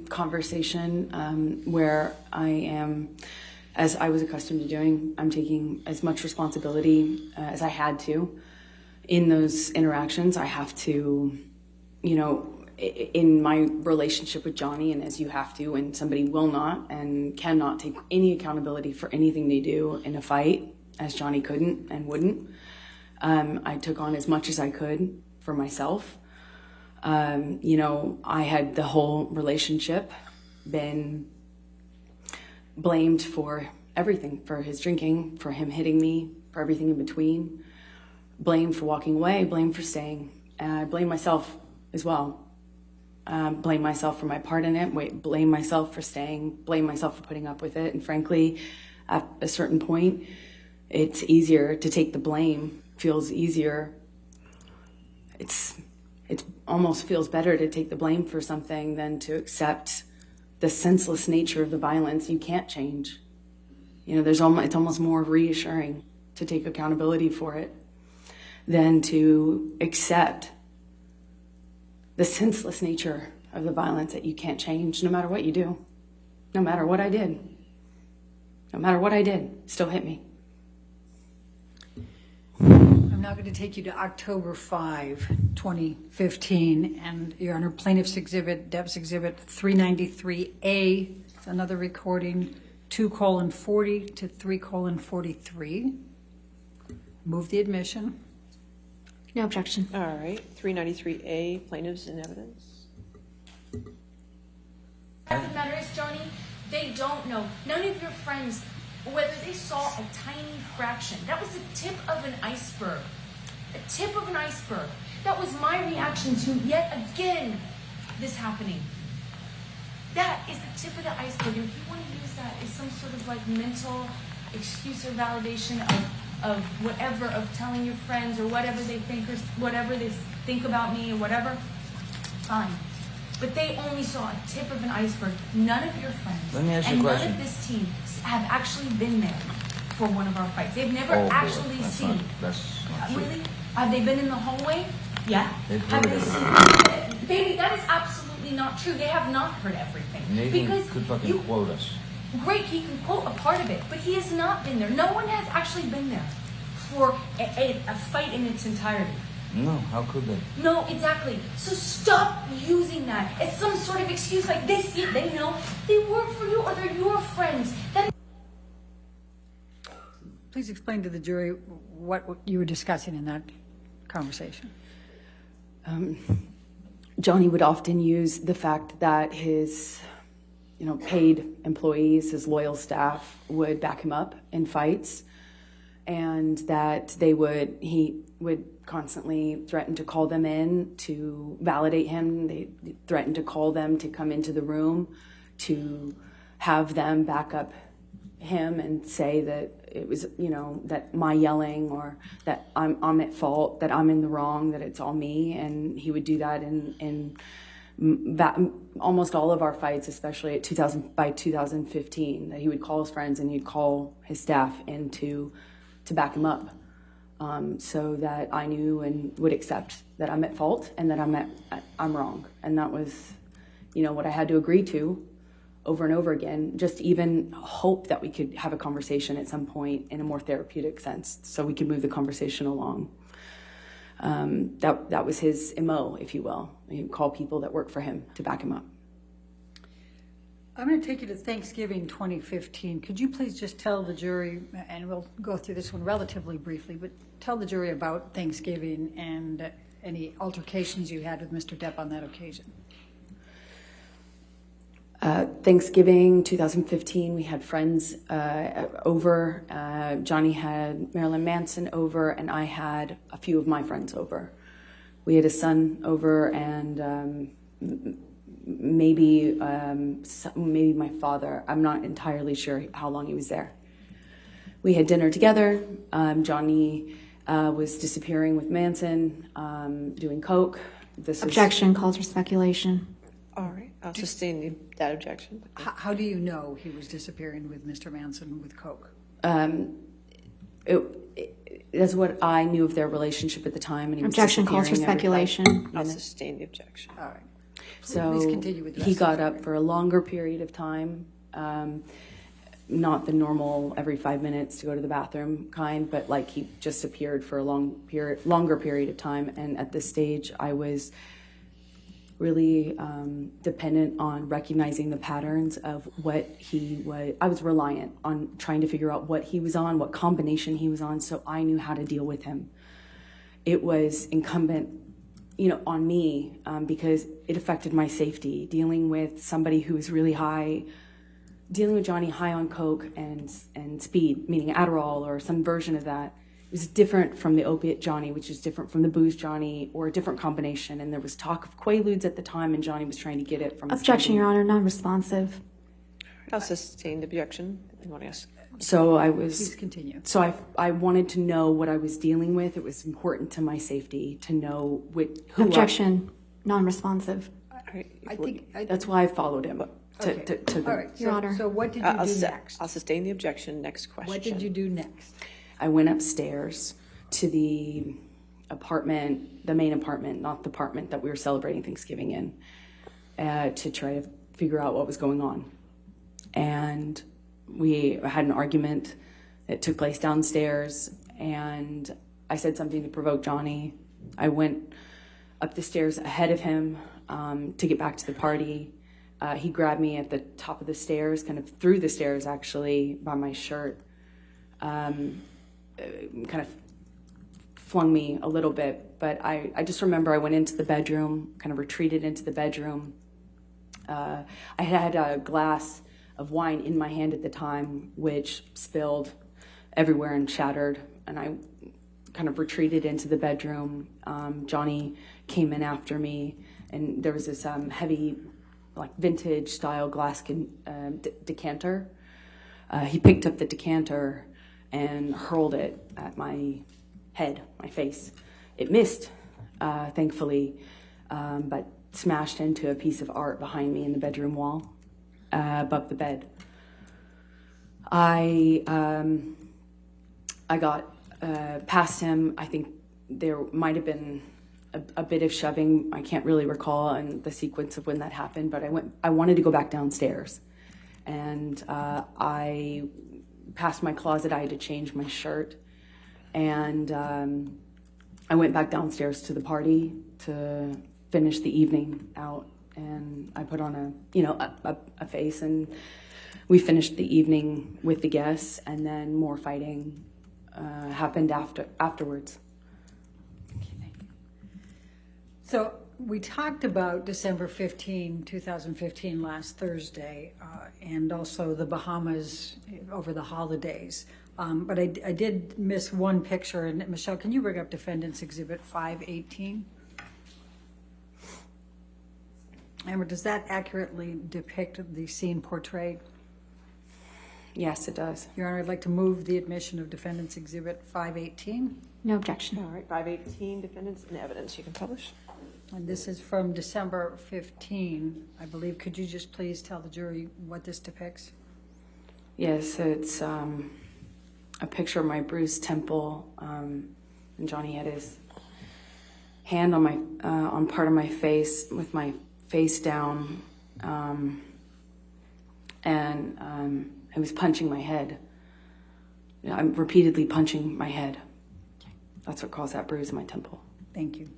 conversation where I am, as I was accustomed to doing, I'm taking as much responsibility as I had to in those interactions. I have to, you know, in my relationship with Johnny, and as you have to, and somebody will not and cannot take any accountability for anything they do in a fight, as Johnny couldn't and wouldn't. I took on as much as I could for myself. You know, I had the whole relationship been blamed for everything, for his drinking, for him hitting me, for everything in between, blamed for walking away, blamed for staying. And I blame myself as well. Blame myself for my part in it, blame myself for staying, blame myself for putting up with it. And frankly, at a certain point, it's easier to take the blame, feels easier. It almost feels better to take the blame for something than to accept the senseless nature of the violence you can't change. You know, it's almost more reassuring to take accountability for it than to accept the senseless nature of the violence that you can't change no matter what you do, no matter what I did. No matter what I did, still hit me. I'm now going to take you to October 5, 2015, and Your Honor, Plaintiff's Exhibit, Depp's Exhibit 393A, it's another recording, 2:40 to 3:43. Move the admission. No objection. All right, 393A, plaintiffs in evidence. Fact of the matter is, Johnny, they don't know. None of your friends, whether they saw a tiny fraction, that was the tip of an iceberg. A tip of an iceberg. That was my reaction to, yet again, this happening. That is the tip of the iceberg. And if you want to use that as some sort of like mental excuse or validation of whatever, of telling your friends or whatever they think, or whatever they think about me or whatever, fine. But they only saw a tip of an iceberg. None of your friends and none of this team have actually been there for one of our fights. They've never actually seen. That's not true. Really? Have they been in the hallway? Yeah. Have they seen? Baby, that is absolutely not true. They have not heard everything. Nathan could fucking quote us. Great, he can quote a part of it, but he has not been there. No one has actually been there for a fight in its entirety. No, how could they? No, exactly. So stop using that as some sort of excuse, like they see it, they know, they work for you, or they're your friends. Please explain to the jury what you were discussing in that conversation. Johnny would often use the fact that his, paid employees, his loyal staff would back him up in fights, and that he would constantly threaten to call them in to validate him. They threatened to call them to come into the room to have them back up him and say that it was, that my yelling, or that I'm at fault, that I'm in the wrong, that it's all me. And he would do that in almost all of our fights, especially by 2015, that he would call his friends and he'd call his staff in to back him up, so that I knew and would accept that I'm at fault and that I'm wrong. And that was, what I had to agree to over and over again, just even hope that we could have a conversation at some point in a more therapeutic sense so we could move the conversation along. That was his MO, if you will. He'd call people that work for him to back him up. I'm going to take you to Thanksgiving 2015. Could you please just tell the jury, and we'll go through this one relatively briefly, but tell the jury about Thanksgiving and any altercations you had with Mr. Depp on that occasion. Thanksgiving 2015, we had friends over. Johnny had Marilyn Manson over, and I had a few of my friends over. We had a son over, and maybe my father. I'm not entirely sure how long he was there. We had dinner together. Johnny was disappearing with Manson, doing coke. Objection, calls for speculation. All right, I'll sustain that objection. How do you know he was disappearing with Mr. Manson with coke? That's what I knew of their relationship at the time. And he objection, was calls for speculation. I'll sustain the objection. All right. So Please continue with the he rest of got the up for a longer period of time, not the normal every 5 minutes to go to the bathroom kind, but like he just appeared for a longer period of time. And at this stage, I was really dependent on recognizing the patterns of what he was. I was reliant on trying to figure out what he was on, what combination he was on, so I knew how to deal with him. It was incumbent, on me because it affected my safety. Dealing with somebody who was really high, dealing with Johnny high on coke and speed, meaning Adderall or some version of that, was different from the opiate Johnny, which is different from the booze Johnny, or a different combination. And there was talk of Quaaludes at the time, and Johnny was trying to get it from Objection, Your Honor, non-responsive. I'll sustain the objection. You want to ask? So Please continue. So I wanted to know what I was dealing with. It was important to my safety to know who. Objection, non-responsive. That's why I followed him. Okay. All right. Your Honor. So what did you do next? I'll sustain the objection. Next question. What did you do next? I went upstairs to the apartment, the main apartment, not the apartment that we were celebrating Thanksgiving in, to try to figure out what was going on. And we had an argument that took place downstairs, and I said something to provoke Johnny. I went up the stairs ahead of him to get back to the party. He grabbed me at the top of the stairs, kind of through the stairs actually, by my shirt. Kind of flung me a little bit, but I just remember I went into the bedroom, kind of retreated into the bedroom. I had a glass of wine in my hand at the time, which spilled everywhere and shattered, and I kind of retreated into the bedroom. Johnny came in after me, and there was this heavy, like vintage style glass decanter. He picked up the decanter and hurled it at my head, my face. It missed, thankfully, but smashed into a piece of art behind me in the bedroom wall, above the bed. I got past him. I think there might have been a bit of shoving. I can't really recall and the sequence of when that happened, but I wanted to go back downstairs, and I past my closet. I had to change my shirt, and I went back downstairs to the party to finish the evening out, and I put on a face, and we finished the evening with the guests, and then more fighting happened afterwards. So we talked about December 15, 2015, last Thursday, and also the Bahamas over the holidays. But I did miss one picture. And Michelle, can you bring up Defendant's Exhibit 518? Amber, does that accurately depict the scene portrayed? Yes, it does. Your Honor, I'd like to move the admission of Defendant's Exhibit 518. No objection. All right, 518, defendants in evidence. You can publish. And this is from December 15, I believe. Could you just please tell the jury what this depicts? Yes, it's a picture of my bruised temple, and Johnny had his hand on my on part of my face with my face down, and I was punching my head. I'm repeatedly punching my head. That's what caused that bruise in my temple. Thank you.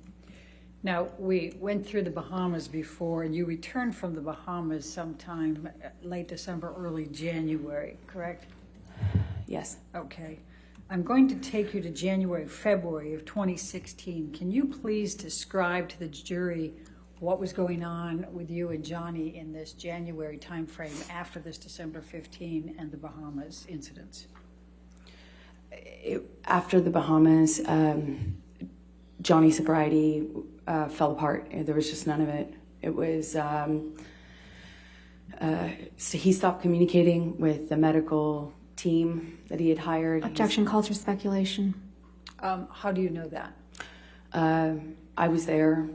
Now, we went through the Bahamas before, and you returned from the Bahamas sometime late December, early January, correct? Yes. Okay. I'm going to take you to January, February of 2016. Can you please describe to the jury what was going on with you and Johnny in this January timeframe after this December 15 and the Bahamas incidents? After the Bahamas, Johnny's sobriety fell apart. There was just none of it. It was, so he stopped communicating with the medical team that he had hired. Objection calls for speculation. How do you know that? I was there.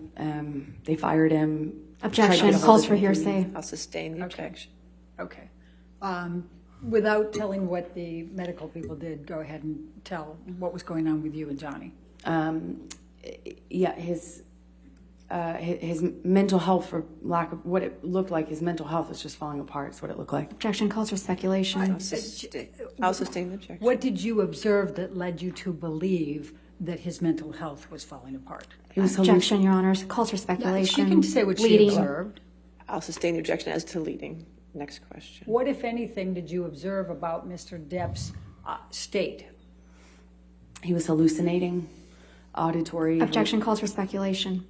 They fired him. Objection calls for hearsay. I'll sustain the objection. Okay. Without telling what the medical people did, go ahead and tell what was going on with you and Johnny. Yeah, his his mental health, for lack of what it looked like, his mental health was just falling apart. Is what it looked like. Objection calls for speculation. I'll sustain the objection. What did you observe that led you to believe that his mental health was falling apart? He was Objection, Your Honor. Calls for speculation. She can say what she Leading. observed. I'll sustain the objection as to leading. Next question. What, if anything, did you observe about Mr. Depp's state? He was hallucinating, auditory. Objection calls for speculation.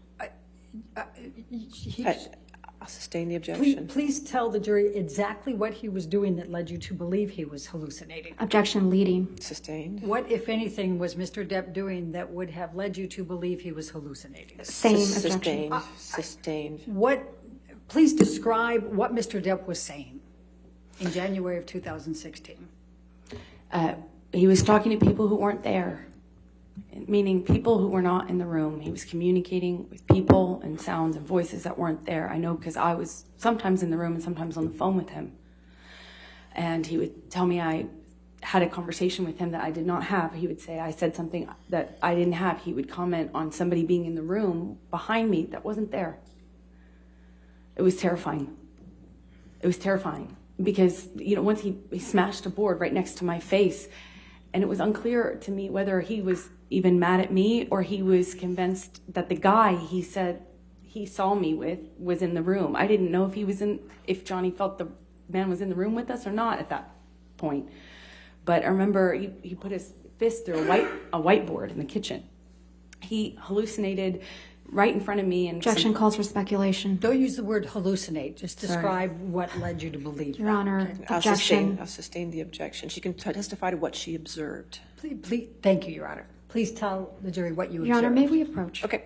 I'll sustain the objection. Please tell the jury exactly what he was doing that led you to believe he was hallucinating. Objection leading. Sustained. What, if anything, was Mr. Depp doing that would have led you to believe he was hallucinating? Same Sustained. objection. Sustained. Please describe what Mr. Depp was saying in January of 2016. He was talking to people who weren't there, meaning people who were not in the room. He was communicating with people and sounds and voices that weren't there. I know because I was sometimes in the room and sometimes on the phone with him. And he would tell me I had a conversation with him that I did not have. He would say I said something that I didn't have. He would comment on somebody being in the room behind me that wasn't there. It was terrifying. It was terrifying because, once he smashed a board right next to my face, and it was unclear to me whether he was even mad at me or he was convinced that the guy he said he saw me with was in the room. I didn't know if Johnny felt the man was in the room with us or not at that point. But I remember he put his fist through a whiteboard in the kitchen. He hallucinated right in front of me. And Objection calls for speculation. Don't use the word hallucinate. Just describe what led you to believe Your that. Honor, I'll objection. sustain the objection. She can testify to what she observed. Please, thank you, Your Honor. Please tell the jury what you Your observed. Honor, may we approach? Okay.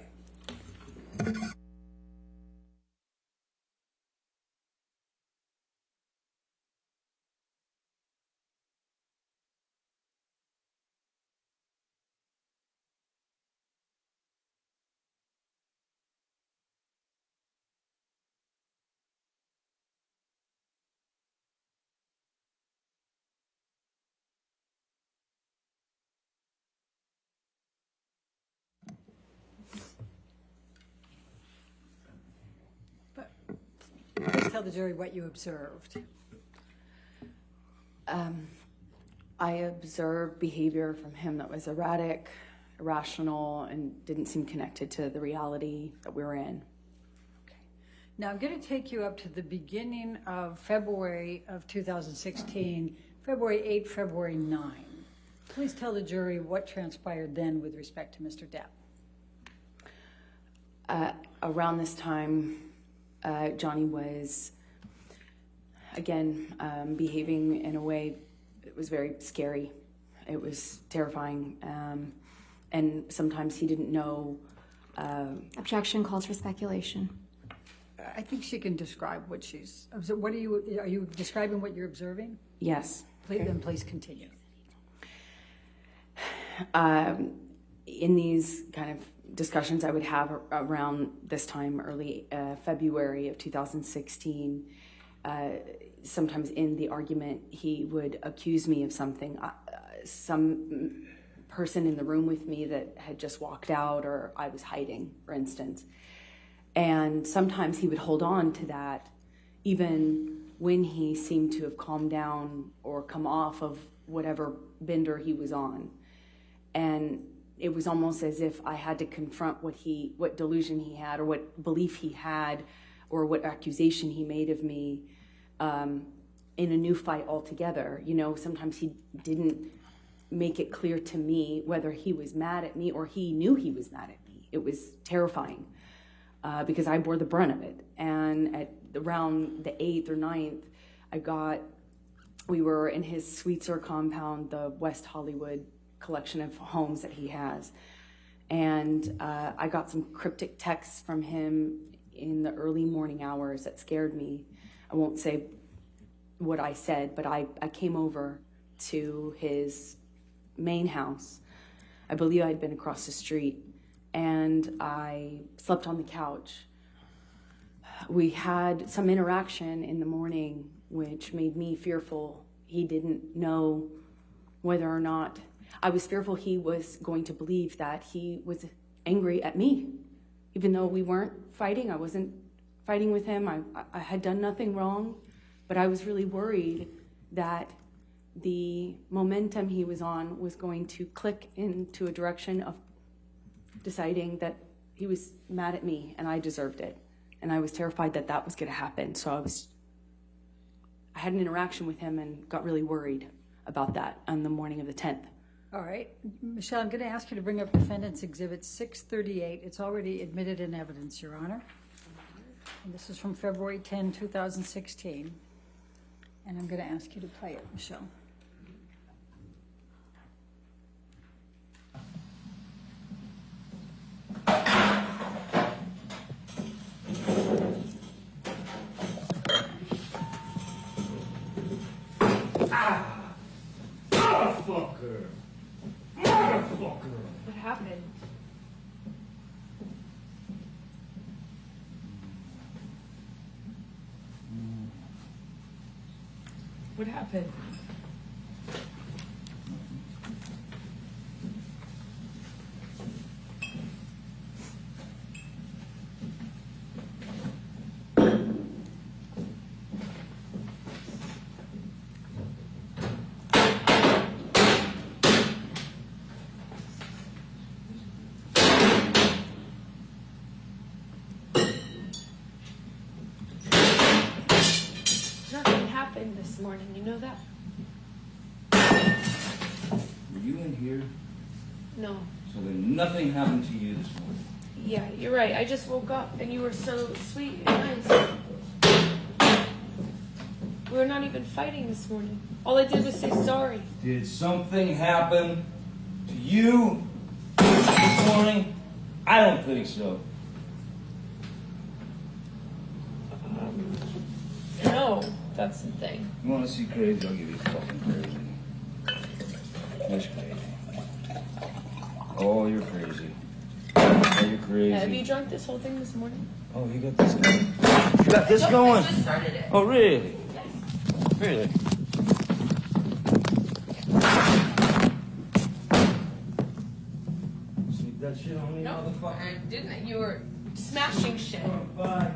Please tell the jury what you observed. I observed behavior from him that was erratic, irrational, and didn't seem connected to the reality that we were in. Now, I'm going to take you up to the beginning of February of 2016, February 8, February 9. Please tell the jury what transpired then with respect to Mr. Depp. Around this time, Johnny was, again, behaving in a way that was very scary. It was terrifying. And sometimes he didn't know. Objection calls for speculation. I think she can describe what she's. What are you describing what you're observing? Yes. Then please continue. In these kind of discussions I would have around this time, early February of 2016, sometimes in the argument he would accuse me of something, some person in the room with me that had just walked out, or I was hiding, for instance. And sometimes he would hold on to that even when he seemed to have calmed down or come off of whatever bender he was on. And it was almost as if I had to confront what delusion he had, or what belief he had, or what accusation he made of me in a new fight altogether. Sometimes he didn't make it clear to me whether he was mad at me or he knew he was mad at me. It was terrifying because I bore the brunt of it. And at around the 8th or 9th, we were in his Sweetser compound, the West Hollywood collection of homes that he has. And I got some cryptic texts from him in the early morning hours that scared me. I won't say what I said, but I came over to his main house. I believe I'd been across the street, and I slept on the couch. We had some interaction in the morning, which made me fearful. He didn't know whether or not I was fearful he was going to believe that he was angry at me. even though we weren't fighting, I wasn't fighting with him. I had done nothing wrong, but I was really worried that the momentum he was on was going to click into a direction of deciding that he was mad at me and I deserved it. And I was terrified that that was going to happen. So I had an interaction with him and got really worried about that on the morning of the 10th. All right. Michelle, I'm going to ask you to bring up Defendant's Exhibit 638. It's already admitted in evidence, Your Honor. And this is from February 10, 2016. And I'm going to ask you to play it, Michelle. Motherfucker! Motherfucker! What happened? What happened? Nothing happened this morning, you know that? Were you in here? No. So then nothing happened to you this morning? Yeah, you're right. I just woke up and you were so sweet and nice. We were not even fighting this morning. All I did was say sorry. Did something happen to you this morning? I don't think so. No, that's the thing. You want to see crazy? I'll give you fucking crazy. That's crazy. Oh, you're crazy. Oh, you're crazy. Have you drunk this whole thing this morning? Oh, you got this going? You got this going? I just started it. Oh, really? Yes. Really? Sneak that shit on me, No, motherfucker. I didn't. You were smashing shit. Oh, bye.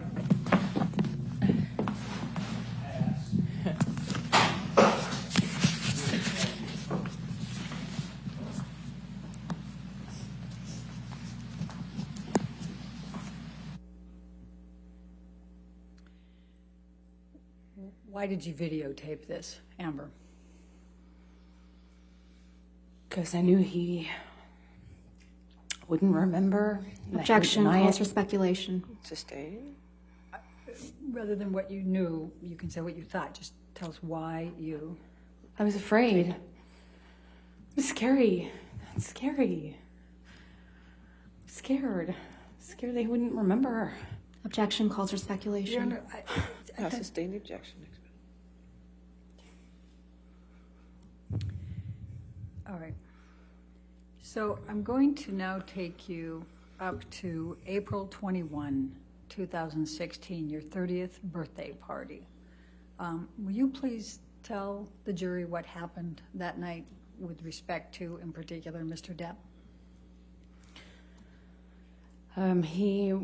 Why did you videotape this, Amber? Because I knew he wouldn't remember. Objection calls for speculation. Sustain? Rather than what you knew, you can say what you thought. Just tell us why you... I was afraid. It was scary. It's scary. Scared they wouldn't remember. Objection calls for Your speculation. Honor, I'll sustain the objection. all right. So I'm going to now take you up to April 21, 2016, your 30th birthday party. Will you please tell the jury what happened that night with respect to, in particular, Mr. Depp? He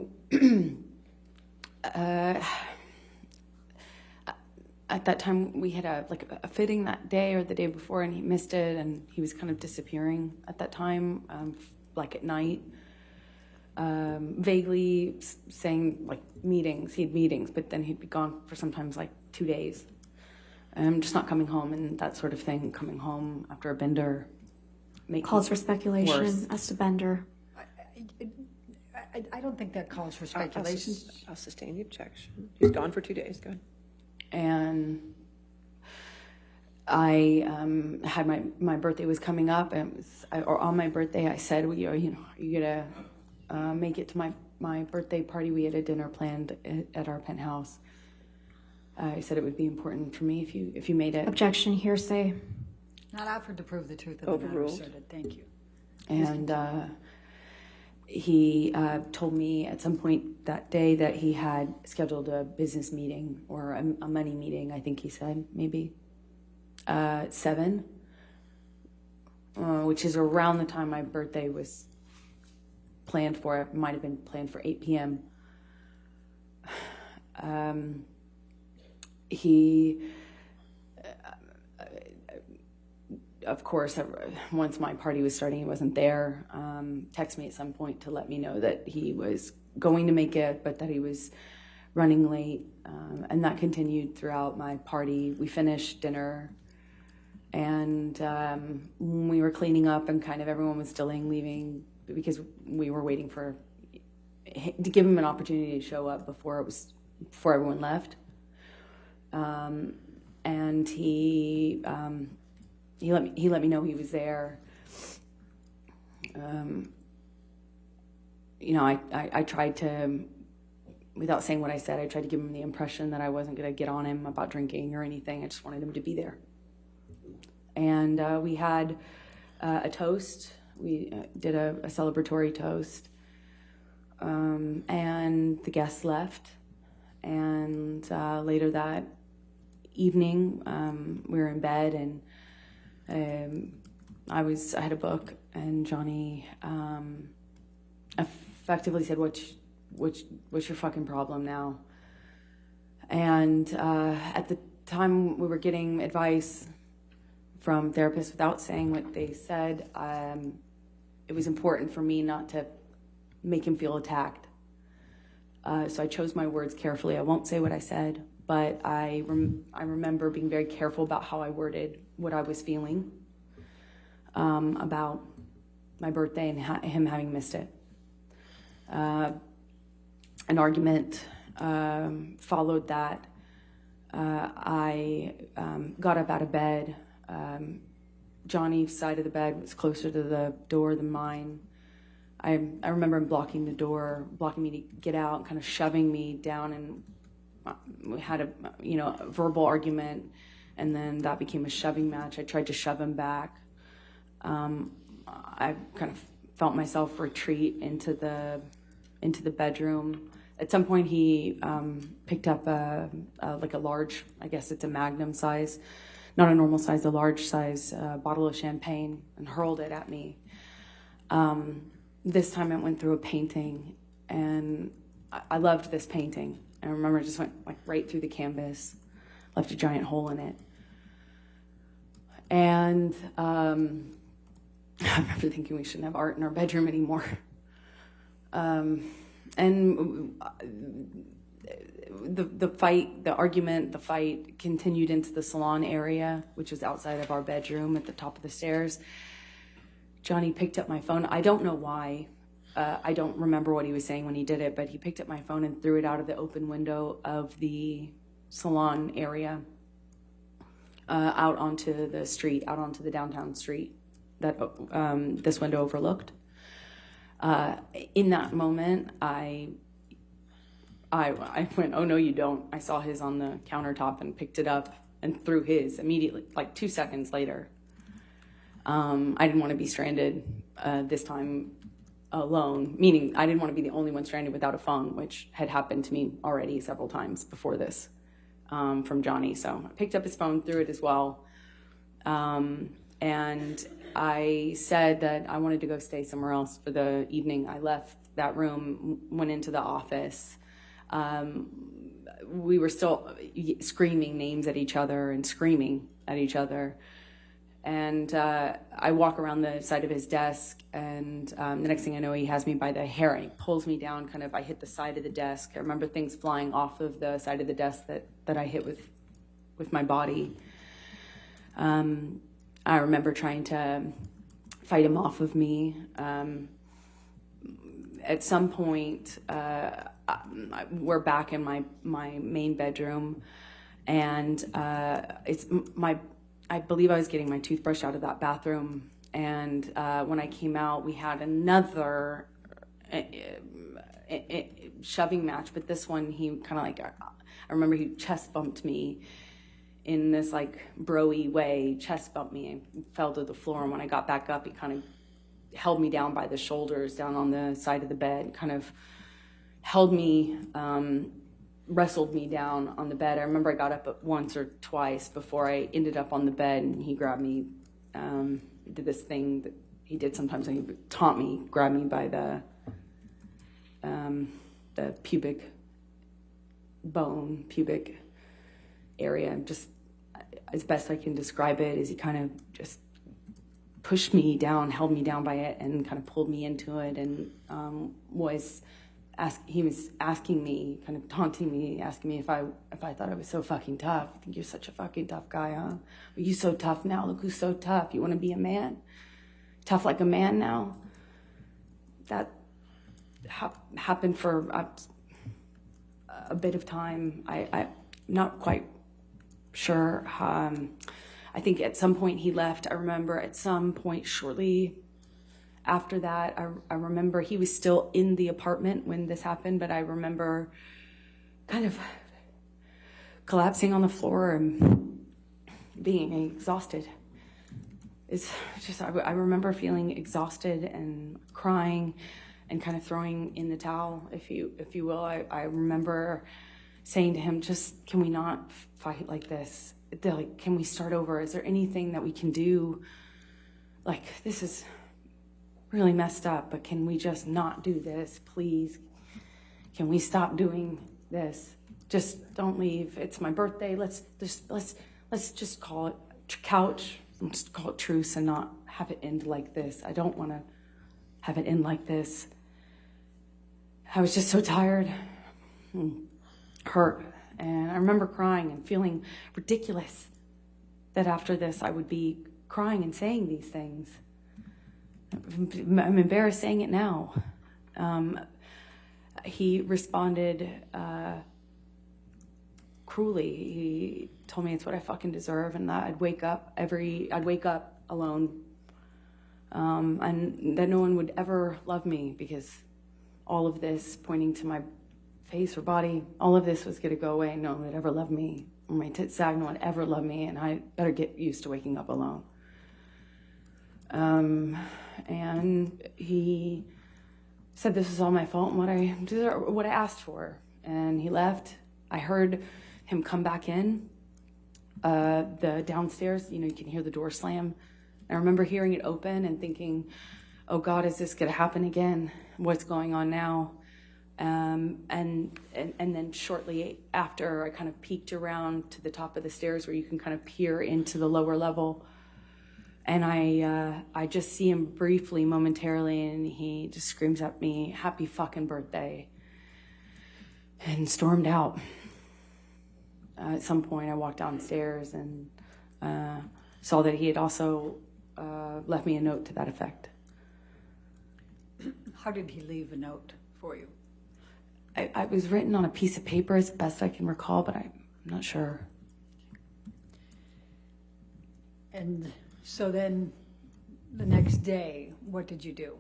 at that time we had a fitting that day or the day before, and he missed it, and he was kind of disappearing at that time, like at night, vaguely saying like meetings. He had meetings, but then he'd be gone for sometimes like 2 days, just not coming home and that sort of thing. Coming home after a bender Calls for speculation worse. as to Bender. I don't think that calls for speculation. I'll sustain the objection. He's gone for 2 days. Go ahead. And I had my birthday was coming up, and or on my birthday I said, well, are you gonna make it to my birthday party? We had a dinner planned at our penthouse. I said it would be important for me if you made it. Objection hearsay. Not offered to prove the truth of the matter Overruled. asserted. Thank you. And he told me at some point that day that he had scheduled a business meeting or a money meeting, I think he said, maybe, at 7, which is around the time my birthday was planned for. It might have been planned for 8 p.m. He, of course, once my party was starting, he wasn't there. Texted me at some point to let me know that he was going to make it, but that he was running late. And that continued throughout my party. We finished dinner, and when we were cleaning up and kind of everyone was delaying leaving because we were waiting to give him an opportunity to show up before everyone left. And he let me know he was there. I tried to, without saying what I said, I tried to give him the impression that I wasn't going to get on him about drinking or anything. I just wanted him to be there. And we had a toast. We did a celebratory toast. And the guests left. And later that evening, we were in bed, and I had a book, and Johnny effectively said, what's your fucking problem now? And at the time, we were getting advice from therapists without saying what they said. It was important for me not to make him feel attacked. So I chose my words carefully. I won't say what I said, but I remember being very careful about how I worded what I was feeling about my birthday and him having missed it. An argument followed that. I got up out of bed. Johnny's side of the bed was closer to the door than mine. I remember him blocking the door, blocking me to get out, kind of shoving me down, and we had a verbal argument, and then that became a shoving match. I tried to shove him back. I kind of felt myself retreat into the bedroom. At some point, he picked up a large, I guess it's a Magnum size, not a normal size, a large size bottle of champagne, and hurled it at me. This time it went through a painting, and I loved this painting. I remember it just went right through the canvas, left a giant hole in it. And I remember thinking we shouldn't have art in our bedroom anymore. And the fight continued into the salon area, which was outside of our bedroom at the top of the stairs. Johnny picked up my phone. I don't know why. I don't remember what he was saying when he did it, but he picked up my phone and threw it out of the open window of the salon area, out onto the street, out onto the downtown street that this window overlooked. In that moment, I went, oh, no, you don't. I saw his on the countertop and picked it up and threw his immediately, 2 seconds later. I didn't want to be stranded this time alone, meaning I didn't want to be the only one stranded without a phone, which had happened to me already several times before this from Johnny. So I picked up his phone, threw it as well. And I said that I wanted to go stay somewhere else for the evening. I left that room, went into the office. We were still screaming names at each other and screaming at each other. And I walk around the side of his desk, and the next thing I know, he has me by the hair, and he pulls me down, I hit the side of the desk. I remember things flying off of the side of the desk that I hit with my body. I remember trying to fight him off of me. At some point, we're back in my main bedroom, and I believe I was getting my toothbrush out of that bathroom, and when I came out, we had another shoving match, but this one, he kind of I remember he chest bumped me in this bro-y way, chest bumped me and fell to the floor, and when I got back up, he kind of held me down by the shoulders down on the side of the bed, kind of held me, wrestled me down on the bed. I remember I got up once or twice before I ended up on the bed, and he grabbed me, did this thing that he did sometimes when he would taunt me, grabbed me by the pubic area. Just as best I can describe it is he kind of just pushed me down, held me down by it, and kind of pulled me into it, and he was asking me, kind of taunting me, asking me if I thought I was so fucking tough. I think you're such a fucking tough guy, huh? Are you so tough now? Look who's so tough. You want to be a man? Tough like a man now? That happened for a bit of time. I'm not quite sure. I think at some point he left. I remember at some point shortly after that, I remember he was still in the apartment when this happened, but I remember kind of collapsing on the floor and being exhausted. It's just, I remember feeling exhausted and crying and kind of throwing in the towel, if you will. I remember saying to him, just, can we not fight like this? Like, can we start over? Is there anything that we can do? Like, this is really messed up, but can we just not do this, please? Can we stop doing this? Just don't leave. It's my birthday. Let's just call it couch. Let's call it truce and not have it end like this. I don't want to have it end like this. I was just so tired, hurt, and I remember crying and feeling ridiculous that after this I would be crying and saying these things. I'm embarrassed saying it now. He responded cruelly. He told me it's what I fucking deserve, and that I'd wake up alone, and that no one would ever love me because all of this, pointing to my face or body, all of this was going to go away. No one would ever love me, or my tits sag, no one would ever love me, and I better get used to waking up alone. And he said this was all my fault and what I asked for. And he left. I heard him come back in the downstairs. You know, you can hear the door slam. I remember hearing it open and thinking, oh God, is this going to happen again? What's going on now? And then shortly after, I kind of peeked around to the top of the stairs where you can kind of peer into the lower level. And I just see him briefly, momentarily, and he just screams at me, happy fucking birthday, and stormed out. At some point, I walked downstairs and saw that he had also left me a note to that effect. How did he leave a note for you? It was written on a piece of paper as best I can recall, but I'm not sure. And so then the next day, what did you do?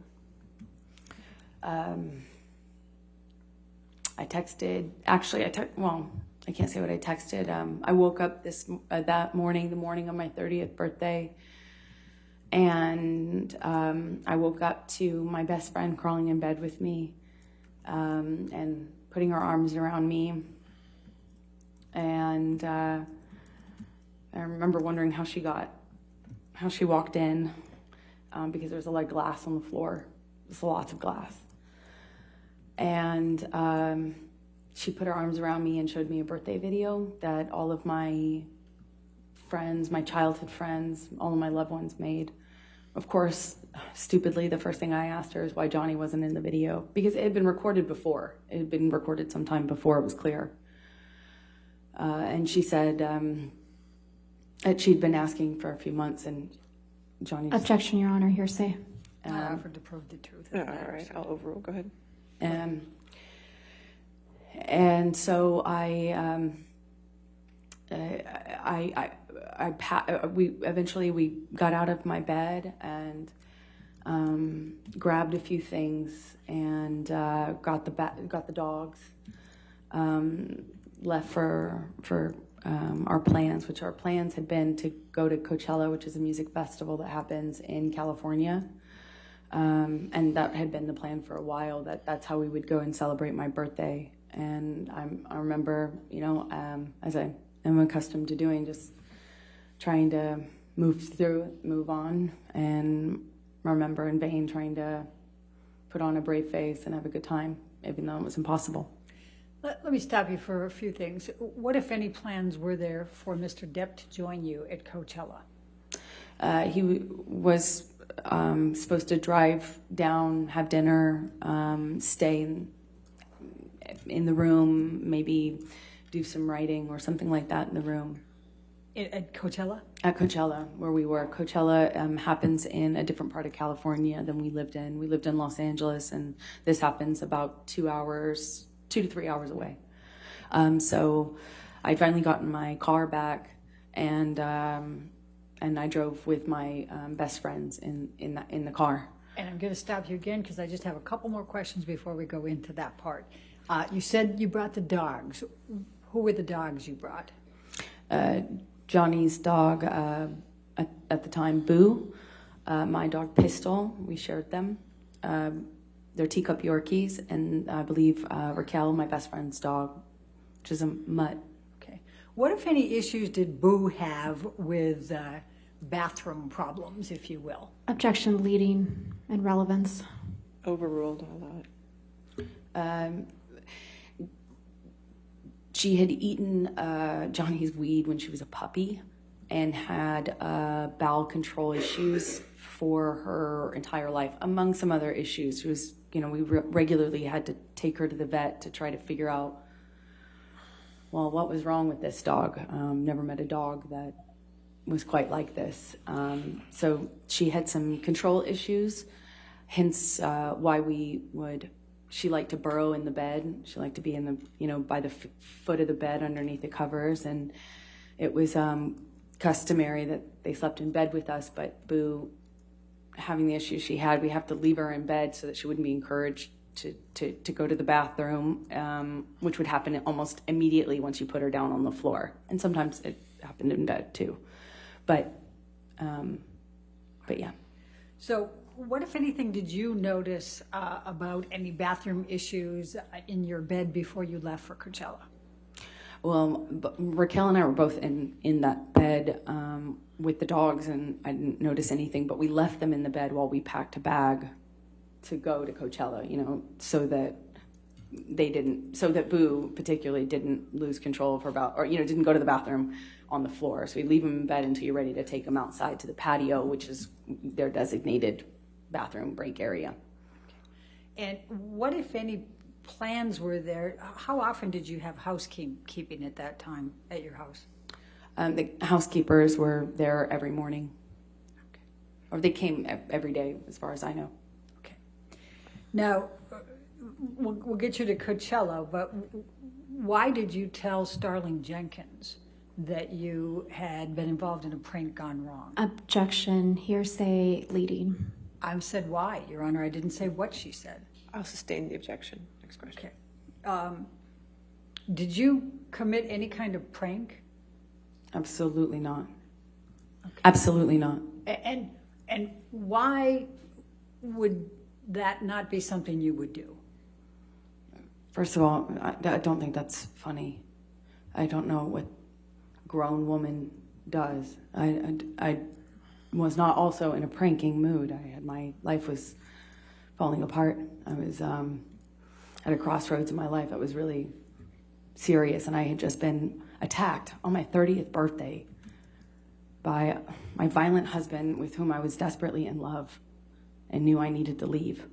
I texted, well, I can't say what I texted. I woke up that morning, the morning of my 30th birthday, and I woke up to my best friend crawling in bed with me and putting her arms around me. And I remember wondering how she walked in, because there was a lot of glass on the floor. There's lots of glass. And she put her arms around me and showed me a birthday video that all of my friends, my childhood friends, all of my loved ones made. Of course, stupidly, the first thing I asked her is why Johnny wasn't in the video, because it had been recorded before. It had been recorded sometime before it was clear. And she said that she'd been asking for a few months, and Johnny just... Objection, Your Honor, hearsay. I offered to prove the truth. All right, I'll overrule. Go ahead. And so we eventually got out of my bed and grabbed a few things and got the dogs, left for our plans, which our plans had been to go to Coachella, which is a music festival that happens in California. And that had been the plan for a while, that's how we would go and celebrate my birthday. And I remember, as I am accustomed to doing, just trying to move on, and remember in vain trying to put on a brave face and have a good time even though it was impossible. Let me stop you for a few things. What, if any, plans were there for Mr. Depp to join you at Coachella? He was supposed to drive down, have dinner, stay in the room, maybe do some writing or something like that in the room. At Coachella? At Coachella, where we were. Coachella happens in a different part of California than we lived in. We lived in Los Angeles, and this happens about 2 to 3 hours away. So I'd finally gotten my car back, and I drove with my best friends in the car. And I'm going to stop you again because I just have a couple more questions before we go into that part. You said you brought the dogs. Who were the dogs you brought? Johnny's dog, at the time, Boo. My dog, Pistol. We shared them. They're teacup Yorkies, and I believe Raquel, my best friend's dog, which is a mutt. Okay. What, if any, issues did Boo have with bathroom problems, if you will? Objection, leading and relevance. Overruled all that. She had eaten Johnny's weed when she was a puppy and had bowel control issues for her entire life, among some other issues. She was, we regularly had to take her to the vet to try to figure out, well, what was wrong with this dog. Never met a dog that was quite like this. So she had some control issues, hence why she liked to burrow in the bed. She liked to be in the, by the foot of the bed underneath the covers. And it was customary that they slept in bed with us, but Boo, having the issues she had, we have to leave her in bed so that she wouldn't be encouraged to go to the bathroom, which would happen almost immediately once you put her down on the floor. And sometimes it happened in bed too. But yeah. So what, if anything, did you notice about any bathroom issues in your bed before you left for Coachella? Well, Raquel and I were both in that bed with the dogs, and I didn't notice anything, but we left them in the bed while we packed a bag to go to Coachella, so that Boo particularly didn't lose control of her didn't go to the bathroom on the floor. So we leave them in bed until you're ready to take them outside to the patio, which is their designated bathroom break area. And what, if any, plans were there? How often did you have housekeeping at that time at your house? The housekeepers were there every morning. Okay. Or they came every day, as far as I know. Okay. Now, we'll get you to Coachella, but why did you tell Starling Jenkins that you had been involved in a prank gone wrong? Objection, hearsay, leading. I said why, Your Honor. I didn't say what she said. I'll sustain the objection. Next question. Okay. Did you commit any kind of prank? Absolutely not. Okay. Absolutely not. And why would that not be something you would do? First of all, I don't think that's funny. I don't know what a grown woman does. I was not also in a pranking mood. My life was falling apart. I was at a crossroads in my life. I was really serious, and I had just been attacked on my 30th birthday by my violent husband, with whom I was desperately in love and knew I needed to leave.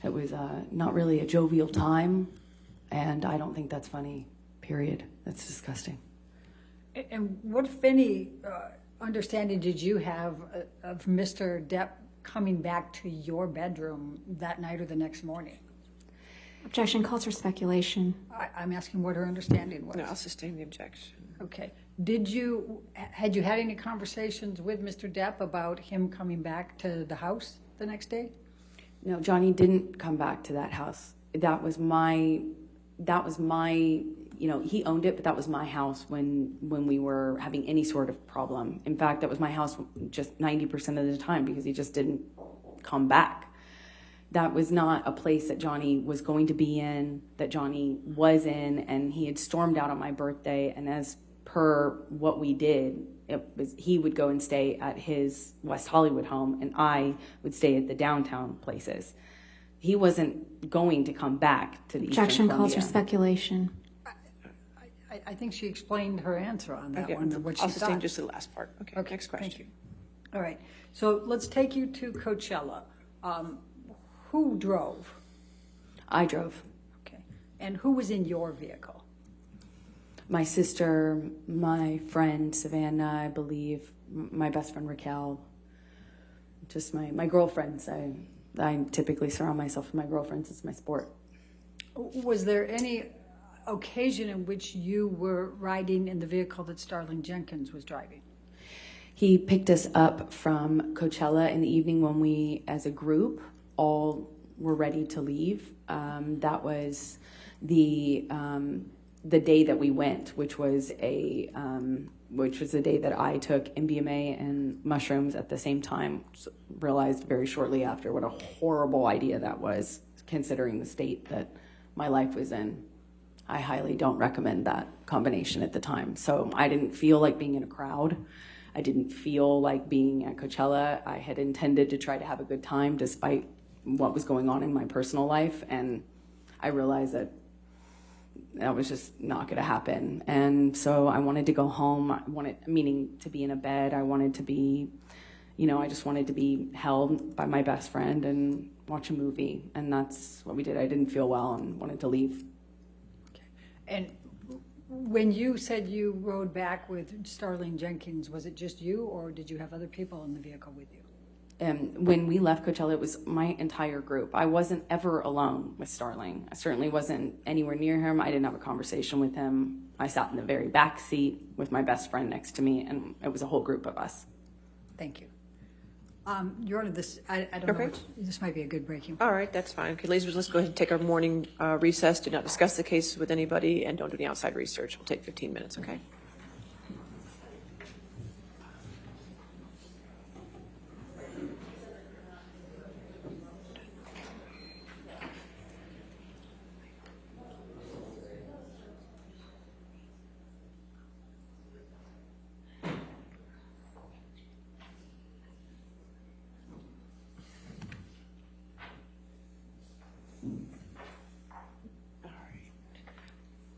It was not really a jovial time, and I don't think that's funny, period. That's disgusting. And what, if any, understanding did you have of Mr. Depp coming back to your bedroom that night or the next morning? Objection calls for speculation. I'm asking what her understanding was. No, I'll sustain the objection. Okay. Had you had any conversations with Mr. Depp about him coming back to the house the next day? No, Johnny didn't come back to that house. That was my, he owned it, but that was my house when we were having any sort of problem. In fact, that was my house just 90% of the time, because he just didn't come back. That was not a place that Johnny was going to be in, that Johnny was in, and he had stormed out on my birthday, and as per what we did, he would go and stay at his West Hollywood home, and I would stay at the downtown places. he wasn't going to come back to the Objection Eastern calls for Columbia. speculation. I think she explained her answer on that Okay, one, what she I'll sustain thought. just the last part. Okay, next question. Thank you. All right, so let's take you to Coachella. Who drove? I drove. Okay, and who was in your vehicle? My sister, my friend Savannah, I believe, my best friend Raquel, just my girlfriends. I typically surround myself with my girlfriends. It's my sport. Was there any occasion in which you were riding in the vehicle that Starling Jenkins was driving? He picked us up from Coachella in the evening when we, as a group, all were ready to leave. That was the day that we went, which was the day that I took MDMA and mushrooms at the same time. Realized very shortly after what a horrible idea that was, considering the state that my life was in. I highly don't recommend that combination at the time. So I didn't feel like being in a crowd. I didn't feel like being at Coachella. I had intended to try to have a good time despite what was going on in my personal life. And I realized that was just not going to happen. And so I wanted to go home. Meaning to be in a bed. I wanted to be, I just wanted to be held by my best friend and watch a movie. And that's what we did. I didn't feel well and wanted to leave. Okay. And when you said you rode back with Starling Jenkins, was it just you, or did you have other people in the vehicle with you? When we left Coachella, it was my entire group. I wasn't ever alone with Starling. I certainly wasn't anywhere near him. I didn't have a conversation with him. I sat in the very back seat with my best friend next to me, and it was a whole group of us. Thank you. Your Honor, I don't know. This might be a good breaking point. All right, that's fine. Okay, ladies, let's go ahead and take our morning recess. Do not discuss the case with anybody, and don't do any outside research. We'll take 15 minutes, okay?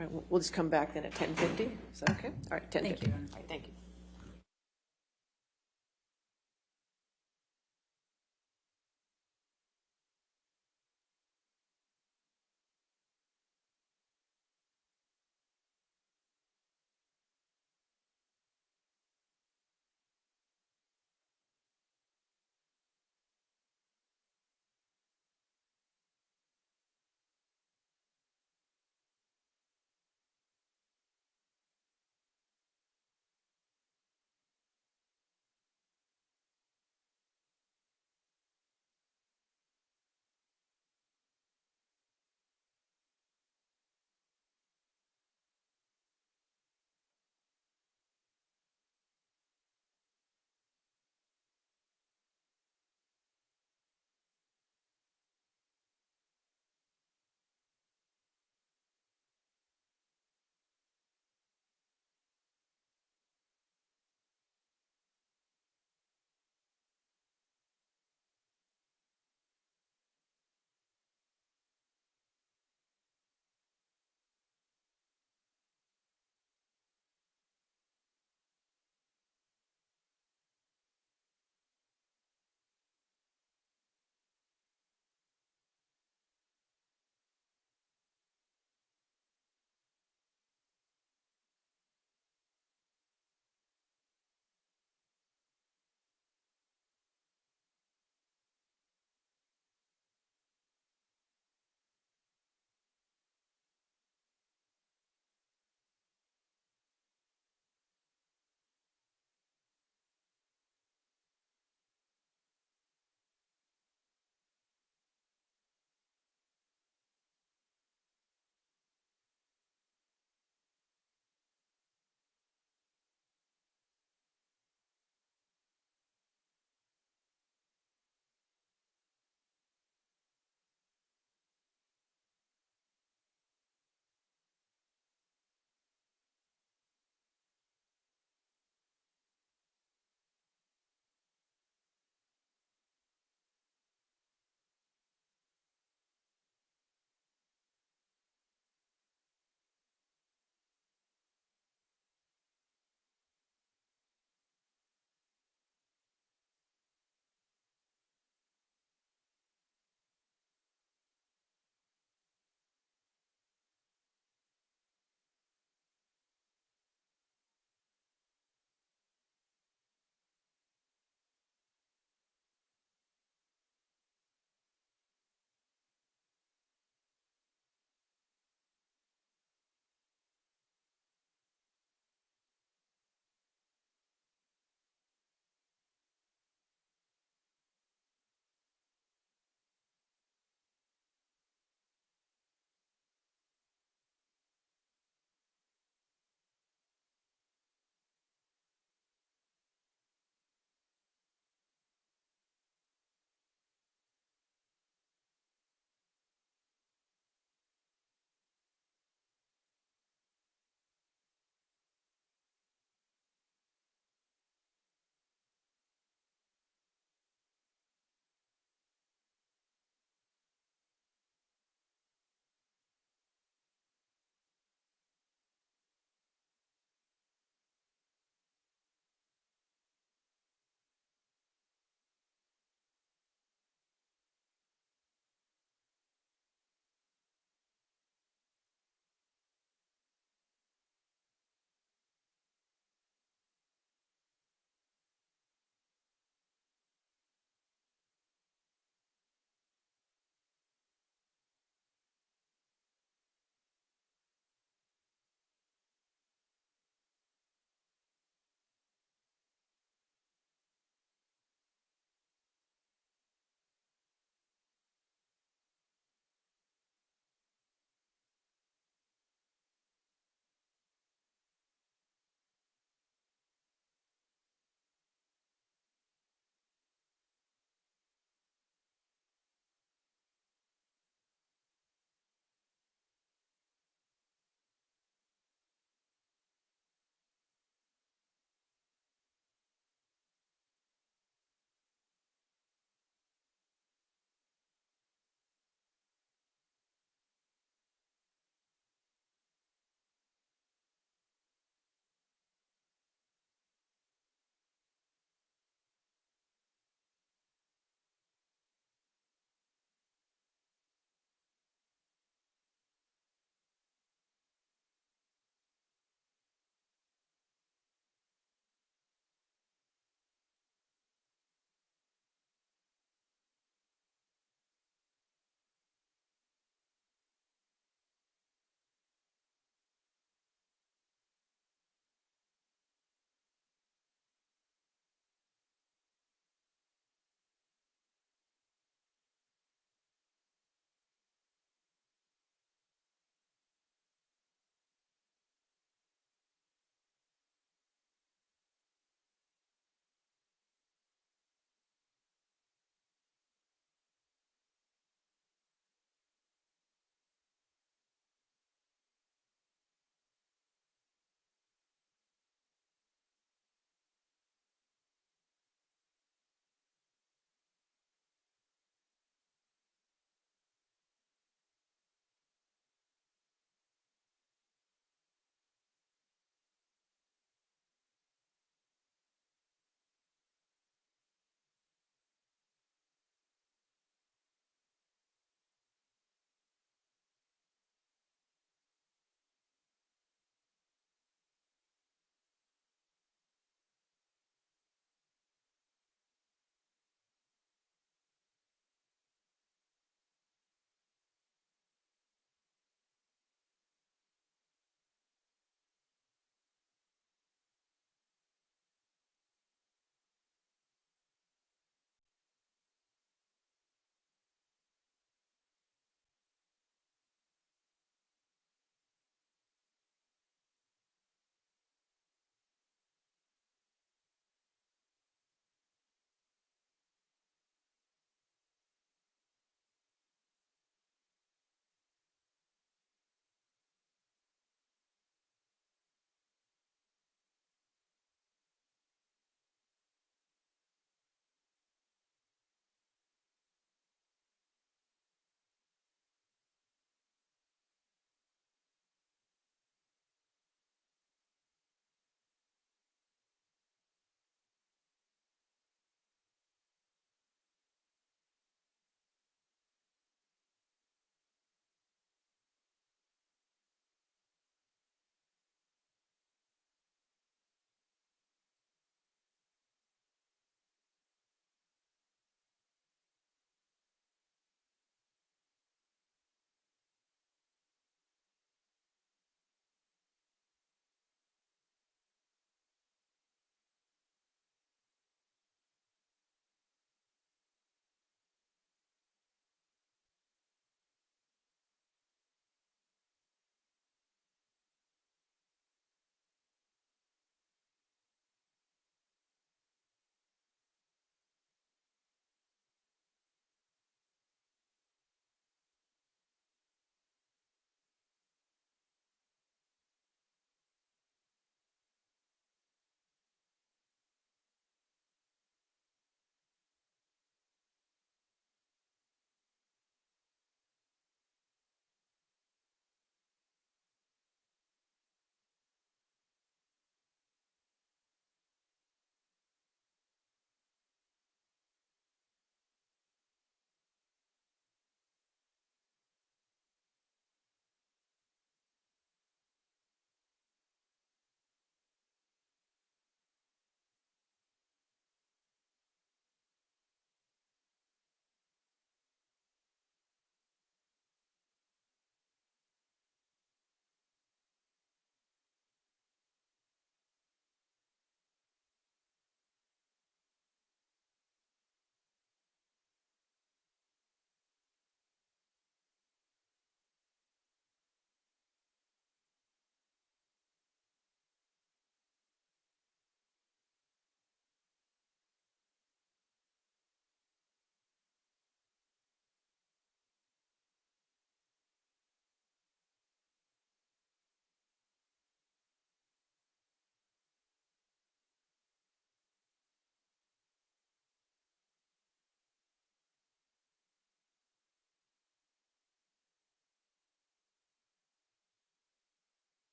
All right, we'll just come back then at 10:50. Is that okay? All right, 10:50. Thank you. All right, thank you.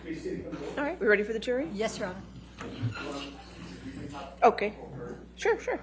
All right, we ready for the jury? Yes, Your Honor. Okay. Sure, sure.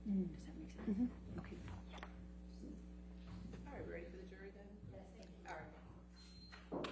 Does that make sense? Okay. All right, we ready for the jury then? Yes. All right.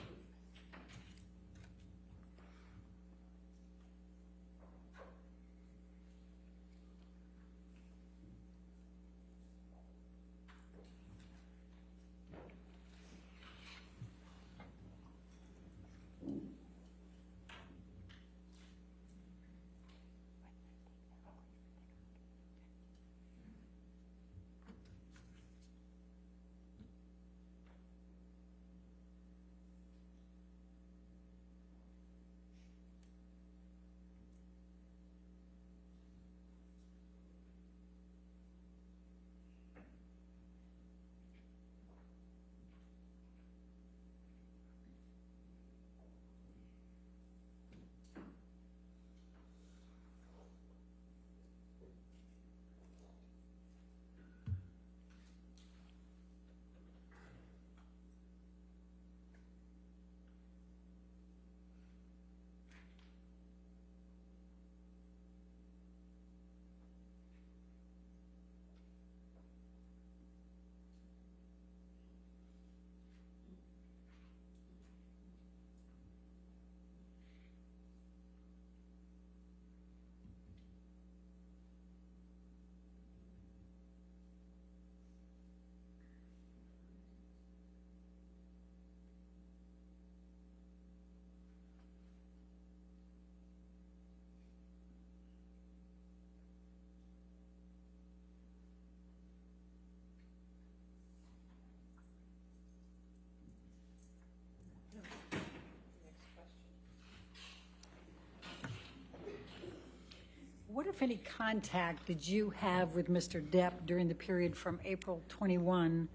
if any, contact did you have with Mr. Depp during the period from April 21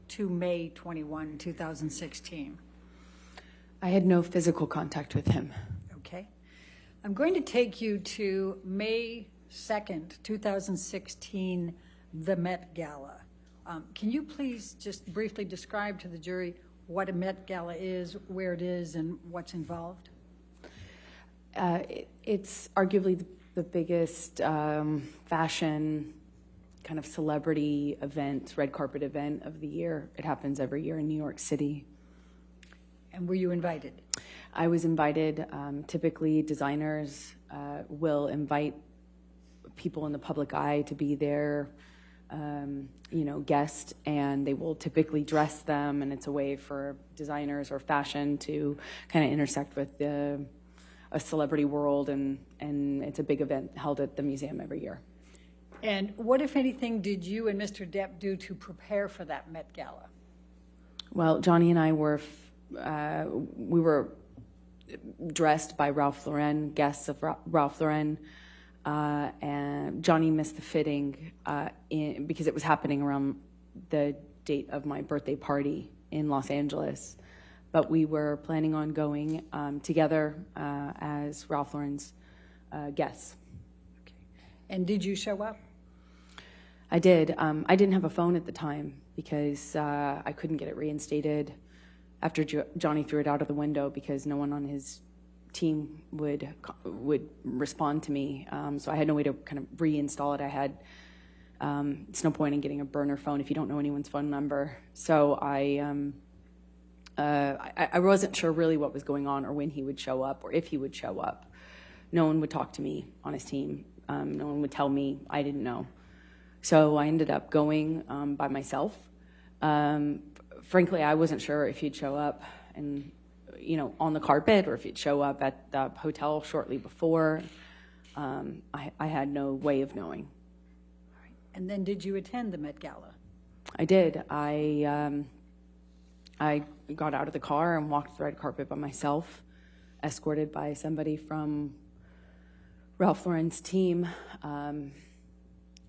to May 21, 2016? I had no physical contact with him. Okay. I'm going to take you to May 2nd, 2016, the Met Gala. Can you please just briefly describe to the jury what a Met Gala is, where it is, and what's involved? It's arguably the biggest fashion kind of celebrity event, red carpet event of the year. It happens every year in New York City. And were you invited? I was invited. Typically, designers will invite people in the public eye to be their, guest, and they will typically dress them, and it's a way for designers or fashion to kind of intersect with a celebrity world, and it's a big event held at the museum every year. And what, if anything, did you and Mr. Depp do to prepare for that Met Gala? Well, Johnny and I were we were dressed by Ralph Lauren, guests of Ralph Lauren, and Johnny missed the fitting because it was happening around the date of my birthday party in Los Angeles. But we were planning on going together as Ralph Lauren's guests. Okay. And did you show up? I did. I didn't have a phone at the time because I couldn't get it reinstated after Johnny threw it out of the window because no one on his team would respond to me. So I had no way to kind of reinstall it. I had, it's no point in getting a burner phone if you don't know anyone's phone number. So I wasn't sure really what was going on or when he would show up or if he would show up. No one would talk to me on his team. No one would tell me. I didn't know. So I ended up going by myself. Frankly, I wasn't sure if he'd show up and, on the carpet or if he'd show up at the hotel shortly before. I had no way of knowing. And then did you attend the Met Gala? I did. I got out of the car and walked the red carpet by myself, escorted by somebody from Ralph Lauren's team.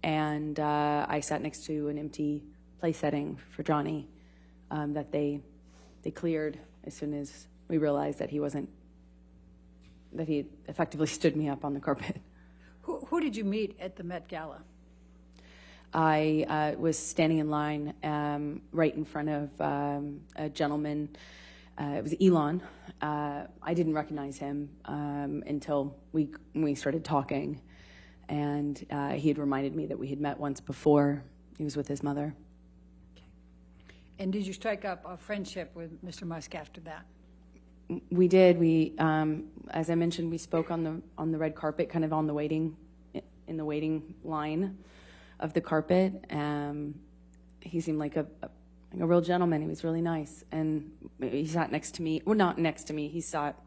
And I sat next to an empty place setting for Johnny that they cleared as soon as we realized that he effectively stood me up on the carpet. Who did you meet at the Met Gala? I was standing in line right in front of a gentleman. It was Elon. I didn't recognize him until we started talking. And he had reminded me that we had met once before. He was with his mother. Okay. And did you strike up a friendship with Mr. Musk after that? We did. We, as I mentioned, we spoke on the red carpet, kind of in the waiting line of the carpet. He seemed like a real gentleman. He was really nice, and he sat next to me. Well, not next to me. He sat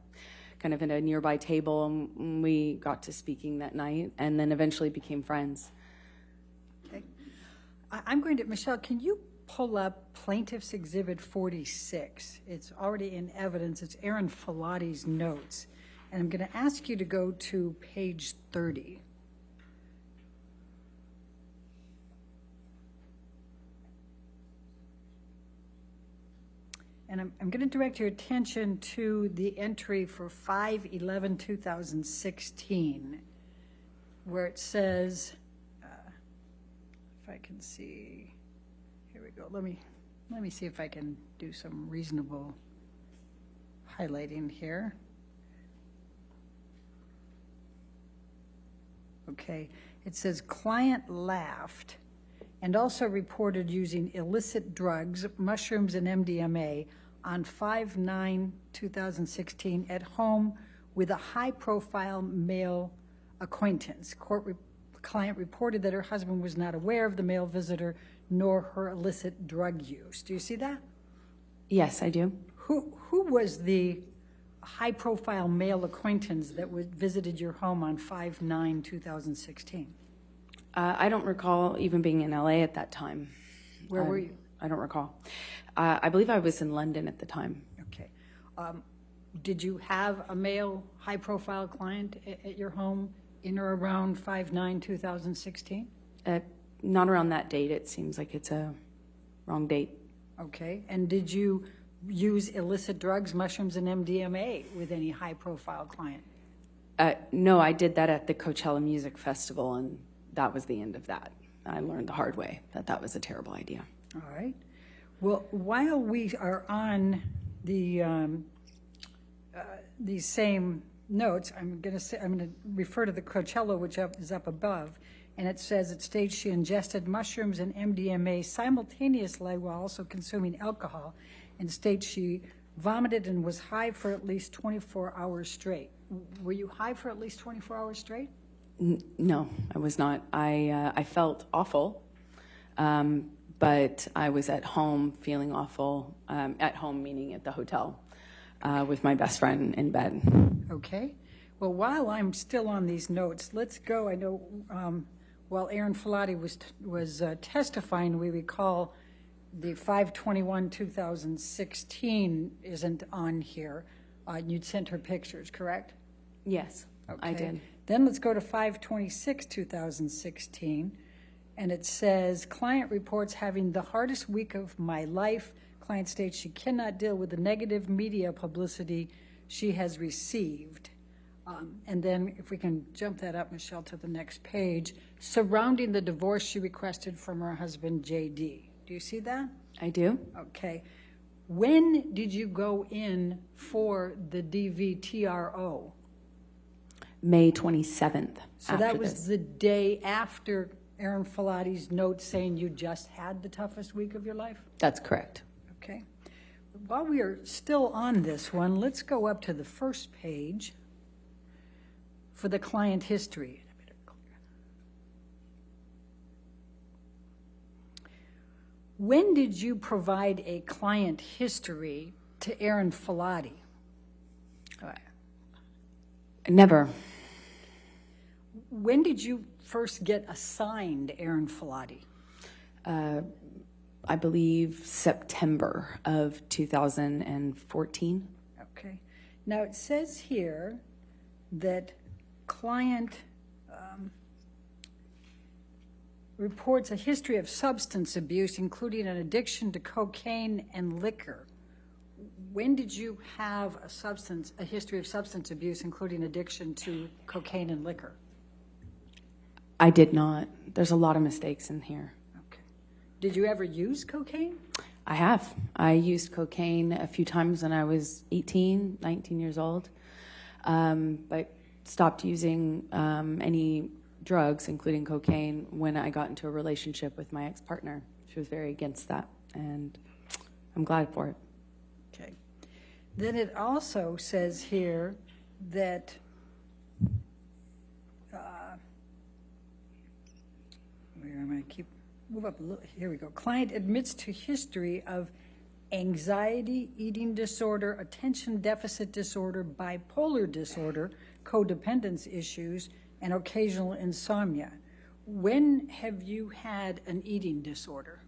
kind of at a nearby table, and we got to speaking that night, and then eventually became friends. Okay. I'm going to, Michelle, can you pull up Plaintiff's Exhibit 46? It's already in evidence. It's Aaron Filati's notes. And I'm going to ask you to go to page 30. And I'm going to direct your attention to the entry for 5/11/2016, where it says, if I can see, here we go. Let me see if I can do some reasonable highlighting here. Okay, it says client laughed and also reported using illicit drugs, mushrooms and MDMA on 5/9/2016 at home with a high-profile male acquaintance. Client reported that her husband was not aware of the male visitor nor her illicit drug use. Do you see that? Yes, I do. Who was the high-profile male acquaintance that visited your home on 5/9/2016? I don't recall even being in LA at that time. Where were you? I don't recall. I believe I was in London at the time. Okay. Did you have a male high-profile client at your home in or around 5/9/2016? Not around that date. It seems like it's a wrong date. Okay. And did you use illicit drugs, mushrooms, and MDMA with any high-profile client? No, I did that at the Coachella Music Festival, and that was the end of that. I learned the hard way that that was a terrible idea. All right. Well, while we are on these same notes, I'm going to refer to the Coachella, which is up above, and it says it states she ingested mushrooms and MDMA simultaneously while also consuming alcohol, and states she vomited and was high for at least 24 hours straight. Were you high for at least 24 hours straight? No, I was not. I felt awful, but I was at home feeling awful. At home, meaning at the hotel, with my best friend in bed. Okay. Well, while I'm still on these notes, let's go. I know while Aaron Filati was testifying, we recall the 5/21/2016 isn't on here. You'd sent her pictures, correct? Yes, I did. Then let's go to 5/26/2016, and it says, client reports having the hardest week of my life. Client states she cannot deal with the negative media publicity she has received. And then if we can jump that up, Michelle, to the next page, surrounding the divorce she requested from her husband, J.D. Do you see that? I do. Okay. When did you go in for the DVTRO? May 27th. So that was the day after Aaron Filati's note saying you just had the toughest week of your life? That's correct. Okay. While we are still on this one, let's go up to the first page for the client history. When did you provide a client history to Aaron Filati? Never. When did you first get assigned Aaron Filati? I believe September of 2014. Okay. Now it says here that client reports a history of substance abuse, including an addiction to cocaine and liquor. When did you have a history of substance abuse, including addiction to cocaine and liquor? I did not. There's a lot of mistakes in here. Okay. Did you ever use cocaine? I have. I used cocaine a few times when I was 18, 19 years old, but stopped using any drugs, including cocaine, when I got into a relationship with my ex-partner. She was very against that, and I'm glad for it. Okay. Then it also says here that I'm going to move up a little. Here we go. Client admits to history of anxiety, eating disorder, attention deficit disorder, bipolar disorder, codependence issues, and occasional insomnia. When have you had an eating disorder?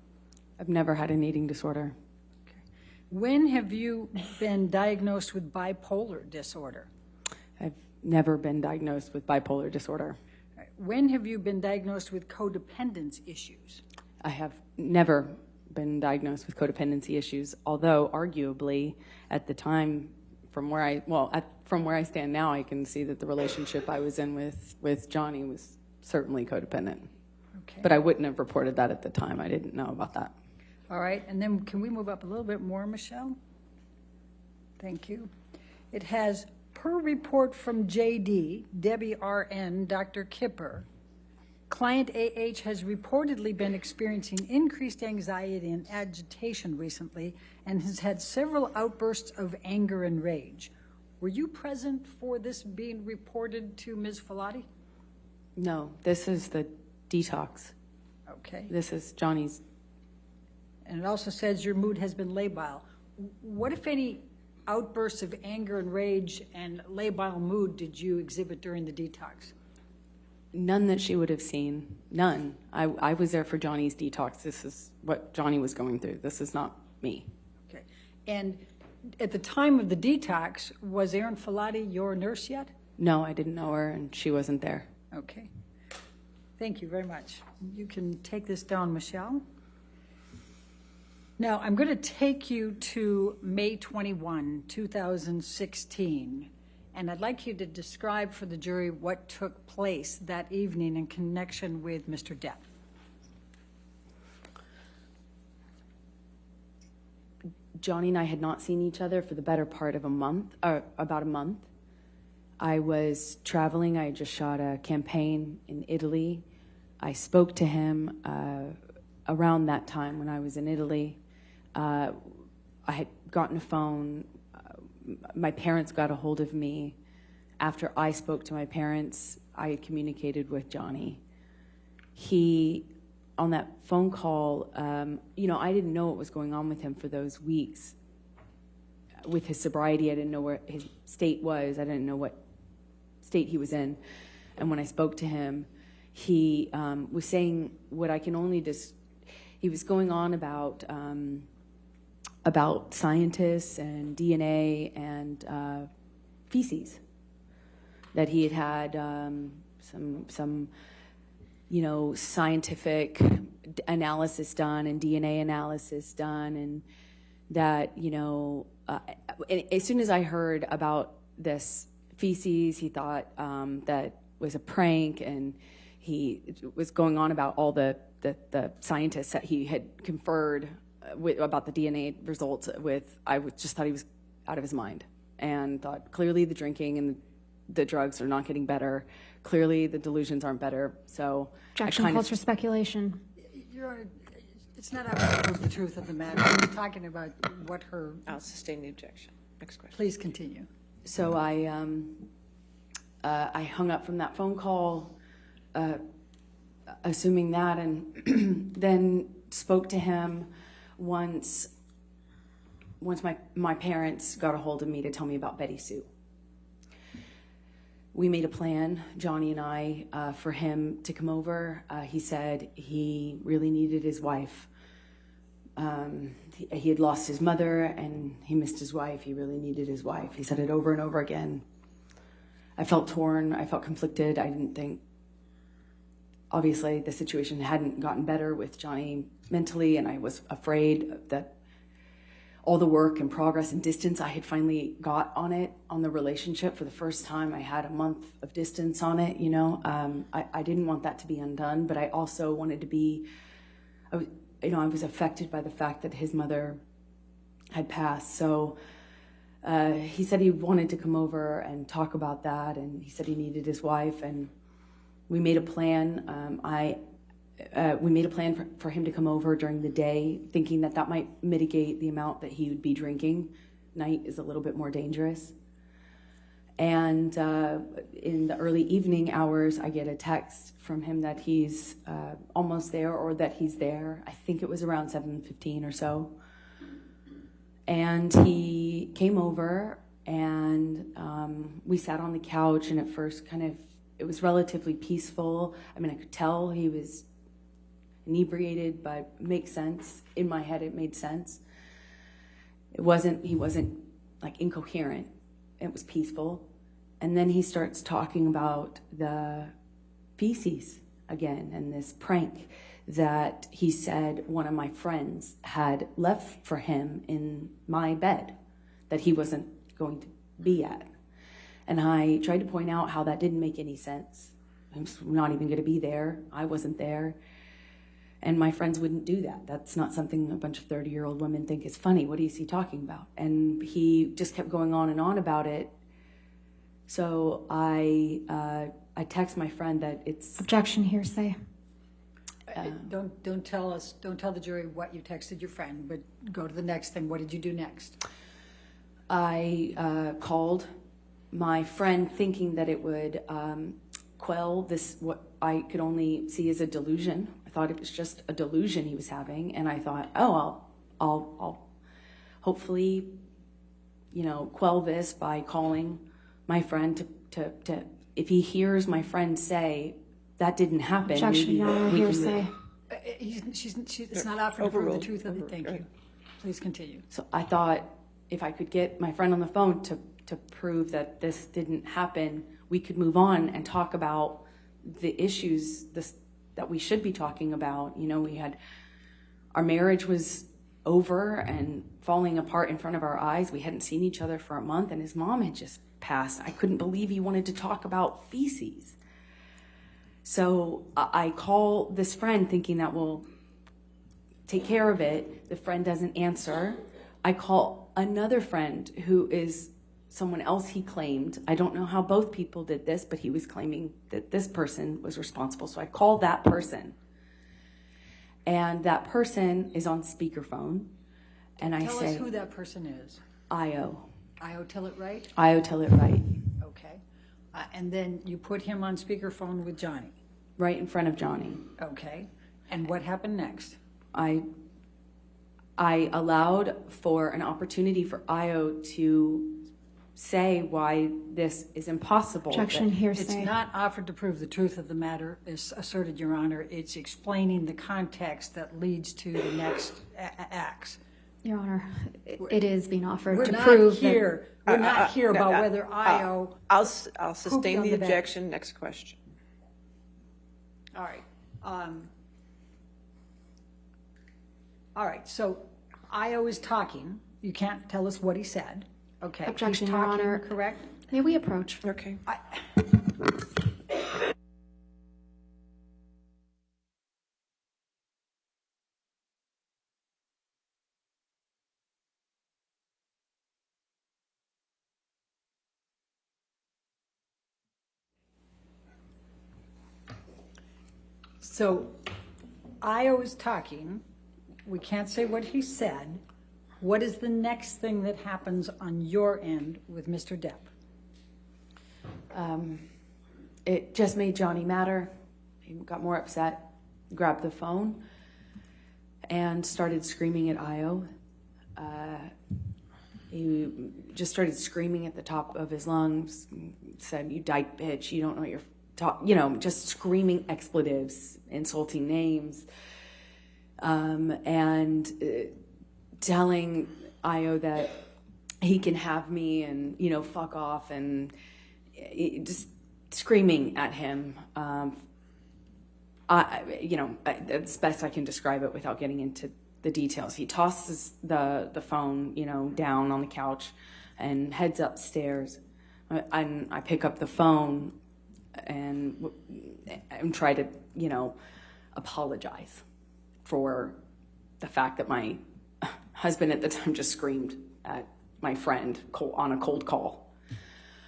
I've never had an eating disorder. Okay. When have you been diagnosed with bipolar disorder? I've never been diagnosed with bipolar disorder. When have you been diagnosed with codependence issues? I have never been diagnosed with codependency issues, although arguably at the time, from where I stand now, I can see that the relationship I was in with Johnny was certainly codependent. Okay. But I wouldn't have reported that at the time. I didn't know about that. All right, and then can we move up a little bit more, Michelle? Thank you. It has, per report from JD, Debbie RN, Dr. Kipper, client AH has reportedly been experiencing increased anxiety and agitation recently and has had several outbursts of anger and rage. Were you present for this being reported to Ms. Filati? No, this is the detox. Okay. This is Johnny's. And it also says your mood has been labile. What, if any, outbursts of anger and rage and labile mood did you exhibit during the detox? None that she would have seen. None. I was there for Johnny's detox. This is what Johnny was going through. This is not me. Okay. And at the time of the detox, was Aaron Filati your nurse yet? No, I didn't know her, and she wasn't there. Okay. Thank you very much. You can take this down, Michelle. Now, I'm going to take you to May 21, 2016, and I'd like you to describe for the jury what took place that evening in connection with Mr. Depp. Johnny and I had not seen each other for the better part of a month, or about a month. I was traveling. I had just shot a campaign in Italy. I spoke to him around that time when I was in Italy. I had gotten a phone. My parents got a hold of me. After I spoke to my parents, I had communicated with Johnny. On that phone call, I didn't know what was going on with him for those weeks. With his sobriety, I didn't know where his state was. I didn't know what state he was in. And when I spoke to him, he was saying what I can only he was going on about scientists and DNA and feces, that he had some scientific analysis done and DNA analysis done, and that, as soon as I heard about this feces, he thought that was a prank, and he was going on about all the scientists that he had conferred about the DNA results with. I just thought he was out of his mind, and thought clearly the drinking and the drugs are not getting better. Clearly the delusions aren't better. So Objection calls for speculation. It's not out to prove the truth of the matter. We're talking about what her... I'll sustain the objection. Next question. Please continue. So I hung up from that phone call, assuming that, and then spoke to him once my parents got a hold of me to tell me about Betty Sue. We made a plan, Johnny and I, for him to come over. He said he really needed his wife. He had lost his mother and he missed his wife. He really needed his wife. He said it over and over again. I felt torn. I felt conflicted. I didn't think, obviously, the situation hadn't gotten better with Johnny mentally, and I was afraid that all the work and progress and distance I had finally got on the relationship for the first time. I had a month of distance on it, I didn't want that to be undone, but I also wanted to be, I was affected by the fact that his mother had passed. So he said he wanted to come over and talk about that, and he said he needed his wife, and we made a plan. We made a plan for him to come over during the day, thinking that might mitigate the amount that he would be drinking. Night is a little bit more dangerous. And in the early evening hours, I get a text from him that he's almost there, or that he's there. I think it was around 7:15 or so. And he came over, and we sat on the couch, and at first it was relatively peaceful. I mean, I could tell he was inebriated, but it makes sense. In my head, it made sense. He wasn't like incoherent. It was peaceful. And then he starts talking about the feces again, and this prank that he said one of my friends had left for him in my bed that he wasn't going to be at. And I tried to point out how that didn't make any sense. I'm not even going to be there. I wasn't there. And my friends wouldn't do that. That's not something a bunch of 30-year-old women think is funny. What is he talking about? And he just kept going on and on about it. So I text my friend that it's... Objection, hearsay. Don't tell the jury what you texted your friend, but go to the next thing. What did you do next? I called my friend thinking that it would quell this, what I could only see as a delusion. I thought it was just a delusion he was having, and I thought, I'll hopefully, quell this by calling my friend to if he hears my friend say that didn't happen. Objection, Your Honor, hearsay. It's not out for to prove the truth of it. Thank you. Please continue. So I thought if I could get my friend on the phone to prove that this didn't happen, we could move on and talk about the issues that we should be talking about. Our marriage was over and falling apart in front of our eyes. We hadn't seen each other for a month, and his mom had just passed. I couldn't believe he wanted to talk about feces. So I call this friend thinking that we'll take care of it. The friend doesn't answer. I call another friend who is someone else he claimed. I don't know how both people did this, but he was claiming that this person was responsible. So I call that person. And that person is on speakerphone. And I Tell say, us who that person is. Io. Io, tell it right? Io, tell it right. Okay. And then you put him on speakerphone with Johnny. Right in front of Johnny. Okay. And what happened next? I allowed for an opportunity for Io to say why this is impossible. Objection, It's hearsay. not offered to prove the truth of the matter, is asserted, Your Honor. It's explaining the context that leads to the next acts. Your Honor, it is being offered We're to not prove here. We're not here about whether Io. I'll sustain on the the bed. objection. Next question. All right. All right. So Io is talking. You can't tell us what he said. Okay. Objection, He's Your talking, Honor. correct? May we approach? Okay. So Io is talking. We can't say what he said. What is the next thing that happens on your end with Mr. Depp? It just made Johnny madder. He got more upset, grabbed the phone, and started screaming at Io. He just started screaming at the top of his lungs, said, "You dyke bitch, you don't know what you're talking," just screaming expletives, insulting names, and telling Io that he can have me and, fuck off, and just screaming at him. It's best I can describe it without getting into the details. He tosses the phone, down on the couch and heads upstairs. I pick up the phone and try to, apologize for the fact that my husband at the time just screamed at my friend on a cold call.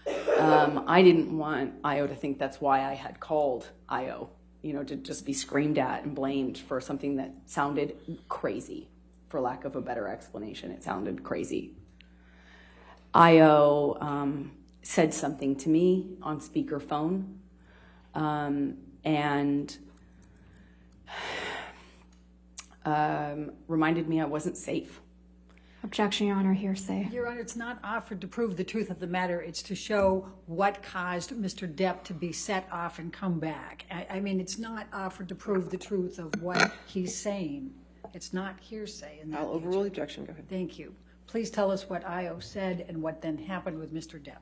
I didn't want Io to think that's why I had called Io, to just be screamed at and blamed for something that sounded crazy, for lack of a better explanation. It sounded crazy. Io said something to me on speakerphone, and reminded me I wasn't safe. Objection, Your Honor, hearsay. Your Honor, it's not offered to prove the truth of the matter. It's to show what caused Mr. Depp to be set off and come back. I mean, it's not offered to prove the truth of what he's saying. It's not hearsay. In that I'll overrule the objection. Go ahead. Thank you. Please tell us what Io said and what then happened with Mr. Depp.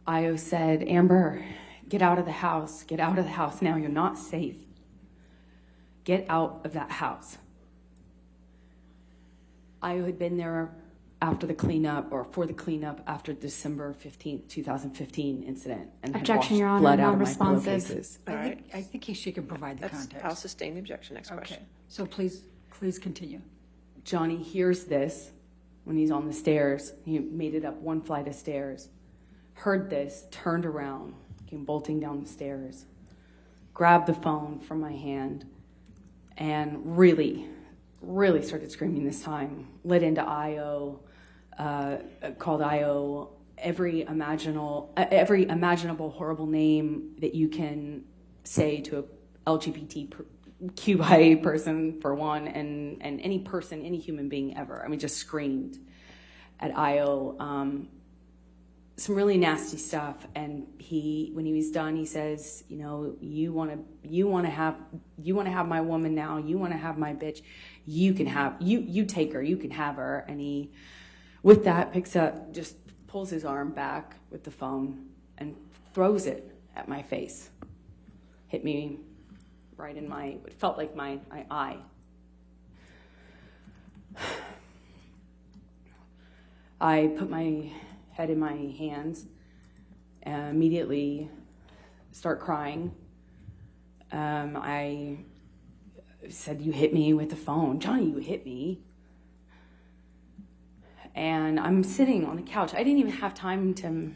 Io said, "Amber, get out of the house. Get out of the house now. You're not safe. Get out of that house." Io had been there after the cleanup, or for the cleanup, after December 15th, 2015 incident. And Objection, had Your washed Honor, blood out of my non-responsive. pillowcases. I think she can provide the context. I'll sustain the objection. Next Okay. question. So please continue. Johnny hears this when he's on the stairs. He made it up one flight of stairs. Heard this, turned around, came bolting down the stairs, grabbed the phone from my hand, and really started screaming this time. Lit into Io, called Io every imaginable horrible name that you can say to a LGBTQIA person, for one, and any person, any human being ever. I mean, just screamed at Io some really nasty stuff. And when he was done, he says, you want to have my woman now. You want to have my bitch. You can have, you take her, you can have her. And he, with that, picks up, just pulls his arm back with the phone and throws it at my face. Hit me right in it felt like my eye. I put my head in my hands and immediately start crying. I said, "You hit me with the phone. Johnny, you hit me." And I'm sitting on the couch. I didn't even have time to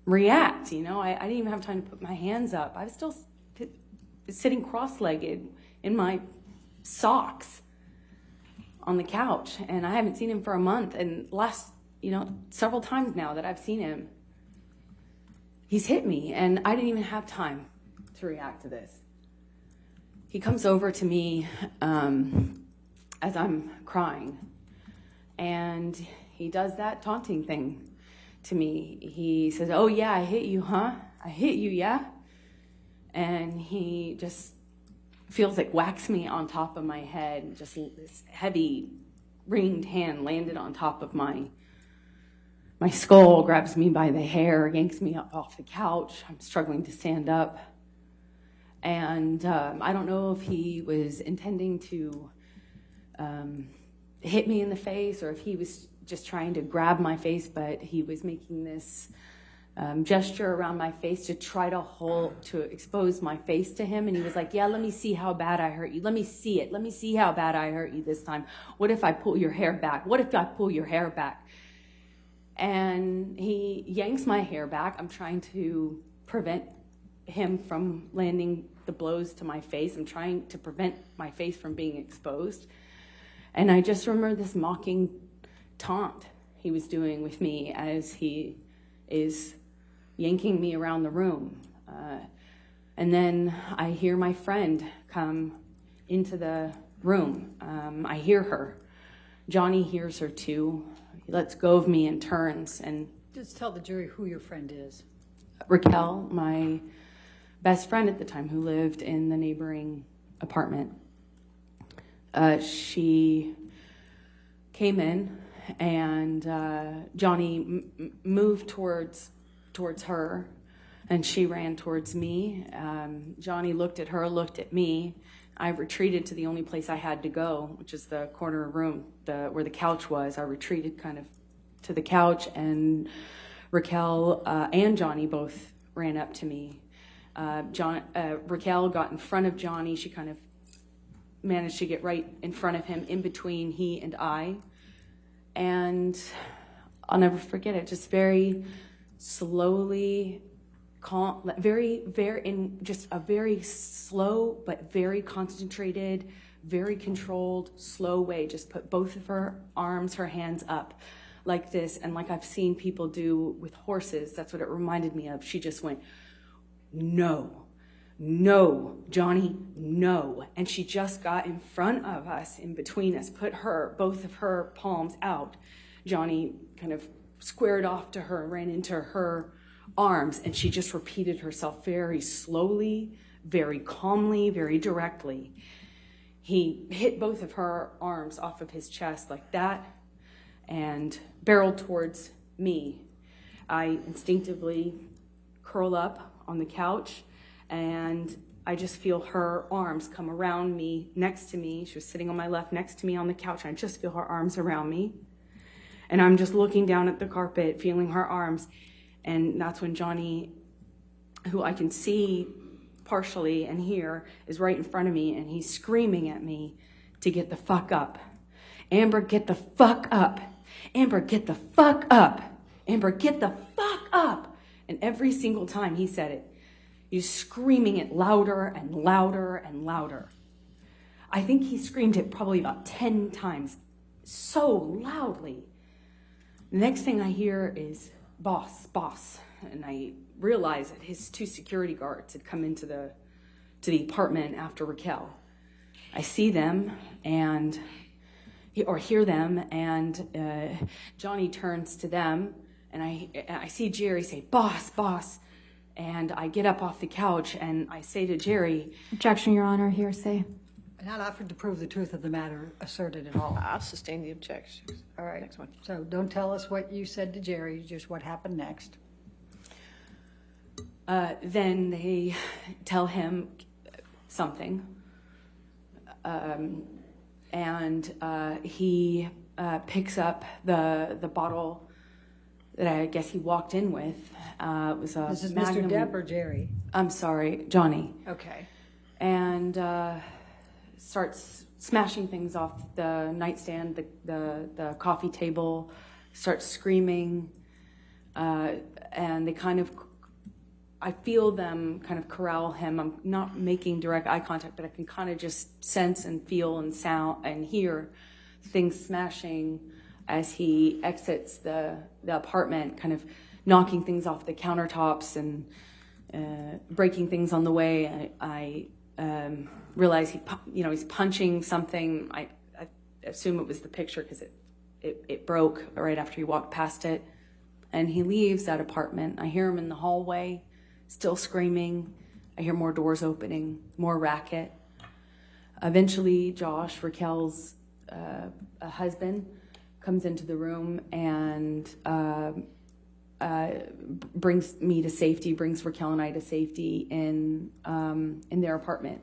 react, I didn't even have time to put my hands up. I was still sitting cross-legged in my socks on the couch, and I haven't seen him for a month. And last, several times now that I've seen him, he's hit me, and I didn't even have time to react to this. He comes over to me as I'm crying, and he does that taunting thing to me. He says, "Oh yeah, I hit you, huh? I hit you, yeah?" And he just feels like whacks me on top of my head. Just this heavy ringed hand landed on top of my skull, grabs me by the hair, yanks me up off the couch. I'm struggling to stand up. And I don't know if he was intending to hit me in the face or if he was just trying to grab my face, but he was making this gesture around my face to try to expose my face to him. And he was like, "Yeah, let me see how bad I hurt you. Let me see it. Let me see how bad I hurt you this time. What if I pull your hair back? What if I pull your hair back?" And he yanks my hair back. I'm trying to prevent him from landing the blows to my face. I'm trying to prevent my face from being exposed. And I just remember this mocking taunt he was doing with me as he is yanking me around the room. And then I hear my friend come into the room. I hear her. Johnny hears her too. He lets go of me and turns. And Just tell the jury who your friend is. Raquel, my best friend at the time, who lived in the neighboring apartment, she came in, and Johnny moved towards her, and she ran towards me. Johnny looked at her, looked at me. I retreated to the only place I had to go, which is the corner room where the couch was. I retreated kind of to the couch, and Raquel and Johnny both ran up to me. Raquel got in front of Johnny. She kind of managed to get right in front of him, in between he and I. And I'll never forget it. Just very slowly, calm, in just a very slow but very concentrated, very controlled, slow way. Just put both of her arms, her hands up like this, and like I've seen people do with horses. That's what it reminded me of. She just went, "No, no, Johnny, no." And she just got in front of us, in between us, put both of her palms out. Johnny kind of squared off to her, ran into her arms, and she just repeated herself very slowly, very calmly, very directly. He hit both of her arms off of his chest like that and barreled towards me. I instinctively curl up on the couch, and I just feel her arms come around me, next to me. She was sitting on my left next to me on the couch, and I just feel her arms around me. And I'm just looking down at the carpet, feeling her arms. And that's when Johnny, who I can see partially and hear, is right in front of me, and he's screaming at me to get the fuck up. "Amber, get the fuck up. Amber, get the fuck up. Amber, get the fuck up." And every single time he said it, he's screaming it louder and louder and louder. I think he screamed it probably about 10 times, so loudly. The next thing I hear is, "Boss, boss." And I realize that his 2 security guards had come into the apartment after Raquel. I see them or hear them, and Johnny turns to them, and I see Jerry say, "Boss, boss." And I get up off the couch, and I say to Jerry, Objection, Your Honor, hearsay. Not offered to prove the truth of the matter asserted at all. I'll sustain the objection. All right. Next one. So don't tell us what you said to Jerry, just what happened next. Then they tell him something, and he picks up the bottle that I guess he walked in with. It was a This is Magnum. Mr. Depp or Jerry? I'm sorry, Johnny. Okay. And starts smashing things off the nightstand, the coffee table, starts screaming, and they kind of, I feel them kind of corral him. I'm not making direct eye contact, but I can kind of just sense and feel and sound and hear things smashing as he exits the apartment, kind of knocking things off the countertops and breaking things on the way. I realize he's punching something. I assume it was the picture because it broke right after he walked past it. And he leaves that apartment. I hear him in the hallway, still screaming. I hear more doors opening, more racket. Eventually, Josh, Raquel's husband, comes into the room and brings me to safety, brings Raquel and I to safety in their apartment.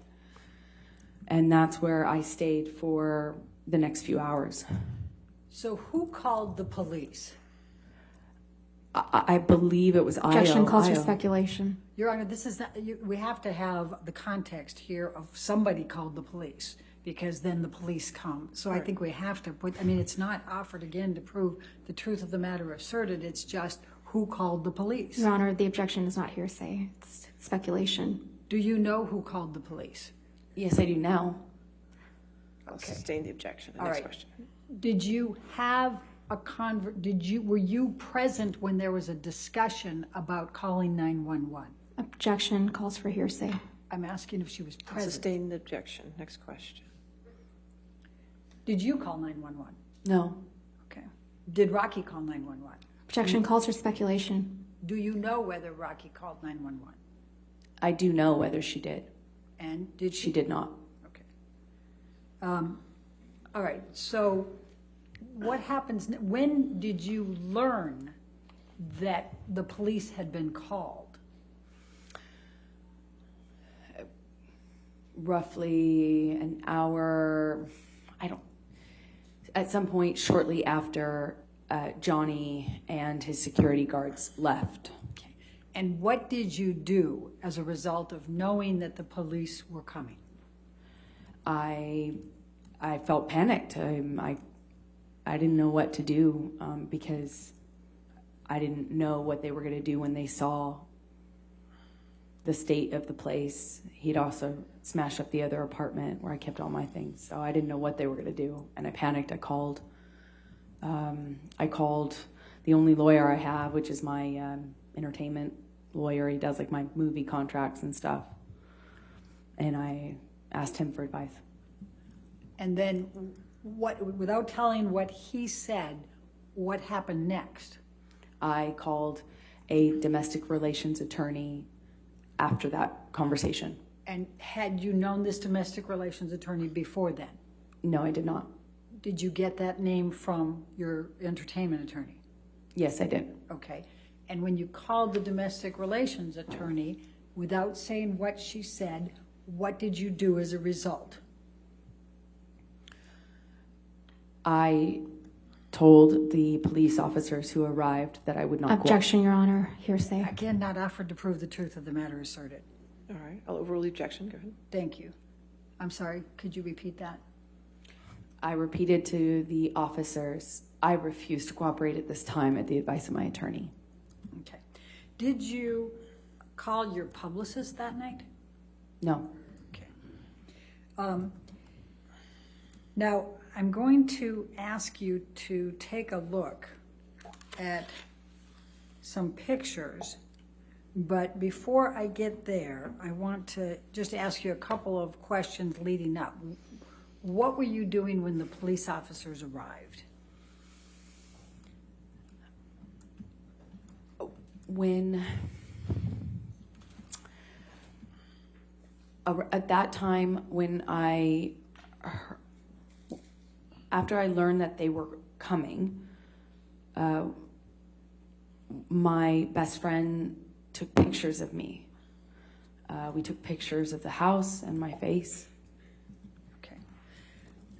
And that's where I stayed for the next few hours. So who called the police? I believe it was Objection calls for IO. speculation. Your Honor, this is not, we have to have the context here of somebody called the police, because then the police come. So I think we have to put, it's not offered again to prove the truth of the matter asserted, it's just who called the police. Your Honor, the objection is not hearsay. It's speculation. Do you know who called the police? Yes, I do now. I'll sustain the objection. All Next right. question. Did you have were you present when there was a discussion about calling 911? Objection calls for hearsay. I'm asking if she was I'll present. sustain the objection. Next question. Did you call 911? No. Okay. Did Rocky call 911? Objection calls for speculation. Do you know whether Rocky called 911? I do know whether she did. And did she? She did not. Okay. All right. So what happens, when did you learn that the police had been called? Roughly an hour, at some point shortly after Johnny and his security guards left. Okay. And what did you do as a result of knowing that the police were coming? I felt panicked. I didn't know what to do because I didn't know what they were going to do when they saw the state of the place. He'd also smashed up the other apartment where I kept all my things. So I didn't know what they were going to do. And I panicked. I called the only lawyer I have, which is my entertainment lawyer. He does like my movie contracts and stuff. And I asked him for advice. And then without telling what he said, what happened next? I called a domestic relations attorney after that conversation. And had you known this domestic relations attorney before then? No, I did not. Did you get that name from your entertainment attorney? Yes, I did. Okay. And when you called the domestic relations attorney, without saying what she said, what did you do as a result? I told the police officers who arrived that I would not Objection, Your Honor. Hearsay. Again, not offered to prove the truth of the matter asserted. All right. I'll overrule the objection. Go ahead. Thank you. I'm sorry, could you repeat that? I repeated to the officers, I refuse to cooperate at this time at the advice of my attorney. Okay. Did you call your publicist that night? No. Okay. Now, I'm going to ask you to take a look at some pictures, but before I get there, I want to just ask you a couple of questions leading up. What were you doing when the police officers arrived? At that time, after I learned that they were coming, my best friend took pictures of me. We took pictures of the house and my face. Okay.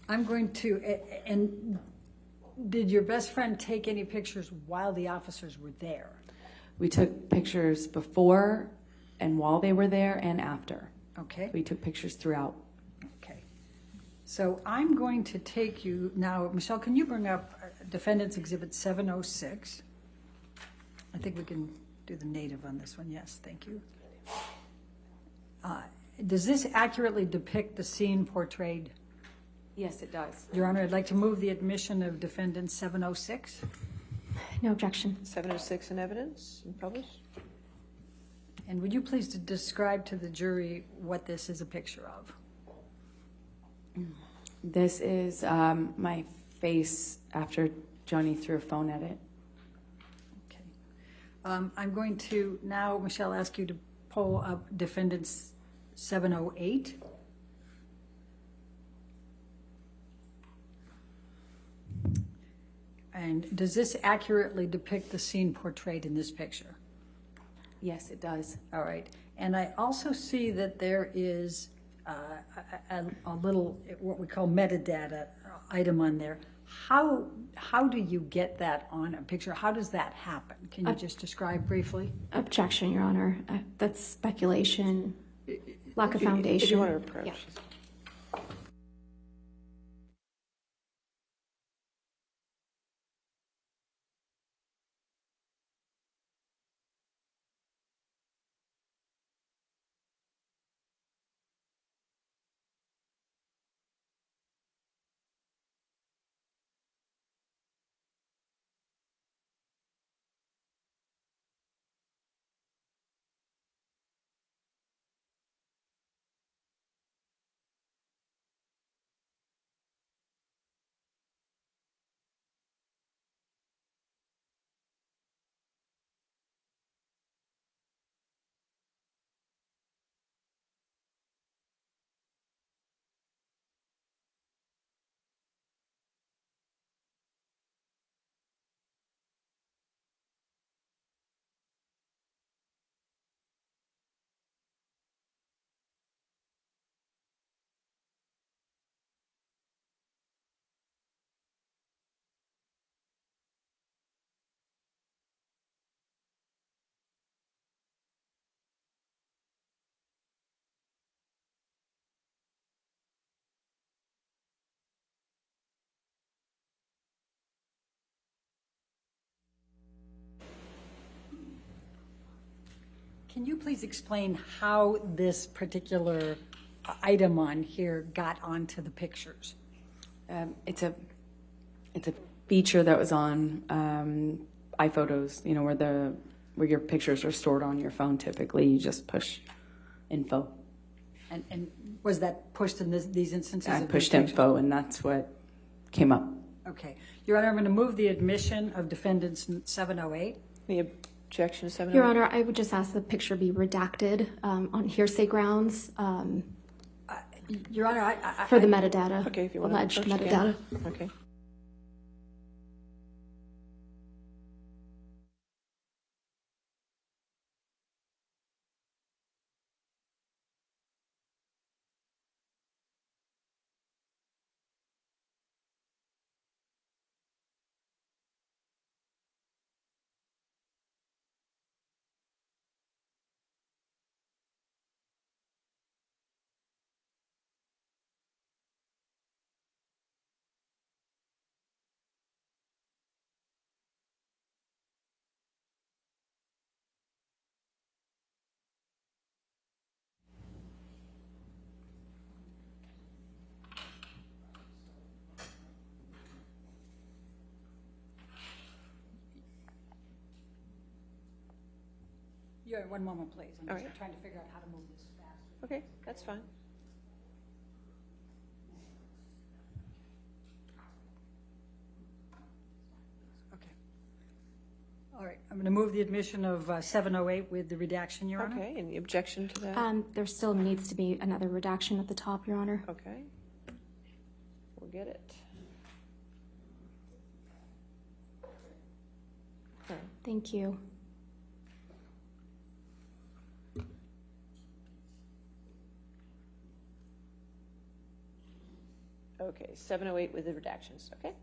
I'm going to, and did your best friend take any pictures while the officers were there? We took pictures before and while they were there and after. Okay. We took pictures throughout. Okay. So I'm going to take you now, Michelle, can you bring up Defendant's Exhibit 706? I think we can do the native on this one. Yes, thank you. Does this accurately depict the scene portrayed? Yes, it does. Your Honor, I'd like to move the admission of Defendant 706. No objection. 706 in evidence and published. And would you please describe to the jury what this is a picture of? This is my face after Joni threw a phone at it. Okay. I'm going to now, Michelle, ask you to pull up Defendant's 708. And does this accurately depict the scene portrayed in this picture? Yes, it does. All right. And I also see that there is a little, what we call metadata item on there. How do you get that on a picture? How does that happen? Can you just describe briefly? Objection, Your Honor. That's speculation, lack of foundation. If you want to approach. Yeah. Can you please explain how this particular item on here got onto the pictures? It's a feature that was on iPhotos. You know, where your pictures are stored on your phone. Typically, you just push info. And was that pushed in these instances? I of pushed these pictures? info, and that's what came up. Okay. Your Honor, I'm going to move the admission of Defendant's 708. Any objection to 708? Your Honor, I would just ask the picture be redacted on hearsay grounds Your Honor, I for the metadata, Okay, if you want alleged to approach metadata. again. Okay. Your Honor, one moment, please. I'm All just right. trying to figure out how to move this fast. Okay, that's fine. Okay. All right. I'm going to move the admission of 708 with the redaction, Your Honor. Okay, any objection to that? There still needs to be another redaction at the top, Your Honor. Okay. We'll get it. Thank you. Okay, 708 with the redactions, okay?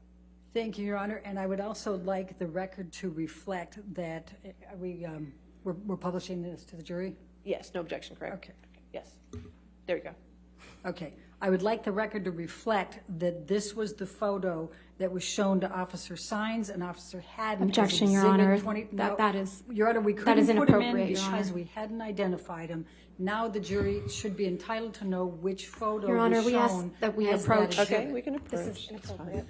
Thank you, Your Honor. And I would also like the record to reflect that we're publishing this to the jury? Yes, no objection, correct? Okay. Yes. There you go. Okay. I would like the record to reflect that this was the photo that was shown to Officer Sines and Officer Haddon. Objection, Your Honor. That is Your Honor, we that couldn't is put him in inappropriate, Your because Honor. we hadn't identified him. Now the jury should be entitled to know which photo Your Honor, was we ask shown that we as approach- that Okay, exhibit. we can approach. This is That's fine. inappropriate.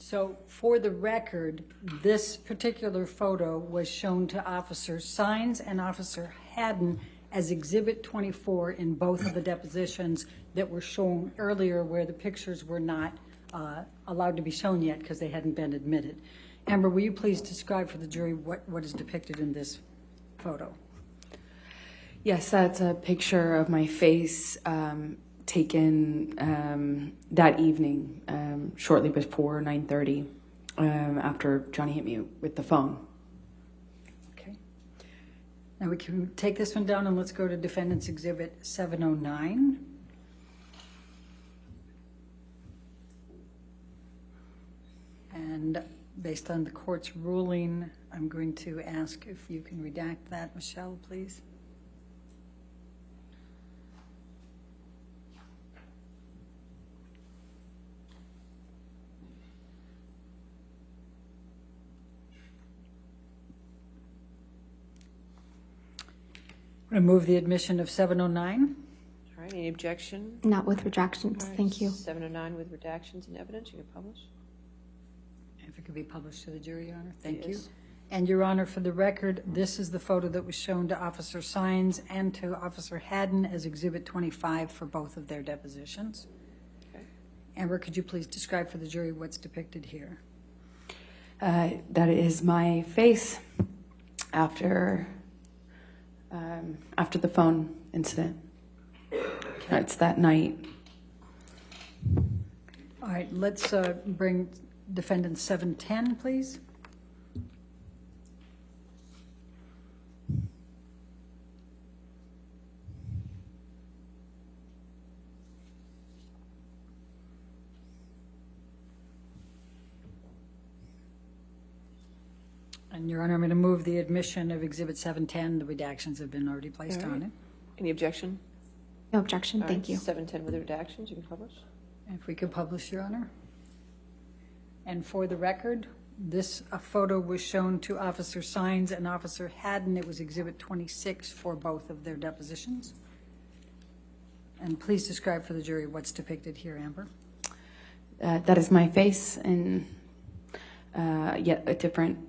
So for the record, this particular photo was shown to Officer Sines and Officer Haddon as Exhibit 24 in both of the depositions that were shown earlier where the pictures were not allowed to be shown yet because they hadn't been admitted. Amber, will you please describe for the jury what is depicted in this photo? Yes, that's a picture of my face taken that evening, shortly before 9:30, after Johnny hit me with the phone. Okay. Now we can take this one down and let's go to Defendant's Exhibit 709. And based on the court's ruling, I'm going to ask if you can redact that. Michelle, please. I'm going to move the admission of 709. All right, any objection? Not with rejections. All right, Thank you. 709 with redactions and evidence, you can publish. If it could be published to the jury, Your Honor. Thank you. Yes. And Your Honor, for the record, this is the photo that was shown to Officer Sines and to Officer Haddon as Exhibit 25 for both of their depositions. Okay. Amber, could you please describe for the jury what's depicted here? That is my face after the phone incident. It's that night. All right, let's bring Defendant 710, please. And Your Honor, I'm going to move the admission of Exhibit 710. The redactions have been already placed All right. on it. Any objection? No objection. All Thank right, you. 710 with the redactions, you can publish. If we could publish, Your Honor. And for the record, this photo was shown to Officer Sines and Officer Haddon. It was Exhibit 26 for both of their depositions. And please describe for the jury what's depicted here, Amber. That is my face in yet a different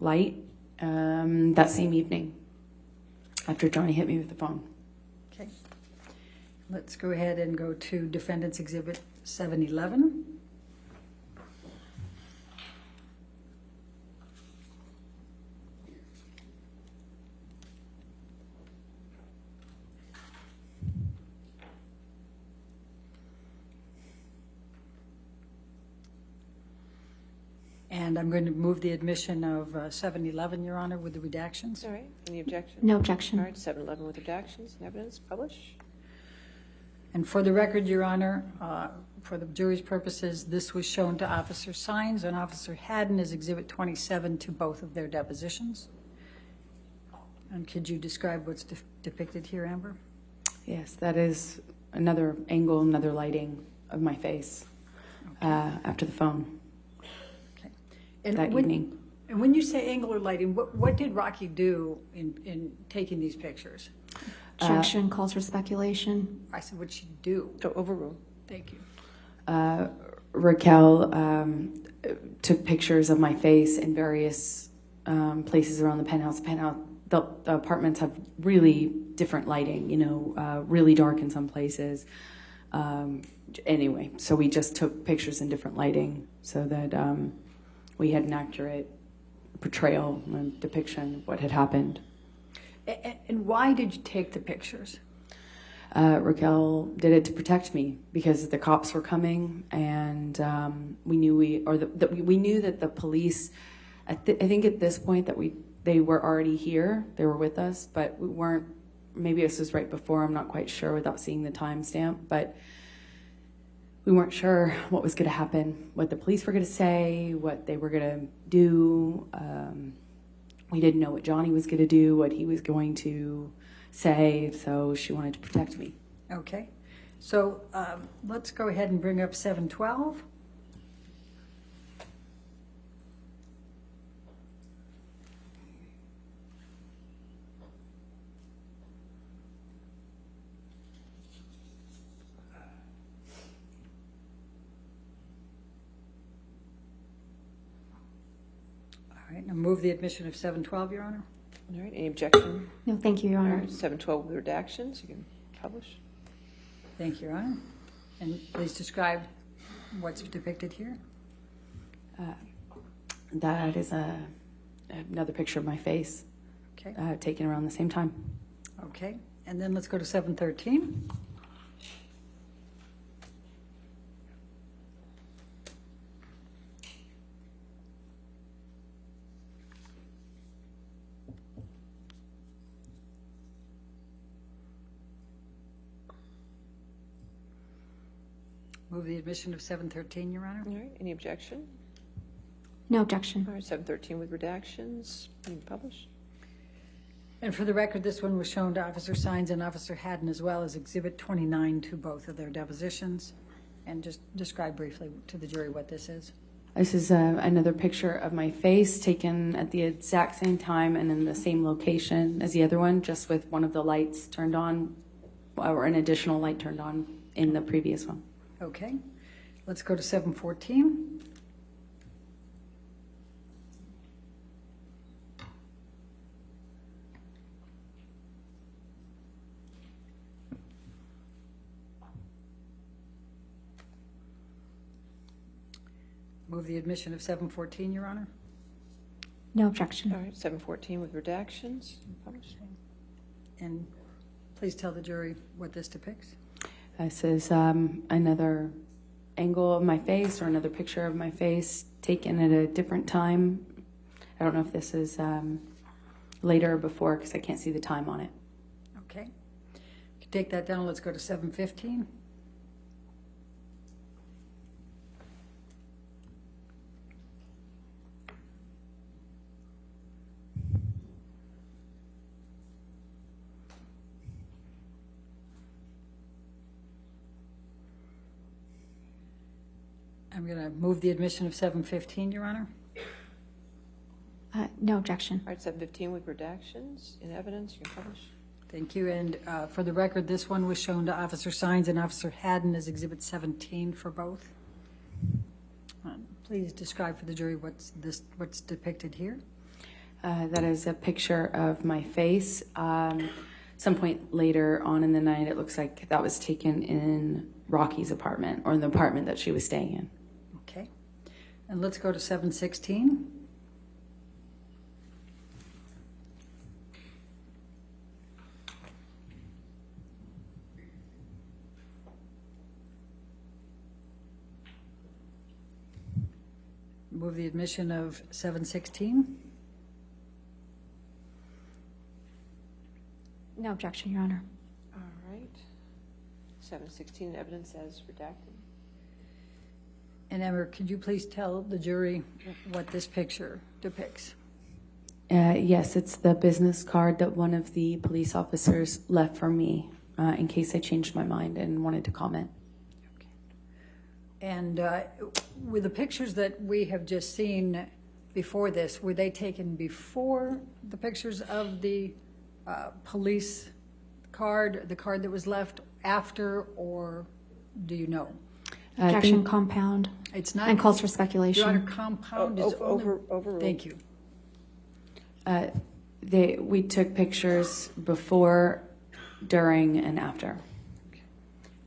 light that same evening after Johnny hit me with the phone. Okay. Let's go ahead and go to Defendant's Exhibit 711. And I'm going to move the admission of 711, Your Honor, with the redactions. All right, any objection? No All objection. right, 711 with redactions and evidence, publish. And for the record, Your Honor, for the jury's purposes, this was shown to Officer Sines and Officer Haddon as Exhibit 27 to both of their depositions. And could you describe what's depicted here, Amber? Yes, that is another angle, another lighting of my face after the phone Okay. And that evening. And when you say angular lighting, what did Rocky do in taking these pictures? Objection calls for speculation. I said, what'd she do? So overrule. Thank you. Raquel took pictures of my face in various places around the penthouse. The apartments have really different lighting, really dark in some places. Anyway, so we just took pictures in different lighting so that we had an accurate portrayal and depiction of what had happened. And why did you take the pictures? Raquel did it to protect me because the cops were coming, and we knew we knew that the police. I think at this point that they were already here. They were with us, but we weren't. Maybe this was right before. I'm not quite sure without seeing the timestamp, but we weren't sure what was going to happen, what the police were going to say, what they were going to do. We didn't know what Johnny was going to do, what he was going to say, so she wanted to protect me. Okay. So let's go ahead and bring up 712. All right, now move the admission of 712, Your Honor. All right, any objection? No, thank you, Your All Honor. right, 712 with redactions, you can publish. Thank you, Your Honor. And please describe what's depicted here. That is another picture of my face, Okay. taken around the same time. Okay. And then let's go to 713. Move the admission of 713, Your Honor. All right, any objection? No objection. All right, 713 with redactions, you can publish. And for the record, this one was shown to Officer Sines and Officer Haddon as well as Exhibit 29 to both of their depositions. And just describe briefly to the jury what this is. This is another picture of my face taken at the exact same time and in the same location as the other one, just with one of the lights turned on, or an additional light turned on in the previous one. Okay. Let's go to 714. Move the admission of 714, Your Honor. No objection. All right, 714 with redactions, you can publish. And please tell the jury what this depicts. This is another angle of my face or another picture of my face taken at a different time. I don't know if this is later or before because I can't see the time on it. Okay. You can take that down. Let's go to 715. I'm going to move the admission of 715, Your Honor. No objection. All right, 715 with redactions, in evidence, you can publish. Thank you. And for the record, this one was shown to Officer Sines and Officer Haddon as Exhibit 17 for both. Please describe for the jury what's depicted here. That is a picture of my face. Some point later on in the night, it looks like that was taken in Rocky's apartment or in the apartment that she was staying in. Okay. And let's go to 716. Move the admission of 716. No objection, Your Honor. All right, 716 evidence as redacted. And Emma, could you please tell the jury what this picture depicts? Yes, it's the business card that one of the police officers left for me in case I changed my mind and wanted to comment. Okay. And with the pictures that we have just seen before this, were they taken before the pictures of the police card, the card that was left, after, or do you know? Objection, compound. It's not. And calls for Your speculation. Honor, compound is overruled. Thank you. We took pictures before, during, and after.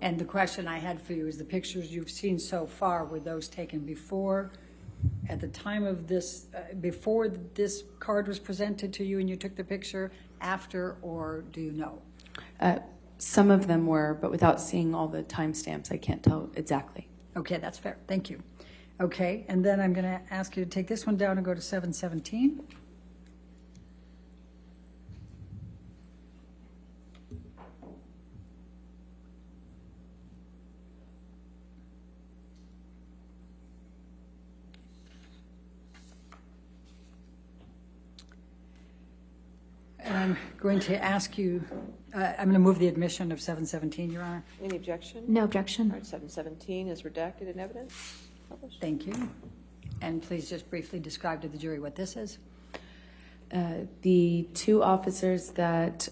And the question I had for you is the pictures you've seen so far, were those taken before at the time of this, before this card was presented to you and you took the picture, after, or do you know? Some of them were, but without seeing all the timestamps, I can't tell exactly. Okay, that's fair. Thank you. Okay, and then I'm going to ask you to take this one down and go to 717. And I'm going to ask you, I'm going to move the admission of 717, Your Honor. Any objection? No objection. All right, 717 is redacted in evidence. Published. Thank you. And please just briefly describe to the jury what this is. The two officers that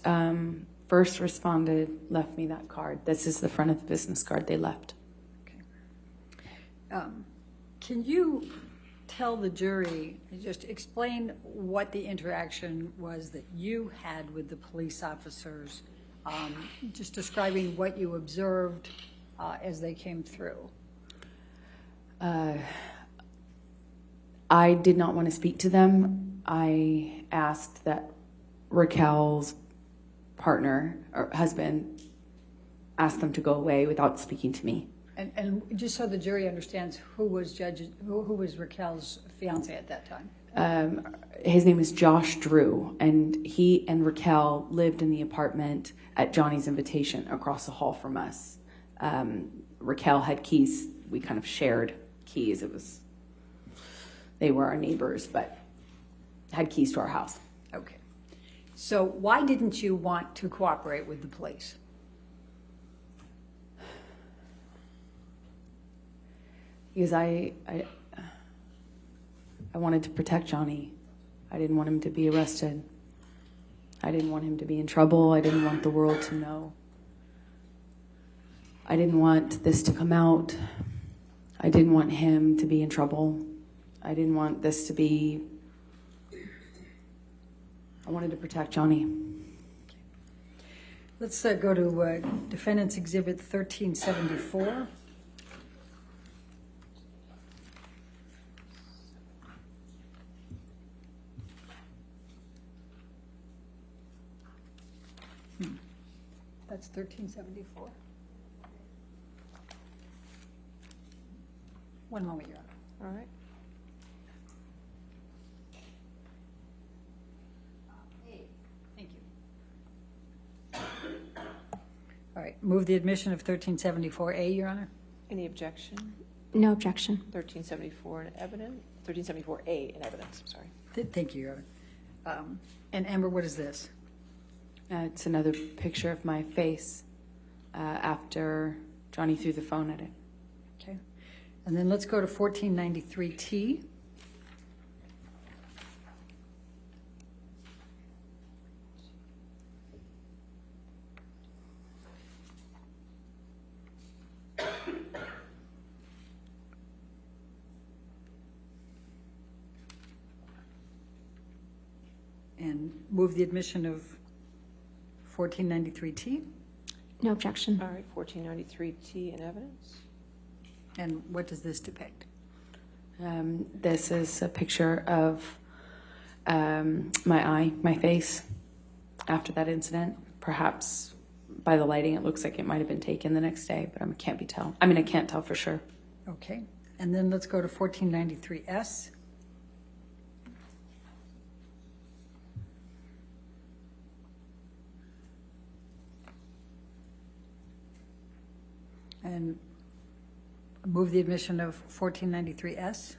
first responded left me that card. This is the front of the business card they left. Okay. Can you tell the jury, just explain what the interaction was that you had with the police officers, just describing what you observed as they came through? I did not want to speak to them. I asked that Raquel's partner or husband ask them to go away without speaking to me. And just so the jury understands, who was Raquel's fiance at that time? His name is Josh Drew, and he and Raquel lived in the apartment at Johnny's invitation across the hall from us. Raquel had keys. We kind of shared keys. They were our neighbors, but had keys to our house. Okay. So why didn't you want to cooperate with the police? Because I wanted to protect Johnny. I didn't want him to be arrested. I didn't want him to be in trouble. I didn't want the world to know. I didn't want this to come out. I didn't want him to be in trouble. I didn't want this to be... I wanted to protect Johnny. Let's go to Defendant's Exhibit 1374. That's 1374. One moment, Your Honor. All right. Thank you. All right, move the admission of 1374A, Your Honor. Any objection? No objection. 1374 in evidence. 1374A in evidence. I'm sorry. Thank you, Your Honor. And Amber, what is this? It's another picture of my face after Johnny threw the phone at it. Okay. And then let's go to 1493T. And move the admission of 1493T. No objection. All right, 1493T in evidence. And what does this depict? This is a picture of my face after that incident. Perhaps by the lighting, it looks like it might have been taken the next day, but I can't tell for sure. Okay. And then let's go to 1493S. And move the admission of 1493S.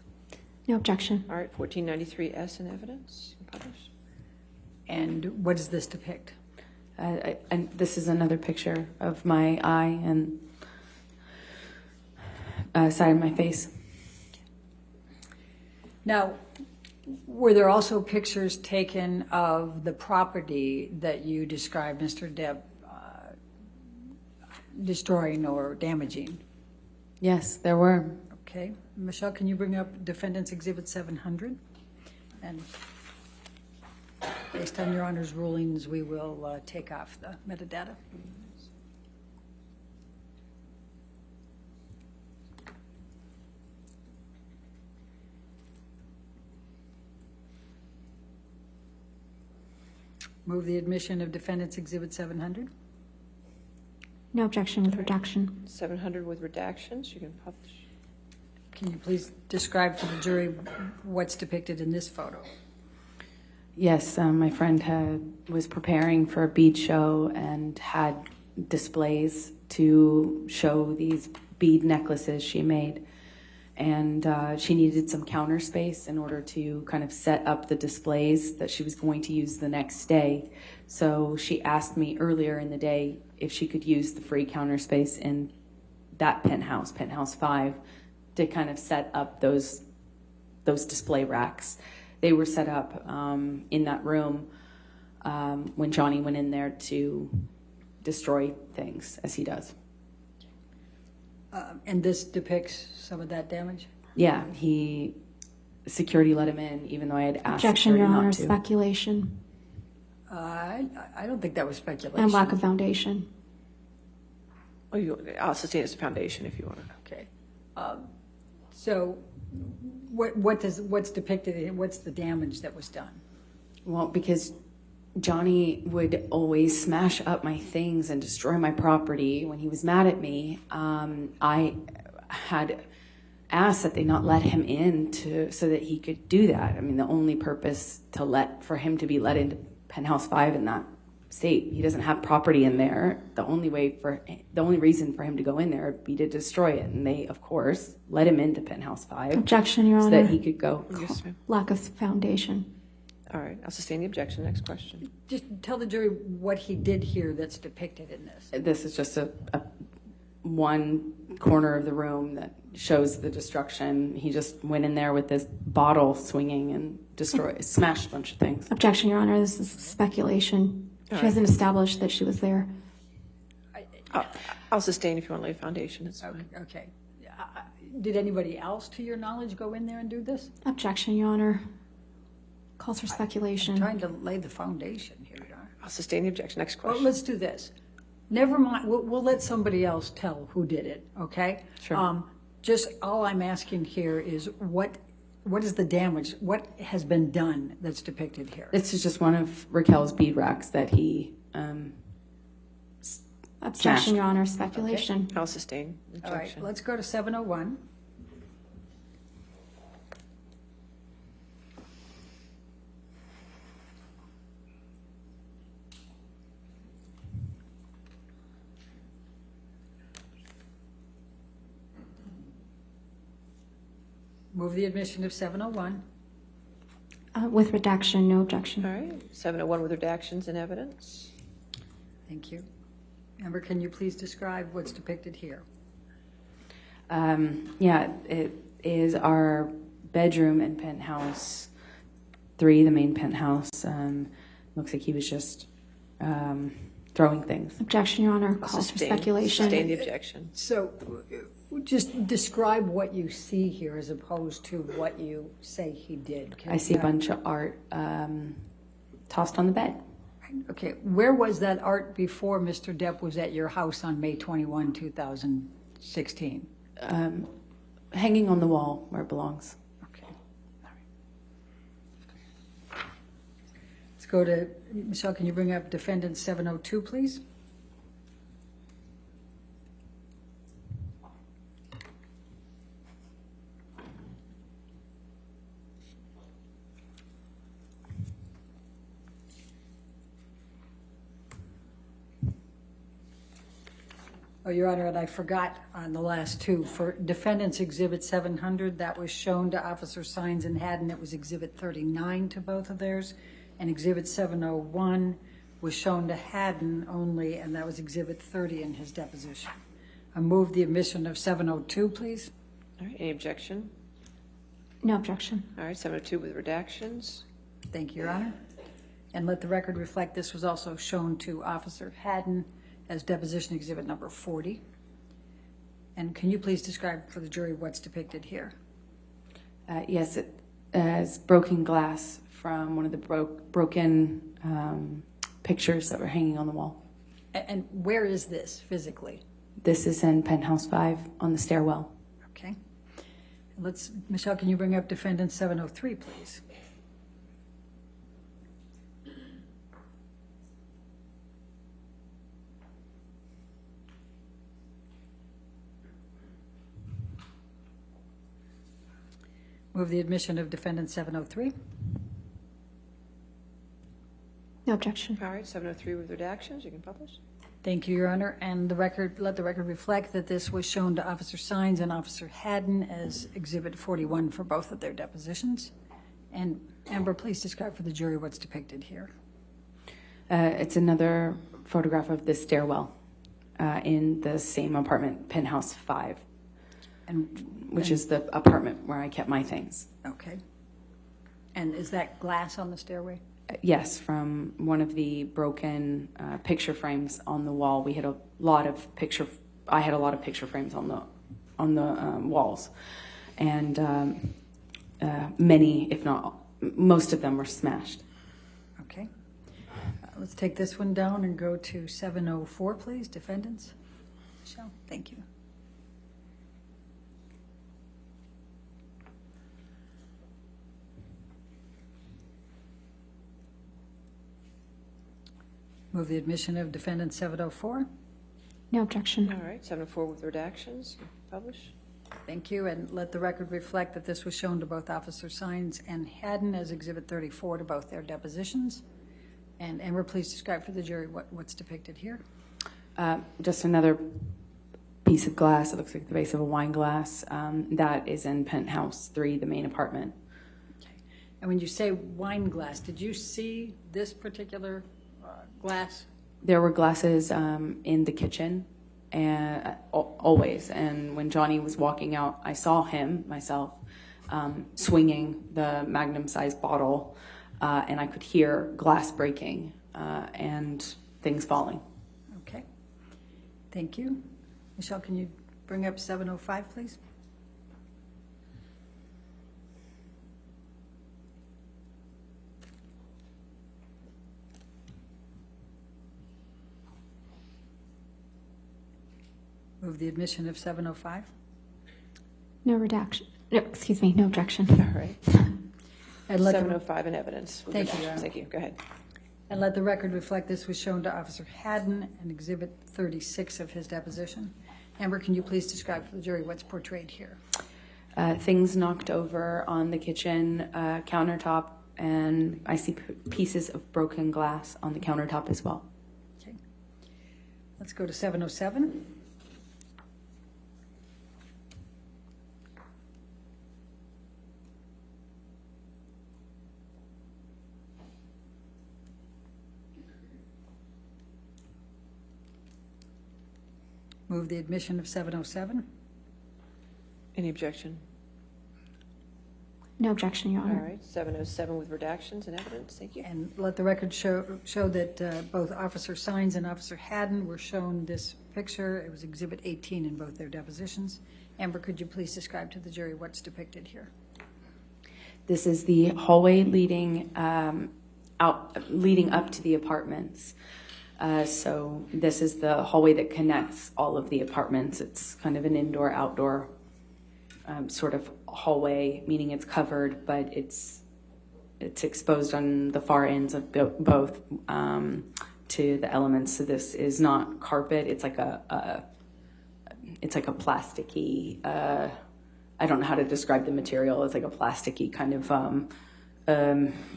No objection. All right, 1493S in evidence. Published. And what does this depict? And this is another picture of my eye and side of my face. Now, were there also pictures taken of the property that you described Mr. Depp destroying or damaging? Yes, there were. Okay. Michelle, can you bring up Defendant's Exhibit 700? And based on Your Honor's rulings, we will take off the metadata. Move the admission of Defendant's Exhibit 700. No objection with redaction. 700 with redactions. You can publish. Can you please describe for the jury what's depicted in this photo? Yes, my friend was preparing for a bead show and had displays to show these bead necklaces she made. And she needed some counter space in order to kind of set up the displays that she was going to use the next day. So she asked me earlier in the day if she could use the free counter space in that penthouse, penthouse 5, to kind of set up those display racks. They were set up in that room when Johnny went in there to destroy things, as he does. And this depicts some of that damage? Yeah, security let him in, even though I had asked Objection, security Your not Honor. to. Speculation I don't think that was speculation. and lack of foundation. Oh, I'll sustain as a foundation if you want. Okay. So what's depicted here? What's the damage that was done? Well, because Johnny would always smash up my things and destroy my property when he was mad at me. I had asked that they not let him in so that he could do that. I mean, the only purpose for him to be let into penthouse 5 in that state, he doesn't have property in there. The only reason for him to go in there would be to destroy it, and they, of course, let him into penthouse 5. Objection, Your so Honor. that he could go. Yes, ma'am. Lack of foundation. All right, I'll sustain the objection. Next question. Just tell the jury what he did here that's depicted in this. This is just a one corner of the room that shows the destruction. He just went in there with this bottle swinging and smashed a bunch of things. Objection, Your Honor. This is speculation. She right. hasn't established that she was there. I'll sustain if you want to lay a foundation. It's fine. Okay. Did anybody else, to your knowledge, go in there and do this? Objection, Your Honor. Calls for speculation. I'm trying to lay the foundation here, Your Honor. I'll sustain the objection. Next Well, question. let's do this. Never mind. We'll let somebody else tell who did it, okay? Sure. Just all I'm asking here is what is the damage? What has been done that's depicted here? This is just one of Raquel's bead racks that he Objection, smashed. Your Honor. Speculation. I'll sustain the All right, objection. let's go to 701. Move the admission of 701. With redaction, no objection. All right, 701 with redactions and evidence. Thank you. Amber, can you please describe what's depicted here? Yeah, it is our bedroom in penthouse 3, the main penthouse. Looks like he was just throwing things. Objection, Your Honor. Calls for speculation. Sustain the objection. So just describe what you see here as opposed to what you say he did. I see a bunch of art tossed on the bed. Okay, where was that art before Mr. Depp was at your house on May 21, 2016? Hanging on the wall where it belongs. Okay. Let's go to, Michelle, can you bring up defendant 702, please? Oh, Your Honor, and I forgot on the last two. For Defendant's Exhibit 700, that was shown to Officer Sines and Haddon. It was Exhibit 39 to both of theirs. And Exhibit 701 was shown to Haddon only, and that was Exhibit 30 in his deposition. I move the admission of 702, please. All right, any objection? No objection. All right, 702 with redactions. Thank you, Your Honor. And let the record reflect this was also shown to Officer Haddon as deposition exhibit number 40. And can you please describe for the jury what's depicted here? Yes, it is broken glass from one of the broken pictures that were hanging on the wall. And where is this physically? This is in penthouse 5 on the stairwell. Okay. Michelle, can you bring up defendant 703, please? Move the admission of defendant 703. No objection. All right, 703 with redactions, you can publish. Thank you, Your Honor. And let the record reflect that this was shown to Officer Sines and Officer Haddon as Exhibit 41 for both of their depositions. And Amber, please describe for the jury what's depicted here. It's another photograph of the stairwell in the same apartment, Penthouse 5, which is the apartment where I kept my things. Okay. And is that glass on the stairway? Yes, from one of the broken picture frames on the wall. We had a lot of picture. I had a lot of picture frames on the walls, and many, if not most of them, were smashed. Okay. Let's take this one down and go to 704, please. Defendants. Michelle, thank you. Move the admission of defendant 704. No objection. All right, 704 with redactions, publish. Thank you, and let the record reflect that this was shown to both Officer Sines and Haddon as Exhibit 34 to both their depositions. And Amber, please describe for the jury what's depicted here. Just another piece of glass. It looks like the base of a wine glass. That is in Penthouse 3, the main apartment. Okay. And when you say wine glass, did you see this particular glass? There were glasses in the kitchen, and always. And when Johnny was walking out, I saw him myself swinging the magnum-sized bottle, and I could hear glass breaking and things falling. Okay. Thank you. Michelle, can you bring up 705, please? Move the admission of 705. No redaction. No, excuse me. No objection. All right. And let 705 in evidence. with Thank you, redactions. Your Honor. Thank you, go ahead. And let the record reflect this was shown to Officer Haddon in Exhibit 36 of his deposition. Amber, can you please describe for the jury what's portrayed here? Things knocked over on the kitchen countertop, and I see pieces of broken glass on the countertop as well. Okay. Let's go to 707. Move the admission of 707. Any objection? No objection, Your All Honor. right, 707 with redactions and evidence, thank you. And let the record show that both Officer Sines and Officer Haddon were shown this picture. It was Exhibit 18 in both their depositions. Amber, could you please describe to the jury what's depicted here? This is the hallway leading up to the apartments. So this is the hallway that connects all of the apartments. It's kind of an indoor-outdoor sort of hallway, meaning it's covered, but it's exposed on the far ends of both to the elements. So this is not carpet. It's like a plasticky. I don't know how to describe the material. It's like a plasticky kind of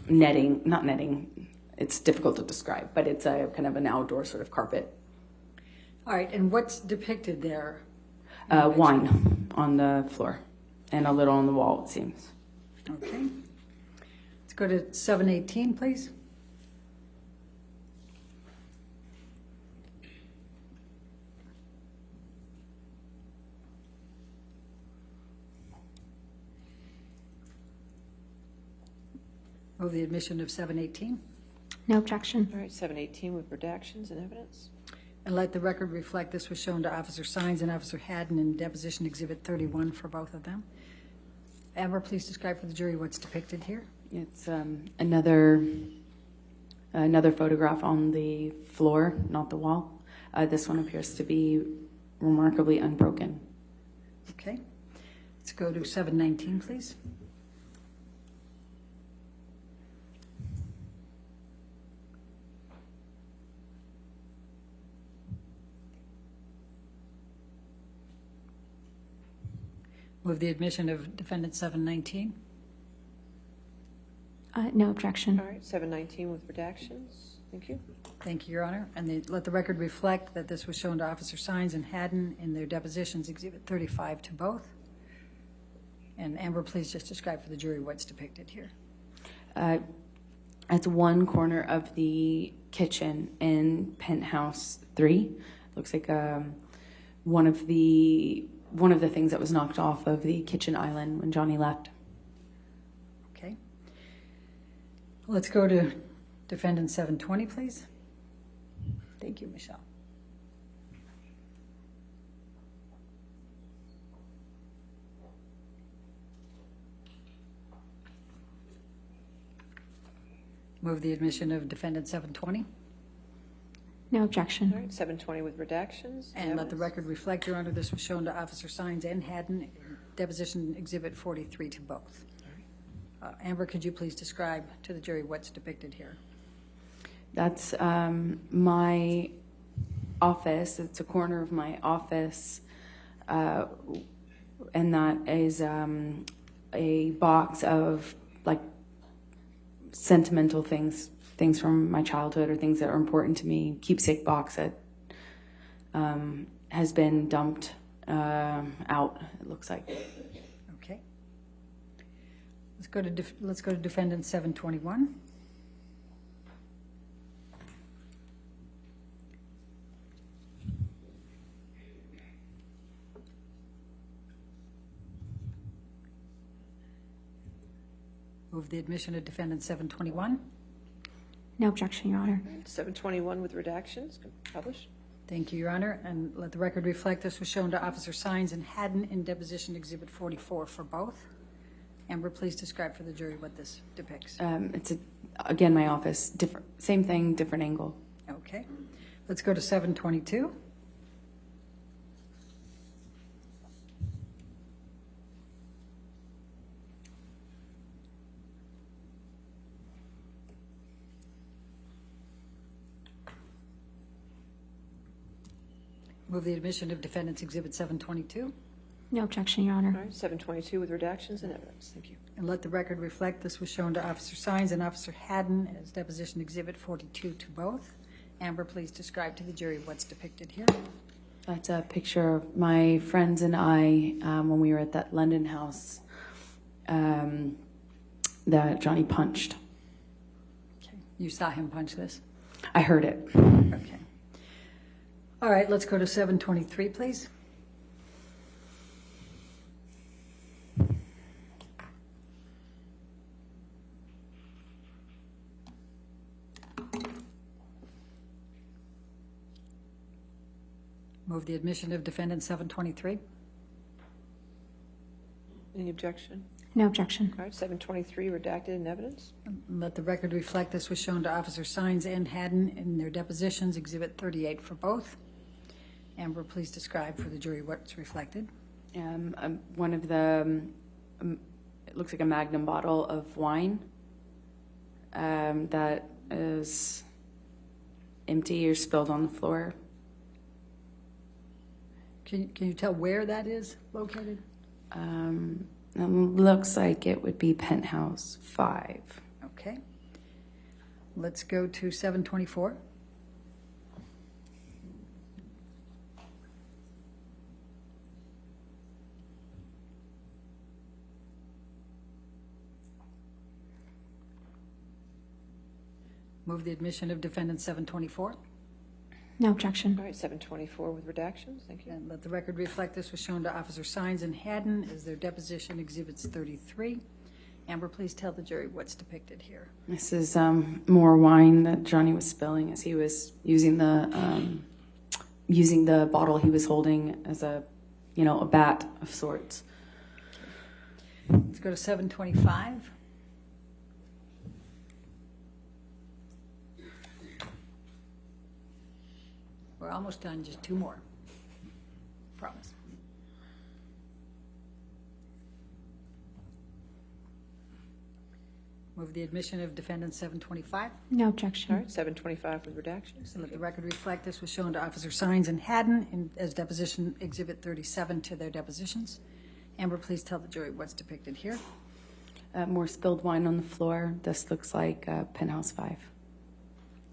netting, not netting. It's difficult to describe, but it's a kind of an outdoor sort of carpet. All right, and what's depicted there? Wine on the floor and a little on the wall, it seems. Okay. Let's go to 718, please. Move the admission of 718. No objection. All right, 718 with redactions and evidence. And let the record reflect this was shown to Officer Sines and Officer Haddon in Deposition Exhibit 31 for both of them. Amber, please describe for the jury what's depicted here. It's another photograph on the floor, not the wall. This one appears to be remarkably unbroken. Okay. Let's go to 719, please. Move the admission of defendant 719. No objection. All right, 719 with redactions. Thank you. Thank you, Your Honor. And let the record reflect that this was shown to Officer Sines and Haddon in their depositions, Exhibit 35 to both. And Amber, please just describe for the jury what's depicted here. It's one corner of the kitchen in penthouse 3. Looks like one of the things that was knocked off of the kitchen island when Johnny left. Okay. Let's go to Defendant 720, please. Thank you, Michelle. Move the admission of Defendant 720. No All objection. right, 720 with redactions. And let the record reflect, Your Honor, this was shown to Officer Sines and Haddon, deposition Exhibit 43 to both. Amber, could you please describe to the jury what's depicted here? That's my office. It's a corner of my office, and that is a box of like sentimental things from my childhood or things that are important to me. Keepsake box that has been dumped out. It looks like. Okay. Let's go to Defendant 721. Move the admission of Defendant 721. No objection, Your Honor. 721 with redactions. Published. Thank you, Your Honor. And let the record reflect this was shown to Officer Sines and Haddon in deposition Exhibit 44 for both. Amber, please describe for the jury what this depicts. It's again my office. Same thing, different angle. Okay. Let's go to 722. Move the admission of Defendant's Exhibit 722. No objection, Your Honor. All right, 722 with redactions and evidence. Thank you. And let the record reflect this was shown to Officer Sines and Officer Haddon as deposition Exhibit 42 to both. Amber, please describe to the jury what's depicted here. That's a picture of my friends and I when we were at that London house that Johnny punched. Okay. You saw him punch this? I heard it. Okay. All right, let's go to 723, please. Move the admission of Defendant 723. Any objection? No objection. All right, 723 redacted in evidence. Let the record reflect this was shown to Officer Sines and Haddon in their depositions, Exhibit 38 for both. Amber, please describe for the jury what's reflected. One of the, it looks like a Magnum bottle of wine that is empty or spilled on the floor. Can you tell where that is located? It looks like it would be penthouse 5. Okay. Let's go to 724. Move the admission of Defendant 724. No objection. All right, 724 with redactions. Thank you. And let the record reflect this was shown to Officer Sines and Haddon as their deposition Exhibits 33. Amber, please tell the jury what's depicted here. This is more wine that Johnny was spilling as he was using the bottle he was holding as a bat of sorts. Let's go to 725. We're almost done, just 2 more. Promise. Move the admission of Defendant 725. No All objection. right, 725 with redactions. And let the record reflect this was shown to Officer Sines and Haddon as deposition Exhibit 37 to their depositions. Amber, please tell the jury what's depicted here. More spilled wine on the floor. This looks like penthouse 5.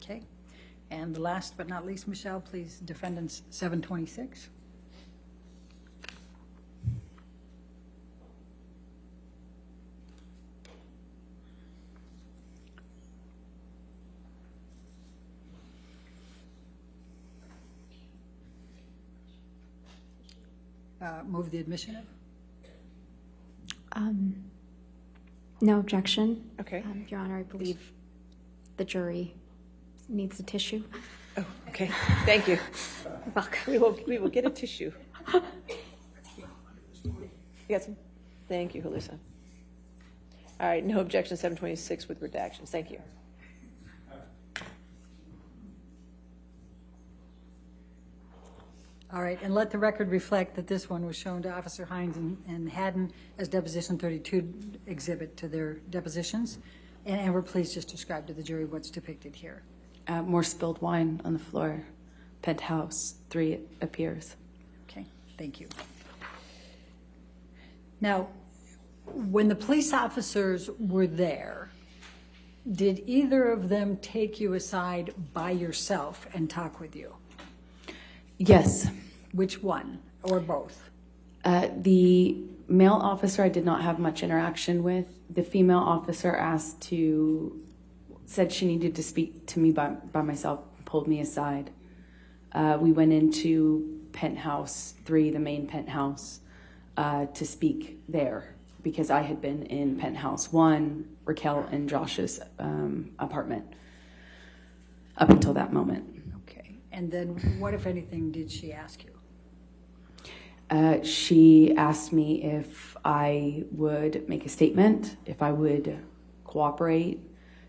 Okay. And the last but not least, Michelle, please, defendants 726. Move the admission of? No objection. Okay. Your Honor, I believe the jury needs a tissue. Oh, okay. Thank you. You're welcome. We will get a tissue. You got some? Thank you, Halisa. All right, no objection, 726 with redactions. Thank you. All right, and let the record reflect that this one was shown to Officer Hines and Haddon as Deposition 32 exhibit to their depositions. And Amber, please just describe to the jury what's depicted here. More spilled wine on the floor. Penthouse 3 appears. Okay, thank you. Now, when the police officers were there, did either of them take you aside by yourself and talk with you? Yes. Which one, or both? The male officer I did not have much interaction with. The female officer said she needed to speak to me by myself, pulled me aside. We went into penthouse 3, the main penthouse, to speak there because I had been in penthouse 1, Raquel and Josh's apartment up until that moment. Okay, and then what, if anything, did she ask you? She asked me if I would make a statement, if I would cooperate.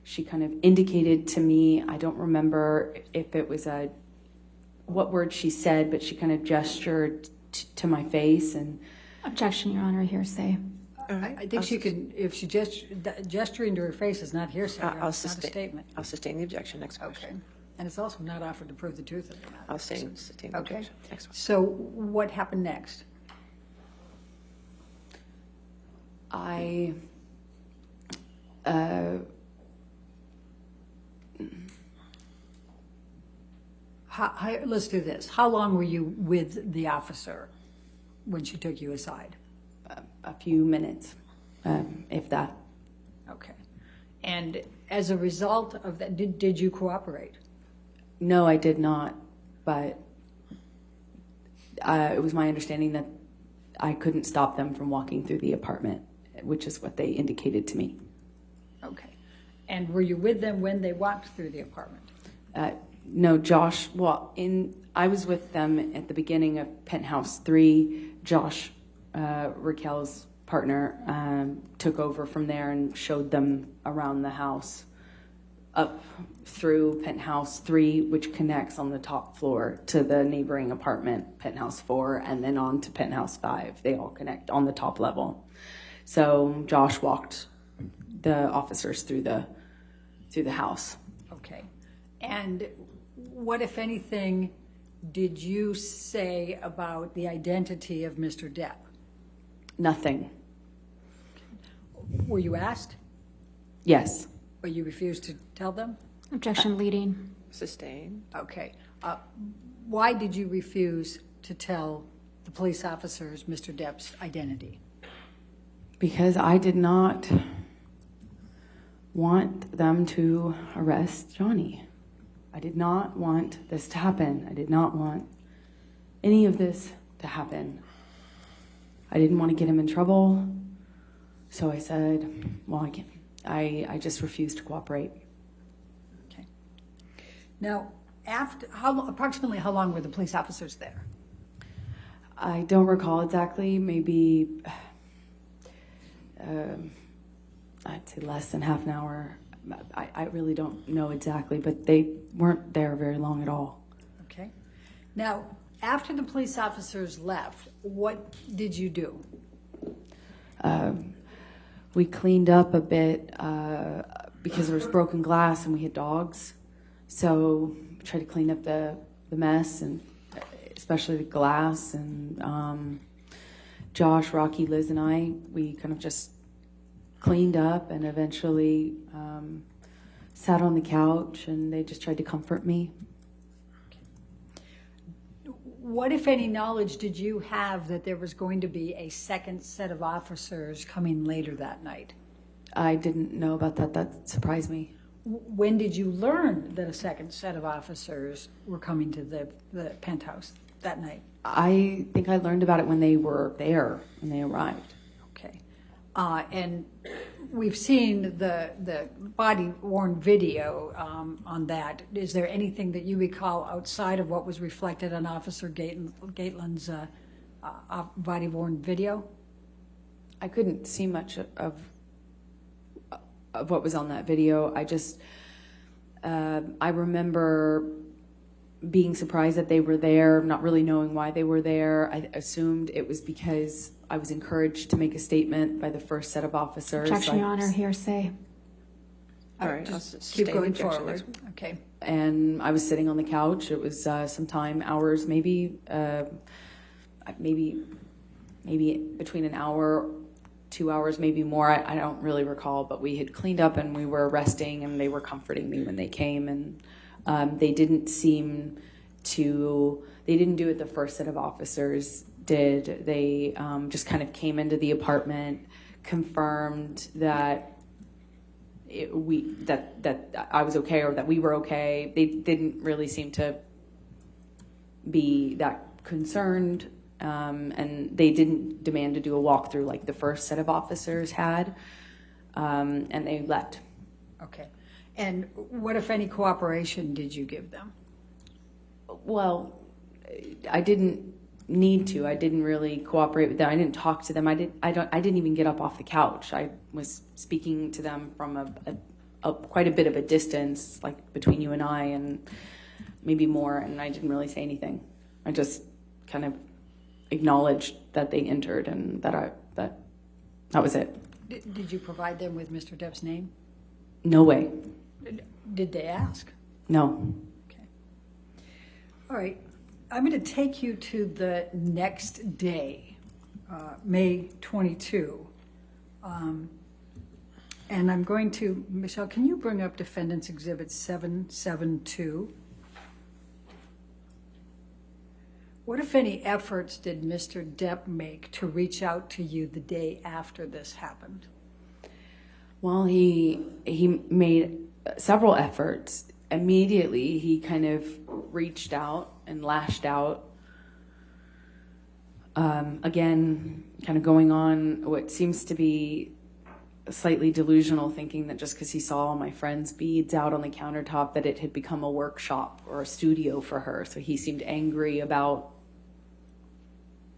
She kind of indicated to me, I don't remember if it was what word she said, but she kind of gestured to my face and... Objection, Your Honor, hearsay. I think she could, if she gesturing to her face is not hearsay, I'll it's not a statement. I'll sustain the objection. Next question. Okay, and it's also not offered to prove the truth of the matter. I'll sustain the Okay, objection. Next one. so what happened next? Let's do this. How long were you with the officer when she took you aside? A few minutes, if that. Okay. And as a result of that, did you cooperate? No, I did not, but it was my understanding that I couldn't stop them from walking through the apartment, which is what they indicated to me. Okay. And were you with them when they walked through the apartment? No, Josh, I was with them at the beginning of Penthouse 3. Josh, Raquel's partner, took over from there and showed them around the house up through Penthouse 3, which connects on the top floor to the neighboring apartment, Penthouse 4, and then on to Penthouse 5. They all connect on the top level. So Josh walked the officers through the house. Okay. And what, if anything, did you say about the identity of Mr. Depp? Nothing. Were you asked? Yes. Or you refused to tell them? Objection leading. Sustain. Okay. Why did you refuse to tell the police officers Mr. Depp's identity? Because I did not want them to arrest Johnny. I did not want this to happen. I did not want any of this to happen. I didn't want to get him in trouble. So I said, well, I just refused to cooperate. Okay. Now, approximately how long were the police officers there? I don't recall exactly, maybe I'd say less than half an hour. I really don't know exactly, but they weren't there very long at all. Okay. Now, after the police officers left, what did you do? We cleaned up a bit because there was broken glass and we had dogs. So we tried to clean up the mess, and especially the glass. And Josh, Rocky, Liz, and I, we kind of just cleaned up and eventually sat on the couch, and they just tried to comfort me. What, if any, knowledge did you have that there was going to be a second set of officers coming later that night? I didn't know about that. That surprised me. When did you learn that a second set of officers were coming to the penthouse that night? I think I learned about it when they were there, when they arrived. Okay. And we've seen the body-worn video on that. Is there anything that you recall outside of what was reflected on Officer Gateland's body-worn video? I couldn't see much of what was on that video. I just, I remember being surprised that they were there, not really knowing why they were there. I assumed it was because I was encouraged to make a statement by the first set of officers. Objection, Your Honor, hearsay. All right, Just keep going forward. Okay. And I was sitting on the couch. It was sometime hours, maybe between an hour, 2 hours, maybe more. I don't really recall, but we had cleaned up and we were resting, and they were comforting me when they came. And they didn't seem to, they didn't do what the first set of officers did. They just kind of came into the apartment, confirmed that that I was okay, or that we were okay. They didn't really seem to be that concerned, and they didn't demand to do a walkthrough like the first set of officers had, and they left. Okay. And what, if any, cooperation did you give them? Well, I didn't need to. I didn't really cooperate with them. I didn't talk to them. I didn't even get up off the couch. I was speaking to them from quite a bit of a distance, like between you and I, and maybe more. And I didn't really say anything. I just kind of acknowledged that they entered, and that was it. Did you provide them with Mr. Depp's name? No way. Did they ask? No. Okay. All right. I'm going to take you to the next day, May 22. And I'm going to, Michelle, can you bring up Defendant's Exhibit 772? What, if any, efforts did Mr. Depp make to reach out to you the day after this happened? Well, he made several efforts. Immediately, he kind of reached out and lashed out. Again, kind of going on what seems to be slightly delusional thinking that just because he saw my friend's beads out on the countertop that it had become a workshop or a studio for her. So he seemed angry about,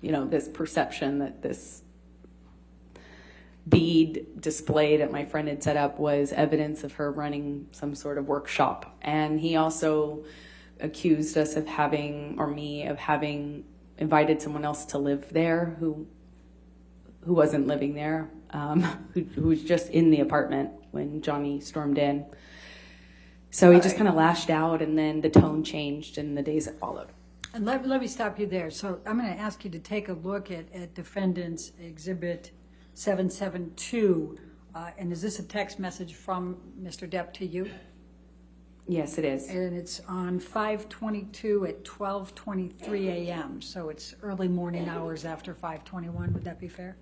this perception that this bead display that my friend had set up was evidence of her running some sort of workshop. And he also accused us of having invited someone else to live there who wasn't living there, who was just in the apartment when Johnny stormed in. So he just kind of lashed out, and then the tone changed in the days that followed. And let me stop you there. So I'm going to ask you to take a look at Defendant's Exhibit 772. And is this a text message from Mr. Depp to you? Yes, it is. And it's on 5/22 at 12:23 a.m. So it's early morning hours after 5:21. Would that be fair?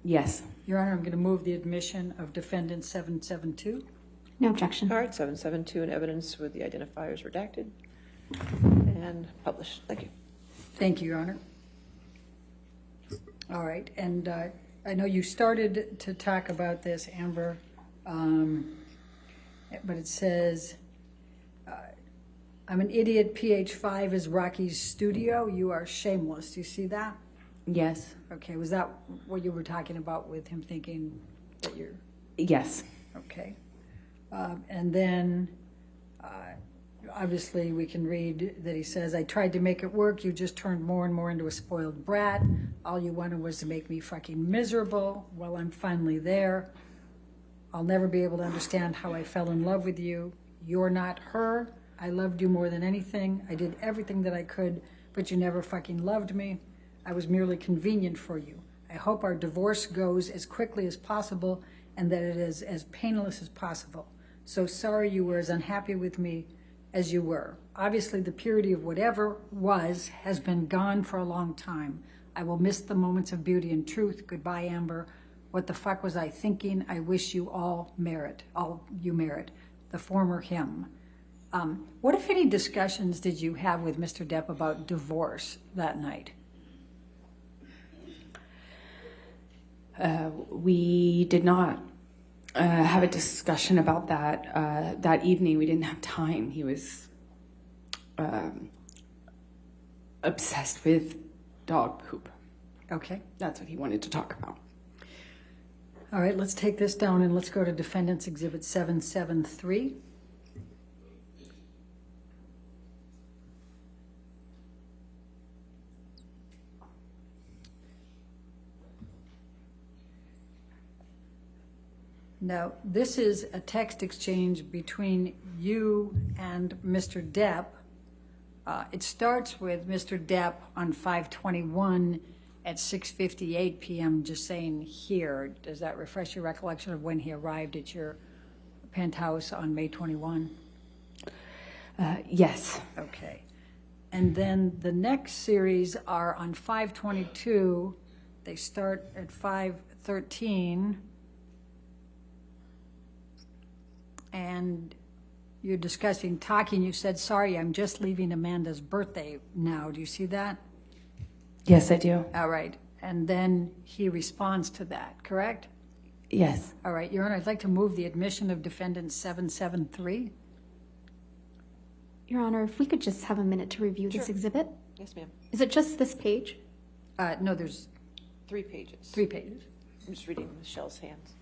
Yes. Your Honor, I'm going to move the admission of Defendant 772. No objection. All right, 772 in evidence with the identifiers redacted and published. Thank you. Thank you, Your Honor. All right, and I know you started to talk about this, Amber, but it says, I'm an idiot, PH5 is Rocky's studio. You are shameless. Do you see that? Yes. Okay, was that what you were talking about with him thinking that you're... Yes. Okay. And then, obviously, we can read that he says, I tried to make it work. You just turned more and more into a spoiled brat. All you wanted was to make me fucking miserable. Well, I'm finally there. I'll never be able to understand how I fell in love with you. You're not her. I loved you more than anything. I did everything that I could, but you never fucking loved me. I was merely convenient for you. I hope our divorce goes as quickly as possible and that it is as painless as possible. So sorry you were as unhappy with me as you were. Obviously, the purity of whatever was has been gone for a long time. I will miss the moments of beauty and truth. Goodbye, Amber. What the fuck was I thinking? I wish you all you merit. The former him. What, if any, discussions did you have with Mr. Depp about divorce that night? We did not have a discussion about that that evening. We didn't have time. He was obsessed with dog poop. Okay. That's what he wanted to talk about. All right, let's take this down and let's go to Defendant's Exhibit 773. Now, this is a text exchange between you and Mr. Depp. It starts with Mr. Depp on 5/21 at 6:58 p.m. just saying here. Does that refresh your recollection of when he arrived at your penthouse on May 21? Yes. Okay. And then the next series are on 5/22. They start at 5:13. And you're discussing talking. You said, sorry, I'm just leaving Amanda's birthday now. Do you see that? Yes, I do. All right. And then he responds to that, correct? Yes. All right, Your Honor, I'd like to move the admission of Defendant 773. Your Honor, if we could just have a minute to review this exhibit. Yes, ma'am. Is it just this page? No, there's 3 pages. 3 pages. I'm just reading Michelle's hands.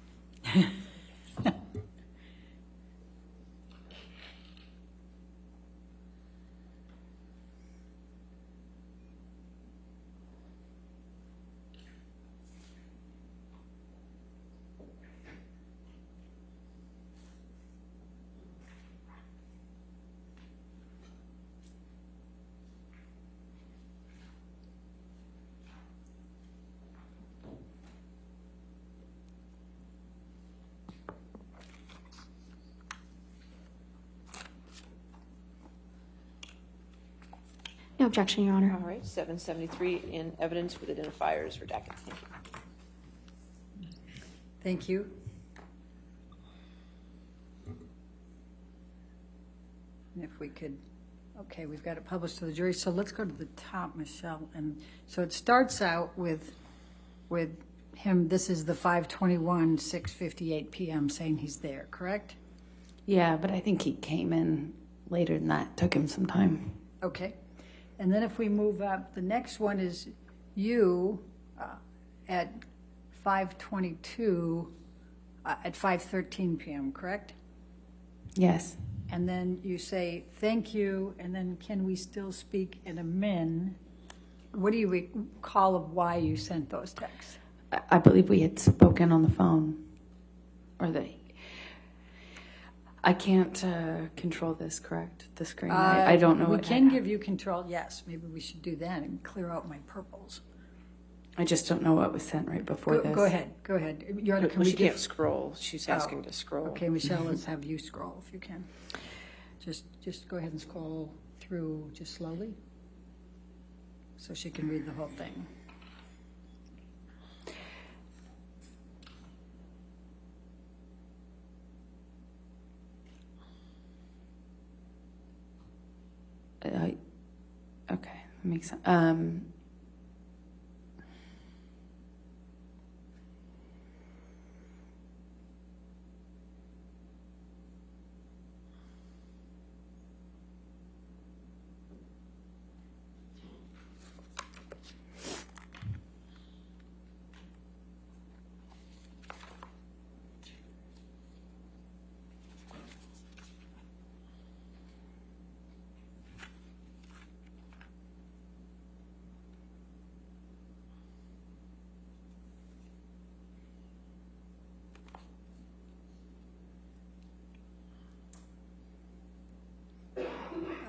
No objection, Your Honor. All right, 773 in evidence with identifiers redacted. Thank you. Thank you. And if we could, okay, we've got it published to the jury. So let's go to the top, Michelle. And so it starts out with him, this is the 5/21, 6:58 p.m. saying he's there, correct? Yeah, but I think he came in later than that. Took him some time. Okay. And then if we move up, the next one is you at 5:22 at 5:13 p.m., correct? Yes. And then you say, thank you, and then can we still speak in a min? What do you recall of why you sent those texts? I believe we had spoken on the phone. Or I can't control this, correct? The screen. I don't know. We what can give you control, yes. Maybe we should do that and clear out my purples. I just don't know what was sent right before this. Go ahead. Your Honor, can Well, we she can't scroll. She's asking to scroll. Okay, Michelle, let's have you scroll if you can. Just go ahead and scroll through just slowly so she can read the whole thing. Okay, makes sense.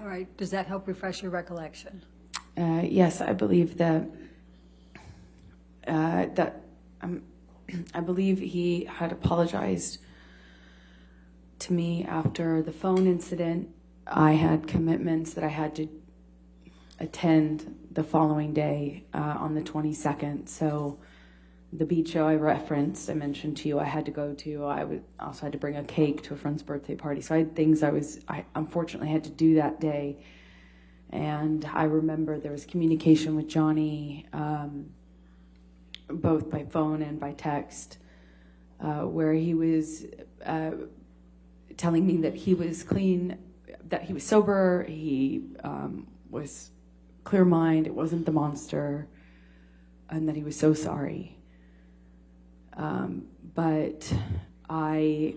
All right, does that help refresh your recollection? Yes, I believe that I believe he had apologized to me after the phone incident. I had commitments that I had to attend the following day on the 22nd. So the beach show I referenced, I mentioned to you, I had to go to. Also had to bring a cake to a friend's birthday party. So I had things I unfortunately had to do that day. And I remember there was communication with Johnny, both by phone and by text, where he was telling me that he was clean, that he was sober, he was clear mind, it wasn't the monster, and that he was so sorry. But I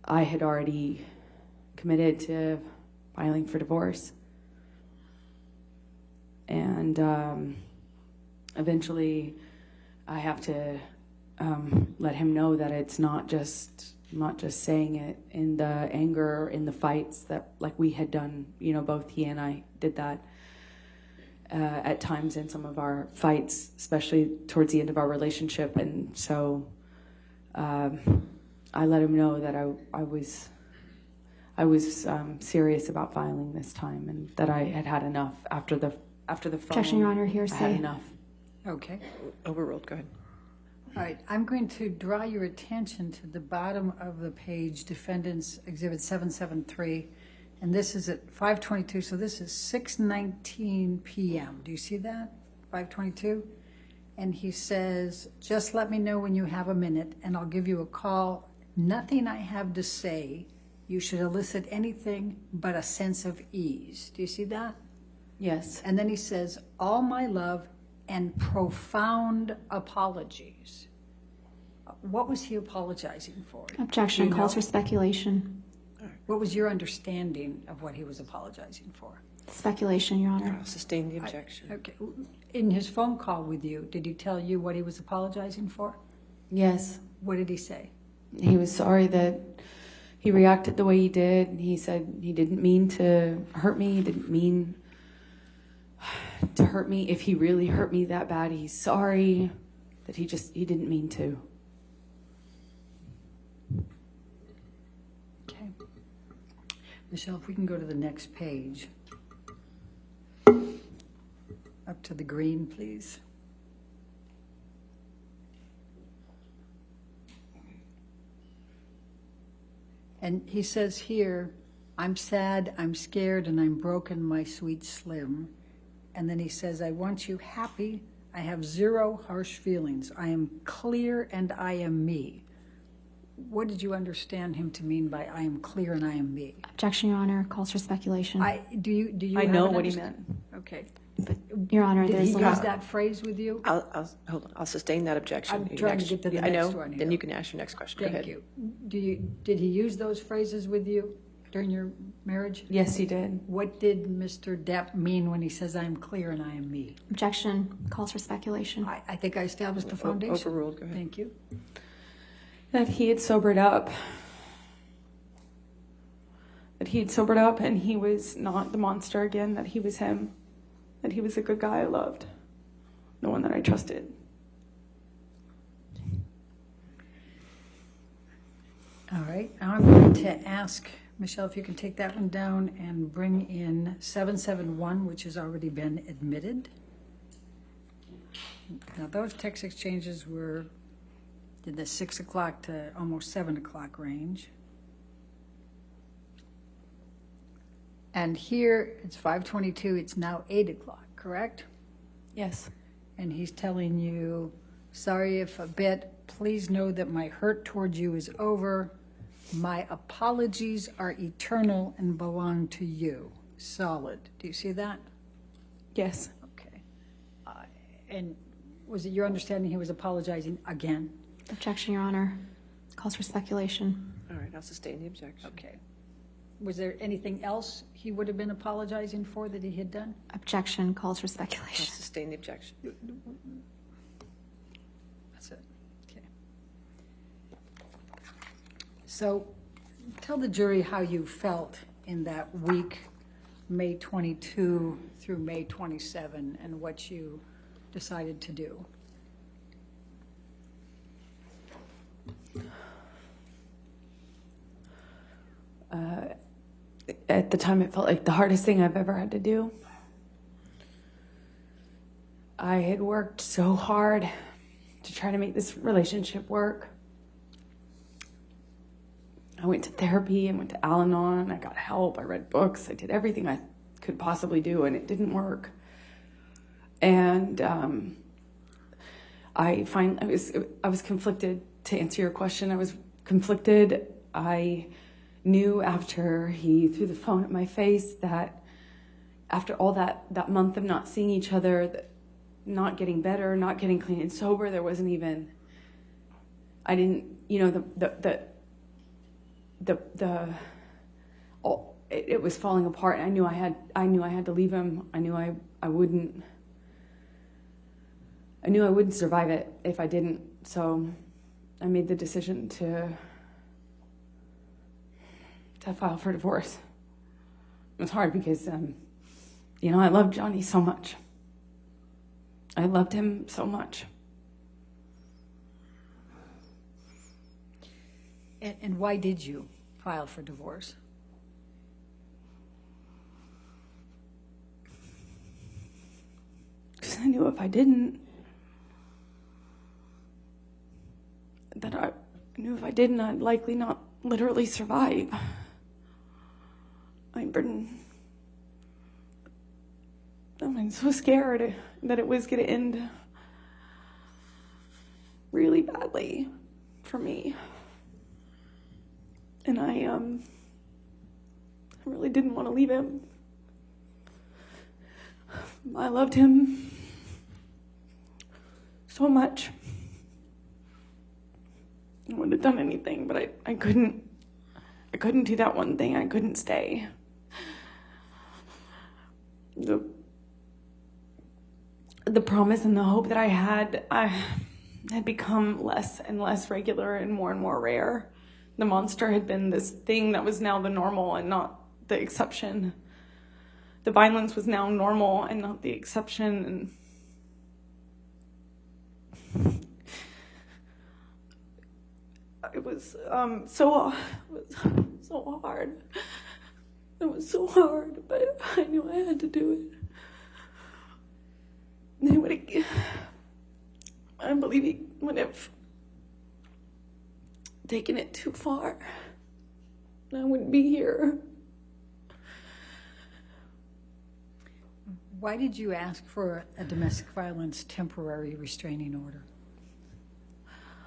had already committed to filing for divorce. And eventually I have to let him know that it's not just saying it in the anger, in the fights that like we had done, both he and I did that at times in some of our fights, especially towards the end of our relationship. And so I let him know that I was serious about filing this time, and that I had had enough after the phone. Objection, Your Honor, hearsay. I had enough. Okay. Overruled. Go ahead. All right, I'm going to draw your attention to the bottom of the page, Defendant's Exhibit 773, and this is at 5:22, so this is 6:19 p.m. Do you see that? 5:22? And he says, just let me know when you have a minute, and I'll give you a call. Nothing I have to say, you should elicit anything but a sense of ease. Do you see that? Yes. And then he says, all my love and profound apologies. What was he apologizing for? Objection, Do you calls know? for speculation. What was your understanding of what he was apologizing for? Speculation, Your Honor. I'll sustain the objection. Okay. In his phone call with you, did he tell you what he was apologizing for? Yes. What did he say? He was sorry that he reacted the way he did. He said he didn't mean to hurt me. He didn't mean to hurt me. If he really hurt me that bad, he's sorry. That he didn't mean to. Okay. Michelle, if we can go to the next page. Up to the green, please. And he says here, I'm sad, I'm scared, and I'm broken, my sweet Slim. And then he says, I want you happy. I have zero harsh feelings. I am clear and I am me. What did you understand him to mean by I am clear and I am me? Objection, Your Honor, calls for speculation. Do you I have know an what he understanding? meant. Okay. Your Honor, Did there's he a use lot. that phrase with you? I'll hold on. I'll sustain that objection. I'm You can trying to get to the yeah, I next know. one here. Then you can ask your next question. Go Thank ahead. you. Did he use those phrases with you during your marriage? Yes, he did. What did Mr. Depp mean when he says, I am clear and I am me? Objection, calls for speculation. I think I established the foundation. Overruled. Go ahead. Thank you. That he had sobered up. That he had sobered up and he was not the monster again, that he was him. That he was a good guy I loved. The one that I trusted. All right. Now I'm going to ask, Michelle, if you can take that one down and bring in 771, which has already been admitted. Now, those text exchanges were in the 6 o'clock to almost 7 o'clock range. And here, it's 5:22, it's now 8 o'clock, correct? Yes. And he's telling you, sorry if a bit, please know that my hurt towards you is over. My apologies are eternal and belong to you. Solid. Do you see that? Yes. Okay. And was it your understanding he was apologizing again? Objection, Your Honor, calls for speculation. All right. I'll sustain the objection. Okay. Was there anything else he would have been apologizing for that he had done? Objection, calls for I'll speculation. sustain the objection. That's it. Okay. So tell the jury how you felt in that week, May 22 through May 27, and what you decided to do. At the time, it felt like the hardest thing I've ever had to do. I had worked so hard to try to make this relationship work. I went to therapy, I went to Al-Anon, I got help, I read books, I did everything I could possibly do, and it didn't work. And I was conflicted. To answer your question, I was conflicted. I knew after he threw the phone at my face that after all that month of not seeing each other, that not getting better, not getting clean and sober, there wasn't even, I didn't, you know, it was falling apart, and I knew I had to leave him. I knew I wouldn't survive it if I didn't. So I made the decision to file for divorce. It was hard because, you know, I loved Johnny so much. I loved him so much. And why did you file for divorce? Because I knew if I didn't, I'd likely not literally survive. I'm so scared that it was going to end really badly for me. And I really didn't want to leave him. I loved him so much. I wouldn't have done anything, but I couldn't do that one thing. I couldn't stay. The promise and the hope that I had become less and less regular and more rare. The monster had been this thing that was now the normal and not the exception. The violence was now normal and not the exception. And it was so hard. It was so hard, but I knew I had to do it. I believe he would have taken it too far. I wouldn't be here. Why did you ask for a domestic violence temporary restraining order?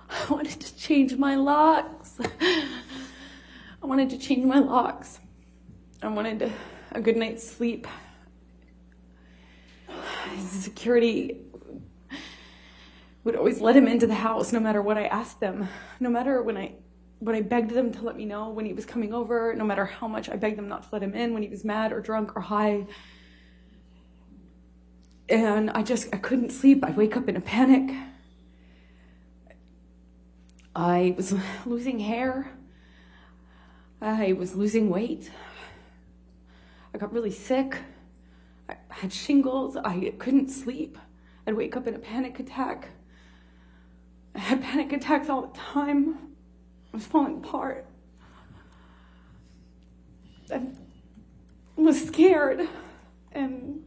I wanted to change my locks. I wanted a good night's sleep. Security would always let him into the house no matter what I asked them. No matter when I begged them to let me know when he was coming over, no matter how much I begged them not to let him in when he was mad or drunk or high. And I couldn't sleep. I'd wake up in a panic. I was losing hair. I was losing weight. I got really sick. I had shingles. I couldn't sleep. I'd wake up in a panic attack. I had panic attacks all the time. I was falling apart. I was scared and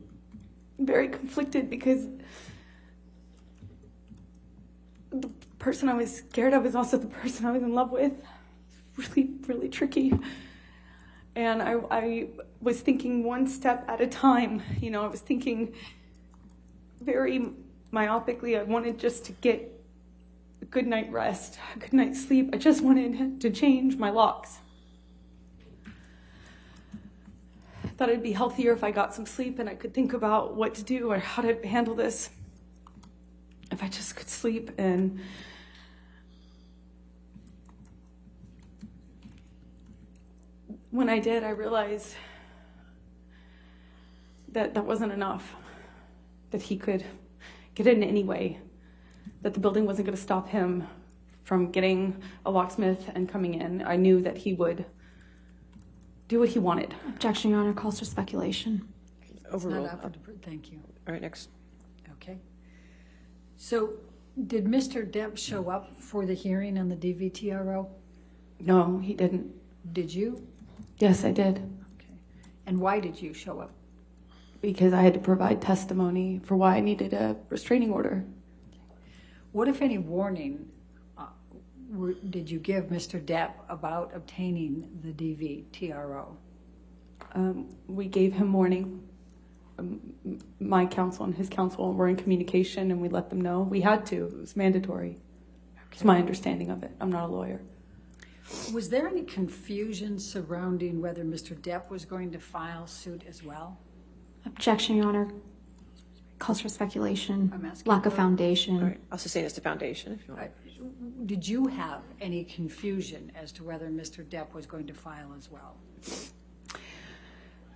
very conflicted because the person I was scared of is also the person I was in love with. Really, really tricky. And I was thinking one step at a time. You know, I was thinking very myopically. I wanted just to get a good night rest, a good night's sleep. I just wanted to change my locks. I thought it'd be healthier if I got some sleep and I could think about what to do or how to handle this. If I just could sleep. And when I did, I realized that that wasn't enough, that he could get in any way, that the building wasn't going to stop him from getting a locksmith and coming in. I knew that he would do what he wanted. Objection, Your Honor, calls for speculation. Overruled. Thank you. All right, next. Okay. So did Mr. Depp show up for the hearing on the DVTRO? No, he didn't. Did you? Yes, I did. Okay. And why did you show up? Because I had to provide testimony for why I needed a restraining order. What, if any, warning did you give Mr. Depp about obtaining the DVTRO? We gave him warning. My counsel and his counsel were in communication, and we let them know. We had to. It was mandatory. It's my understanding of it. I'm not a lawyer. Was there any confusion surrounding whether Mr. Depp was going to file suit as well? Objection, Your Honor. Calls for speculation, I'm asking lack of for- foundation. All right, I'll sustain as the foundation if you want. Did you have any confusion as to whether Mr. Depp was going to file as well?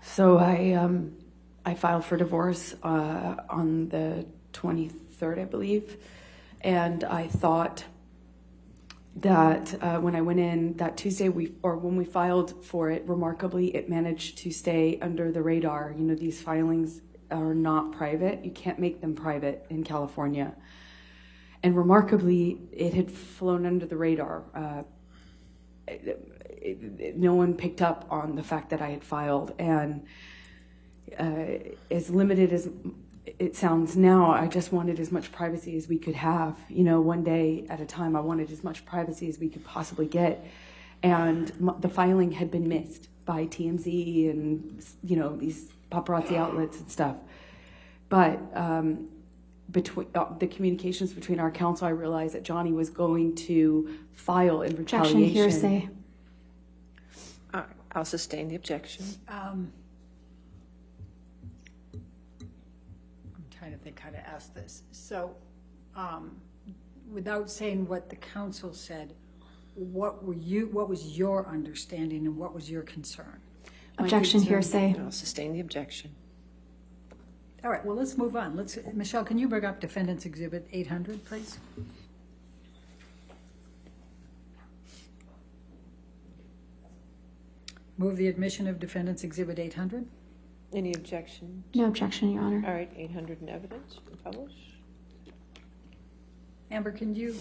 So I filed for divorce on the 23rd, I believe, and I thought that when I went in that Tuesday, when we filed for it, remarkably, it managed to stay under the radar. You know, these filings are not private. You can't make them private in California. And remarkably, it had flown under the radar. No one picked up on the fact that I had filed. And as limited as it sounds now, I just wanted as much privacy as we could have. You know, one day at a time, I wanted as much privacy as we could possibly get. And the filing had been missed by TMZ and, you know, these paparazzi outlets and stuff. But between the communications between our counsel, I realized that Johnny was going to file in Objection, retaliation. hearsay. All right, I'll sustain the objection. I'm trying to think how to ask this. So, without saying what the counsel said, what was your understanding and what was your concern? Objection, hearsay. I'll sustain the objection. All right, well, let's move on. Michelle, can you bring up Defendant's Exhibit 800, please? Move the admission of Defendant's Exhibit 800. Any objection? No objection, Your Honor. All right, 800 in evidence and publish. Amber, can you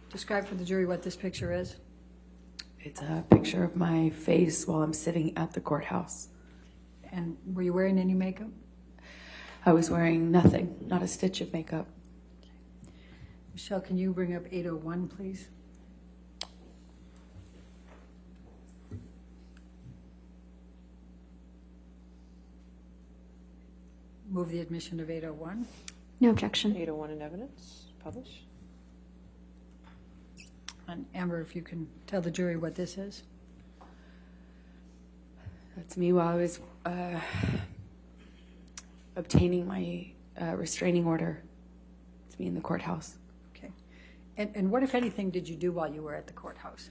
describe for the jury what this picture is? It's a picture of my face while I'm sitting at the courthouse. And were you wearing any makeup? I was wearing nothing, not a stitch of makeup. Michelle, can you bring up 801, please? Move the admission of 801. No objection. 801 in evidence, publish. And Amber, if you can tell the jury what this is. That's me while I was obtaining my restraining order. It's me in the courthouse. Okay. And what, if anything, did you do while you were at the courthouse?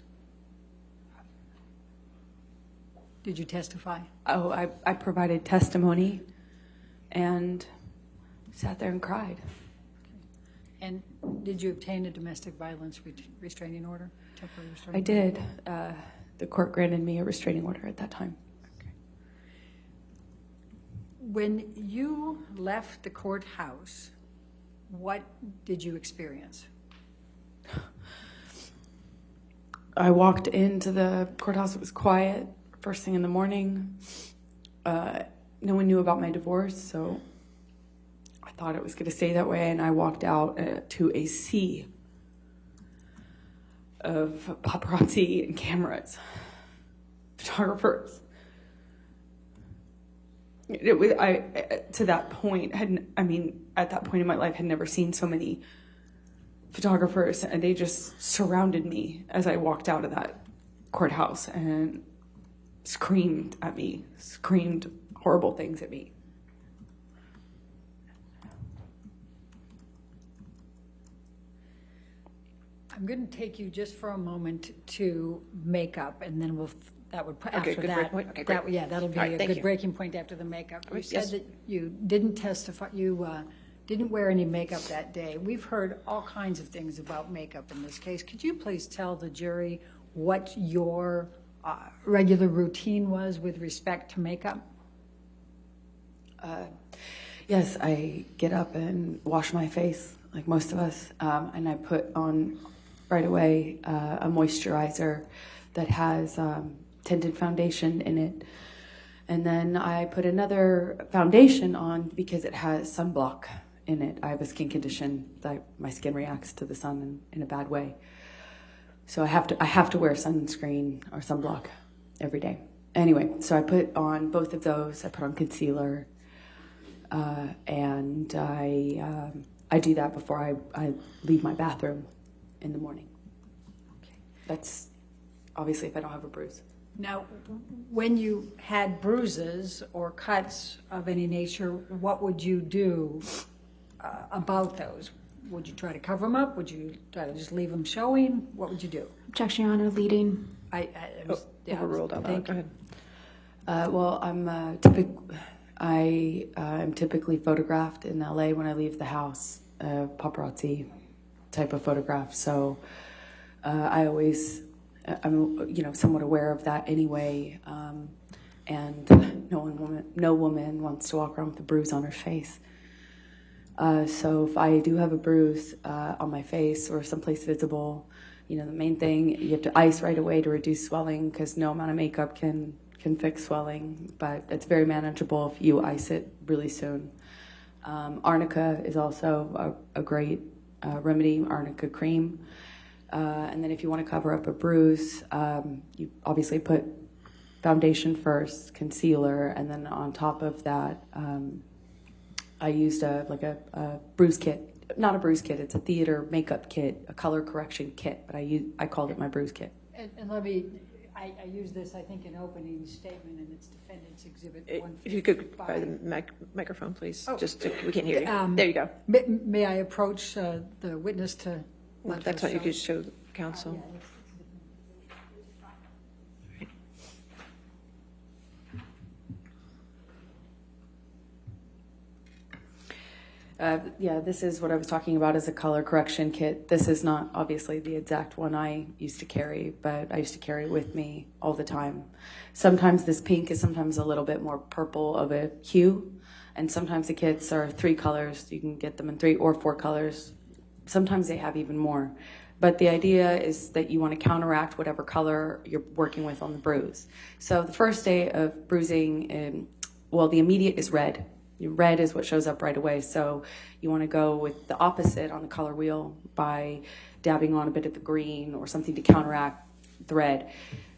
Did you testify? Oh, I provided testimony and sat there and cried. And did you obtain a domestic violence restraining order? Temporary restraining I order? did. The court granted me a restraining order at that time. When you left the courthouse, what did you experience? I walked into the courthouse. It was quiet. First thing in the morning. No one knew about my divorce, so I thought it was going to stay that way, and I walked out to a sea of paparazzi and cameras, photographers. It was, to that point, at that point in my life, had never seen so many photographers, and they just surrounded me as I walked out of that courthouse and screamed at me, screamed horrible things at me. I'm going to take you just for a moment to makeup, and then that would Okay, after good that. break point. Okay, great. That'll be All right, a thank good you. breaking point after the makeup. You right, said yes. that you didn't testify. You didn't wear any makeup that day. We've heard all kinds of things about makeup in this case. Could you please tell the jury what your regular routine was with respect to makeup? Yes, I get up and wash my face, like most of us, and I put on right away a moisturizer that has tinted foundation in it. And then I put another foundation on because it has sunblock in it. I have a skin condition that my skin reacts to the sun in a bad way. So I have to wear sunscreen or sunblock every day. Anyway, so I put on both of those. I put on concealer, and I do that before I leave my bathroom in the morning. Okay. That's obviously if I don't have a bruise. Now, when you had bruises or cuts of any nature, what would you do about those? Would you try to cover them up? Would you try to just leave them showing? What would you do? Objection, Your Honor, leading. Overruled on that. Go ahead. Well, I'm typically photographed in LA when I leave the house, paparazzi type of photograph. So I'm somewhat aware of that anyway. And no woman wants to walk around with a bruise on her face. So if I do have a bruise on my face or someplace visible, the main thing, you have to ice right away to reduce swelling because no amount of makeup can fix swelling, but it's very manageable if you ice it really soon. Arnica is also a great remedy, arnica cream. And then if you want to cover up a bruise, you obviously put foundation first, concealer, and then on top of that, I used a bruise kit. Not a bruise kit, it's a theater makeup kit, a color correction kit, but I called it my bruise kit. And let me, I use this, I think, in opening statement, and it's Defendant's Exhibit 155. If you could by the microphone, please. We can't hear you. There you go. May I approach the witness to let That's her what you show? could show the counsel. This is what I was talking about as a color correction kit. This is not obviously the exact one I used to carry, but I used to carry it with me all the time. Sometimes this pink is sometimes a little bit more purple of a hue, and sometimes the kits are 3 colors. You can get them in 3 or 4 colors. Sometimes they have even more. But the idea is that you want to counteract whatever color you're working with on the bruise. So the first day of bruising, the immediate is red. Red is what shows up right away. So you want to go with the opposite on the color wheel by dabbing on a bit of the green or something to counteract the red.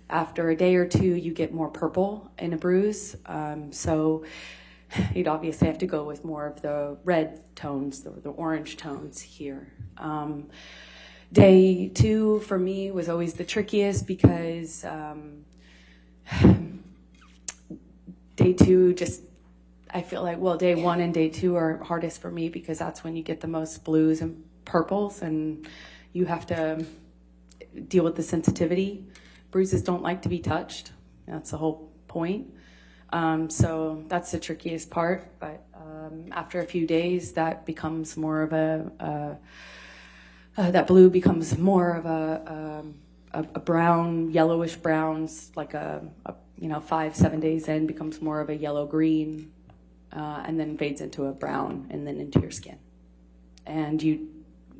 After a day or two, you get more purple in a bruise. So you'd obviously have to go with more of the red tones, the orange tones here. Day 2 for me was always the trickiest because day 2 just, I feel like, day 1 and day 2 are hardest for me because that's when you get the most blues and purples and you have to deal with the sensitivity. Bruises don't like to be touched. That's the whole point. So that's the trickiest part. But after a few days, that becomes more of that blue becomes more of a brown, yellowish browns, like 5-7 days in becomes more of a yellow-green, and then fades into a brown and then into your skin. And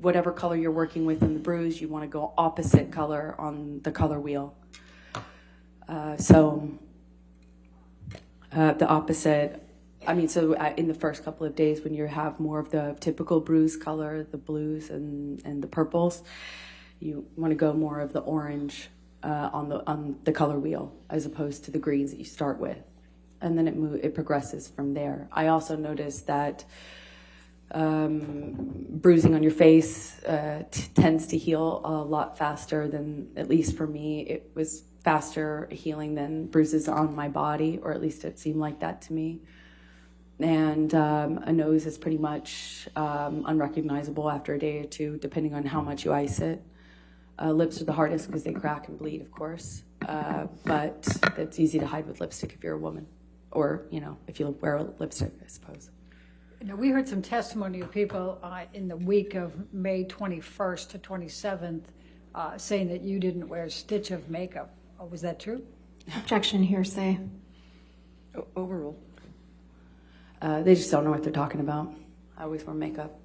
whatever color you're working with in the bruise, you want to go opposite color on the color wheel. The opposite, in the first couple of days when you have more of the typical bruise color, the blues and the purples, you want to go more of the orange on the color wheel as opposed to the greens that you start with. And then it progresses from there. I also noticed that bruising on your face tends to heal a lot faster than, at least for me, it was faster healing than bruises on my body, or at least it seemed like that to me. And a nose is pretty much unrecognizable after a day or 2, depending on how much you ice it. Lips are the hardest because they crack and bleed, of course. But it's easy to hide with lipstick if you're a woman, or if you wear lipstick, I suppose. We heard some testimony of people in the week of May 21st to 27th saying that you didn't wear a stitch of makeup. Oh, was that true? Objection, hearsay. Overruled. They just don't know what they're talking about. I always wear makeup.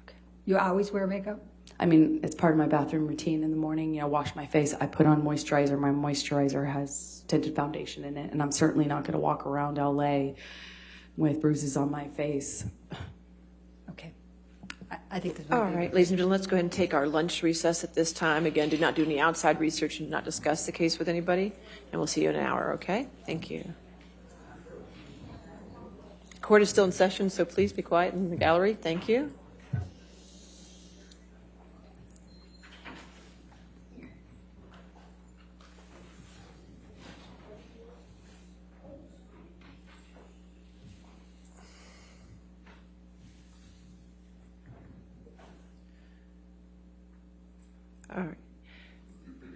Okay. You always wear makeup? I mean, it's part of my bathroom routine in the morning. You know, wash my face. I put on moisturizer. My moisturizer has tinted foundation in it, and I'm certainly not going to walk around LA with bruises on my face. Okay. I think this All might be. right, ladies and gentlemen, let's go ahead and take our lunch recess at this time. Again, do not do any outside research and do not discuss the case with anybody. And we'll see you in an hour, okay? Thank you. Court is still in session, so please be quiet in the gallery. Thank you. All right.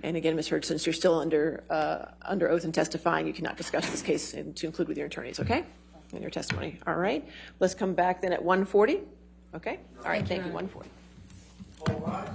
And again, Ms. Hurd, since you're still under oath and testifying, you cannot discuss this case to include with your attorneys, okay? In your testimony. All right. Let's come back then at 1:40. Okay? All right. Thank you. 1:40. All rise.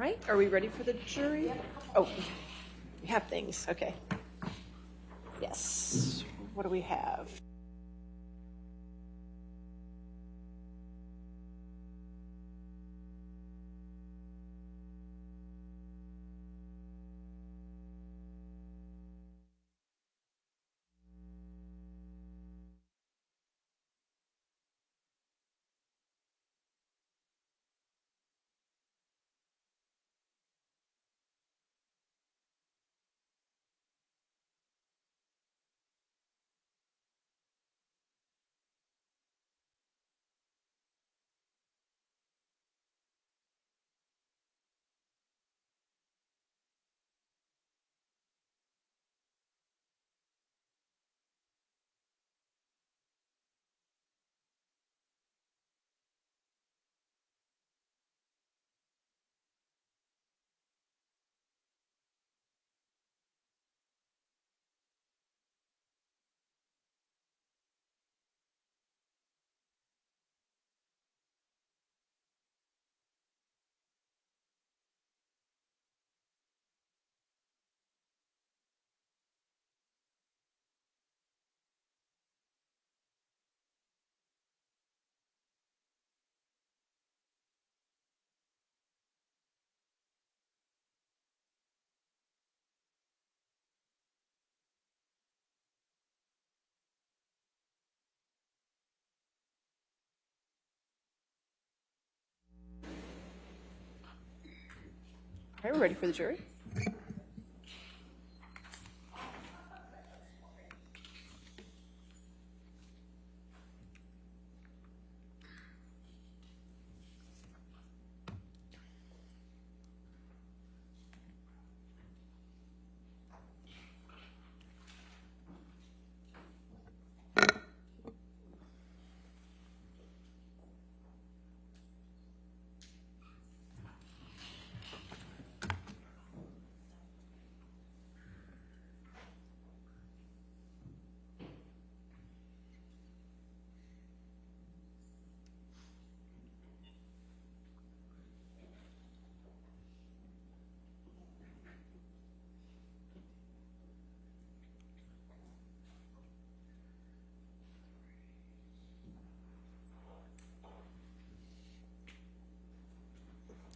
right, are we ready for the jury? Oh, we have things, okay. Yes, what do we have? All right, we're ready for the jury.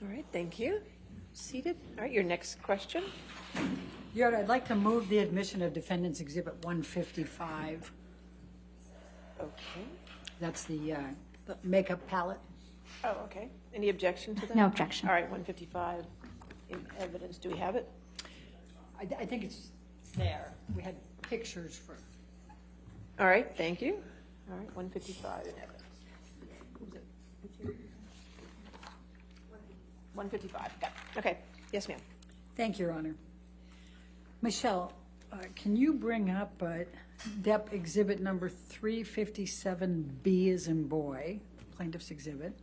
All right, thank you. Seated. All right, your next question. Your Honor, I'd like to move the admission of Defendant's Exhibit 155. Okay. That's the makeup palette. Oh, okay. Any objection to that? No objection. All right, 155 in evidence. Do we have it? I think it's there. We had pictures for. All right, thank you. All right, 155 in evidence. 155. Got it. Okay. Yes, ma'am. Thank you, Your Honor. Michelle, can you bring up Depp Exhibit number 357B as in boy, plaintiff's exhibit,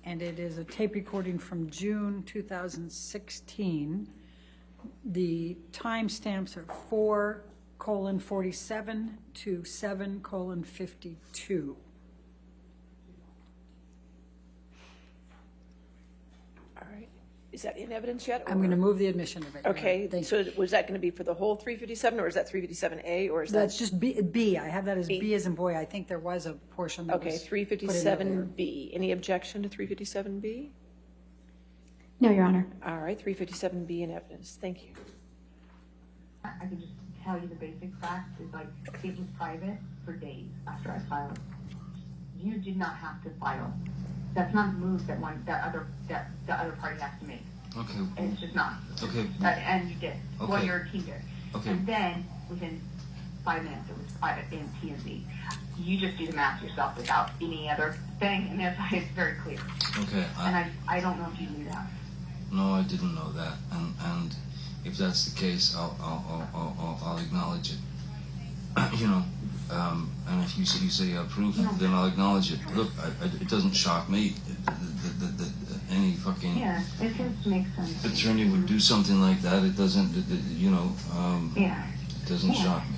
and it is a tape recording from June 2016. The timestamps are 4:47 to 7:52. All right. Is that in evidence yet? I'm going to move the admission of it. Your Honor. Okay, Thank so you. was that going to be for the whole 357, or is that 357A, or is that? That's just B. I have that as B as in boy. I think there was a portion that Okay, was put in there. 357B. Any objection to 357B? No, Your Honor. All right, 357B in evidence. Thank you. I can just tell you the basic facts is like it was private for days after I filed. You did not have to file. That's not the move that the other party has to make. Okay. And it's just not. Okay. And you did. Okay. Well, your team did. Okay. And then within 5 minutes it was private in TMZ. You just do the math yourself without any other thing, and that's why it's very clear. Okay. And I don't know if you knew that. No, I didn't know that, and if that's the case, I'll acknowledge it. You know, and if you say proof, then I'll acknowledge it. Look, it doesn't shock me that any fucking Yeah, it just makes sense. attorney would do something like that. It doesn't, you know, Yeah. it doesn't Yeah. shock me.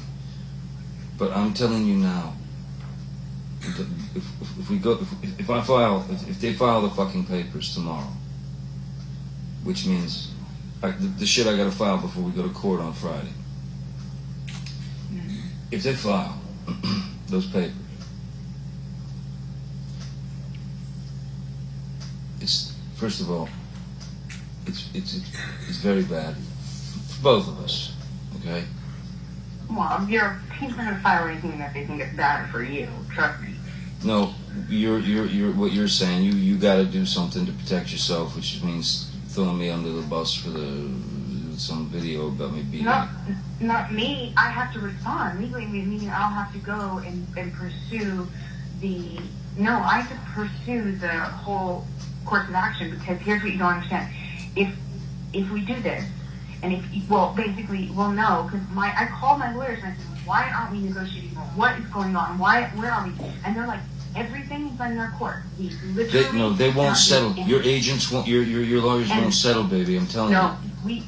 But I'm telling you now, if they file the fucking papers tomorrow, which means the shit I gotta file before we go to court on Friday. If they file those papers, it's, first of all, it's very bad for both of us, okay? Well, your team's not going to file anything that they think is bad for you. Trust me. No, what you're saying, you got to do something to protect yourself, which means throwing me under the bus for some video about me being. Not me. I have to respond legally. Meaning I'll have to go and pursue the. No, I have to pursue the whole course of action, because here's what you don't understand. If we do this, and basically, no, because I called my lawyers and I said, why aren't we negotiating more? What is going on? Where are we? And they're like, everything is in their court. We literally. They won't settle. Your agents won't. Your lawyers won't settle, baby. I'm telling you. No, we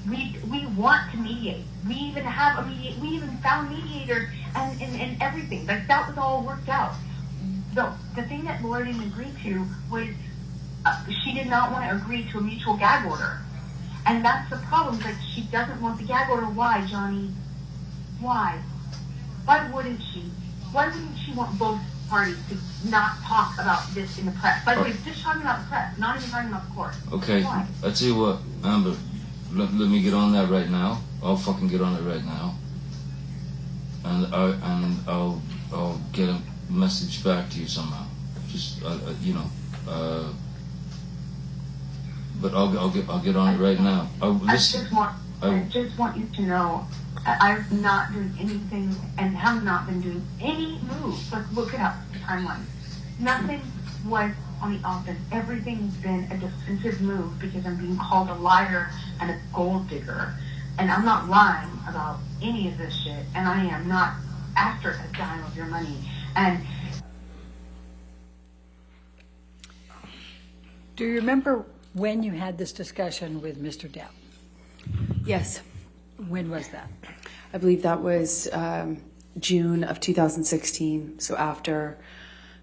want to mediate. We even have we even found mediators and everything. Like, that was all worked out. The thing that Laura didn't agree to was she did not want to agree to a mutual gag order. And that's the problem. Like, she doesn't want the gag order. Why, Johnny? Why? Why wouldn't she? Why wouldn't she want both parties to not talk about this in the press? By the way, just talking about the press, not even talking about the court. Okay, Why? I tell you what, Amber, let me get on that right now. I'll fucking get on it right now, and I'll get a message back to you somehow. Just but I'll get on it right now. I just want you to know, I've not done anything and have not been doing any moves. Like, look it up, the timeline. Nothing was on the offense. Everything's been a defensive move because I'm being called a liar and a gold digger. And I'm not lying about any of this shit. And I am not after a dime of your money. And Do you remember when you had this discussion with Mr. Depp? Yes. When was that? I believe that was June of 2016, so after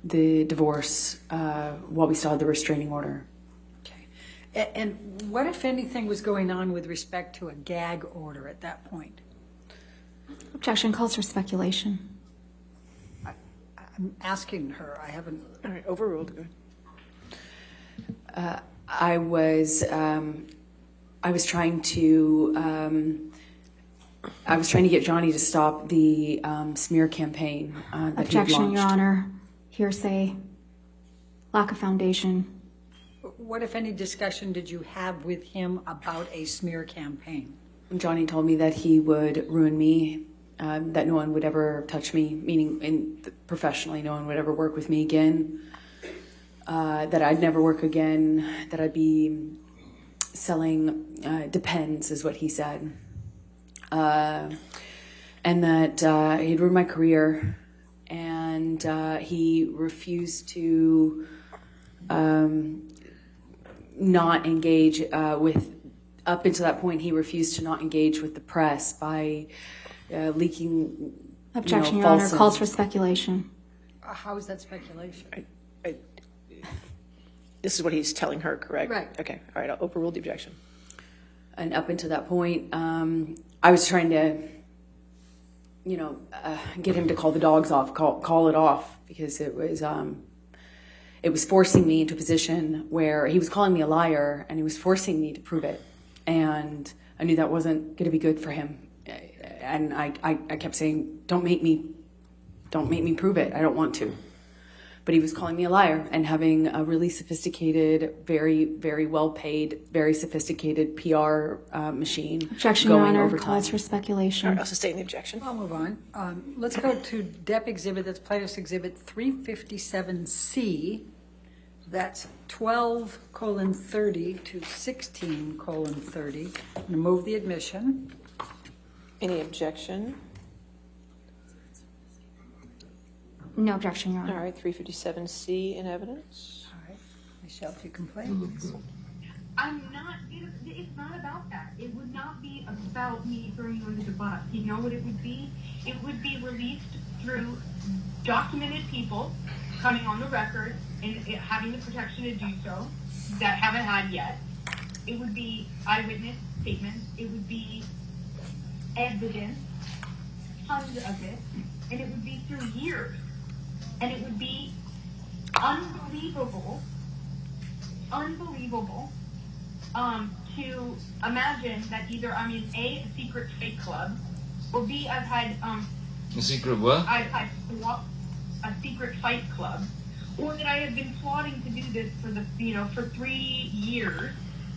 the divorce, while we still had the restraining order. Okay. And what, if anything, was going on with respect to a gag order at that point? Objection calls for speculation. I'm asking her. I haven't. All right, overruled. Go ahead. I was trying to get Johnny to stop the smear campaign. That Objection, he Your launched. Honor. Hearsay. Lack of foundation. What, if any, discussion did you have with him about a smear campaign? Johnny told me that he would ruin me, that no one would ever touch me, meaning professionally, no one would ever work with me again, that I'd never work again, that I'd be selling Depends, is what he said, and that he'd ruined my career, and he refused to not engage with. Up until that point, he refused to not engage with the press by leaking. Objection, Your false Honor. Calls for speculation. How is that speculation? This is what he's telling her, correct? Right. Okay. All right. I'll overrule the objection. And up until that point, I was trying to, get him to call the dogs off, call it off, because it was forcing me into a position where he was calling me a liar, and he was forcing me to prove it. And I knew that wasn't going to be good for him. And I kept saying, don't make me prove it. I don't want to. But he was calling me a liar and having a really sophisticated, very, very well-paid, very sophisticated PR machine. Objection, going Your Honor. overtime. Calls for speculation. All right. I'll sustain the objection. I'll move on. Let's go to Depp exhibit, that's plaintiff's exhibit 357C. That's 12:30 to 16:30. I'm going to move the admission. Any objection? No objection, Your Honor. All right. 357C in evidence. All right. Michelle, if you can play. I'm not, it's not about that. It would not be about me throwing you under the bus. You know what it would be? It would be released through documented people coming on the record and having the protection to do so that haven't had yet. It would be eyewitness statements. It would be evidence, tons of it, and it would be through years. And it would be unbelievable, to imagine that either I'm in A, secret fake club, or B, I've had, A secret what? I've had a secret fight club, or that I have been plotting to do this for 3 years,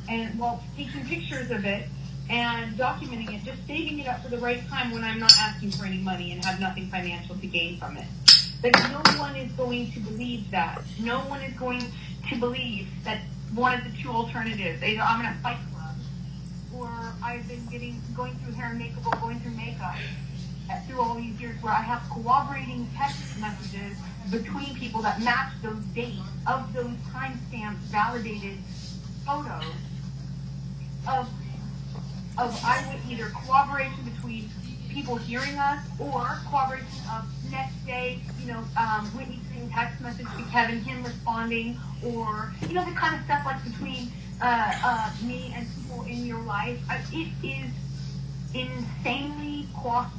and while taking pictures of it and documenting it, just saving it up for the right time when I'm not asking for any money and have nothing financial to gain from it. But no one is going to believe that. No one is going to believe that one of the two alternatives, either I'm in a fight club, or I've been going through hair and makeup, or going through makeup through all these years, where I have corroborating text messages between people that match those dates of those timestamp validated photos of either corroboration between people hearing us, or corroboration of next day, Whitney sending text message to Kevin, him responding, or the kind of stuff like between me and people in your life. It is insanely cross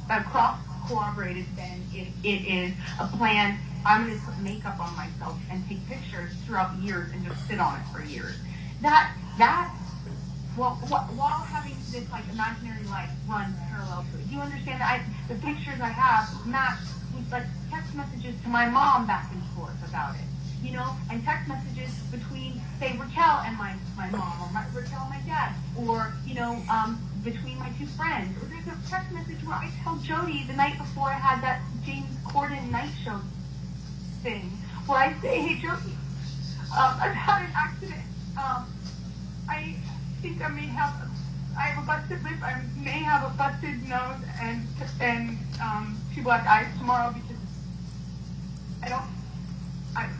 corroborated. Then it is a plan. I'm going to put makeup on myself and take pictures throughout the years and just sit on it for years. While having this imaginary life run parallel to it. Do you understand that the pictures I have match with text messages to my mom back and forth about it, and text messages between, say, Raquel and my mom, or Raquel and my dad, or between my two friends. Or there's a text message where I tell Jody the night before I had that James Corden night show thing, where I say, hey Jody, I've had an accident. I think I have a busted lip, I may have a busted nose, and 2 black eyes tomorrow, because I don't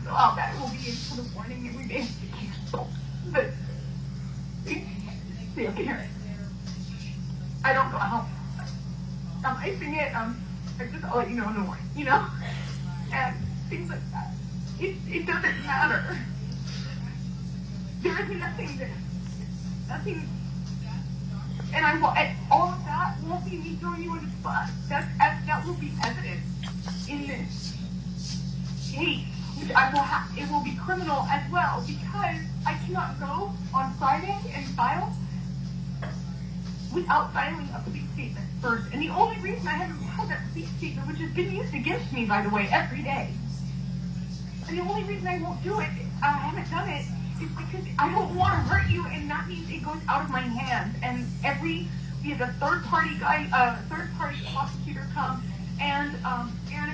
know how bad it will be until the morning, and we may have to cancel. But see up here. I don't know how I'm icing it. I'll let you know in the morning, and things like that. It doesn't matter. There is nothing there. Nothing, and all of that won't be me throwing you under the bus. That will be evidence in this case, which it will be criminal as well, because I cannot go on Friday and file without filing a police statement first. And the only reason I haven't filed that police statement, which has been used against me, by the way, every day, and the only reason I won't do it, I haven't done it, is because I don't want to hurt you, and that means it goes out of my hands. And we had a third party prosecutor come, and a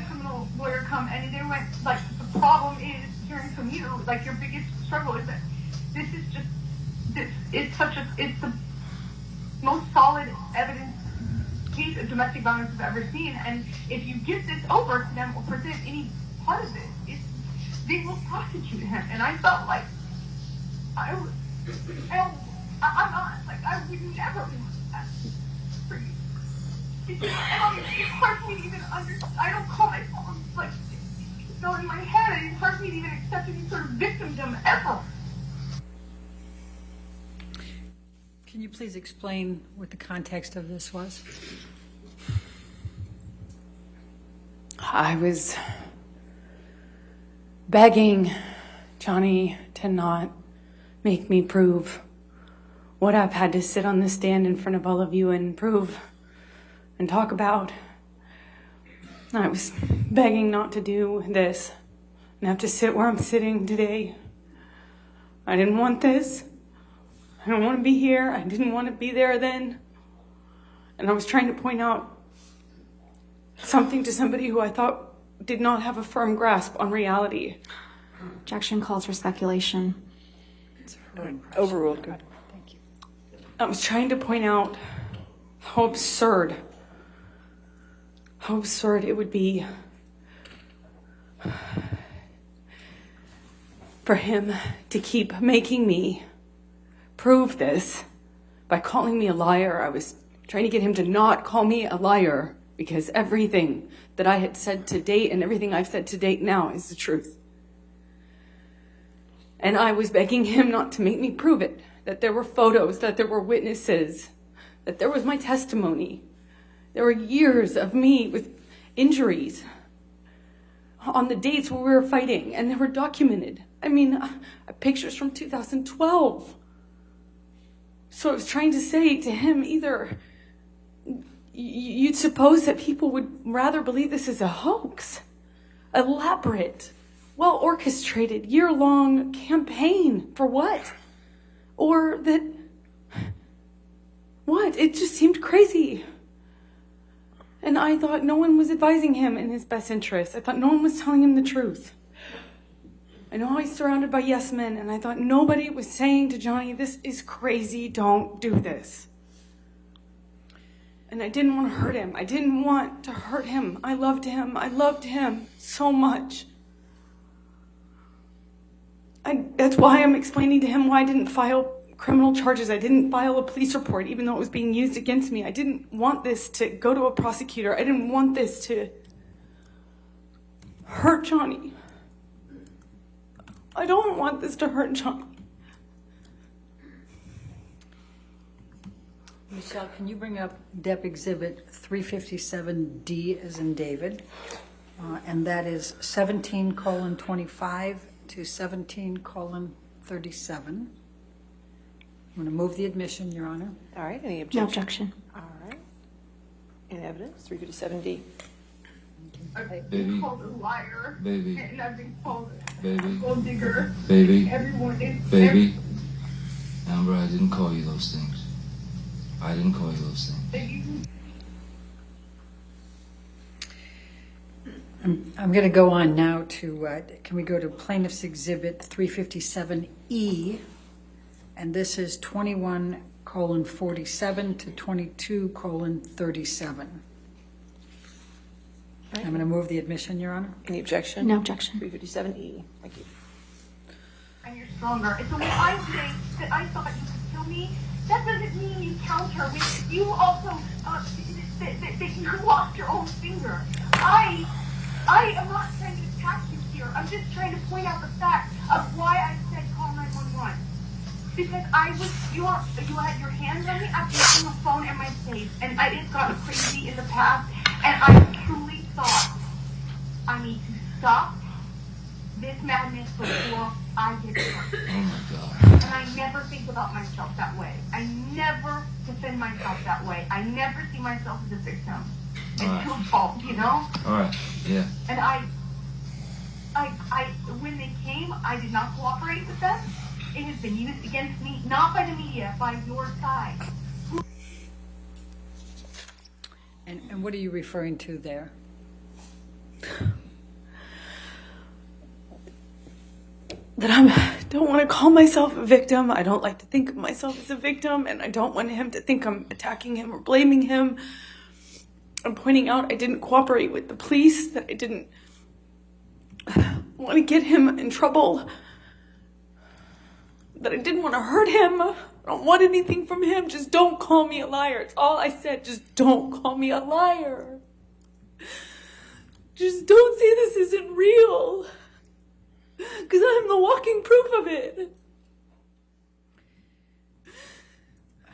criminal lawyer come, and they went, the problem is, hearing from you, your biggest struggle is that this is just, it's the most solid evidence case of domestic violence I've ever seen, and if you give this over to them or present any part of this, they will prosecute him. And I felt like I'm not, I would never want that for you. It's hard for me to even understand. I don't call myself, in my head, it's hard for me to even accept any sort of victimdom ever. Can you please explain what the context of this was? I was begging Johnny to not make me prove what I've had to sit on the stand in front of all of you and prove and talk about. I was begging not to do this and have to sit where I'm sitting today. I didn't want this. I don't want to be here. I didn't want to be there then. And I was trying to point out something to somebody who I thought did not have a firm grasp on reality. Objection calls for speculation. Overruled. Good. Thank you. I was trying to point out how absurd it would be for him to keep making me prove this by calling me a liar. I was trying to get him to not call me a liar, because everything that I had said to date and everything I've said to date now is the truth. And I was begging him not to make me prove it, that there were photos, that there were witnesses, that there was my testimony. There were years of me with injuries on the dates where we were fighting, and they were documented. I mean, pictures from 2012. So I was trying to say to him, either you'd suppose that people would rather believe this is a hoax, elaborate, well-orchestrated, year-long campaign for what? Or that, what? It just seemed crazy. And I thought no one was advising him in his best interest. I thought no one was telling him the truth. I know he's surrounded by yes men, and I thought nobody was saying to Johnny, this is crazy, don't do this. And I didn't want to hurt him. I didn't want to hurt him. I loved him. I loved him so much. That's why I'm explaining to him why I didn't file criminal charges. I didn't file a police report, even though it was being used against me. I didn't want this to go to a prosecutor. I didn't want this to hurt Johnny. I don't want this to hurt Johnny. Michelle, can you bring up Depp Exhibit 357D as in David? And that is 17:25 to 17:37. I'm going to move the admission, Your Honor. All right, any No objection? objection. All right. Any evidence? 357D. I've Baby. been called a liar. Baby. And I've been called Baby. a gold digger. Baby. Everyone is. Baby. Amber, I didn't call you those things. I didn't call you those things. I'm going to go on now to, can we go to Plaintiff's Exhibit 357E? And this is 21:47 to 22:37. I'm going to move the admission, Your Honor. Any objection? No objection. 357E. Thank you. And you're stronger. And so when I say that I thought you could kill me, that doesn't mean you counter with you also that you lost your own finger. I am not trying to attack you here. I'm just trying to point out the fact of why I said call 911. Because you had your hands on me after using the phone in my face, and it's gotten crazy in the past, and I truly thought I need to stop this madness before I get hurt. Oh my God. And I never think about myself that way. I never defend myself that way. I never see myself as a victim. It's Alright. too fault, you know? All right. Yeah. And when they came, I did not cooperate with them. It has been used against me, not by the media, by your side. And what are you referring to there? That I don't want to call myself a victim. I don't like to think of myself as a victim, and I don't want him to think I'm attacking him or blaming him. I'm pointing out I didn't cooperate with the police, that I didn't want to get him in trouble, that I didn't want to hurt him. I don't want anything from him. Just don't call me a liar. It's all I said. Just don't call me a liar. Just don't say this isn't real. Because I'm the walking proof of it.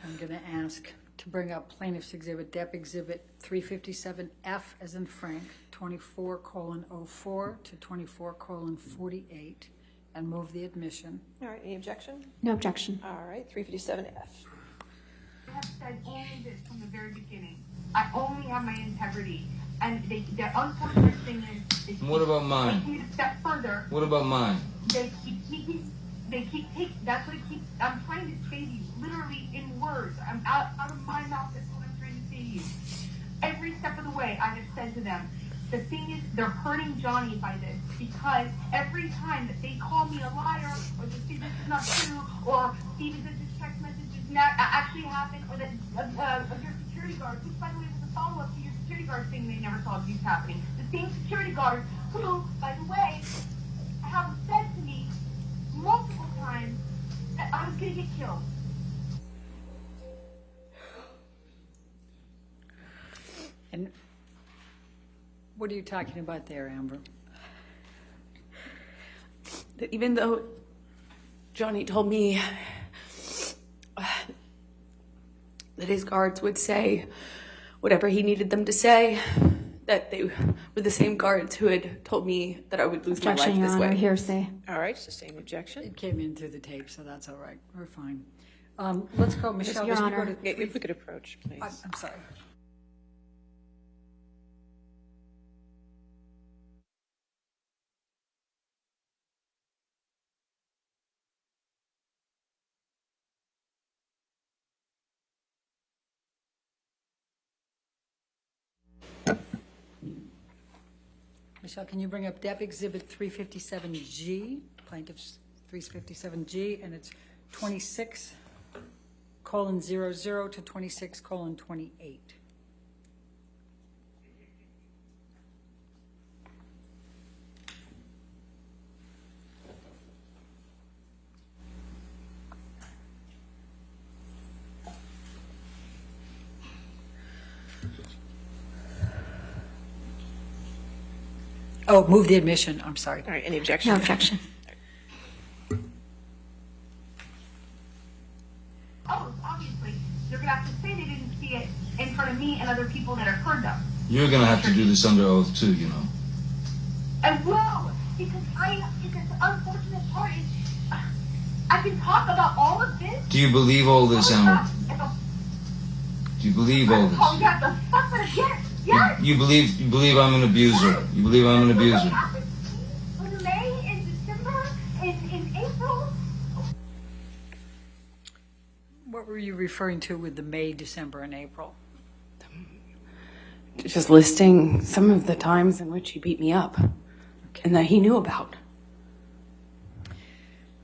I'm going to ask to bring up Plaintiff's Exhibit, Depp Exhibit 357F as in Frank, 24:04 to 24:48, and move the admission. All right, any objection? No objection. All right, 357F. I have said only this from the very beginning. I only have my integrity. And the unfortunate thing is What about mine? taking it a step further. What about mine? They keep taking, that's what it keeps, I'm trying to say to you, literally in words. I'm out of my mouth, that's what I'm trying to say to you. Every step of the way, I have said to them, the thing is, they're hurting Johnny by this, because every time that they call me a liar, or they say this is not true, or Steven says this text message did not actually happen, or that your security guard, which by the way was a follow-up to your security guard thing they never saw abuse happening. The same security guard who, by the way, have said to me multiple times that I was going to get killed. And what are you talking about there, Amber? That even though Johnny told me that his guards would say whatever he needed them to say, that they were the same guards who had told me that I would lose my life Objection, Your this Honor. way. Hearsay. All right, sustained objection. It came in through the tape, so that's all right. We're fine. Let's go, Michelle. Your as we Honor. go to If we could approach, please. I'm sorry. Michelle, can you bring up Depp Exhibit 357G, Plaintiff's 357G, and it's 26:00 to 26:28. Oh, move the admission. I'm sorry. All right, any objection? No objection. Oh, obviously, they're gonna have to say they didn't see it in front of me and other people that have heard them. You're going to have to do this under oath too, you know. I will, because the unfortunate part is, I can talk about all of this. Do you believe all this, Emma? Do you believe all Oh, this? yeah, the fuck that yes, yes. You believe I'm an abuser. You believe I'm an abuser. What happened in May, in December, in April? What were you referring to with the May, December, and April? Just listing some of the times in which he beat me up and that he knew about.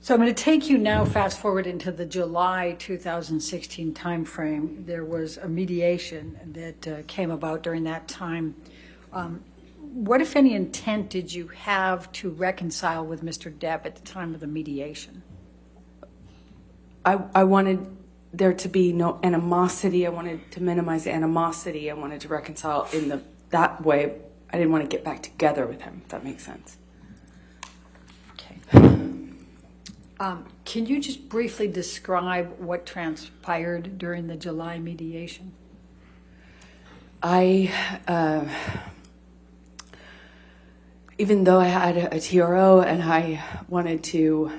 So I'm going to take you now fast forward into the July 2016 timeframe. There was a mediation that came about during that time. What, if any, intent did you have to reconcile with Mr. Depp at the time of the mediation? I wanted there to be no animosity. I wanted to minimize the animosity. I wanted to reconcile in that way. I didn't want to get back together with him, if that makes sense. Okay. Can you just briefly describe what transpired during the July mediation? Even though I had a TRO and I wanted to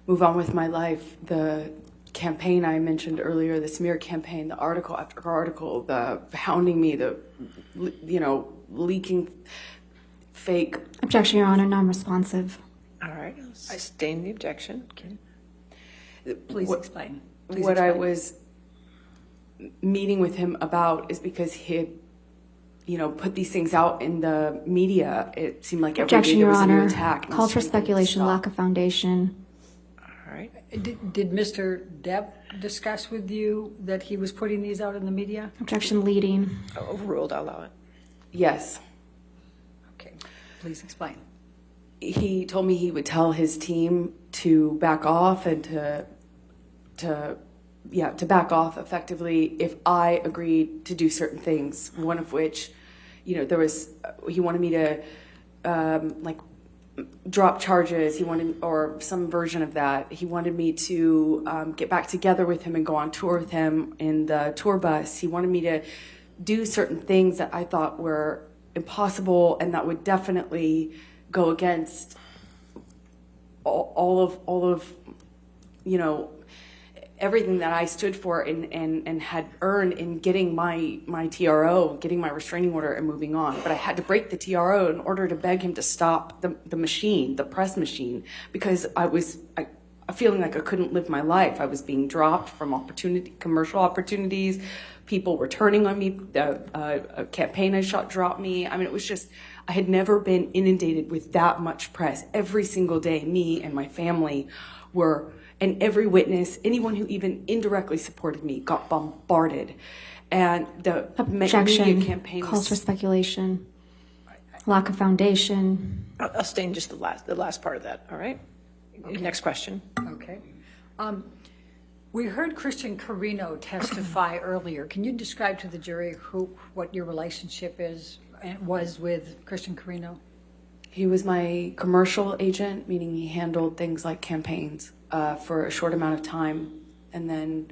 move on with my life, the campaign I mentioned earlier, the smear campaign, the article after article, the hounding me, the, leaking fake. Objection, Your Honor. Non-responsive. All right, I'll sustain the objection. Okay. Please explain. What I was meeting with him about is because he had, put these things out in the media. It seemed like every day Objection, there Your was a new Honor. attack. and I Call was for trying to get it to speculation, stop. lack of foundation. All right. Did Mr. Depp discuss with you that he was putting these out in the media? Objection, leading. Overruled, I'll allow it. Yes. Okay, please explain. He told me he would tell his team to back off and to back off effectively if I agreed to do certain things. One of which, he wanted me to drop charges. Or some version of that. He wanted me to get back together with him and go on tour with him in the tour bus. He wanted me to do certain things that I thought were impossible and that would definitely go against all of everything that I stood for and had earned in getting my TRO, getting my restraining order and moving on. But I had to break the TRO in order to beg him to stop the machine, the press machine, because I was feeling like I couldn't live my life. I was being dropped from commercial opportunities. People were turning on me. A campaign I shot dropped me. I mean, it was just, I had never been inundated with that much press. Every single day, me and my family were, and every witness, anyone who even indirectly supported me got bombarded. And the media Objection. campaign Calls for speculation, lack of foundation. I'll sustain just the last part of that, all right? Okay. Next question. Okay. We heard Christian Carino testify earlier. Can you describe to the jury what your relationship was with Christian Carino? He was my commercial agent, meaning he handled things like campaigns for a short amount of time. And then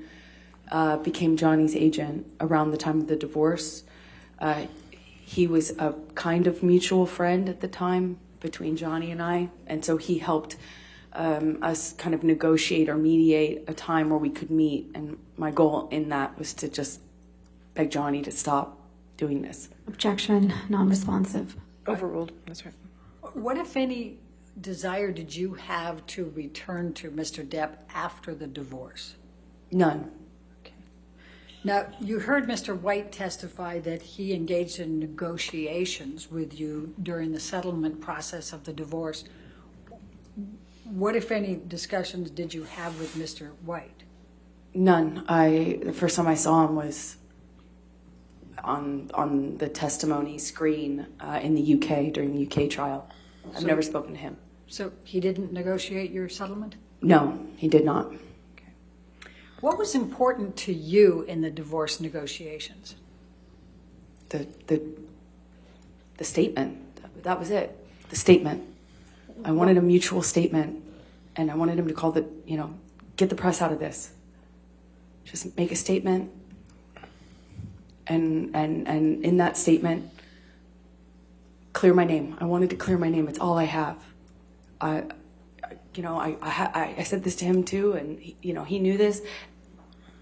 became Johnny's agent around the time of the divorce. He was a kind of mutual friend at the time between Johnny and I, and so he helped us kind of negotiate or mediate a time where we could meet, and my goal in that was to just beg Johnny to stop doing this. Objection, non-responsive. Overruled. That's right. What, if any, desire did you have to return to Mr. Depp after the divorce? None. Now, you heard Mr. White testify that he engaged in negotiations with you during the settlement process of the divorce. What, if any, discussions did you have with Mr. White? None. The first time I saw him was on the testimony screen in the UK during the UK trial. I've never spoken to him. So he didn't negotiate your settlement? No, he did not. What was important to you in the divorce negotiations? The statement. That was it. The statement. I wanted a mutual statement, and I wanted him to call get the press out of this. Just make a statement, and in that statement, clear my name. I wanted to clear my name. It's all I have. I said this to him too, and he knew this.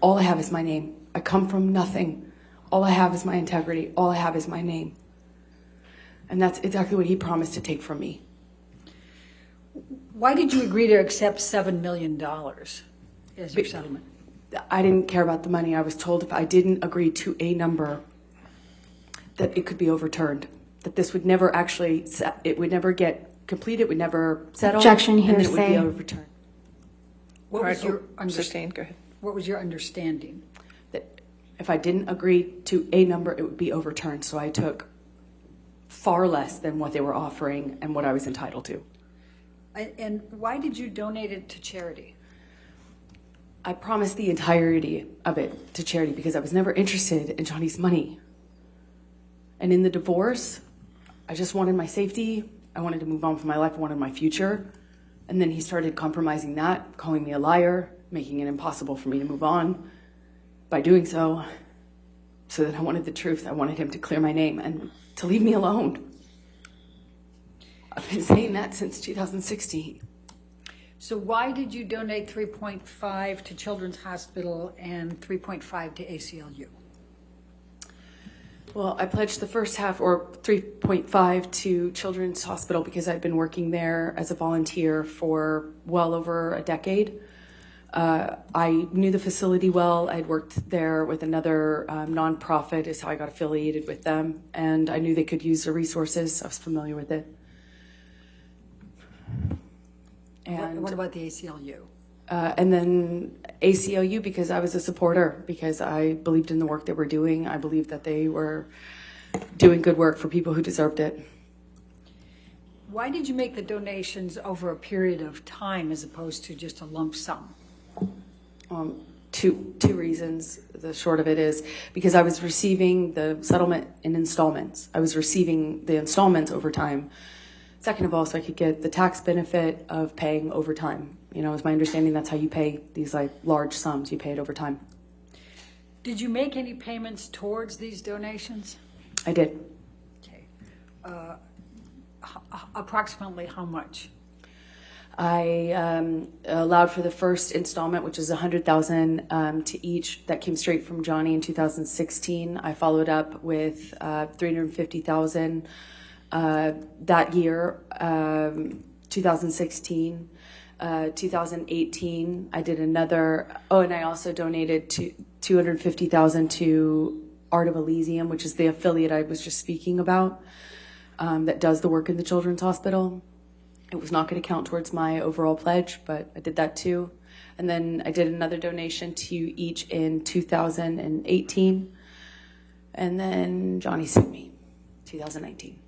All I have is my name. I come from nothing. All I have is my integrity. All I have is my name. And that's exactly what he promised to take from me. Why did you agree to accept $7 million as your settlement? I didn't care about the money. I was told if I didn't agree to a number, that it could be overturned. That this would never it would never get completed, it would never settle. Objection, and then it would hearsay. be overturned. What was your Sustained. Go ahead. What was your understanding? That if I didn't agree to a number, it would be overturned. So I took far less than what they were offering and what I was entitled to. And why did you donate it to charity? I promised the entirety of it to charity because I was never interested in Johnny's money. And in the divorce, I just wanted my safety. I wanted to move on with my life. I wanted my future. And then he started compromising that, calling me a liar, making it impossible for me to move on by doing so. So that I wanted the truth. I wanted him to clear my name and to leave me alone. I've been saying that since 2016. So why did you donate 3.5 to Children's Hospital and 3.5 to ACLU? Well, I pledged the first half, or 3.5, to Children's Hospital because I'd been working there as a volunteer for well over a decade. I knew the facility well. I'd worked there with another nonprofit, is how I got affiliated with them, and I knew they could use the resources. I was familiar with it. And What about the ACLU? And then ACLU because I was a supporter, because I believed in the work they were doing. I believed that they were doing good work for people who deserved it. Why did you make the donations over a period of time as opposed to just a lump sum? Two reasons. The short of it is because I was receiving the settlement in installments. I was receiving the installments over time. Second of all, so I could get the tax benefit of paying overtime. It's my understanding that's how you pay these large sums. You pay it over time. Did you make any payments towards these donations? I did. Okay. Approximately how much? I allowed for the first installment, which is $100,000 to each. That came straight from Johnny in 2016. I followed up with $350,000 that year, 2016. 2018, I did another. Oh, and I also donated $250,000 to Art of Elysium, which is the affiliate I was just speaking about, that does the work in the Children's Hospital. It was not going to count towards my overall pledge, but I did that too. And then I did another donation to each in 2018. And then Johnny sued me, 2019.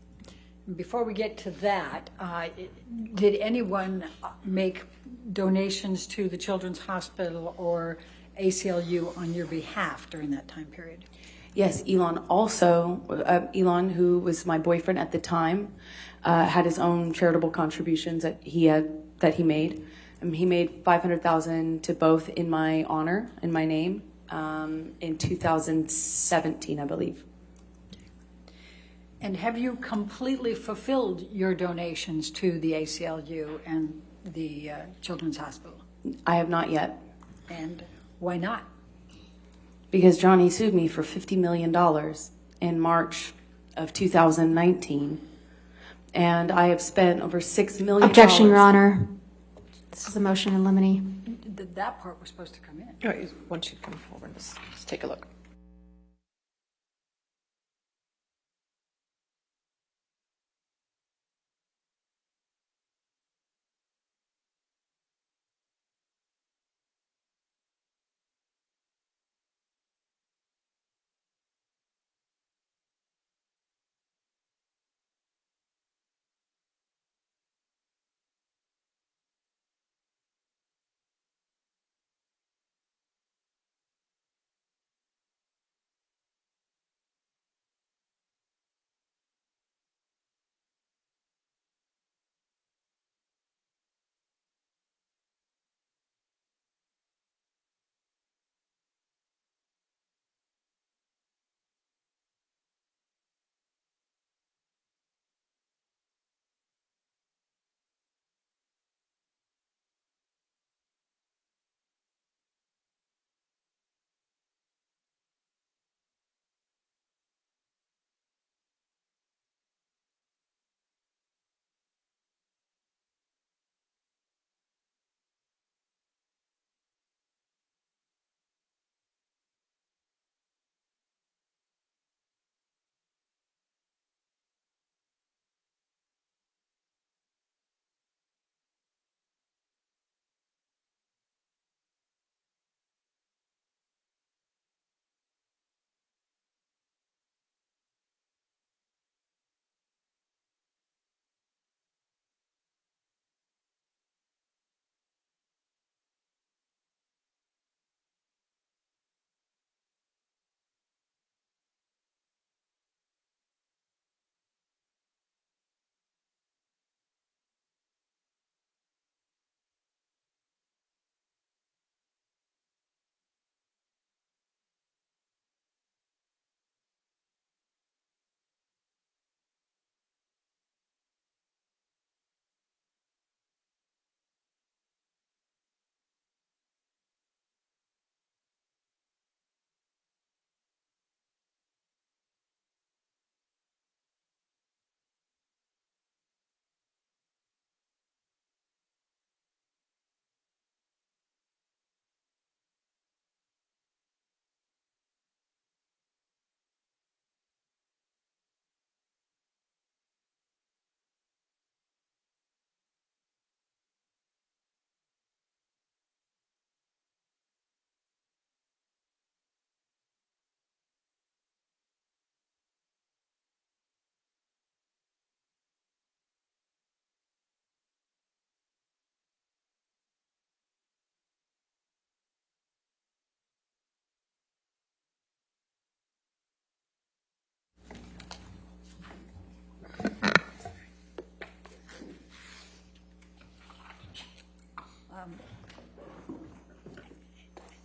Before we get to that, did anyone make donations to the Children's Hospital or ACLU on your behalf during that time period? Yes, Elon also, Elon, who was my boyfriend at the time, had his own charitable contributions that he made. He made $500,000 to both in my honor, in my name, in 2017, I believe. And have you completely fulfilled your donations to the ACLU and the Children's Hospital? I have not yet. And why not? Because Johnny sued me for $50 million in March of 2019. And I have spent over $6 million. Objection, Your Honor. This is a motion in limine. That part was supposed to come in. All right, once you come forward, let's take a look.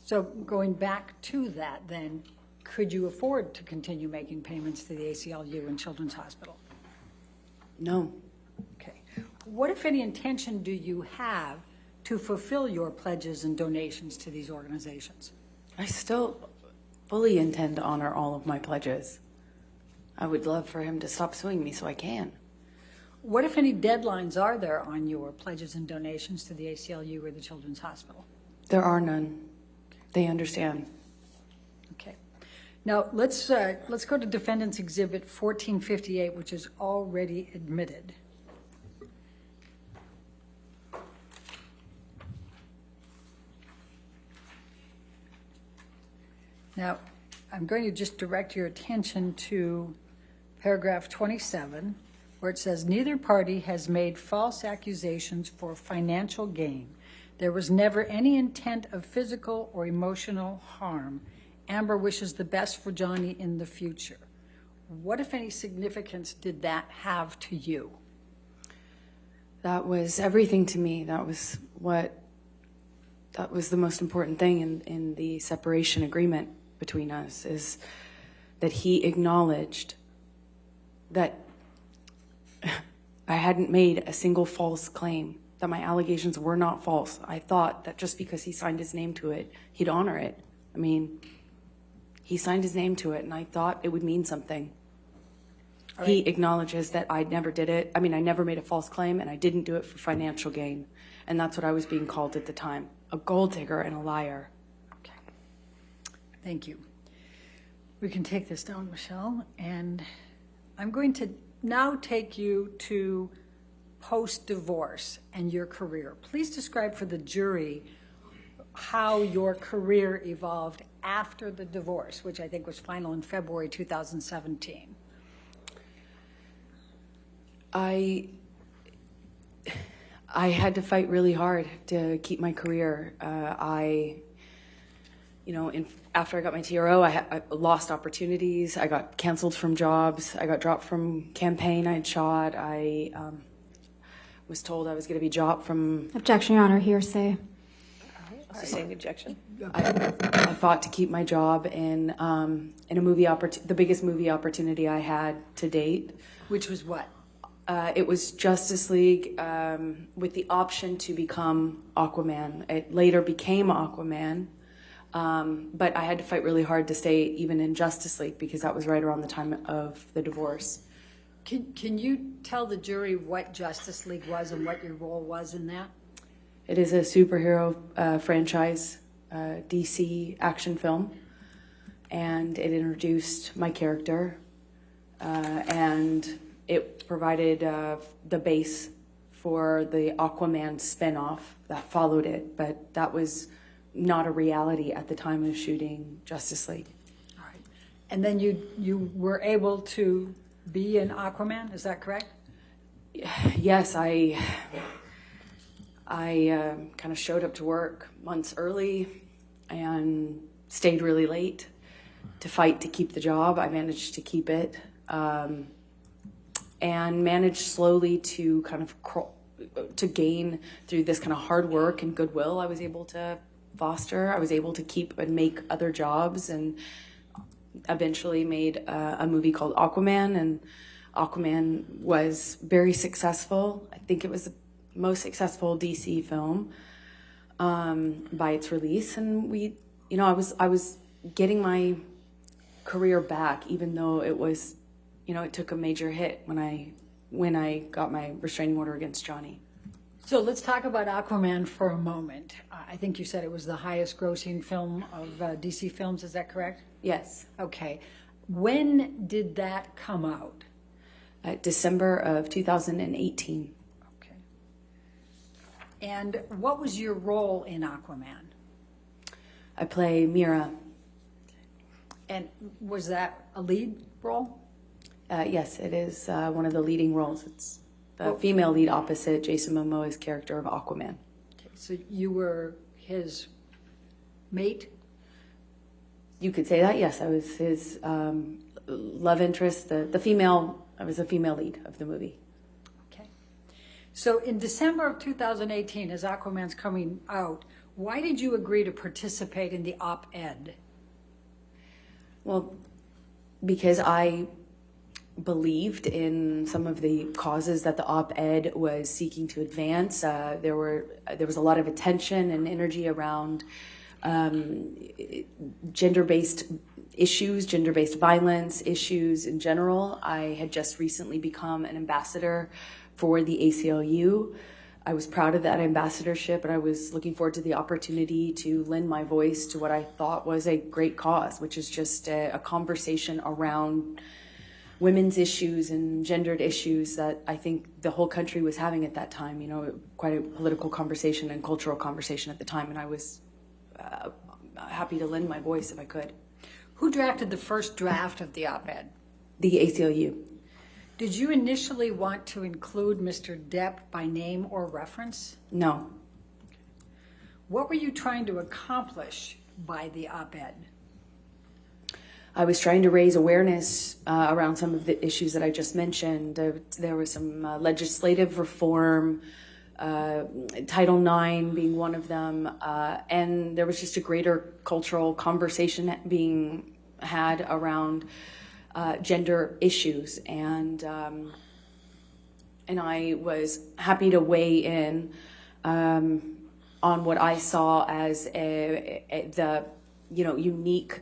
So going back to that, then, could you afford to continue making payments to the ACLU and Children's Hospital? No. Okay. What, if any, intention do you have to fulfill your pledges and donations to these organizations? I still fully intend to honor all of my pledges. I would love for him to stop suing me so I can. What, if any, deadlines are there on your pledges and donations to the ACLU or the Children's Hospital? There are none. They understand. Okay. Now, let's go to Defendant's Exhibit 1458, which is already admitted. Now, I'm going to just direct your attention to paragraph 27, where it says, neither party has made false accusations for financial gain. There was never any intent of physical or emotional harm. Amber wishes the best for Johnny in the future. What, if any, significance did that have to you? That was everything to me. That was what that was the most important thing in the separation agreement between us, is that he acknowledged that I hadn't made a single false claim, that my allegations were not false. I thought that just because he signed his name to it, he'd honor it. I mean, he signed his name to it, and I thought it would mean something. Right. He acknowledges that I never did it. I mean, I never made a false claim, and I didn't do it for financial gain. And that's what I was being called at the time, a gold digger and a liar. Okay. Thank you. We can take this down, Michelle, and I'm going to now take you to post-divorce and your career. Please describe for the jury how your career evolved after the divorce, which I think was final in February 2017. I had to fight really hard to keep my career. After I got my TRO, I lost opportunities. I got canceled from jobs. I got dropped from campaign I'd shot. I was told I was going to be dropped from. Objection, Your Honor, hearsay. Sustained objection. I fought to keep my job in a movie the biggest movie opportunity I had to date. Which was what? It was Justice League with the option to become Aquaman. It later became Aquaman, but I had to fight really hard to stay even in Justice League because that was right around the time of the divorce. Can you tell the jury what Justice League was and what your role was in that? It is a superhero franchise, DC action film, and it introduced my character, and it provided the base for the Aquaman spinoff that followed it, but that was not a reality at the time of shooting Justice League. All right. And then you were able to be in Aquaman, is that correct? Yes, I kind of showed up to work months early and stayed really late to fight to keep the job. I managed to keep it. And managed slowly to kind of to gain through this kind of hard work and goodwill I was able to foster. I was able to keep and make other jobs, and eventually made a movie called Aquaman, and Aquaman was very successful. I think it was the most successful DC film by its release, and I was getting my career back, even though it was. It took a major hit when I got my restraining order against Johnny. So let's talk about Aquaman for a moment. I think you said it was the highest grossing film of DC films, is that correct? Yes. Okay. When did that come out? December of 2018. Okay. And what was your role in Aquaman? I play Mira. And was that a lead role? Yes, it is one of the leading roles. It's the female lead opposite Jason Momoa's character of Aquaman. Okay, so you were his mate? You could say that, yes. I was his love interest, the female, I was the female lead of the movie. Okay. So in December of 2018, as Aquaman's coming out, why did you agree to participate in the op-ed? Well, because I believed in some of the causes that the op-ed was seeking to advance. There was a lot of attention and energy around gender-based issues, gender-based violence issues in general. I had just recently become an ambassador for the ACLU. I was proud of that ambassadorship, and I was looking forward to the opportunity to lend my voice to what I thought was a great cause, which is just a conversation around women's issues and gendered issues that I think the whole country was having at that time, quite a political conversation and cultural conversation at the time, and I was happy to lend my voice if I could. Who drafted the first draft of the op-ed? The ACLU. Did you initially want to include Mr. Depp by name or reference? No. What were you trying to accomplish by the op-ed? I was trying to raise awareness around some of the issues that I just mentioned. There was some legislative reform Title IX being one of them, and there was just a greater cultural conversation being had around gender issues, and I was happy to weigh in on what I saw as the unique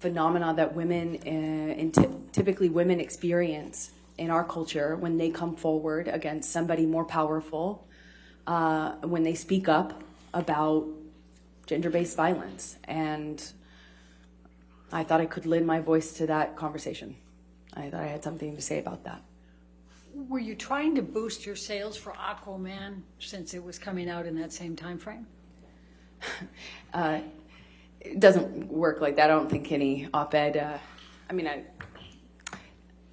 phenomena that women and typically women experience in our culture when they come forward against somebody more powerful, when they speak up about gender-based violence. And I thought I could lend my voice to that conversation. I thought I had something to say about that. Were you trying to boost your sales for Aquaman since it was coming out in that same time frame? It doesn't work like that. I don't think any op-ed,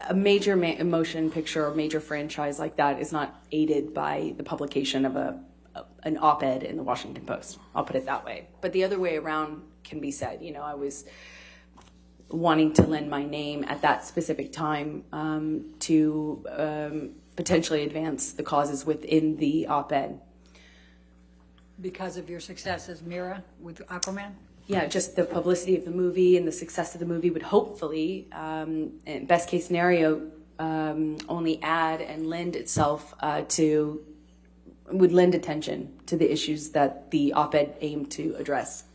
a major motion picture or major franchise like that is not aided by the publication of an op-ed in the Washington Post. I'll put it that way. But the other way around can be said. I was wanting to lend my name at that specific time to potentially advance the causes within the op-ed. Because of your success as Mira with Aquaman? Yeah, just the publicity of the movie and the success of the movie would hopefully, in best case scenario, only add and lend itself would lend attention to the issues that the op-ed aimed to address.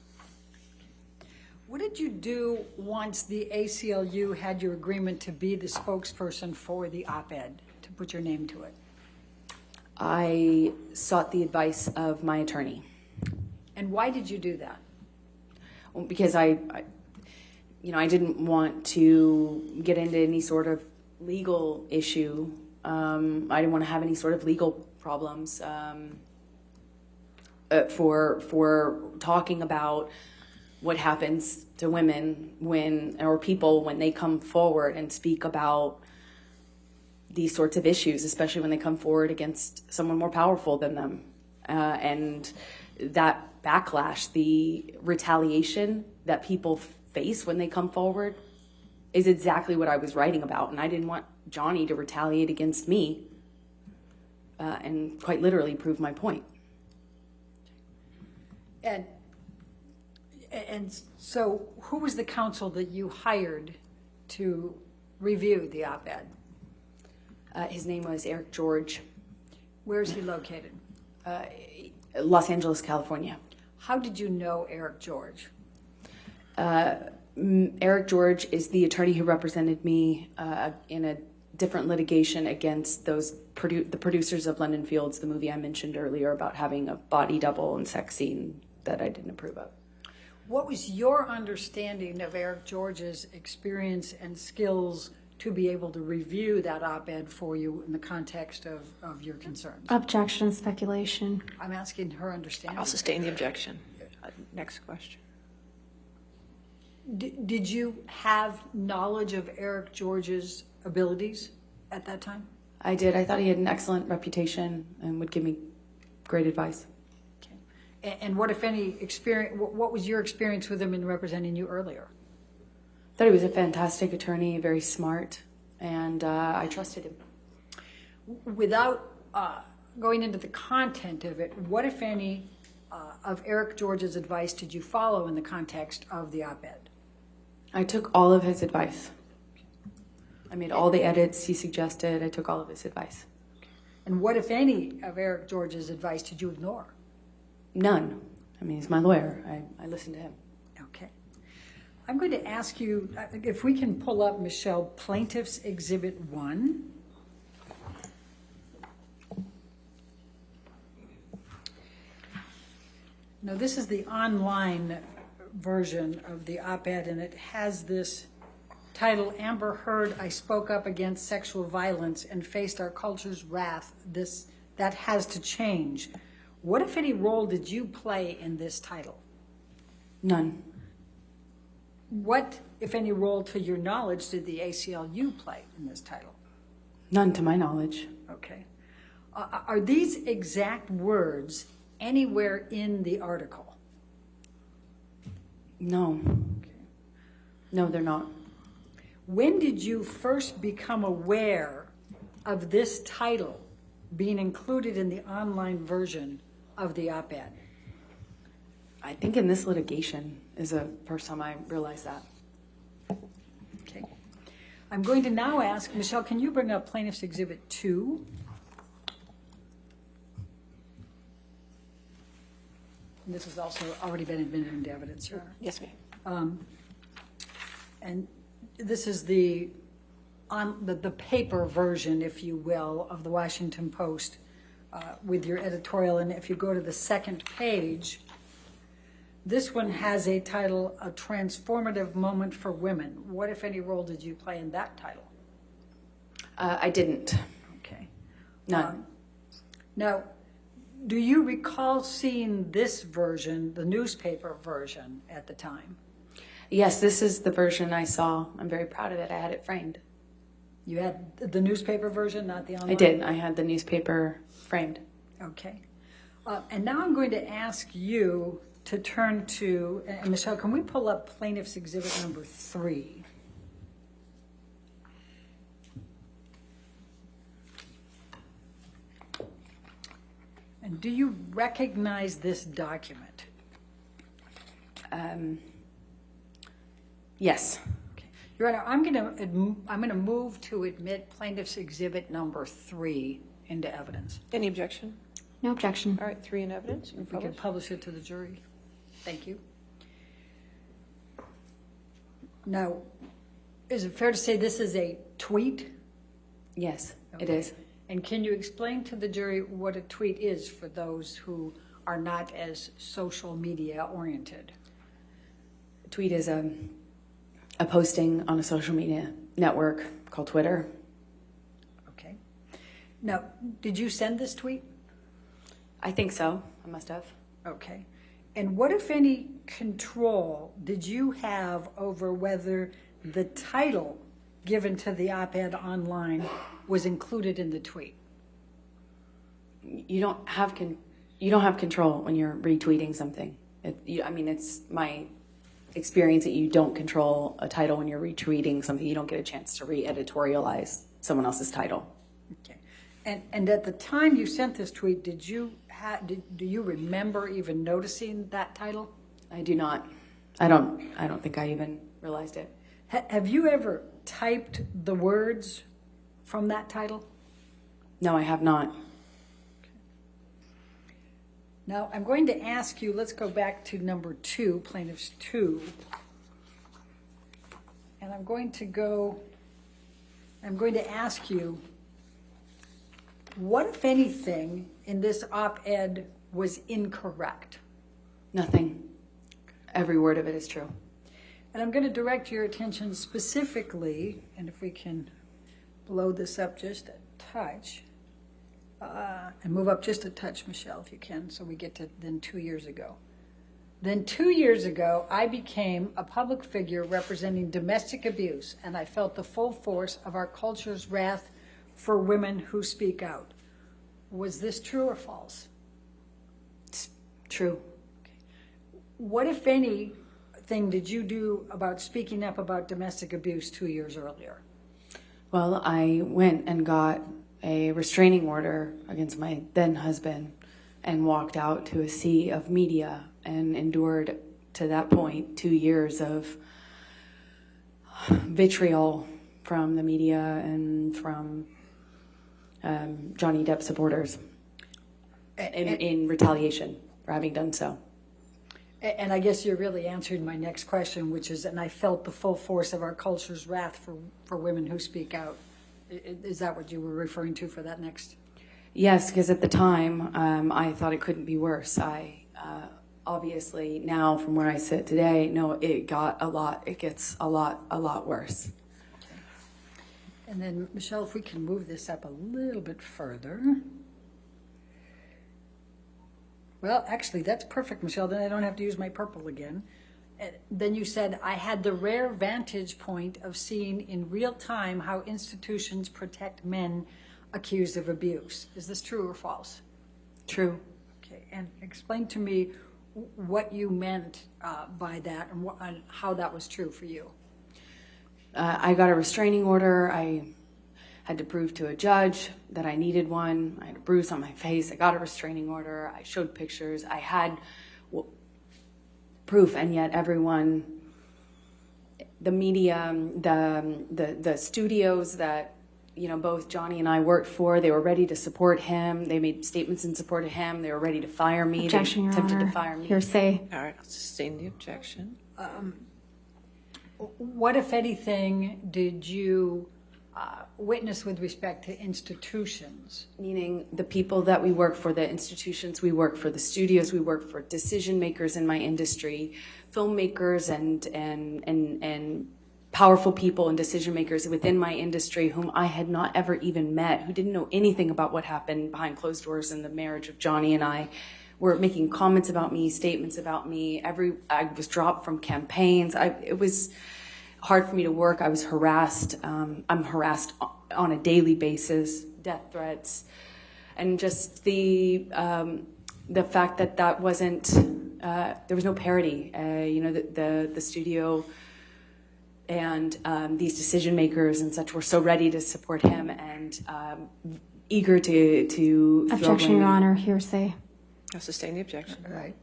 What did you do once the ACLU had your agreement to be the spokesperson for the op-ed, to put your name to it? I sought the advice of my attorney. And why did you do that? Well, because I didn't want to get into any sort of legal issue. I didn't want to have any sort of legal problems for talking about what happens to women or people when they come forward and speak about these sorts of issues, especially when they come forward against someone more powerful than them. And that backlash, the retaliation that people face when they come forward is exactly what I was writing about. And I didn't want Johnny to retaliate against me and quite literally prove my point. And so who was the counsel that you hired to review the op-ed? His name was Eric George. Where is he located? Los Angeles, California. How did you know Eric George? Eric George is the attorney who represented me in a different litigation against the producers of London Fields, the movie I mentioned earlier about having a body double and sex scene that I didn't approve of. What was your understanding of Eric George's experience and skills to be able to review that op-ed for you in the context of your concerns? Objection, speculation. I'm asking her understanding. I'll sustain the objection. Next question. Did you have knowledge of Eric George's abilities at that time? I did. I thought he had an excellent reputation and would give me great advice. Okay. And what, if any, what was your experience with him in representing you earlier? I thought he was a fantastic attorney, very smart, and I trusted him. Without going into the content of it, what, if any, of Eric George's advice did you follow in the context of the op-ed? I took all of his advice. I made all the edits he suggested. I took all of his advice. And what, if any, of Eric George's advice did you ignore? None. I mean, he's my lawyer. I listened to him. Okay. I'm going to ask you, if we can pull up, Michelle, Plaintiff's Exhibit 1. Now, this is the online version of the op-ed, and it has this title, Amber Heard, I spoke up against sexual violence and faced our culture's wrath. That has to change. What, if any, role did you play in this title? None. What, if any, role, to your knowledge, did the ACLU play in this title? None to my knowledge. Okay. Are these exact words anywhere in the article? No. Okay. No, they're not. When did you first become aware of this title being included in the online version of the op-ed? I think in this litigation is the first time I realized that. Okay. I'm going to now ask, Michelle, can you bring up Plaintiff's Exhibit 2? And this has also already been admitted into evidence, Your Honor. Yes, ma'am. And this is the paper version, if you will, of the Washington Post with your editorial. And if you go to the second page, this one has a title, A Transformative Moment for Women. What, if any, role did you play in that title? I didn't. Okay. None. Now, do you recall seeing this version, the newspaper version, at the time? Yes, this is the version I saw. I'm very proud of it. I had it framed. You had the newspaper version, not the online? I did. I had the newspaper framed. Okay. And now I'm going to ask you to turn to, and Michelle, can we pull up Plaintiff's Exhibit number 3? And do you recognize this document? Yes. Okay. Your Honor, I'm going to move to admit Plaintiff's Exhibit number 3 into evidence. Any objection? No objection. All right, 3 in evidence. If we could publish it to the jury. Thank you. Now, is it fair to say this is a tweet? Yes, it Okay. is. And can you explain to the jury what a tweet is for those who are not as social media oriented? A tweet is a posting on a social media network called Twitter. Okay. Now, did you send this tweet? I think so. I must have. Okay. And what, if any, control did you have over whether the title given to the op-ed online was included in the tweet? You don't have control when you're retweeting something. It's my experience that you don't control a title when you're retweeting something. You don't get a chance to re-editorialize someone else's title. Okay. And at the time you sent this tweet, do you remember even noticing that title? I do not. I don't think I even realized it. Have you ever typed the words from that title? No, I have not. Now, I'm going to ask you, let's go back to number 2, Plaintiff's 2. And I'm going to ask you, what, if anything, in this op-ed was incorrect? Nothing. Every word of it is true. And I'm going to direct your attention specifically, and if we can blow this up just a touch, and move up just a touch, Michelle, if you can, so we get to then 2 years ago. Then 2 years ago, I became a public figure representing domestic abuse, and I felt the full force of our culture's wrath for women who speak out. Was this true or false? It's true. What, if anything, did you do about speaking up about domestic abuse 2 years earlier? Well, I went and got a restraining order against my then husband and walked out to a sea of media and endured, to that point, 2 years of vitriol from the media and from Johnny Depp supporters in retaliation for having done so. And I guess you're really answering my next question, which is, and I felt the full force of our culture's wrath for women who speak out. Is that what you were referring to for that next? Yes, because at the time, I thought it couldn't be worse. I obviously now, from where I sit today, know it gets a lot worse. Okay. And then, Michelle, if we can move this up a little bit further. Well, actually, that's perfect, Michelle. Then I don't have to use my purple again. And then you said, I had the rare vantage point of seeing in real time how institutions protect men accused of abuse. Is this true or false? True. Okay, and explain to me what you meant by that and how that was true for you. I got a restraining order. I had to prove to a judge that I needed one. I had a bruise on my face. I got a restraining order. I showed pictures. I had proof, and yet everyone, the media, the studios that both Johnny and I worked for, they were ready to support him. They made statements in support of him. They were ready to fire me. Objection, Your attempted Honor. to fire me. Hearsay. All right, I'll sustain the objection. What, if anything, did you witness with respect to institutions? Meaning the people that we work for, the institutions we work for, the studios we work for, decision makers in my industry, filmmakers and powerful people and decision makers within my industry whom I had not ever even met, who didn't know anything about what happened behind closed doors in the marriage of Johnny and I, were making comments about me, statements about me. I was dropped from campaigns. It was hard for me to work. I was harassed. I'm harassed on a daily basis, death threats, and just the fact that wasn't there was no parity. The studio and these decision makers and such were so ready to support him and eager to Objection, Your Honor. Hearsay. I'll sustain the objection. All right.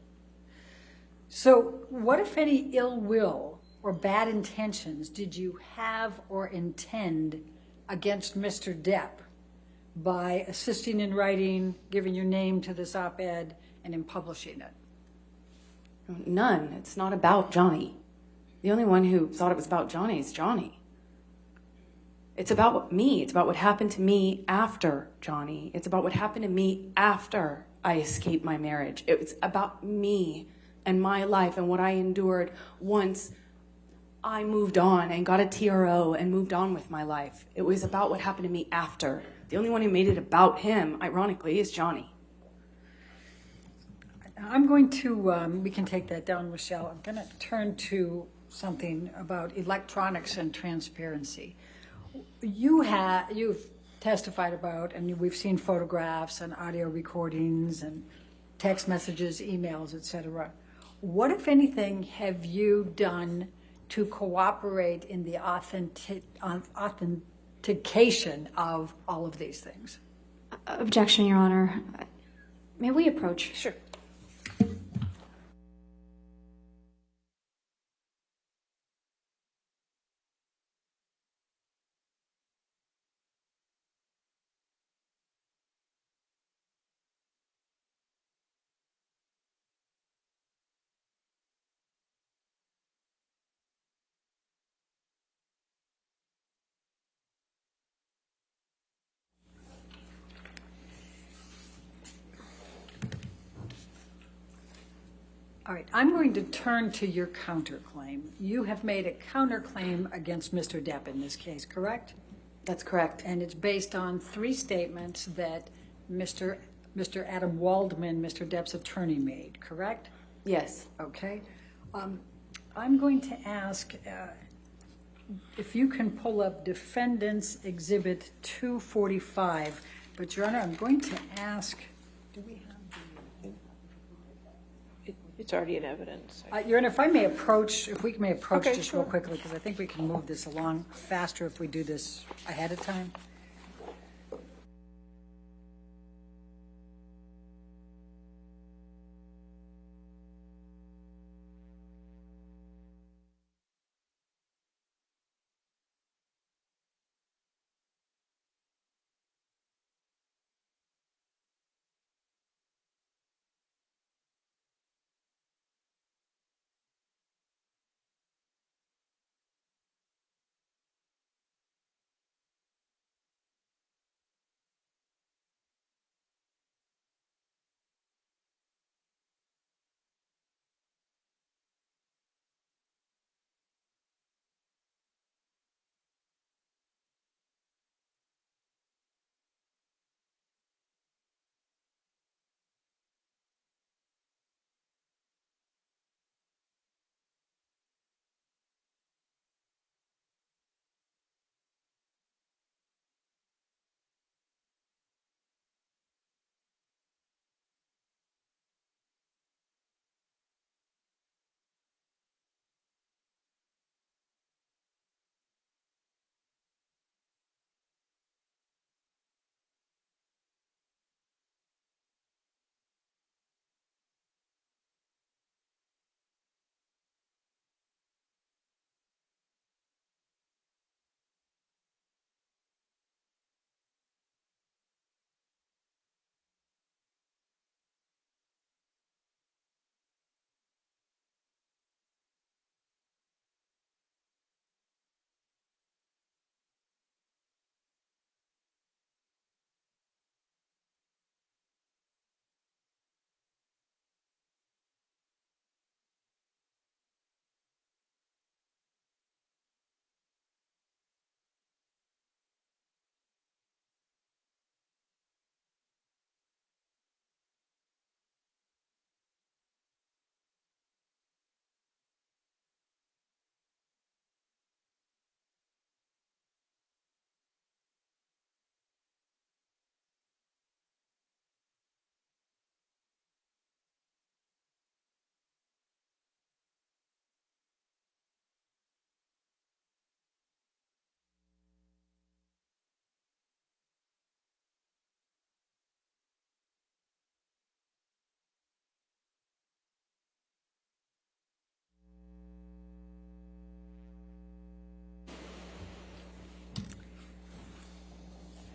So what, if any, ill will or bad intentions did you have or intend against Mr. Depp by assisting in writing, giving your name to this op-ed, and in publishing it? None. It's not about Johnny. The only one who thought it was about Johnny is Johnny. It's about me. It's about what happened to me after Johnny. It's about what happened to me after I escaped my marriage. It was about me and my life and what I endured once I moved on and got a TRO and moved on with my life. It was about what happened to me after. The only one who made it about him, ironically, is Johnny. I'm going to, we can take that down, Michelle. I'm going to turn to something about electronics and transparency. You've testified about, and we've seen photographs and audio recordings and text messages, emails, etc. What, if anything, have you done to cooperate in the authentication of all of these things? Objection, Your Honor. May we approach? Sure. All right, I'm going to turn to your counterclaim. You have made a counterclaim against Mr. Depp in this case, correct? That's correct. And it's based on 3 statements that Mr. Adam Waldman, Mr. Depp's attorney, made, correct? Yes. Okay. I'm going to ask if you can pull up Defendant's Exhibit 245. But, Your Honor, I'm going to ask, do we have It's already in evidence. Your Honor, if we may approach Okay, just sure. real quickly, because I think we can move this along faster if we do this ahead of time.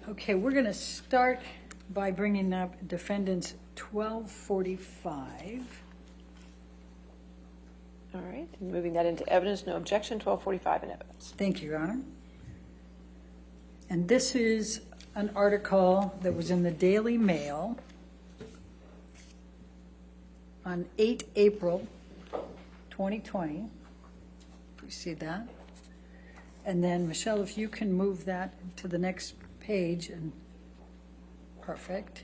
Okay, we're going to start by bringing up defendants 1245. All right, and moving that into evidence, no objection, 1245 in evidence. Thank you, Your Honor. And this is an article that was in the Daily Mail on 8 April 2020. You see that? And then, Michelle, if you can move that to the next page, and perfect.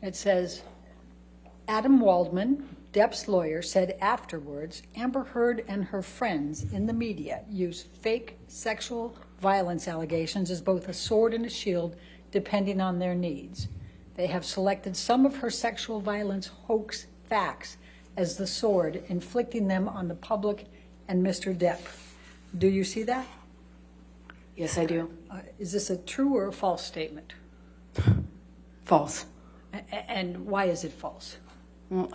It says, Adam Waldman, Depp's lawyer, said afterwards, Amber Heard and her friends in the media use fake sexual violence allegations as both a sword and a shield, depending on their needs. They have selected some of her sexual violence hoax facts as the sword, inflicting them on the public and Mr. Depp. Do you see that? Yes, I do. Is this a true or a false statement? False. And why is it false? Well,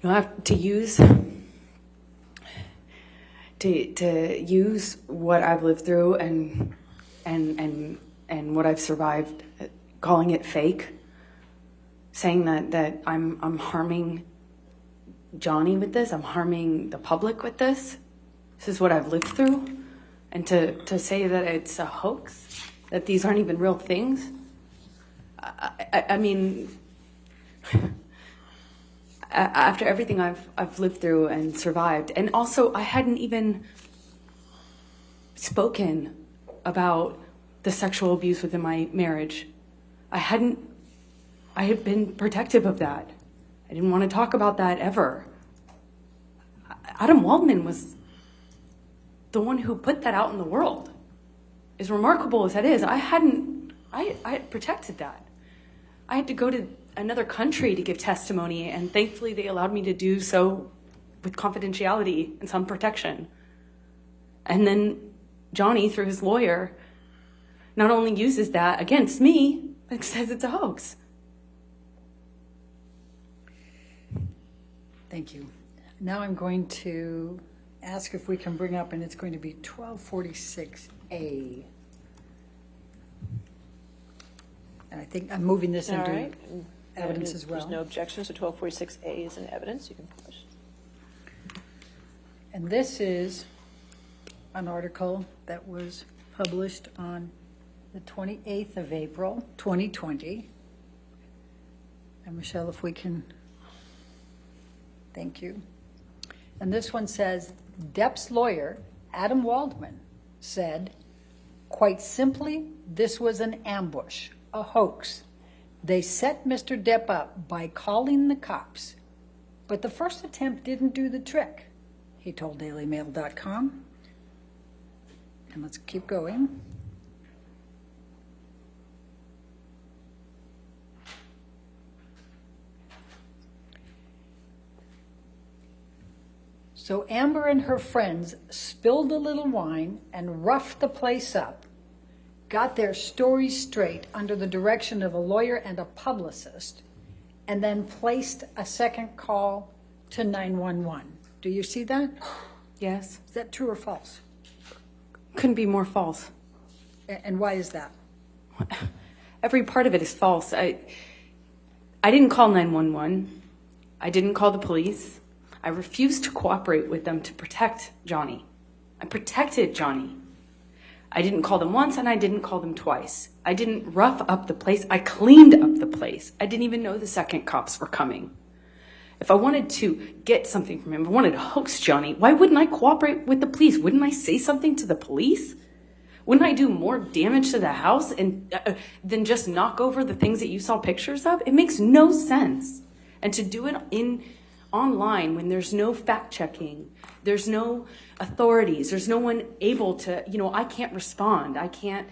you have to use what I've lived through and what I've survived, calling it fake, saying that I'm harming Johnny with this, I'm harming the public with this. This is what I've lived through, and to say that it's a hoax, that these aren't even real things. I mean, after everything I've lived through and survived, and also I hadn't even spoken about the sexual abuse within my marriage. I had been protective of that. I didn't want to talk about that ever. Adam Waldman was the one who put that out in the world. As remarkable as that is, I had protected that. I had to go to another country to give testimony, and thankfully they allowed me to do so with confidentiality and some protection. And then Johnny, through his lawyer, not only uses that against me, but says it's a hoax. Thank you. Now I'm going to ask if we can bring up, and it's going to be 1246A. And I think I'm moving this into right. evidence as well. There's no objection, so 1246A is in evidence. You can publish. And this is an article that was published on the 28th of April, 2020. And Michelle, if we can, thank you. And this one says, Depp's lawyer, Adam Waldman, said, quite simply, this was an ambush, a hoax. They set Mr. Depp up by calling the cops, but the first attempt didn't do the trick, he told dailymail.com. And let's keep going. So Amber and her friends spilled a little wine and roughed the place up, got their stories straight under the direction of a lawyer and a publicist, and then placed a second call to 911. Do you see that? Yes. Is that true or false? Couldn't be more false. And why is that? Every part of it is false. I didn't call 911. I didn't call the police. I refused to cooperate with them to protect Johnny. I protected Johnny. I didn't call them once and I didn't call them twice. I didn't rough up the place. I cleaned up the place. I didn't even know the second cops were coming. If I wanted to get something from him, if I wanted to hoax Johnny, why wouldn't I cooperate with the police? Wouldn't I say something to the police? Wouldn't I do more damage to the house than just knock over the things that you saw pictures of? It makes no sense. And to do it online when there's no fact checking, there's no authorities, there's no one able to, I can't respond. I can't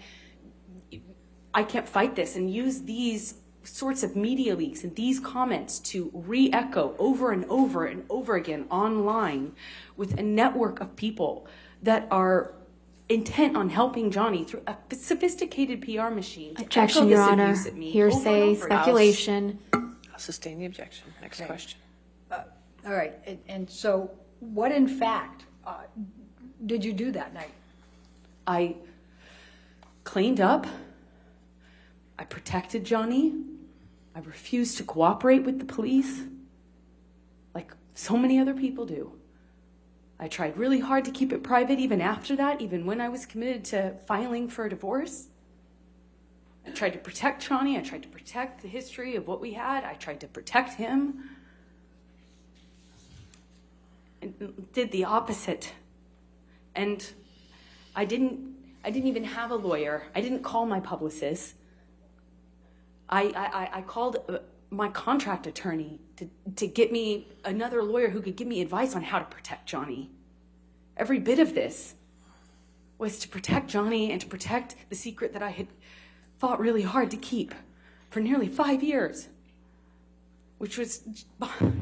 fight this and use these sorts of media leaks and these comments to re-echo over and over and over again online with a network of people that are intent on helping Johnny through a sophisticated PR machine. Objection, Your Honor. Hearsay, speculation. I'll sustain the objection. Next question. All right. And so what, in fact, did you do that night? I cleaned up. I protected Johnny. I refused to cooperate with the police, like so many other people do. I tried really hard to keep it private even after that, even when I was committed to filing for a divorce. I tried to protect Johnny. I tried to protect the history of what we had. I tried to protect him. And did the opposite. And I didn't even have a lawyer. I didn't call my publicist. I called my contract attorney to get me another lawyer who could give me advice on how to protect Johnny. Every bit of this was to protect Johnny and to protect the secret that I had fought really hard to keep for nearly 5 years, which was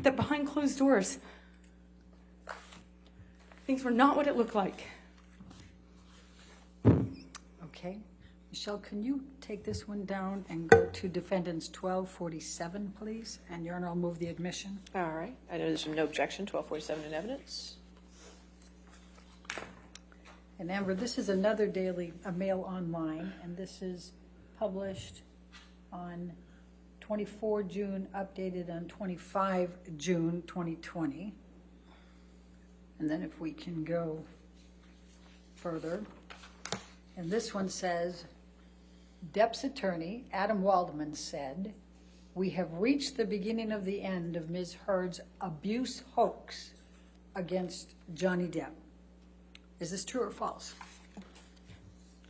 that behind closed doors, things were not what it looked like. Okay. Michelle, can you take this one down and go to defendants 1247, please? And Your Honor, I'll move the admission. All right. I know there's no objection, 1247 in evidence. And Amber, this is another daily, a Mail Online, and this is published on 24 June, updated on 25 June 2020. And then if we can go further. And this one says, Depp's attorney, Adam Waldman, said, "We have reached the beginning of the end of Ms. Heard's abuse hoax against Johnny Depp." Is this true or false?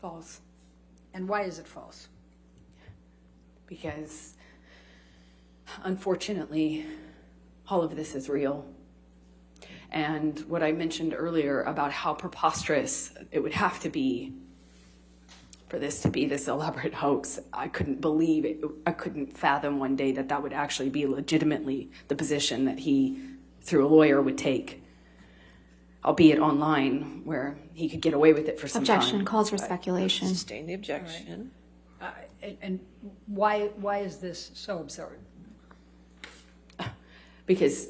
False. And why is it false? Because, unfortunately, all of this is real. And what I mentioned earlier about how preposterous it would have to be for this to be this elaborate hoax, I couldn't believe it. I couldn't fathom one day that that would actually be legitimately the position that he, through a lawyer, would take, albeit online, where he could get away with it for some time. Objection. Calls for speculation. Sustain the objection. And why is this so absurd? Because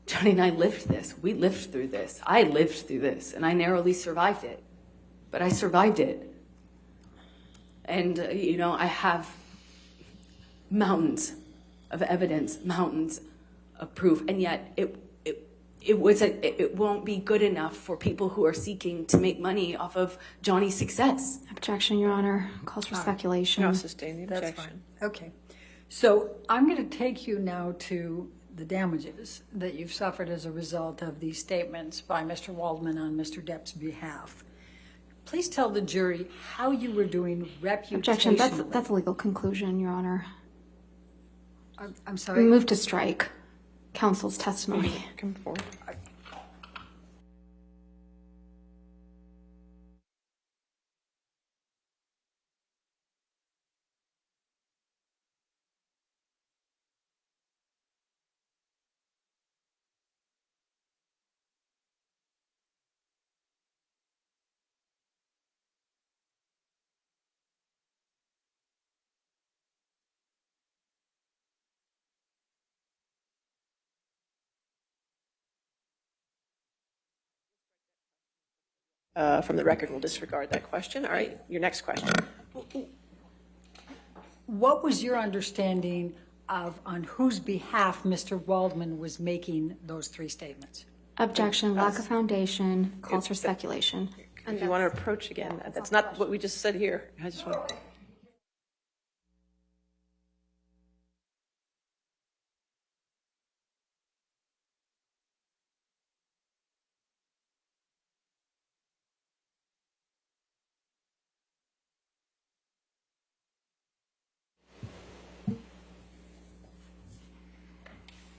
Johnny and I lived this. We lived through this. I lived through this, and I narrowly survived it. But I survived it. And, I have mountains of evidence, mountains of proof, and yet it won't be good enough for people who are seeking to make money off of Johnny's success. Objection, Your Honor. Calls for speculation. I'll sustain the That's objection. fine. Okay. So I'm going to take you now to the damages that you've suffered as a result of these statements by Mr. Waldman on Mr. Depp's behalf. Please tell the jury how you were doing reputationally. Objection. That's a legal conclusion, Your Honor. I'm sorry? Move to strike counsel's testimony. Come forward. From the record, we'll disregard that question. All right, your next question. What was your understanding of on whose behalf Mr. Waldman was making those three statements? Objection. Lack of foundation. Calls for speculation. If you want to approach again, that's not what we just said here. I just want to...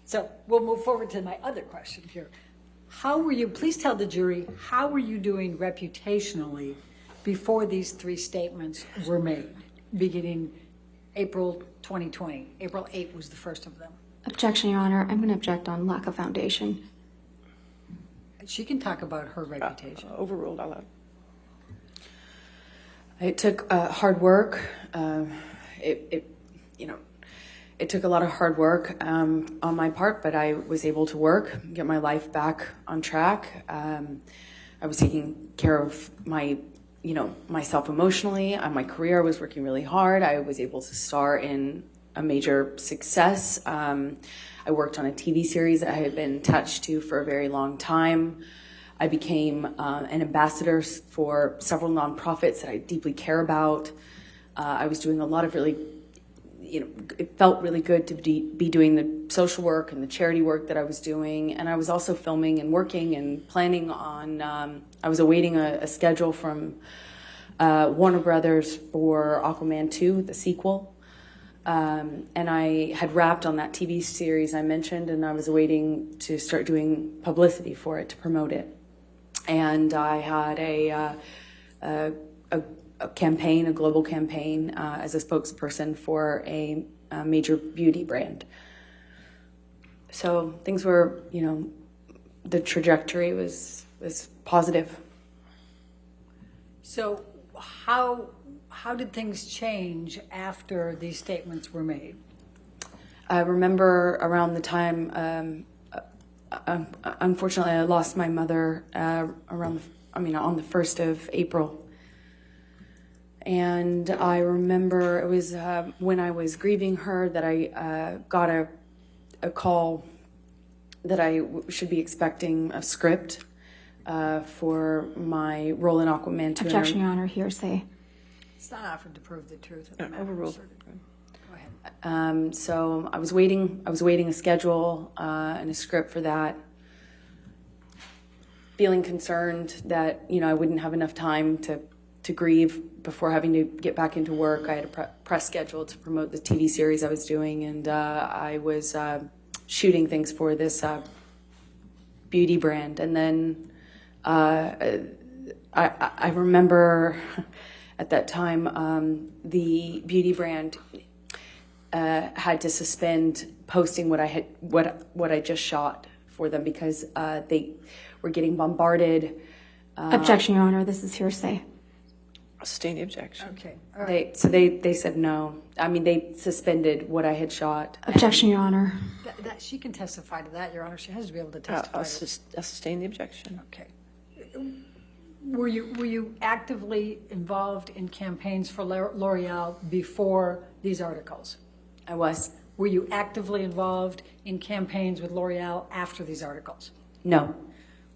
So we'll move forward to my other question here. How were you, please tell the jury, how were you doing reputationally before these three statements were made, beginning April 2020? April 8 was the first of them. Objection, Your Honor. I'm going to object on lack of foundation. She can talk about her reputation. Overruled, I'll allow. It took hard work. It took a lot of hard work on my part, but I was able to work, get my life back on track. I was taking care of my myself emotionally. My career, I was working really hard. I was able to star in a major success. I worked on a TV series that I had been attached to for a very long time. I became an ambassador for several nonprofits that I deeply care about. I was doing a lot of really, it felt really good to be doing the social work and the charity work that I was doing. And I was also filming and working and planning on, I was awaiting a schedule from Warner Brothers for Aquaman 2, the sequel. And I had wrapped on that TV series I mentioned, and I was waiting to start doing publicity for it to promote it. And I had a campaign, a global campaign, as a spokesperson for a major beauty brand. So things were, the trajectory was positive. So how did things change after these statements were made? I remember around the time, unfortunately, I lost my mother on the 1st of April. And I remember it was when I was grieving her that I got a call that I should be expecting a script for my role in Aquaman 2. Objection, Your Honor, hearsay. It's not offered to prove the truth. Overruled. Go ahead. So I was waiting a schedule and a script for that. Feeling concerned that, I wouldn't have enough time to grieve before having to get back into work. I had a press schedule to promote the TV series I was doing, and I was shooting things for this beauty brand. And then I remember at that time the beauty brand had to suspend posting what I just shot for them because they were getting bombarded. Objection, Your Honor, this is hearsay. I'll sustain the objection. Okay. All right. They said no. I mean, they suspended what I had shot. Objection, Your Honor. That she can testify to that, Your Honor. She has to be able to testify. I'll sustain the objection. Okay. Were you actively involved in campaigns for L'Oreal before these articles? I was. Were you actively involved in campaigns with L'Oreal after these articles? No.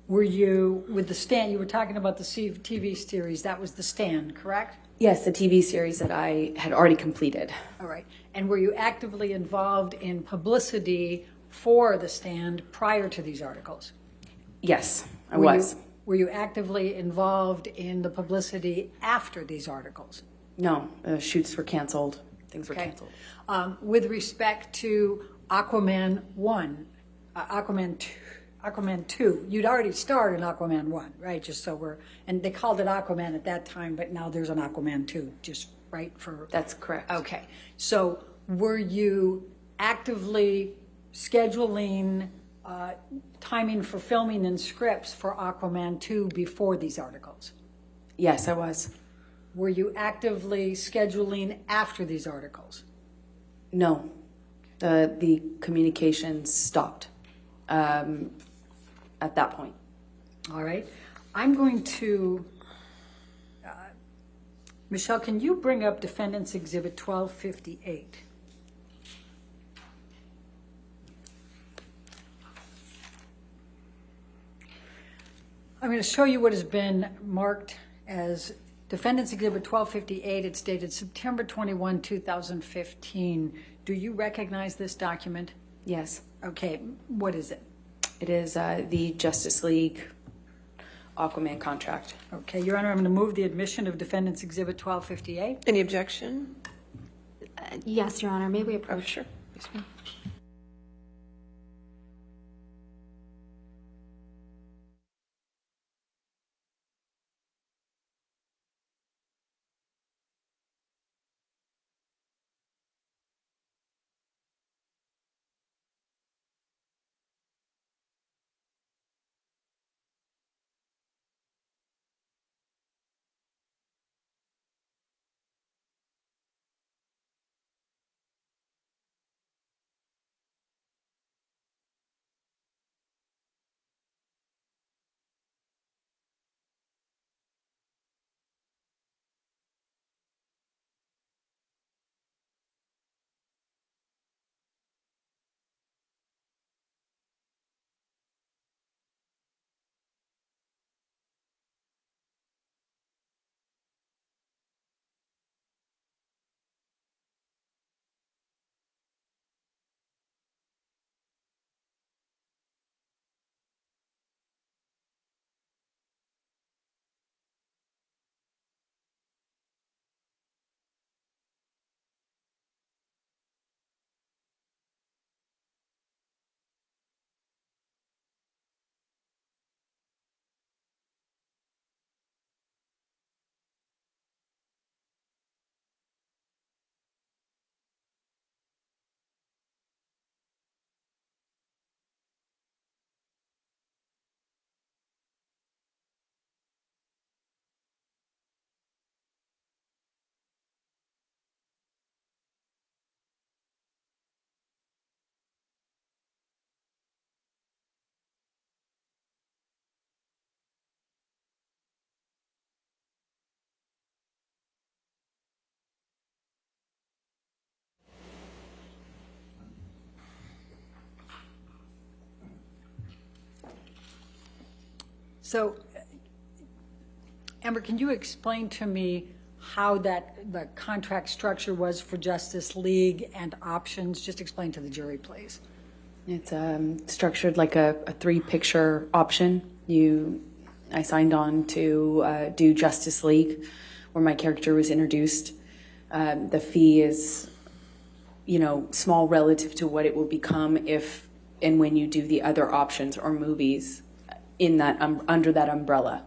Were you with The Stand? You were talking about the TV series. That was The Stand, correct? Yes, the TV series that I had already completed. All right. And were you actively involved in publicity for The Stand prior to these articles? Yes, I was. Were you actively involved in the publicity after these articles? No, shoots were canceled. Things were canceled. With respect to Aquaman 1, Aquaman 2, you'd already starred in Aquaman 1, right? Just so and they called it Aquaman at that time, but now there's an Aquaman 2, just right for... That's correct. Okay. So were you actively scheduling timing for filming and scripts for Aquaman 2 before these articles? Yes, I was. Were you actively scheduling after these articles? No. The communications stopped at that point. All right. I'm going to... Michelle, can you bring up Defendant's Exhibit 1258? I'm going to show you what has been marked as Defendant's Exhibit 1258. It's dated September 21, 2015. Do you recognize this document? Yes. Okay. What is it? It is the Justice League Aquaman contract. Okay, Your Honor, I'm going to move the admission of Defendant's Exhibit 1258. Any objection? Yes, Your Honor. May we Oh, approach? sure. Yes, ma'am. So, Amber, can you explain to me how the contract structure was for Justice League and options? Just explain to the jury, please. It's structured like a three-picture option. I signed on to do Justice League, where my character was introduced. The fee is, small relative to what it will become if and when you do the other options or movies in that under that umbrella.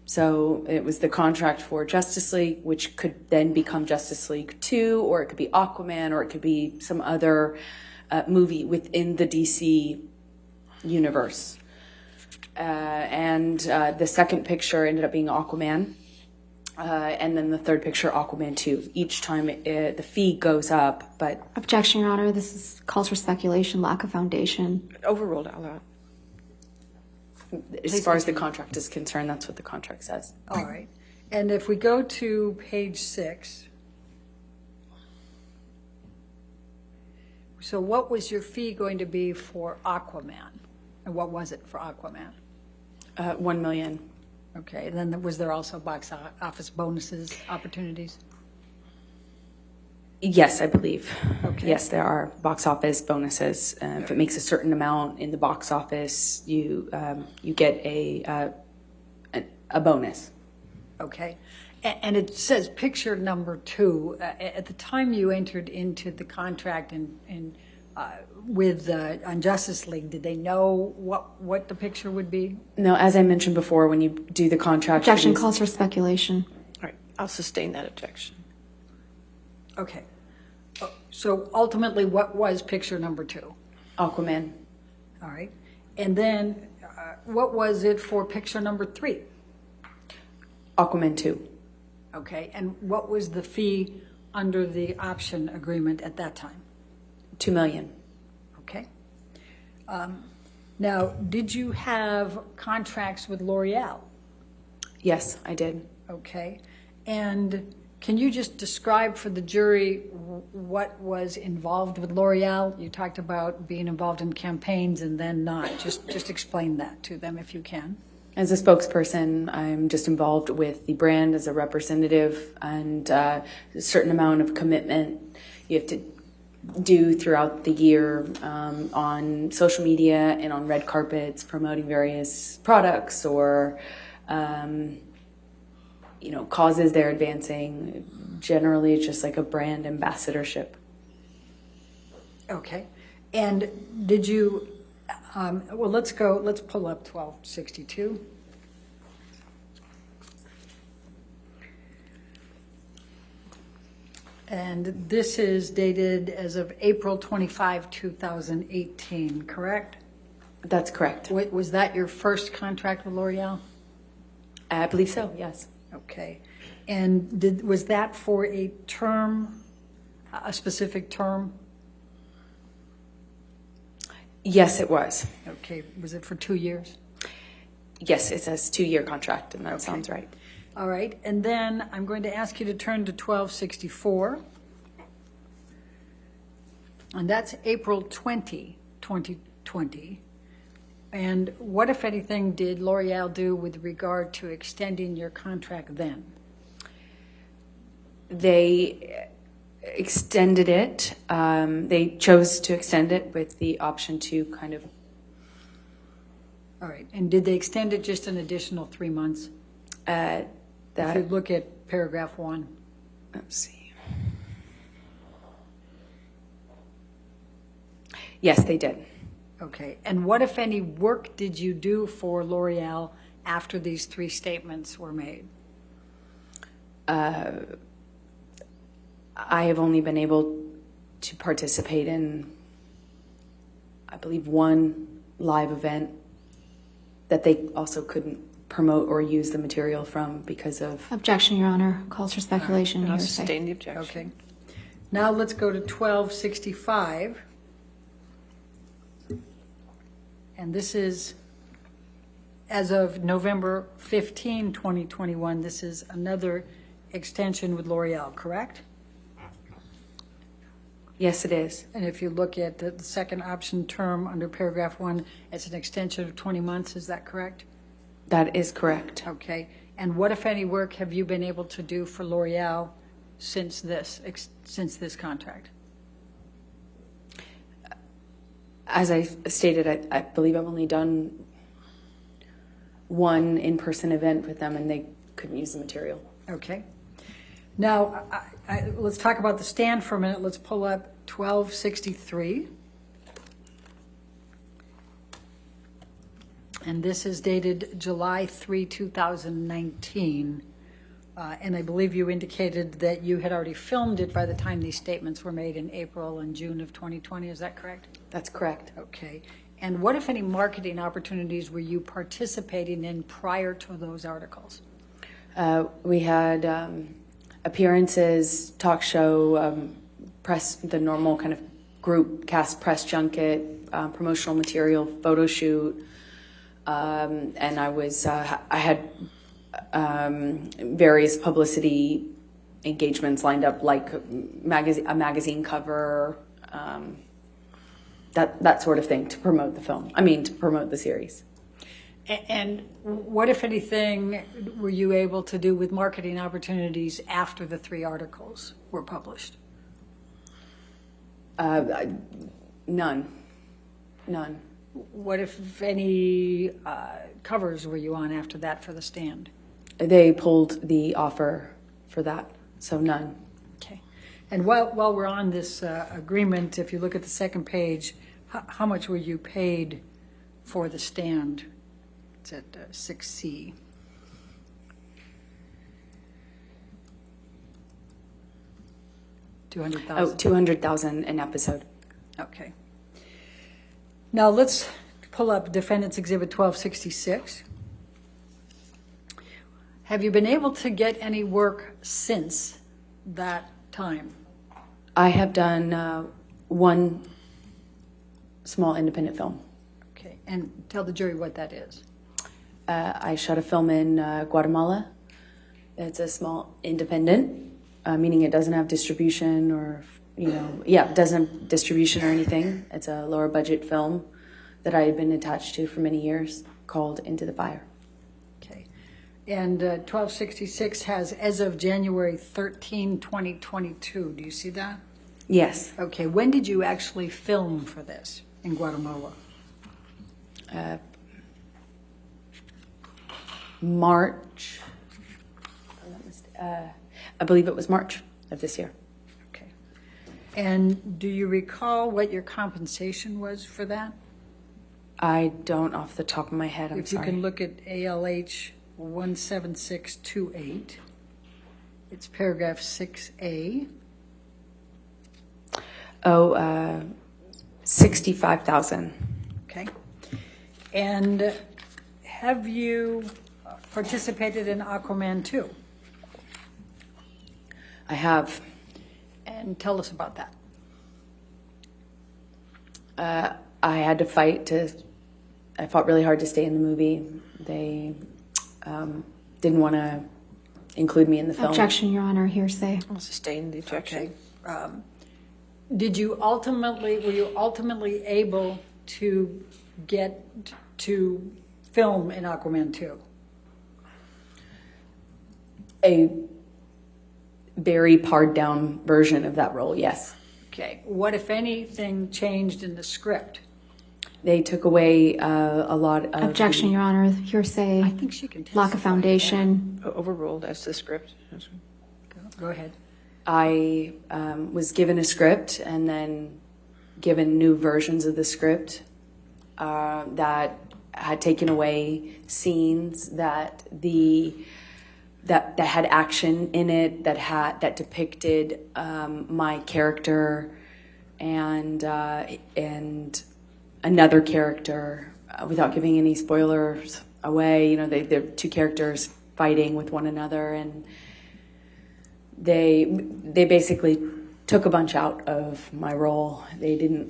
So it was the contract for Justice League, which could then become Justice League 2, or it could be Aquaman, or it could be some other movie within the DC universe. And the second picture ended up being Aquaman. And then the third picture, Aquaman 2. Each time the fee goes up, but... Objection, Your Honor. This calls for speculation, lack of foundation. Overruled out loud. As far as the contract is concerned, that's what the contract says. All right. And if we go to page 6, so what was your fee going to be for Aquaman? And what was it for Aquaman? $1 million. Okay, and then was there also box office bonuses, opportunities? Yes, I believe. Okay. Yes, there are box office bonuses. If it makes a certain amount in the box office, you get a bonus. Okay, and it says picture number 2. At the time you entered into the contract with on Justice League, did they know what the picture would be? No, as I mentioned before, when you do the contract... Objection calls for speculation. All right, I'll sustain that objection. Okay. So ultimately, what was picture number 2? Aquaman. All right. And then what was it for picture number 3? Aquaman 2. Okay. And what was the fee under the option agreement at that time? $2 million. Okay. Now, did you have contracts with L'Oreal? Yes, I did. Okay. And can you just describe for the jury what was involved with L'Oreal? You talked about being involved in campaigns and then not. Just explain that to them if you can. As a spokesperson, I'm just involved with the brand as a representative, and a certain amount of commitment you have to do throughout the year on social media and on red carpets promoting various products or causes they're advancing. Generally, it's just like a brand ambassadorship. Okay. And did you, let's pull up 1262. And this is dated as of April 25, 2018, correct? That's correct. Was that your first contract with L'Oreal? I believe so, yes. Okay. And was that for a term, a specific term? Yes, it was. Okay. Was it for 2 years? Yes, it says 2-year contract, and that sounds right. All right. And then I'm going to ask you to turn to 1264. And that's April 20, 2020. And what, if anything, did L'Oreal do with regard to extending your contract then? They extended it. They chose to extend it with the option to kind of... All right. And did they extend it just an additional 3 months? If you look at paragraph 1. Let's see. Yes, they did. Okay. And what, if any, work did you do for L'Oreal after these 3 statements were made? I have only been able to participate in, I believe, 1 live event that they also couldn't promote or use the material from because of... Objection, Your Honor. Calls for speculation and I'll hearsay. sustain the objection. Okay. Now let's go to 1265. And this is, as of November 15, 2021, this is another extension with L'Oreal, correct? Yes, it is. And if you look at the second option term under paragraph 1, it's an extension of 20 months, is that correct? That is correct. Okay. And what, if any, work have you been able to do for L'Oreal since this contract? As I stated, I believe I've only done one in-person event with them, and they couldn't use the material. Okay. Now, let's talk about the stand for a minute. Let's pull up 1263. And this is dated July 3, 2019. And I believe you indicated that you had already filmed it by the time these statements were made in April and June of 2020. Is that correct? That's correct. Okay. And what, if any, marketing opportunities were you participating in prior to those articles? We had appearances, talk show, press, the normal kind of group cast press junket, promotional material, photo shoot, and I had various publicity engagements lined up, like a magazine cover, that sort of thing, to promote the film. To promote the series. And what, if anything, were you able to do with marketing opportunities after the 3 articles were published? None. What, if any, covers were you on after that for the stand? They pulled the offer for that, so none. Okay. And while we're on this agreement, if you look at the second page, how much were you paid for the stand? It's at 6C. $200,000. Oh, $200,000 an episode. Okay. Now let's pull up Defendant's Exhibit 1266. Have you been able to get any work since that time? I have done one small independent film. Okay, and tell the jury what that is. I shot a film in Guatemala. It's a small independent, meaning it doesn't have distribution or, it doesn't have distribution or anything. It's a lower budget film that I had been attached to for many years, called Into the Fire. Okay. And 1266 has, as of January 13, 2022. Do you see that? Yes. Okay. When did you actually film for this in Guatemala? March. I believe it was March of this year. Okay. And do you recall what your compensation was for that? I don't off the top of my head. I'm if sorry. You can look at ALH 17628. It's paragraph 6A. Oh, 65,000. Okay. And have you participated in Aquaman 2? I have. And tell us about that. I had to fight I fought really hard to stay in the movie. They didn't want to include me in the film. Objection, Your Honor, hearsay. I'll sustain the objection. Okay. Were you ultimately able to get to film in Aquaman 2? A very pared down version of that role, yes. Okay. What, if anything, changed in the script? They took away a lot of... Objection, Your Honor, hearsay. I think she can lack of foundation. Overruled as to the script. Go ahead. I was given a script and then given new versions of the script that had taken away scenes that had action in it, that depicted my character and another character, without giving any spoilers away. They're two characters fighting with one another, and they basically took a bunch out of my role. They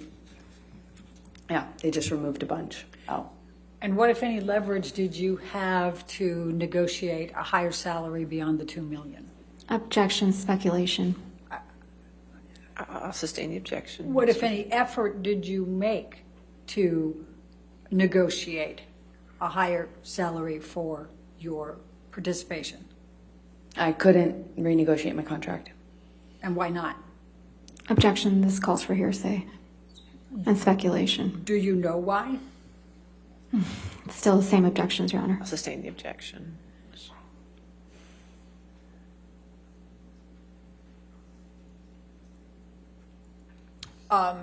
just removed a bunch out. And what, if any, leverage did you have to negotiate a higher salary beyond the $2 million? Objection, speculation. I'll sustain the objection. What, if any, effort did you make to negotiate a higher salary for your participation. I couldn't renegotiate my contract. And why not? Objection, this calls for hearsay and speculation. Do you know why? Still the same objections, Your Honor. I'll sustain the objection. All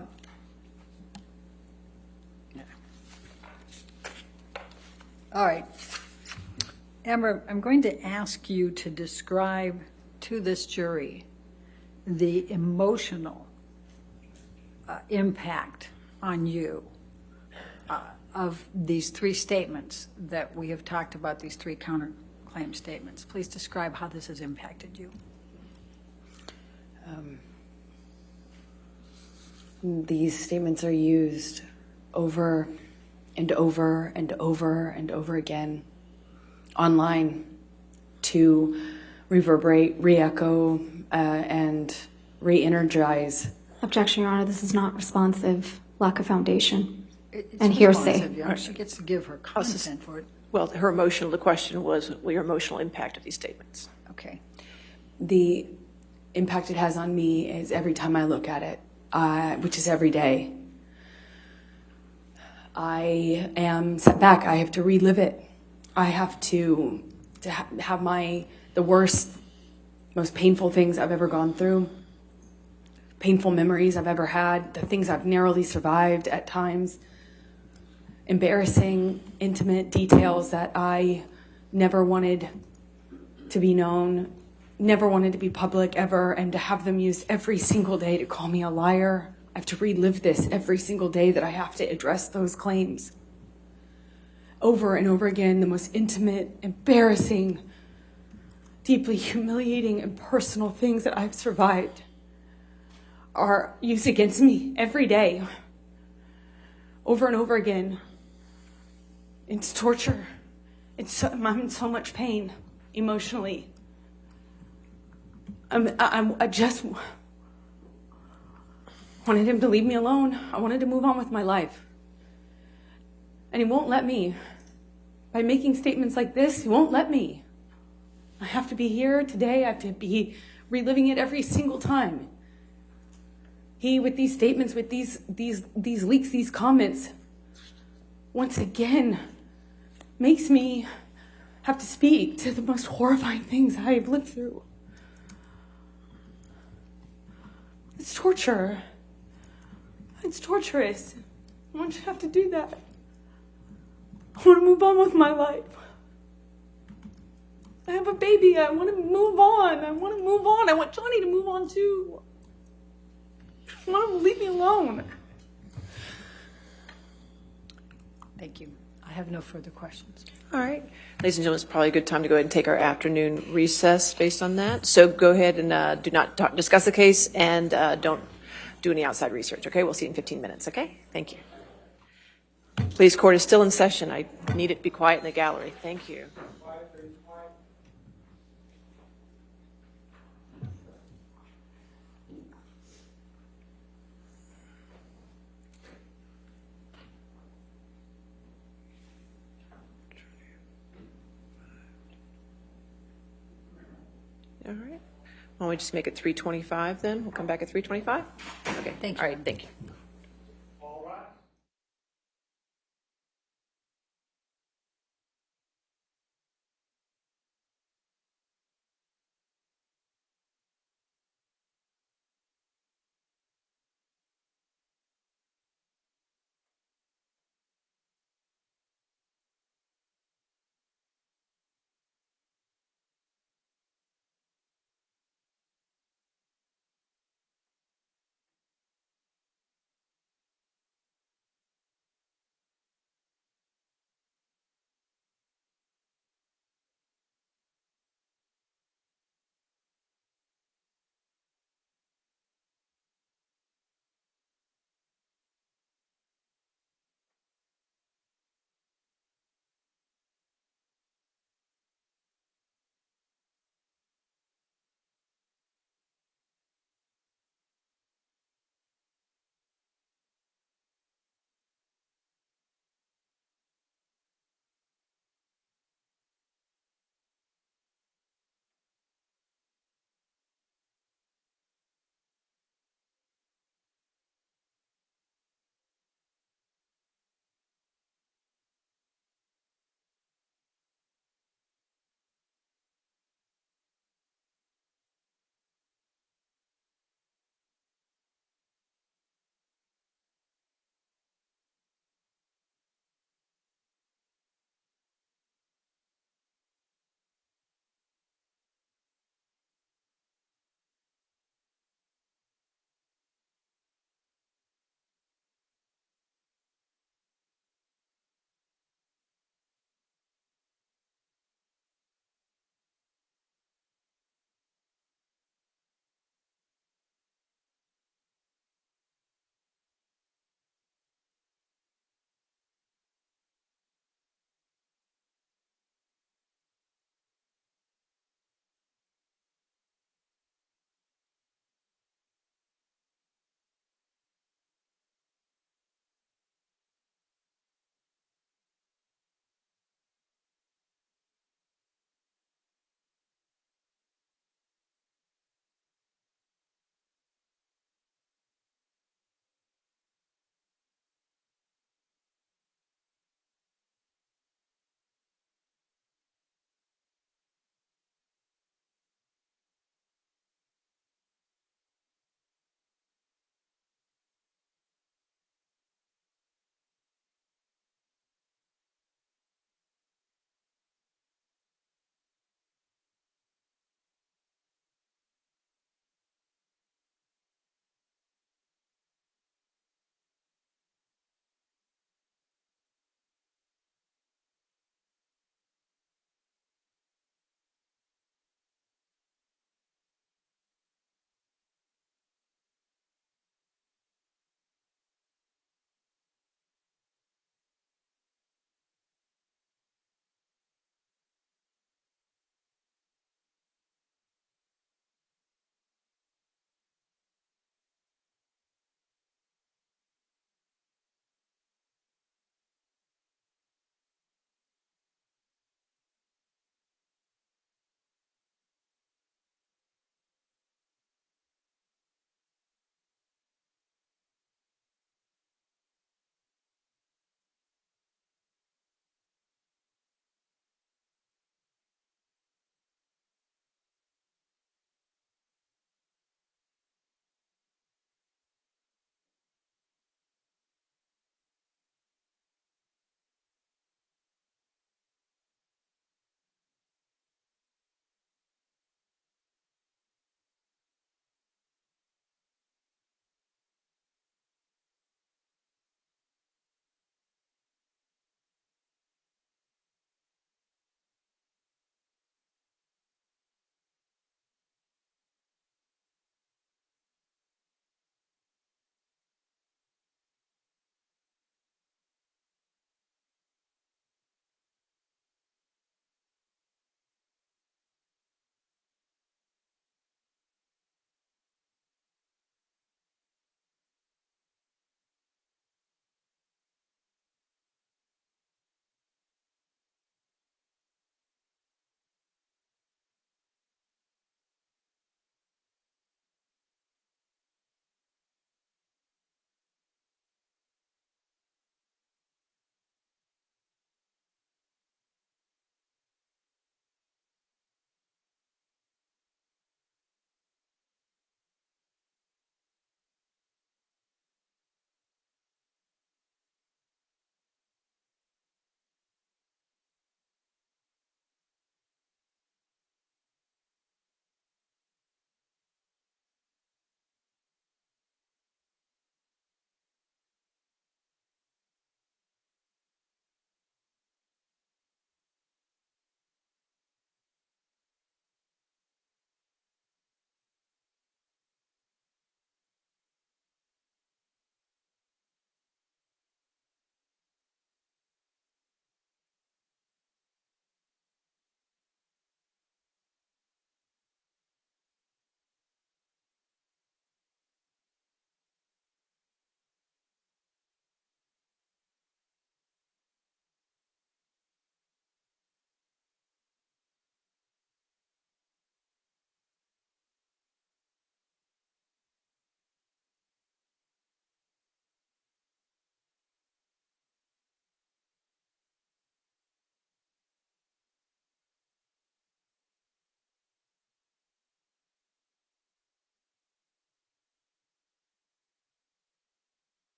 right. Amber, I'm going to ask you to describe to this jury the emotional impact on you of these three statements that we have talked about, these three counterclaim statements. Please describe how this has impacted you. These statements are used over and over and over and over again online to reverberate, re-echo, and re-energize. Objection, Your Honor, this is not responsive, lack of foundation, It's and hearsay. responsive, Your Honor. She gets to give her content for it. Well, the question was your emotional impact of these statements. Okay. The impact it has on me is every time I look at it, which is every day. I am set back. I have to relive it. I have to have the worst, most painful things I've ever gone through, painful memories I've ever had, the things I've narrowly survived at times, embarrassing, intimate details that I never wanted to be known, never wanted to be public ever, and to have them used every single day to call me a liar. I have to relive this every single day that I have to address those claims. Over and over again, the most intimate, embarrassing, deeply humiliating and personal things that I've survived are used against me every day. Over and over again. It's torture. I'm in so much pain emotionally. I just wanted him to leave me alone. I wanted to move on with my life. And he won't let me. By making statements like this, he won't let me. I have to be here today. I have to be reliving it every single time. He, with these statements, with these leaks, these comments, once again, makes me have to speak to the most horrifying things I have lived through. It's torture. It's torturous. I want you to have to do that. I want to move on with my life. I have a baby. I want to move on. I want Johnny to move on too. I want him to leave me alone. Thank you. I have no further questions. All right. Ladies and gentlemen, it's probably a good time to go ahead and take our afternoon recess based on that. So go ahead and do not discuss the case and don't do any outside research, okay? We'll see you in 15 minutes, okay? Thank you. Please, court is still in session. I need it to be quiet in the gallery. Thank you. All right. Why don't we just make it 3:25 then? We'll come back at 3:25? Okay. Thank you. All right, thank you.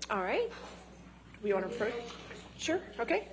All right. We want to approach? Sure, okay.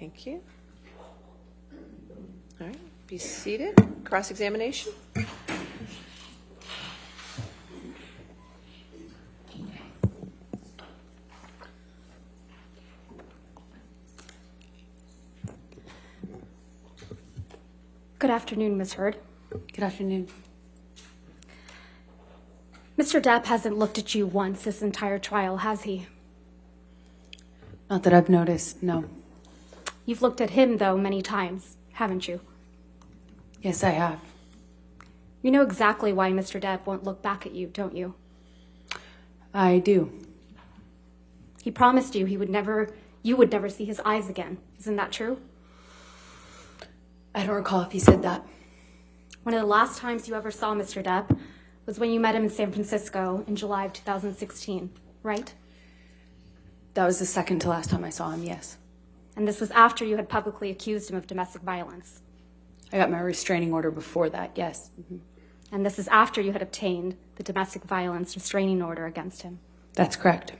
Thank you. All right, be seated. Cross-examination. Good afternoon, Ms. Heard. Good afternoon. Mr. Depp hasn't looked at you once this entire trial, has he? Not that I've noticed, no. You've looked at him, though, many times, haven't you? Yes, I have. You know exactly why Mr. Depp won't look back at you, don't you? I do. He promised you you would never see his eyes again. Isn't that true? I don't recall if he said that. One of the last times you ever saw Mr. Depp was when you met him in San Francisco in July of 2016, right? That was the second to last time I saw him, yes. And this was after you had publicly accused him of domestic violence. I got my restraining order before that, yes. Mm-hmm. And this is after you had obtained the domestic violence restraining order against him. That's correct.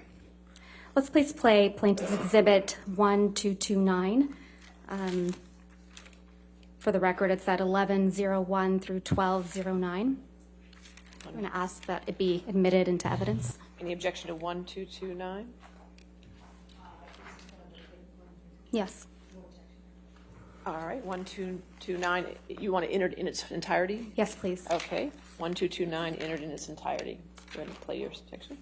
Let's please play Plaintiff's Exhibit 1229. For the record, it's at 1101 through 1209. I'm going to ask that it be admitted into evidence. Any objection to 1229? Yes. All right, 1229, you want to enter it in its entirety? Yes, please. Okay, 1229 entered in its entirety. Go ahead and play your section.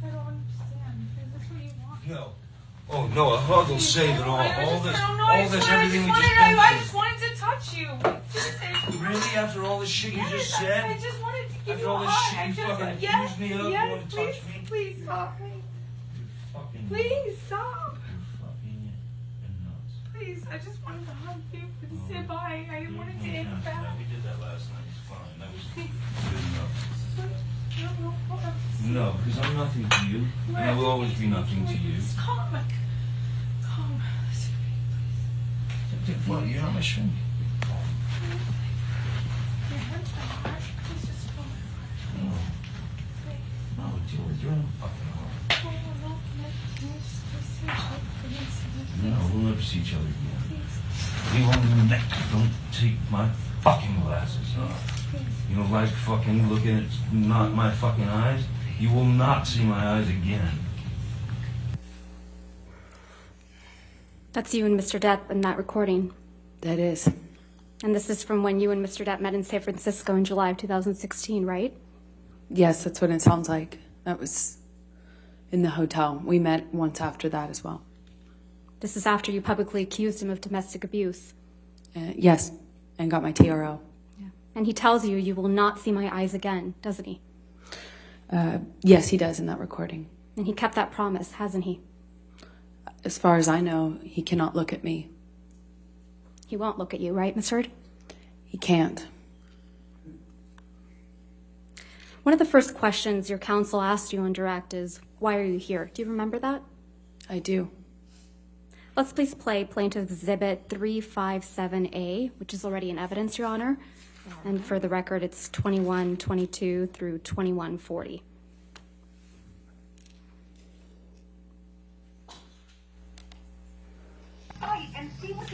I don't understand. Is this what you want? No. Oh, no, a hug will save it all. All this, everything we just been I through. just wanted to touch you. Really? After all this shit you just said? I just wanted to give After you a all this hug. shit you fucking accused me of? You Yes, want to please, touch me? please stop me. Fucking, Please stop. fucking nuts. Please, I just wanted to hug you and say bye. I didn't want to take it back. We did that last night. It's fine. That was good enough. No, No, because I'm nothing to you. And I will always be nothing to you. Calm. Calm. What? You're not my shrink. Your head's my heart. Please just calm my heart. No. No, it's yours. You're in a fucking heart. No, we'll never see each other again. You won't don't take my fucking glasses off. You don't like fucking looking at not my fucking eyes? You will not see my eyes again. That's you and Mr. Depp in that recording. That is. And this is from when you and Mr. Depp met in San Francisco in July of 2016, right? Yes, that's what it sounds like. That was in the hotel. We met once after that as well. This is after you publicly accused him of domestic abuse. Yes, and got my TRO. Yeah. And he tells you will not see my eyes again, doesn't he? Yes, he does in that recording. And he kept that promise, hasn't he? As far as I know, he cannot look at me. He won't look at you, right, Miss Heard? He can't. One of the first questions your counsel asked you on direct is, why are you here? Do you remember that? I do. Let's please play Plaintiff's Exhibit 357A, which is already in evidence, Your Honor. And for the record, it's 2122 through 2140. Right, and see what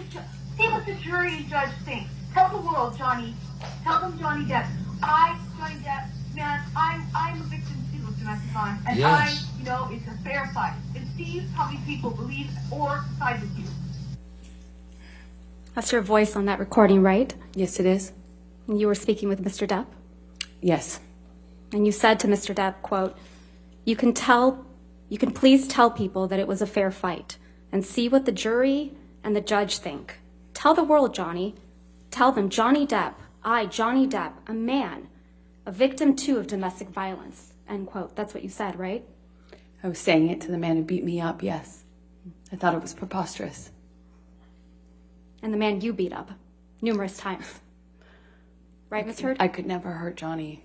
the jury and judge think. Tell the world, Johnny. Tell them, Johnny Depp. Johnny Depp, man, I'm a victim too of domestic violence, and Yes. it's a fair fight. And see how many people believe or side with you. That's your voice on that recording, right? Yes, it is. And you were speaking with Mr. Depp? Yes. And you said to Mr. Depp, quote, you can please tell people that it was a fair fight and see what the jury and the judge think. Tell the world, Johnny. Tell them, Johnny Depp, Johnny Depp, a man, a victim too of domestic violence, end quote. That's what you said, right? I was saying it to the man who beat me up, yes. I thought it was preposterous. And the man you beat up numerous times. Right, Ms. Heard? I could never hurt Johnny.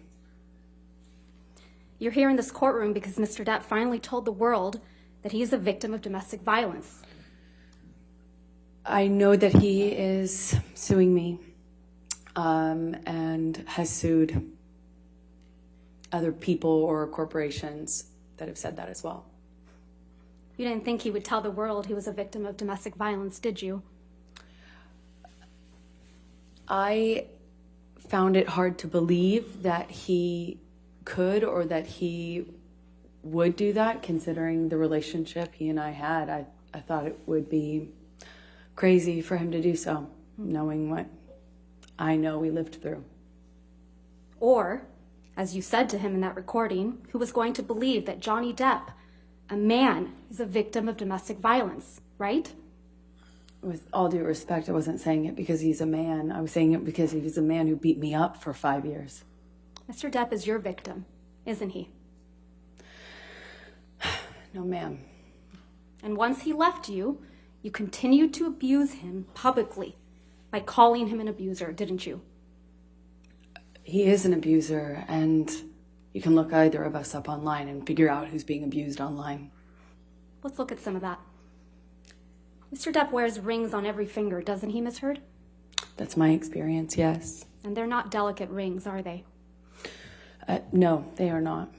You're here in this courtroom because Mr. Depp finally told the world that he is a victim of domestic violence. I know that he is suing me and has sued other people or corporations that have said that as well. You didn't think he would tell the world he was a victim of domestic violence, did you? I found it hard to believe that he could or that he would do that, considering the relationship he and I had. I thought it would be crazy for him to do so, knowing what I know we lived through. Or, as you said to him in that recording, who was going to believe that Johnny Depp, a man, is a victim of domestic violence, right? With all due respect, I wasn't saying it because he's a man. I was saying it because he's a man who beat me up for 5 years. Mr. Depp is your victim, isn't he? No, ma'am. And once he left you, you continued to abuse him publicly by calling him an abuser, didn't you? He is an abuser, and you can look either of us up online and figure out who's being abused online. Let's look at some of that. Mr. Depp wears rings on every finger, doesn't he, Ms. Heard? That's my experience, yes. And they're not delicate rings, are they? No, they are not.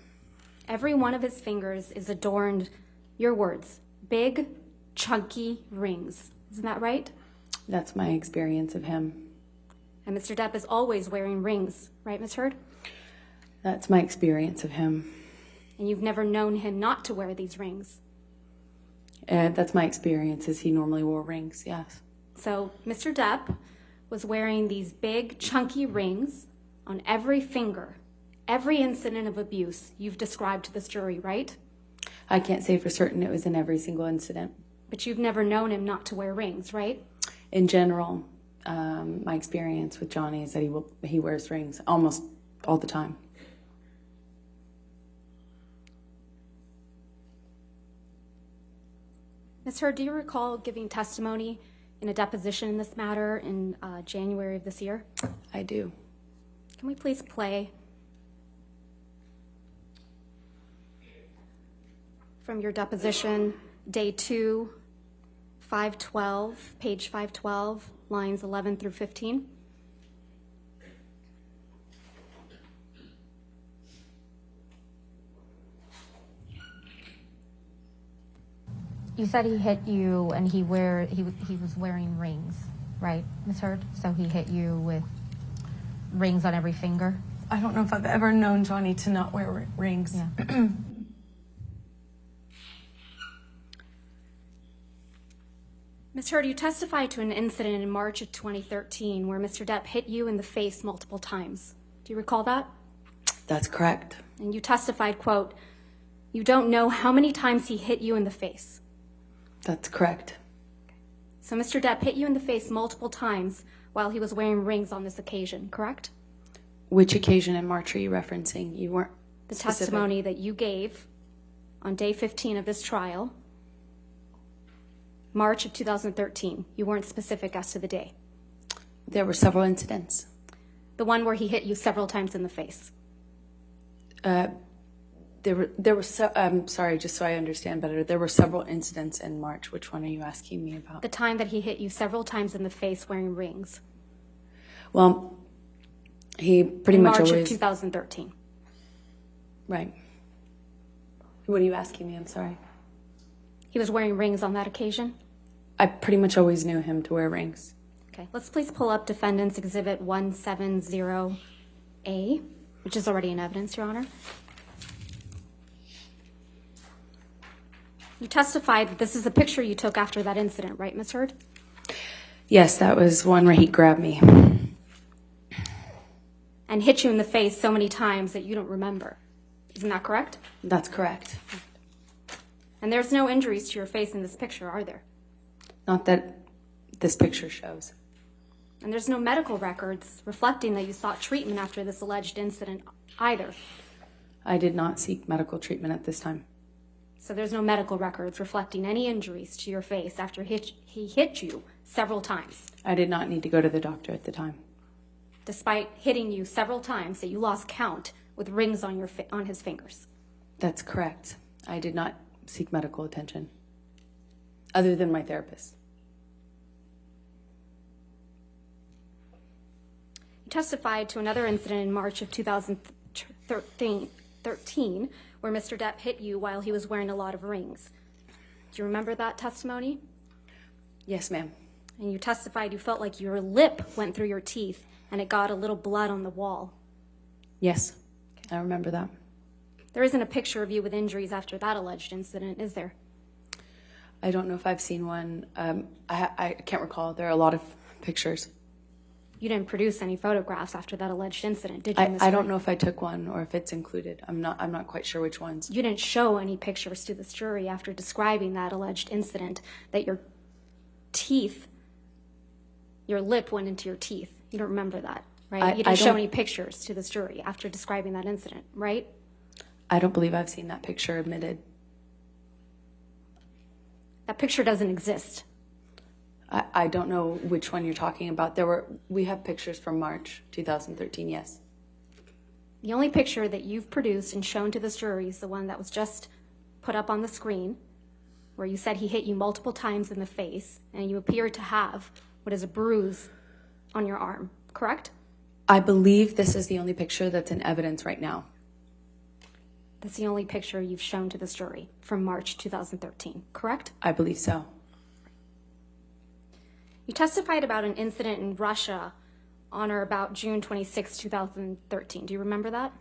Every one of his fingers is adorned, your words, big, chunky rings. Isn't that right? That's my experience of him. And Mr. Depp is always wearing rings, right, Ms. Heard? That's my experience of him. And you've never known him not to wear these rings. That's my experience, is he normally wore rings, yes. So Mr. Depp was wearing these big, chunky rings on every finger, every incident of abuse you've described to this jury, right? I can't say for certain it was in every single incident. But you've never known him not to wear rings, right? In general, my experience with Johnny is that he wears rings almost all the time. Ms. Heard, do you recall giving testimony in a deposition in this matter in January of this year? I do. Can we please play from your deposition, day 2, 512, page 512, lines 11 through 15? You said he hit you and he was wearing rings, right, Ms. Heard? So he hit you with rings on every finger? I don't know if I've ever known Johnny to not wear rings. Yeah. Ms. Heard, you testified to an incident in March of 2013 where Mr. Depp hit you in the face multiple times. Do you recall that? That's correct. And you testified, quote, "You don't know how many times he hit you in the face." That's correct. So Mr. Depp hit you in the face multiple times while he was wearing rings on this occasion, correct? Which occasion in March are you referencing? You weren't The specific. testimony that you gave on day 15 of this trial, March of 2013. You weren't specific as to the day. There were several incidents. The one where he hit you several times in the face. I'm sorry, just so I understand better. There were several incidents in March. Which one are you asking me about? The time that he hit you several times in the face wearing rings. Well, he pretty In much March always... of 2013. Right. What are you asking me? I'm sorry. He was wearing rings on that occasion? I pretty much always knew him to wear rings. Okay, let's please pull up Defendant's Exhibit 170A, which is already in evidence, Your Honor. You testified that this is a picture you took after that incident, right, Ms. Heard? Yes, that was one where he grabbed me. And hit you in the face so many times that you don't remember. Isn't that correct? That's correct. And there's no injuries to your face in this picture, are there? Not that this picture shows. And there's no medical records reflecting that you sought treatment after this alleged incident either. I did not seek medical treatment at this time. So there's no medical records reflecting any injuries to your face after he hit you several times. I did not need to go to the doctor at the time. Despite hitting you several times that you lost count with rings on his fingers. That's correct. I did not seek medical attention, other than my therapist. You testified to another incident in March of 2013 where Mr. Depp hit you while he was wearing a lot of rings. Do you remember that testimony? Yes, ma'am. And you testified you felt like your lip went through your teeth and it got a little blood on the wall. Yes, I remember that. There isn't a picture of you with injuries after that alleged incident, is there? I don't know if I've seen one. I can't recall. There are a lot of pictures. You didn't produce any photographs after that alleged incident, did you, Ms. I don't Wright? know if I took one or if it's included. I'm not quite sure which ones. You didn't show any pictures to this jury after describing that alleged incident, that your teeth, your lip went into your teeth. You don't remember that, right? You didn't show any pictures to this jury after describing that incident, right? I don't believe I've seen that picture admitted. That picture doesn't exist. I don't know which one you're talking about. We have pictures from March 2013, yes. The only picture that you've produced and shown to this jury is the one that was just put up on the screen, where you said he hit you multiple times in the face, and you appear to have what is a bruise on your arm, correct? I believe this is the only picture that's in evidence right now. That's the only picture you've shown to this jury from March 2013, correct? I believe so. You testified about an incident in Russia on or about June 26, 2013. Do you remember that?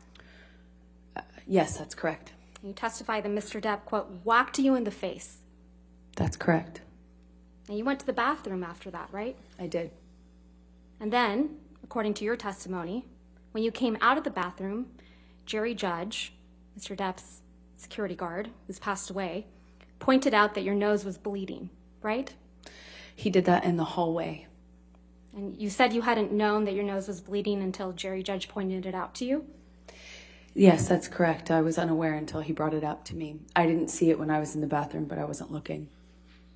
Yes, that's correct. You testified that Mr. Depp, quote, whacked you in the face. That's correct. And you went to the bathroom after that, right? I did. And then, according to your testimony, when you came out of the bathroom, Jerry Judge, Mr. Depp's security guard, who's passed away, pointed out that your nose was bleeding, right? He did that in the hallway. And you said you hadn't known that your nose was bleeding until Jerry Judge pointed it out to you? Yes, that's correct. I was unaware until he brought it up to me. I didn't see it when I was in the bathroom, but I wasn't looking.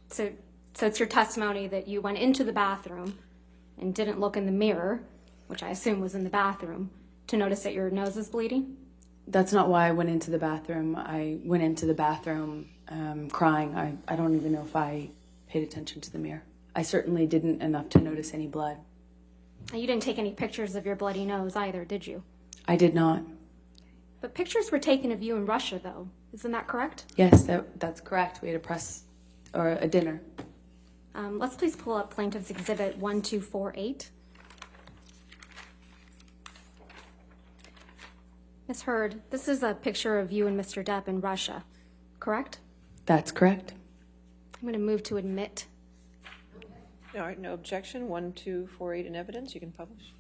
So it's your testimony that you went into the bathroom and didn't look in the mirror, which I assume was in the bathroom, to notice that your nose was bleeding? That's not why I went into the bathroom. I went into the bathroom crying. I don't even know if I paid attention to the mirror. I certainly didn't enough to notice any blood. And you didn't take any pictures of your bloody nose either, did you? I did not. But pictures were taken of you in Russia, though. Isn't that correct? Yes, that's correct. We had a press or a dinner. Let's please pull up Plaintiff's Exhibit 1248. Ms. Hurd, this is a picture of you and Mr. Depp in Russia, correct? That's correct. I'm going to move to admit. All right, no objection. 1248 in evidence. You can publish.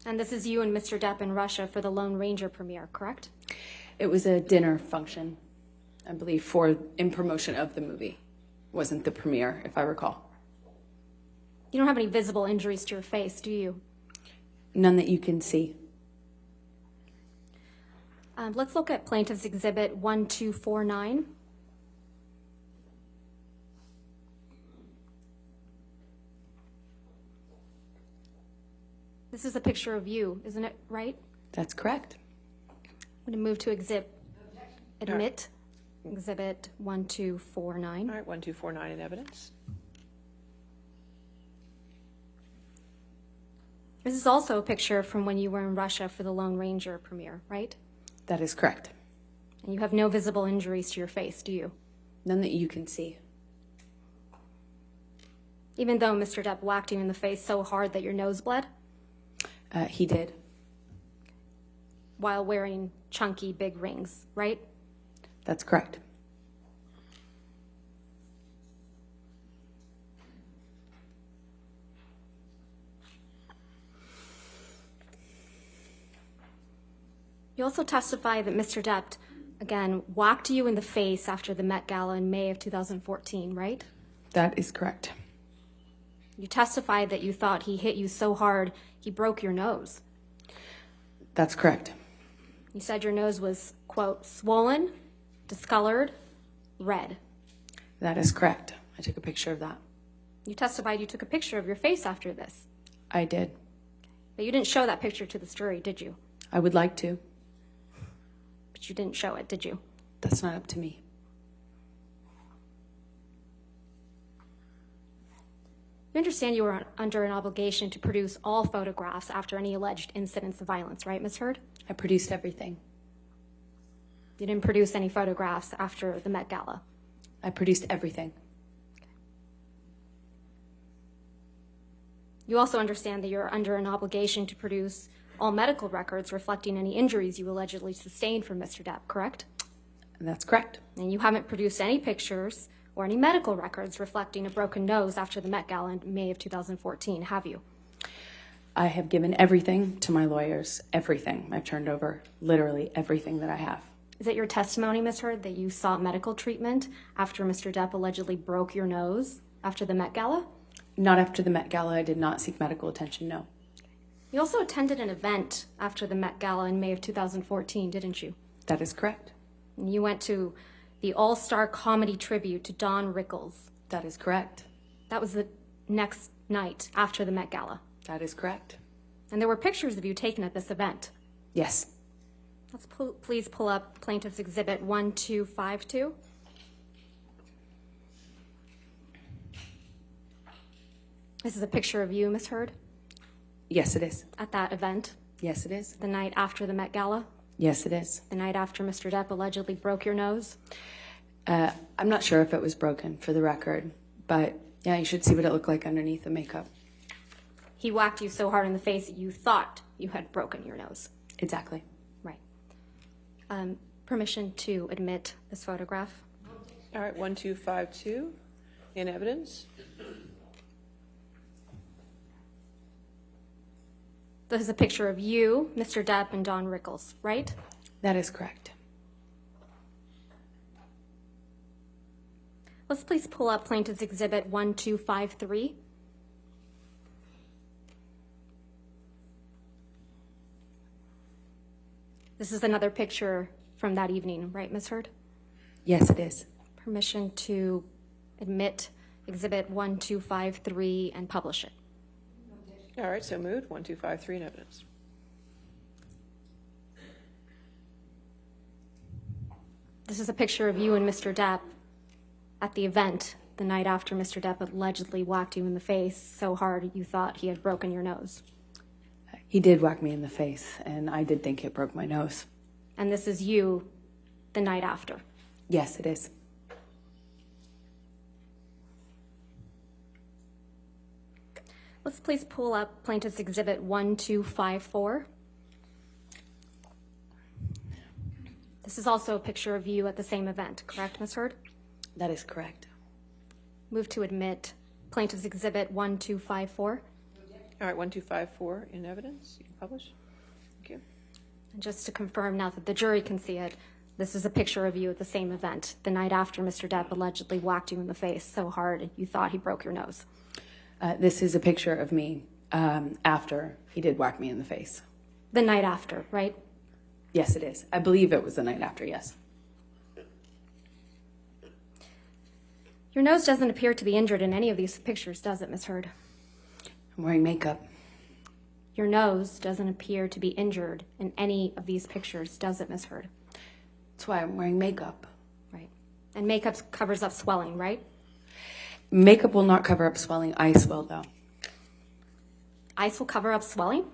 And this is you and Mr. Depp in Russia for the Lone Ranger premiere, correct? It was a dinner function, I believe, in promotion of the movie. Wasn't the premiere, if I recall. You don't have any visible injuries to your face, do you? None that you can see. Let's look at Plaintiff's Exhibit 1249. This is a picture of you, isn't it right? That's correct. I'm going to move to admit Exhibit 1249. All right, 1249 in evidence. This is also a picture from when you were in Russia for the Lone Ranger premiere, right? That is correct. And you have no visible injuries to your face, do you? None that you can see. Even though Mr. Depp whacked you in the face so hard that your nose bled? He did. While wearing chunky big rings, right? That's correct. You also testify that Mr. Depp, again, whacked you in the face after the Met Gala in May of 2014, right? That is correct. You testified that you thought he hit you so hard he broke your nose. That's correct. You said your nose was, quote, swollen, discolored, red. That is correct. I took a picture of that. You testified you took a picture of your face after this. I did. But you didn't show that picture to this jury, did you? I would like to. But you didn't show it, did you? That's not up to me. You understand you were under an obligation to produce all photographs after any alleged incidents of violence, right, Ms. Hurd? I produced everything. You didn't produce any photographs after the Met Gala. I produced everything. You also understand that you're under an obligation to produce all medical records reflecting any injuries you allegedly sustained from Mr. Depp, correct? That's correct. And you haven't produced any pictures or any medical records reflecting a broken nose after the Met Gala in May of 2014, have you? I have given everything to my lawyers, everything. I've turned over literally everything that I have. Is it your testimony, Ms. Heard, that you sought medical treatment after Mr. Depp allegedly broke your nose after the Met Gala? Not after the Met Gala. I did not seek medical attention, no. You also attended an event after the Met Gala in May of 2014, didn't you? That is correct. And you went to the all-star comedy tribute to Don Rickles. That is correct. That was the next night after the Met Gala. That is correct. And there were pictures of you taken at this event. Yes. Let's please pull up Plaintiff's Exhibit 1252. This is a picture of you, Ms. Heard, Yes, it is. at that event, Yes, it is. the night after the Met Gala, Yes, it is. the night after Mr. Depp allegedly broke your nose. I'm not sure if it was broken, for the record, but yeah, you should see what it looked like underneath the makeup. He whacked you so hard in the face that you thought you had broken your nose. Exactly. Right. Permission to admit this photograph. All right, 1252 in evidence. This is a picture of you, Mr. Depp, and Don Rickles, right? That is correct. Let's please pull up Plaintiff's Exhibit 1253. This is another picture from that evening, right, Ms. Heard? Yes, it is. Permission to admit Exhibit 1253 and publish it. All right, so moved. 1253 in evidence. This is a picture of you and Mr. Depp at the event the night after Mr. Depp allegedly whacked you in the face so hard you thought he had broken your nose. He did whack me in the face, and I did think it broke my nose. And this is you the night after. Yes, it is. Let's please pull up Plaintiff's Exhibit 1254. This is also a picture of you at the same event, correct, Ms. Heard? That is correct. Move to admit Plaintiff's Exhibit 1254. All right, 1254 in evidence. You can publish. Thank you. And just to confirm now that the jury can see it, this is a picture of you at the same event, the night after Mr. Depp allegedly whacked you in the face so hard you thought he broke your nose. This is a picture of me after he did whack me in the face. The night after, right? Yes, it is. I believe it was the night after, yes. Your nose doesn't appear to be injured in any of these pictures, does it, Ms. Heard? I'm wearing makeup. Your nose doesn't appear to be injured in any of these pictures, does it, Ms. Heard? That's why I'm wearing makeup. Right. And makeup covers up swelling, right? Makeup will not cover up swelling. Ice will, though. Ice will cover up swelling?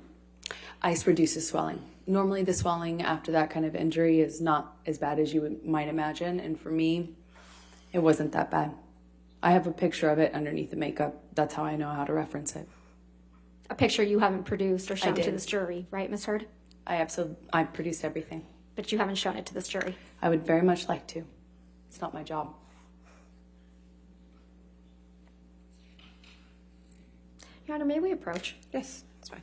Ice reduces swelling. Normally, the swelling after that kind of injury is not as bad as you might imagine, and for me, it wasn't that bad. I have a picture of it underneath the makeup. That's how I know how to reference it. A picture you haven't produced or shown did. to this jury, right, Ms. Heard? I produced everything. But you haven't shown it to this jury. I would very much like to. It's not my job. Your Honor, may we approach? Yes, that's fine.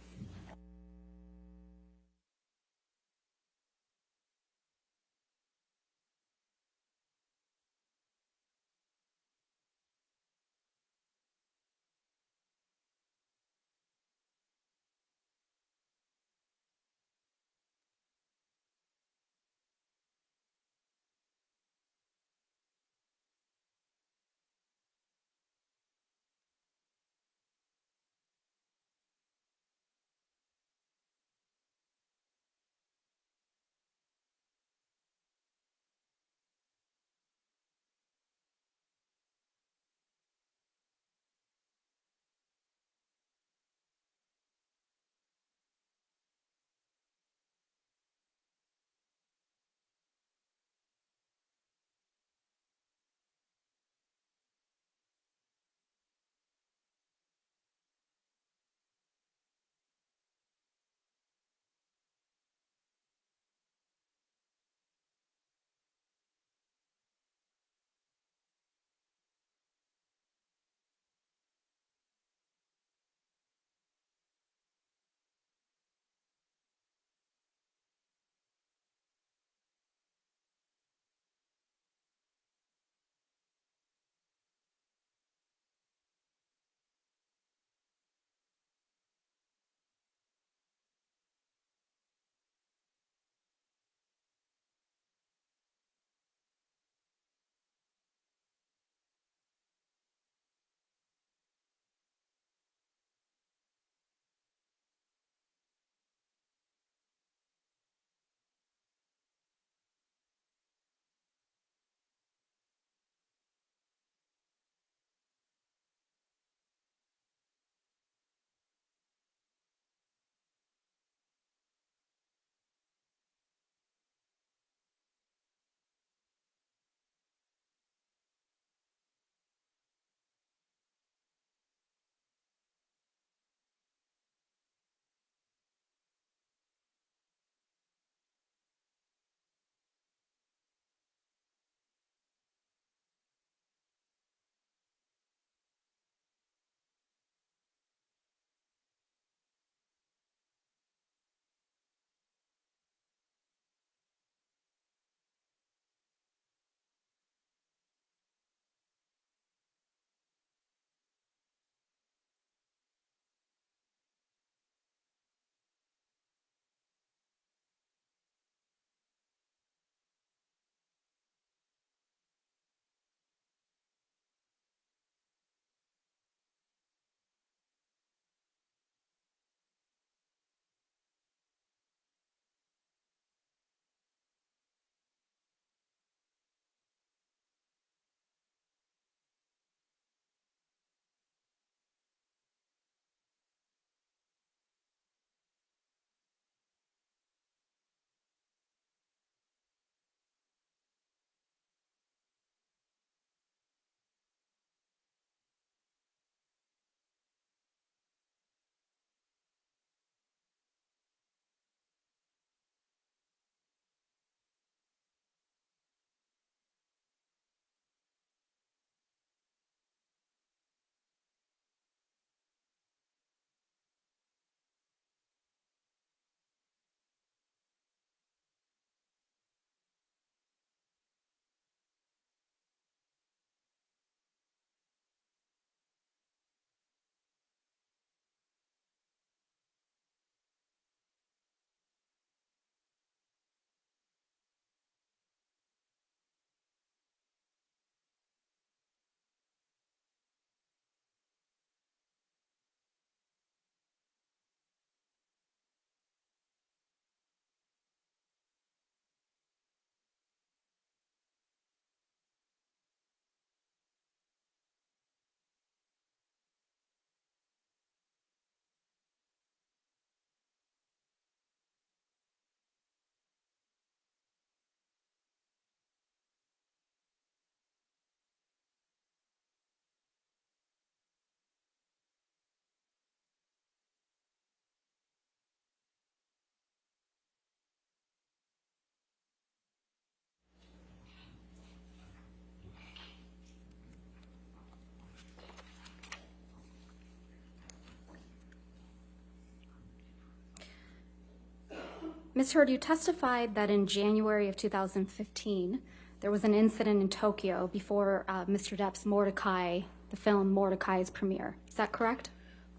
Ms. Heard, you testified that in January of 2015, there was an incident in Tokyo before Mr. Depp's Mordecai, the film Mordecai's premiere. Is that correct?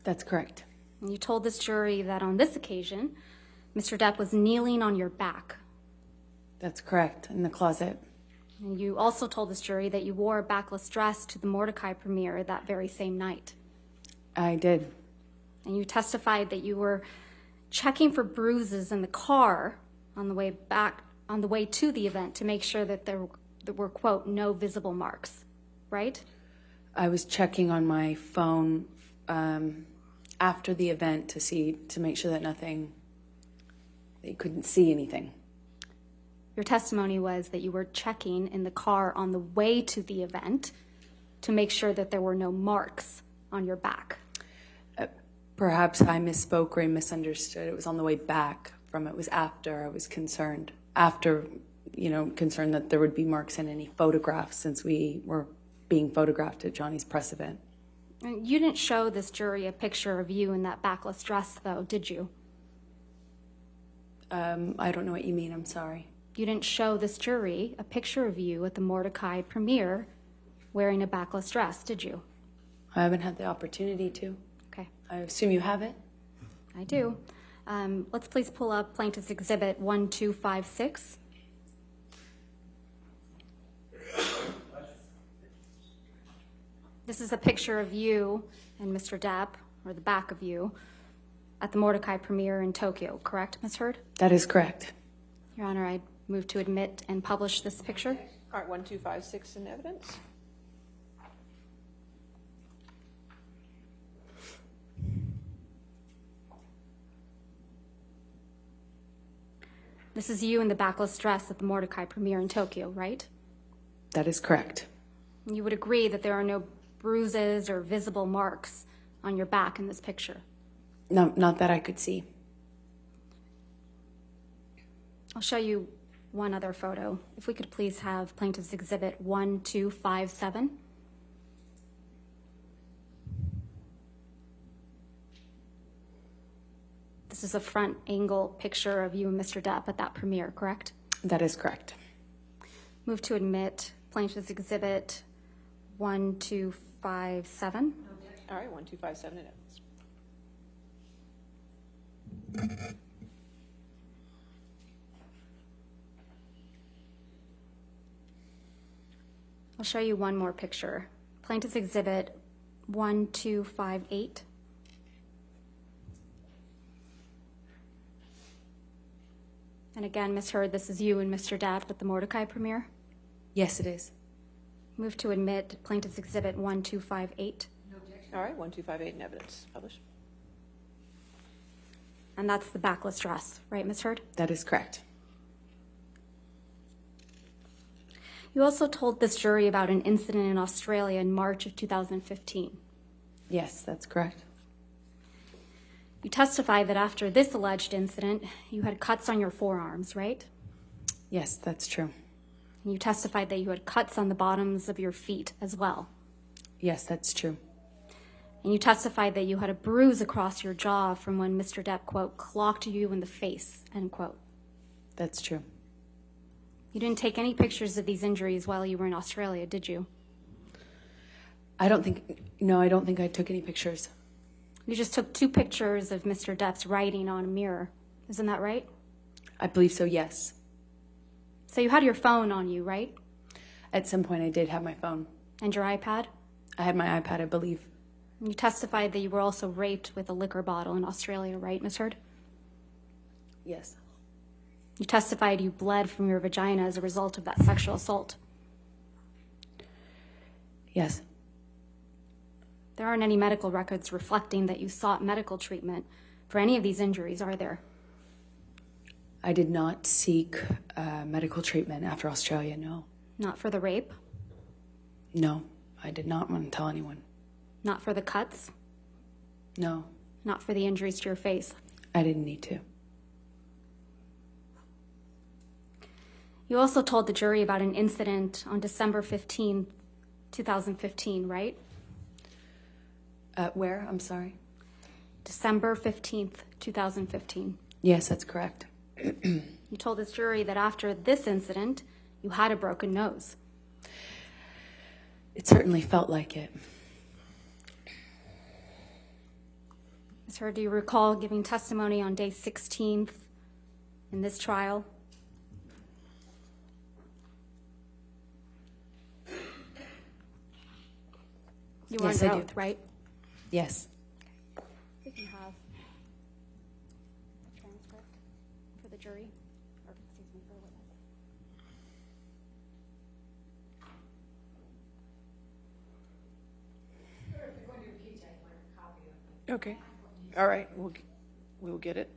That's correct. And you told this jury that on this occasion, Mr. Depp was kneeling on your back. That's correct, in the closet. And you also told this jury that you wore a backless dress to the Mordecai premiere that very same night. I did. And you testified that you were checking for bruises in the car on the way to the event to make sure that there were, quote, no visible marks, right? I was checking on my phone after the event to make sure that they couldn't see anything. Your testimony was that you were checking in the car on the way to the event to make sure that there were no marks on your back. Perhaps I misspoke or I misunderstood. It was on the way back from it. It was after I was concerned. Concerned that there would be marks in any photographs since we were being photographed at Johnny's press event. And you didn't show this jury a picture of you in that backless dress, though, did you? I don't know what you mean. I'm sorry. You didn't show this jury a picture of you at the Mordecai premiere wearing a backless dress, did you? I haven't had the opportunity to. Okay. I assume you have it? I do. Let's please pull up Plaintiff's Exhibit 1256. This is a picture of you and Mr. Depp, or the back of you, at the Mordecai premiere in Tokyo, correct, Ms. Heard? That is correct. Your Honor, I move to admit and publish this picture. All right, 1256 in evidence. This is you in the backless dress at the Mordecai premiere in Tokyo, right? That is correct. You would agree that there are no bruises or visible marks on your back in this picture? No, not that I could see. I'll show you one other photo. If we could please have Plaintiff's Exhibit 1257. This is a front angle picture of you and Mr. Depp at that premiere, correct? That is correct. Move to admit Plaintiff's Exhibit 1257. All right, 1257 in evidence. I'll show you one more picture. Plaintiff's Exhibit 1258. And again, Ms. Heard, this is you and Mr. Depp at the Mordecai premiere. Yes, it is. Move to admit Plaintiff's Exhibit 1258. All right, 1258 in evidence. Publish. And that's the backless dress, right, Ms. Heard? That is correct. You also told this jury about an incident in Australia in March of 2015. Yes, that's correct. You testified that after this alleged incident, you had cuts on your forearms, right? Yes, that's true. And you testified that you had cuts on the bottoms of your feet as well. Yes, that's true. And you testified that you had a bruise across your jaw from when Mr. Depp, quote, clocked you in the face, end quote. That's true. You didn't take any pictures of these injuries while you were in Australia, did you? I don't think I took any pictures. You just took 2 pictures of Mr. Depp's writing on a mirror. Isn't that right? I believe so, yes. So you had your phone on you, right? At some point I did have my phone. And your iPad? I had my iPad, I believe. You testified that you were also raped with a liquor bottle in Australia, right, Ms. Heard? Yes. You testified you bled from your vagina as a result of that sexual assault. Yes. There aren't any medical records reflecting that you sought medical treatment for any of these injuries, are there? I did not seek medical treatment after Australia, no. Not for the rape? No, I did not want to tell anyone. Not for the cuts? No. Not for the injuries to your face? I didn't need to. You also told the jury about an incident on December 15, 2015, right? Where? I'm sorry. December 15th, 2015. Yes, that's correct. You told this jury that after this incident, you had a broken nose. It certainly felt like it. Ms. Heard, do you recall giving testimony on day 16th in this trial? You were Yes, under I do. oath, right? Yes. We can have a transcript for the jury, or excuse me, for the witness. Okay. All right, we'll get it.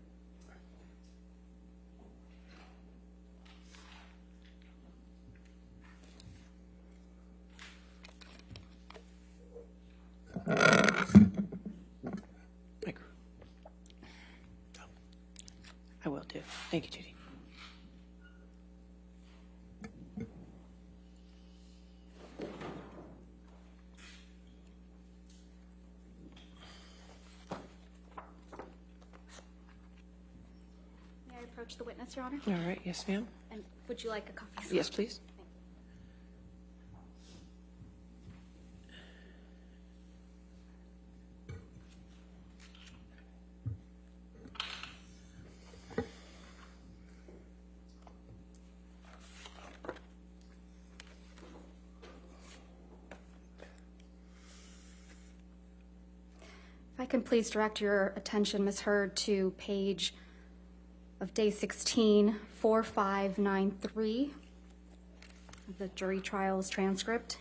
I will do. Thank you, Judy. May I approach the witness, Your Honor? All right, yes, ma'am. And would you like a copy, sir? Yes, please. If I can please direct your attention, Ms. Heard, to page of day 16, 4593 of the jury trials transcript.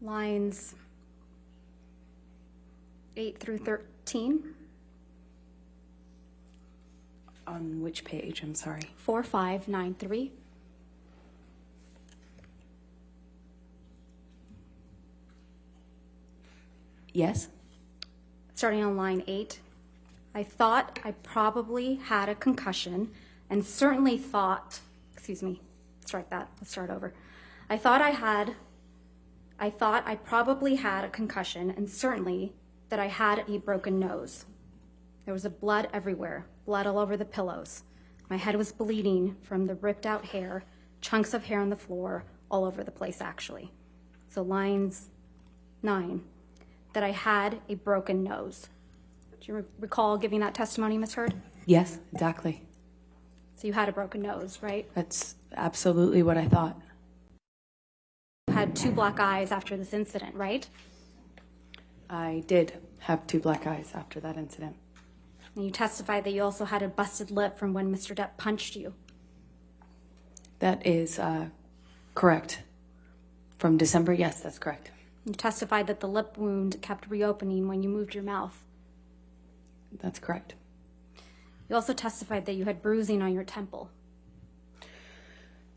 Lines 8 through 13. On which page? I'm sorry. 4593. Yes? Starting on line 8. I thought I probably had a concussion and certainly thought, excuse me, strike that, let's start over. I thought I probably had a concussion and certainly that I had a broken nose. There was blood everywhere, blood all over the pillows. My head was bleeding from the ripped out hair, chunks of hair on the floor, all over the place actually. So lines 9, that I had a broken nose. Do you recall giving that testimony, Ms. Heard? Yes, exactly. So you had a broken nose, right? That's absolutely what I thought. You had 2 black eyes after this incident, right? I did have 2 black eyes after that incident. And you testified that you also had a busted lip from when Mr. Depp punched you. That is correct. From December, yes, that's correct. You testified that the lip wound kept reopening when you moved your mouth. That's correct. You also testified that you had bruising on your temple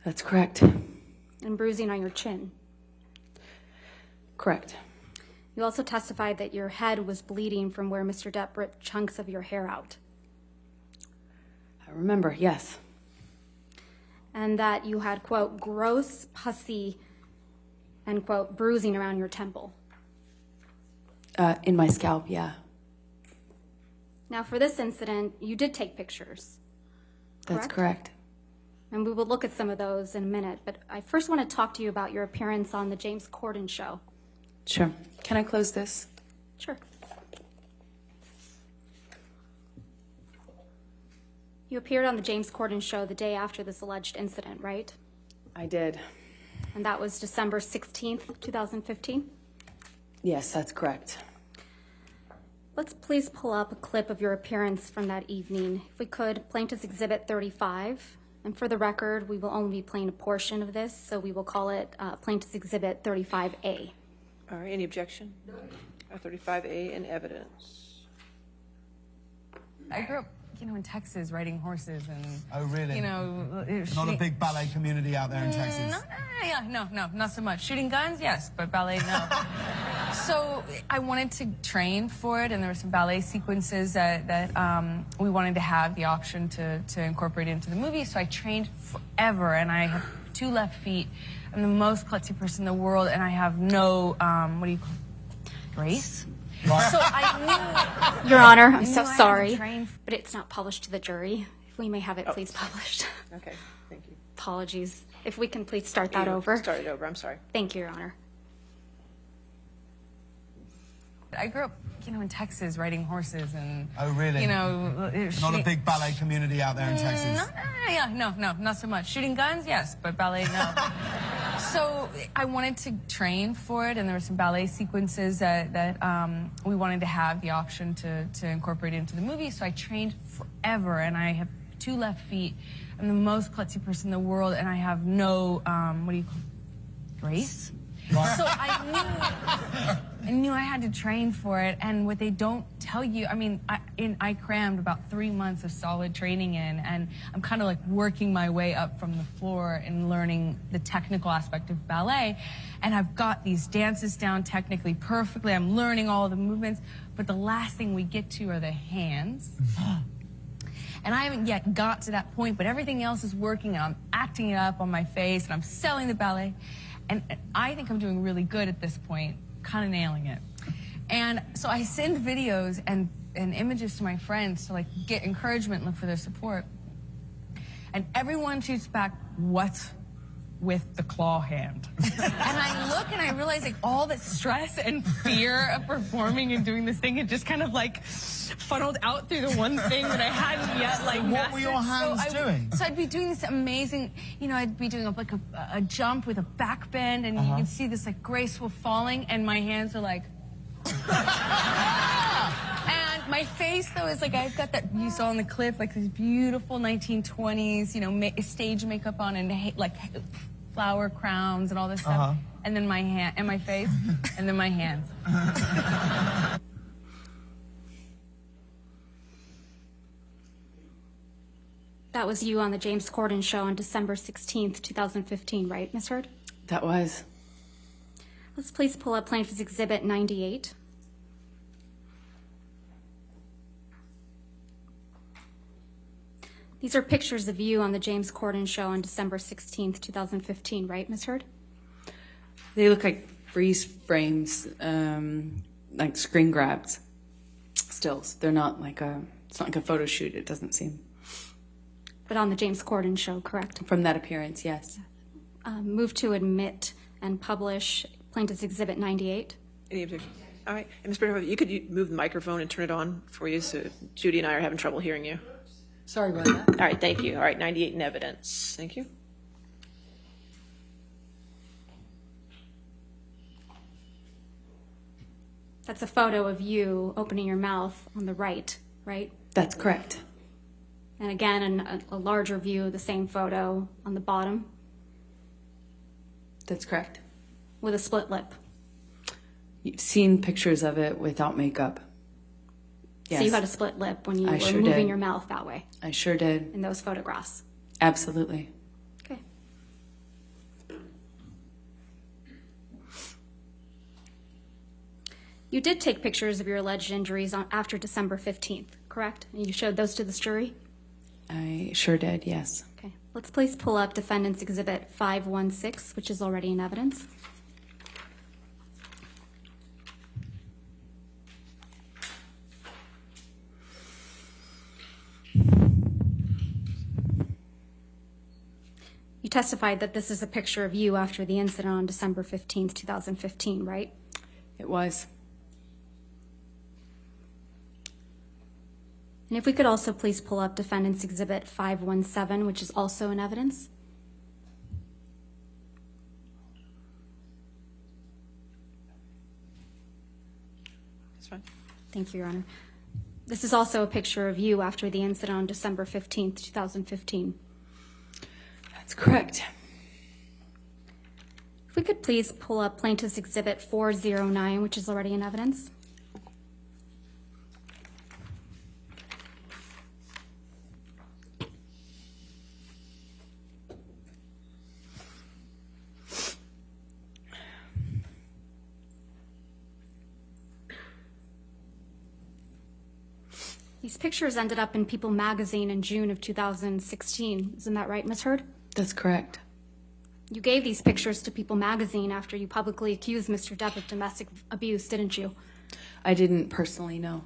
That's correct. and bruising on your chin. Correct. You also testified that your head was bleeding from where Mr. Depp ripped chunks of your hair out. I remember, yes. And that you had, quote, gross, pussy, and, quote, bruising around your temple. In my scalp, yeah. Now, for this incident, you did take pictures. That's correct. And we will look at some of those in a minute, but I first want to talk to you about your appearance on the James Corden show. Sure. Can I close this? Sure. You appeared on the James Corden show the day after this alleged incident, right? I did. And that was December 16th, 2015? Yes, that's correct. Let's please pull up a clip of your appearance from that evening. If we could, Plaintiff's Exhibit 35. And for the record, we will only be playing a portion of this, so we will call it Plaintiff's Exhibit 35A. All right, any objection? No. 35A in evidence. I grew up in Texas riding horses and. Oh, really? Not a big ballet community out there in Texas. No, not so much. Shooting guns, yes, but ballet, no. So I wanted to train for it, and there were some ballet sequences that we wanted to have the option to incorporate into the movie. So I trained forever, and I have 2 left feet. I'm the most klutzy person in the world, and I have no, what do you call it? Grace? Right. So I knew... Your Honor, I'm I so knew I had to sorry, train. but it's not published to the jury. If we may have it please published. Okay, thank you. Apologies. If we can please start that over. Start it over, I'm sorry. Thank you, Your Honor. I grew up, in Texas riding horses and. Oh, really? Not a big ballet community out there in Texas. No, not so much. Shooting guns, yes, but ballet, no. So I wanted to train for it, and there were some ballet sequences that we wanted to have the option to incorporate into the movie. So I trained forever, and I have 2 left feet. I'm the most klutzy person in the world, and I have no, what do you call it? Grace? Right. So I knew I had to train for it, and what they don't tell you, I crammed about 3 months of solid training in, and I'm kind of like working my way up from the floor and learning the technical aspect of ballet, and I've got these dances down technically perfectly. I'm learning all of the movements, but the last thing we get to are the hands. And I haven't yet got to that point, but everything else is working, and I'm acting it up on my face, and I'm selling the ballet. And I think I'm doing really good at this point, kind of nailing it. And so I send videos and images to my friends to get encouragement and look for their support. And everyone shoots back, "What's with the claw hand?" And I look and I realize all the stress and fear of performing and doing this thing had just kind of funneled out through the one thing that I hadn't yet mastered. What were your hands doing? So I'd be doing this amazing, I'd be doing a jump with a back bend, and you can see this graceful falling, and my hands are and my face though is I've got that you saw in the clip, this beautiful 1920s, stage makeup on and flower crowns and all this stuff, and then my hand and my face, and then my hands. That was you on the James Corden show on December 16th, 2015, right, Ms. Heard? That was. Let's please pull up Plaintiff's Exhibit 98. These are pictures of you on the James Corden show on December 16th, 2015, right, Ms. Heard? They look like freeze frames, like screen grabs, stills. They're not it's not like a photo shoot, it doesn't seem. But on the James Corden show, correct? From that appearance, yes. Move to admit and publish Plaintiff's Exhibit 98. Any objections? All right. And Ms. Bernhoff, you could move the microphone and turn it on for you, so Judy and I are having trouble hearing you. Sorry about that. All right, thank you. All right, 98 in evidence. Thank you. That's a photo of you opening your mouth on the right? That's correct. And again, a larger view of the same photo on the bottom That's correct. with a split lip. You've seen pictures of it without makeup. Yes. So you had a split lip when you were sure moving did. your mouth that way I sure did. in those photographs. Absolutely. Okay. You did take pictures of your alleged injuries after December 15th, correct? And you showed those to the jury? I sure did, yes. Okay. Let's please pull up Defendant's Exhibit 516, which is already in evidence. You testified that this is a picture of you after the incident on December 15th, 2015, right? It was. And if we could also please pull up Defendant's Exhibit 517, which is also in evidence. That's fine. Thank you, Your Honor. This is also a picture of you after the incident on December 15th, 2015. That's correct. If we could please pull up Plaintiff's Exhibit 409, which is already in evidence. These pictures ended up in People magazine in June of 2016. Isn't that right, Ms. Heard? That's correct. You gave these pictures to People magazine after you publicly accused Mr. Depp of domestic abuse, didn't you? I didn't personally know.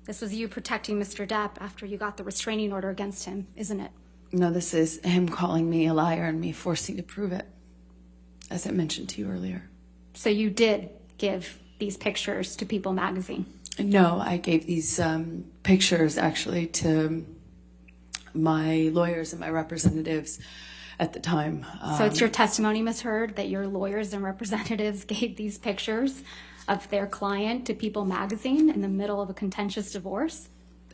This was you protecting Mr. Depp after you got the restraining order against him, isn't it? No, this is him calling me a liar and me forcing to prove it, as I mentioned to you earlier. So you did give these pictures to People magazine? No, I gave these pictures actually to my lawyers and my representatives at the time. So it's your testimony, Ms. Heard, that your lawyers and representatives gave these pictures of their client to People magazine in the middle of a contentious divorce?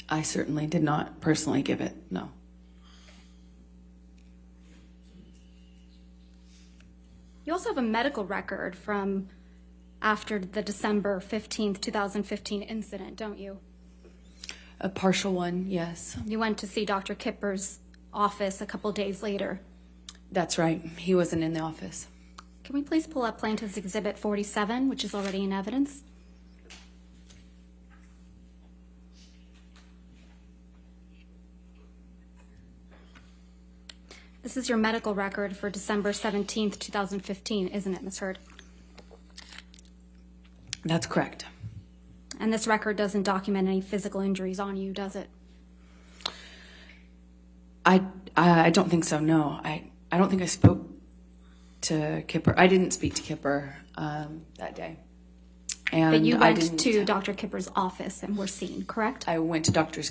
I certainly did not personally give it, no. You also have a medical record from after the December 15th, 2015 incident, don't you? A partial one, yes. You went to see Dr. Kipper's office a couple days later. That's right. He wasn't in the office. Can we please pull up Plaintiff's Exhibit 47, which is already in evidence? This is your medical record for December 17th, 2015, isn't it, Ms. Heard? That's correct. And this record doesn't document any physical injuries on you, does it? I don't think so, no. I don't think I spoke to Kipper. I didn't speak to Kipper that day. And but you went to Dr. Kipper's office and were seen, correct? I went to Dr.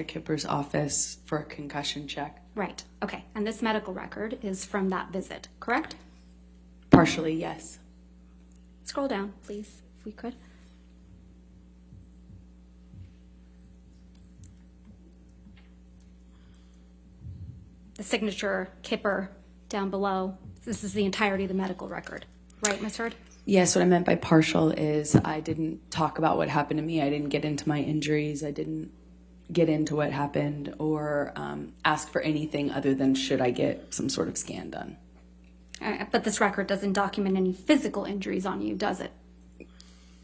Kipper's office for a concussion check. Right, okay. And this medical record is from that visit, correct? Partially, yes. Scroll down, please, if we could. The signature, Kipper, down below. This is the entirety of the medical record. Right, Ms. Heard? Yes, what I meant by partial is I didn't talk about what happened to me. I didn't get into my injuries. I didn't get into what happened or ask for anything other than should I get some sort of scan done. But this record doesn't document any physical injuries on you, does it?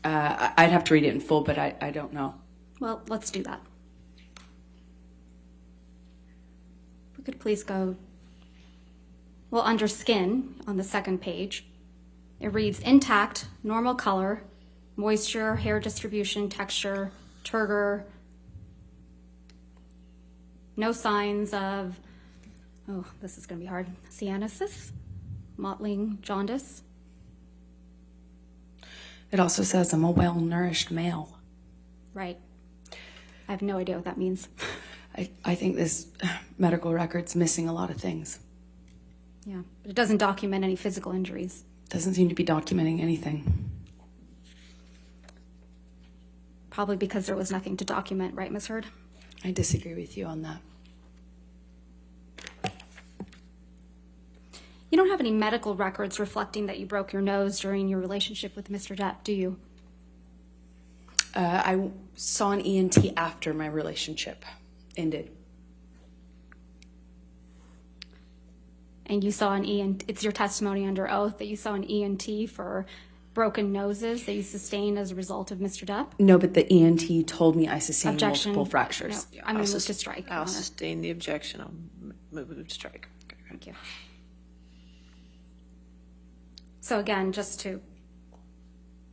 I'd have to read it in full, but I don't know. Well, let's do that. If we could please go, well, under skin on the second page, it reads intact, normal color, moisture, hair distribution, texture, turgor, no signs of, oh, this is going to be hard, cyanosis, mottling, jaundice. It also says I'm a well-nourished male. Right. I have no idea what that means. I think this medical record's missing a lot of things. Yeah, but it doesn't document any physical injuries. Doesn't seem to be documenting anything. Probably because there was nothing to document, right, Ms. Heard? I disagree with you on that. You don't have any medical records reflecting that you broke your nose during your relationship with Mr. Depp, do you? I saw an ENT after my relationship ended. And you saw an ENT, it's your testimony under oath that you saw an ENT for broken noses that you sustained as a result of Mr. Depp? No, but the ENT told me I sustained Objection. multiple fractures. No, I'm going to move to strike. I'll sustain the objection. I'll move to strike. Okay. Thank you. So again, just to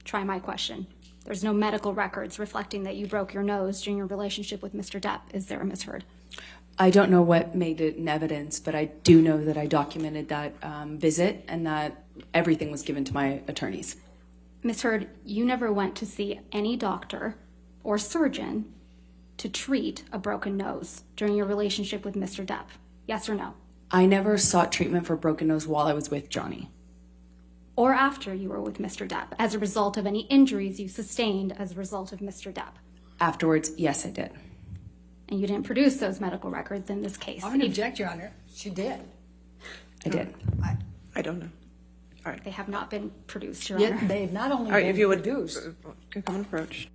try my question, there's no medical records reflecting that you broke your nose during your relationship with Mr. Depp, is there, Ms. Heard? I don't know what made it in evidence, but I do know that I documented that visit and that everything was given to my attorneys. Ms. Heard, you never went to see any doctor or surgeon to treat a broken nose during your relationship with Mr. Depp, yes or no? I never sought treatment for broken nose while I was with Johnny. Or after you were with Mr. Depp, as a result of any injuries you sustained as a result of Mr. Depp? Afterwards, yes, I did. And you didn't produce those medical records in this case? I'm going to object, Your Honor. She did. I did. I don't know. All right. They have not been produced, Your Honor. Yet they not only All right, been if you would produced. come and approach.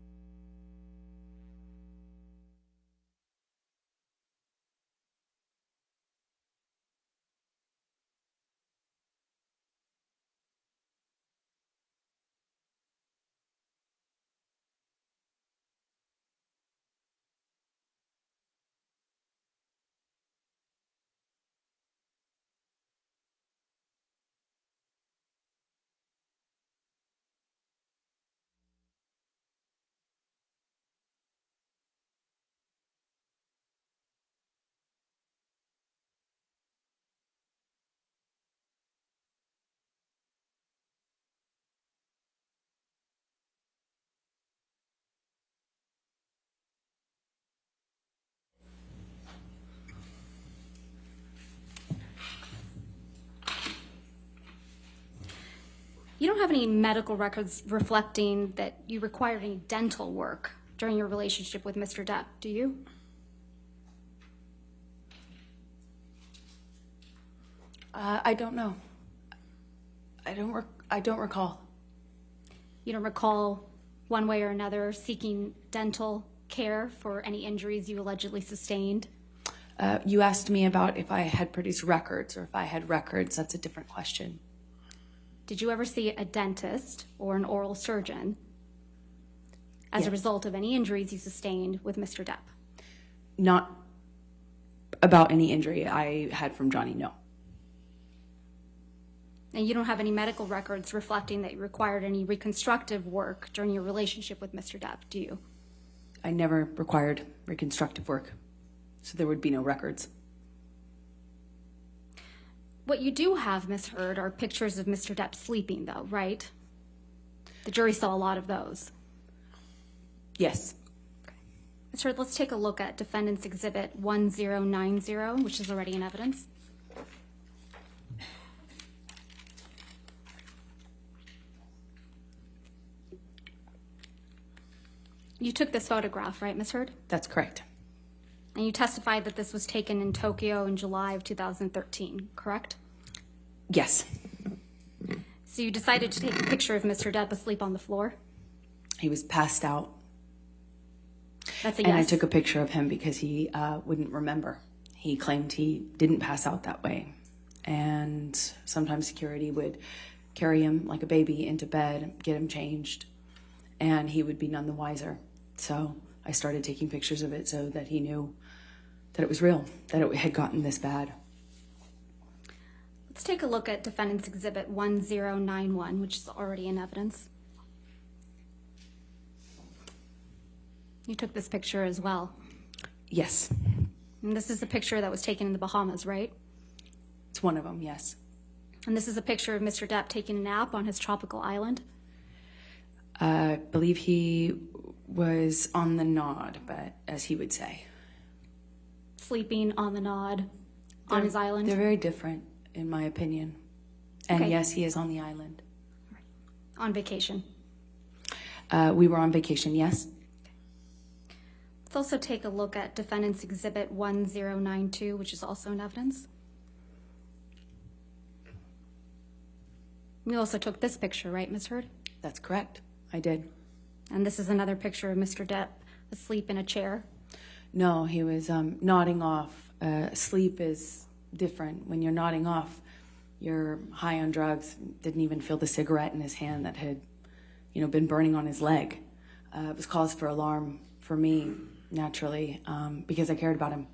have any medical records reflecting that you required any dental work during your relationship with Mr. Depp, do you? I don't know. I don't recall. You don't recall one way or another seeking dental care for any injuries you allegedly sustained? You asked me about if I had produced records or if I had records. That's a different question. Did you ever see a dentist or an oral surgeon as a result of any injuries you sustained with Mr. Depp? Not about any injury I had from Johnny, no. And you don't have any medical records reflecting that you required any reconstructive work during your relationship with Mr. Depp, do you? I never required reconstructive work, so there would be no records. What you do have, Ms. Heard, are pictures of Mr. Depp sleeping, though, right? The jury saw a lot of those. Yes. Ms. Heard, let's take a look at Defendant's Exhibit 1090, which is already in evidence. You took this photograph, right, Ms. Heard? That's correct. And you testified that this was taken in Tokyo in July of 2013, correct? Yes. So you decided to take a picture of Mr. Depp asleep on the floor? He was passed out. That's a yes. And I took a picture of him because he wouldn't remember. He claimed he didn't pass out that way. And sometimes security would carry him like a baby into bed, get him changed, and he would be none the wiser. So I started taking pictures of it so that he knew that it was real, that it had gotten this bad. Let's take a look at Defendant's Exhibit 1091, which is already in evidence. You took this picture as well. Yes. And this is a picture that was taken in the Bahamas, right? It's one of them, yes. And this is a picture of Mr. Depp taking a nap on his tropical island? I believe he was on the nod, but as he would say. Sleeping on the nod on his island? They're very different, in my opinion. And Okay. yes, he is on the island. On vacation. We were on vacation, yes. Let's also take a look at Defendant's Exhibit 1092, which is also in evidence. You also took this picture, right, Ms. Heard? That's correct. I did. And this is another picture of Mr. Depp asleep in a chair. No, he was nodding off. Sleep is different. When you're nodding off, you're high on drugs, didn't even feel the cigarette in his hand that had, been burning on his leg. It was cause for alarm for me, naturally, because I cared about him.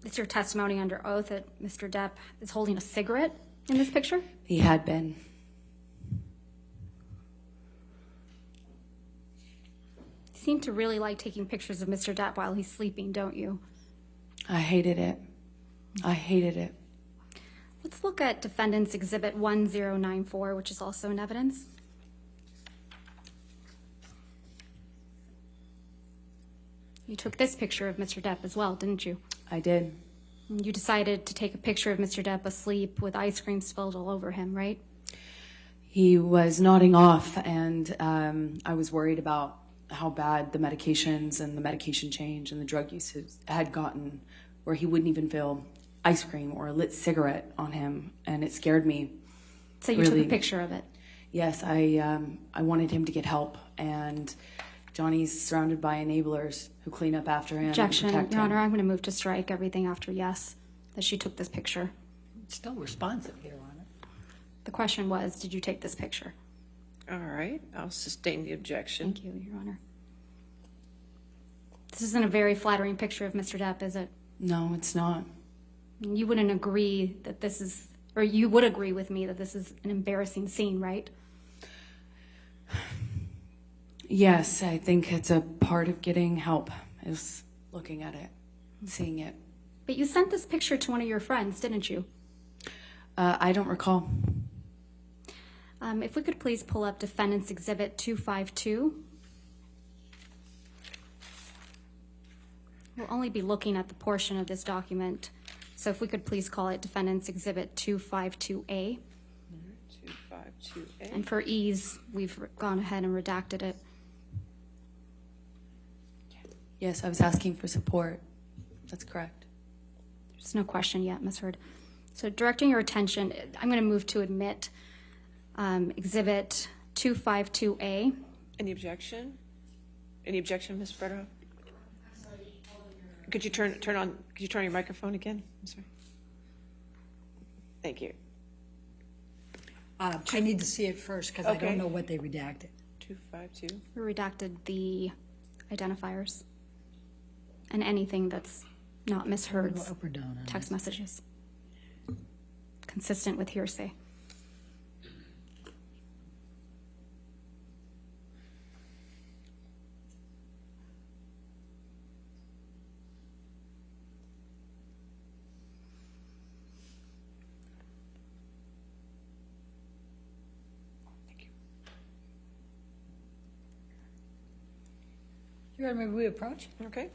It's your testimony under oath that Mr. Depp is holding a cigarette in this picture? He had been. You seem to really like taking pictures of Mr. Depp while he's sleeping, don't you? I hated it. I hated it. Let's look at Defendant's Exhibit 1094, which is also in evidence. You took this picture of Mr. Depp as well, didn't you? I did. You decided to take a picture of Mr. Depp asleep with ice cream spilled all over him, right? He was nodding off, and I was worried about how bad the medications and the medication change and the drug use had gotten, where he wouldn't even feel ice cream or a lit cigarette on him, and it scared me. So you took a picture of it? Yes, I wanted him to get help, and Johnny's surrounded by enablers who clean up after him. Objection, and protect Your him. Honor, I'm going to move to strike everything after yes, that she took this picture. It's still responsive here on it. The question was, did you take this picture? All right, I'll sustain the objection. Thank you, Your Honor. This isn't a very flattering picture of Mr. Depp, is it? No, it's not. You wouldn't agree that this is, or you would agree with me that this is an embarrassing scene, right? Yes, I think it's a part of getting help, is looking at it, seeing it. But you sent this picture to one of your friends, didn't you? I don't recall. If we could please pull up Defendant's Exhibit 252. We'll only be looking at the portion of this document, so if we could please call it Defendant's Exhibit 252A. 252. 252A. And for ease, we've gone ahead and redacted it. Yes, I was asking for support. That's correct. There's no question yet, Ms. Hurd. So directing your attention, I'm going to move to admit Exhibit 252A. Any objection? Any objection, Ms. Frederick? Could you turn your microphone again? I'm sorry. Thank you. I need to see it first because I don't know what they redacted. 252. We redacted the identifiers and anything that's not Ms. Hurd's Up or down on text messages, consistent with hearsay. You ready? Maybe we approach? Okay.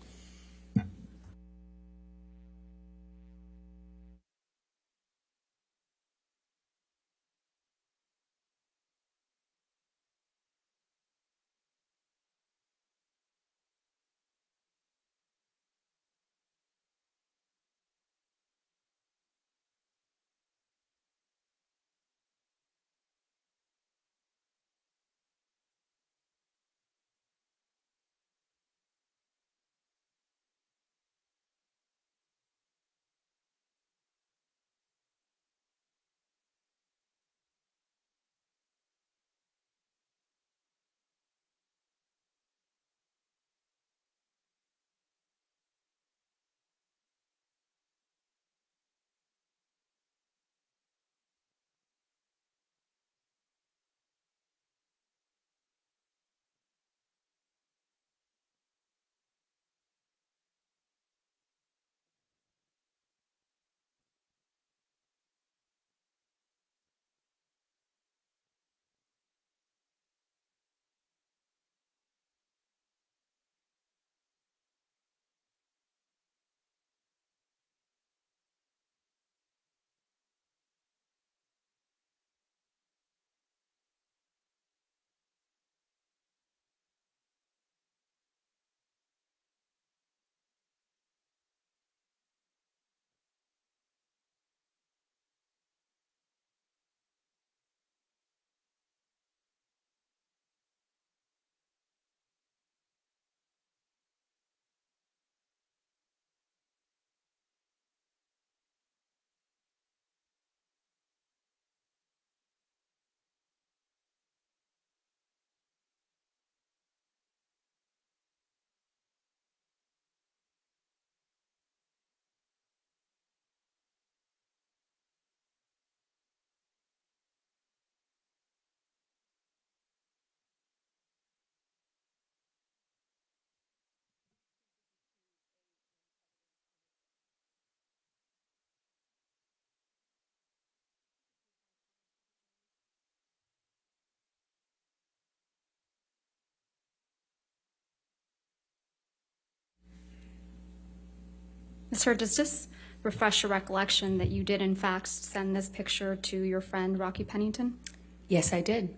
Ms. Hurd, does this refresh your recollection that you did in fact send this picture to your friend Rocky Pennington? Yes, I did.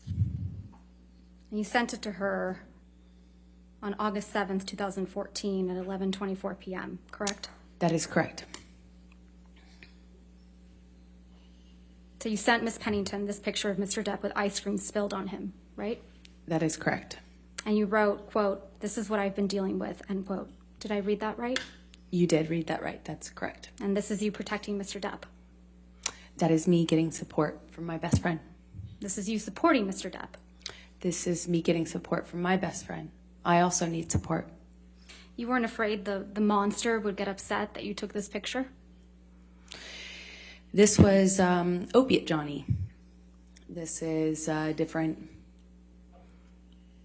And you sent it to her on August 7th, 2014 at 11:24 p.m., correct? That is correct. So you sent Ms. Pennington this picture of Mr. Depp with ice cream spilled on him, right? That is correct. And you wrote, quote, "This is what I've been dealing with," end quote. Did I read that right? You did read that right. That's correct. And this is you protecting Mr. Depp. That is me getting support from my best friend. This is you supporting Mr. Depp. This is me getting support from my best friend. I also need support. You weren't afraid the monster would get upset that you took this picture? This was Opiate Johnny. This is a different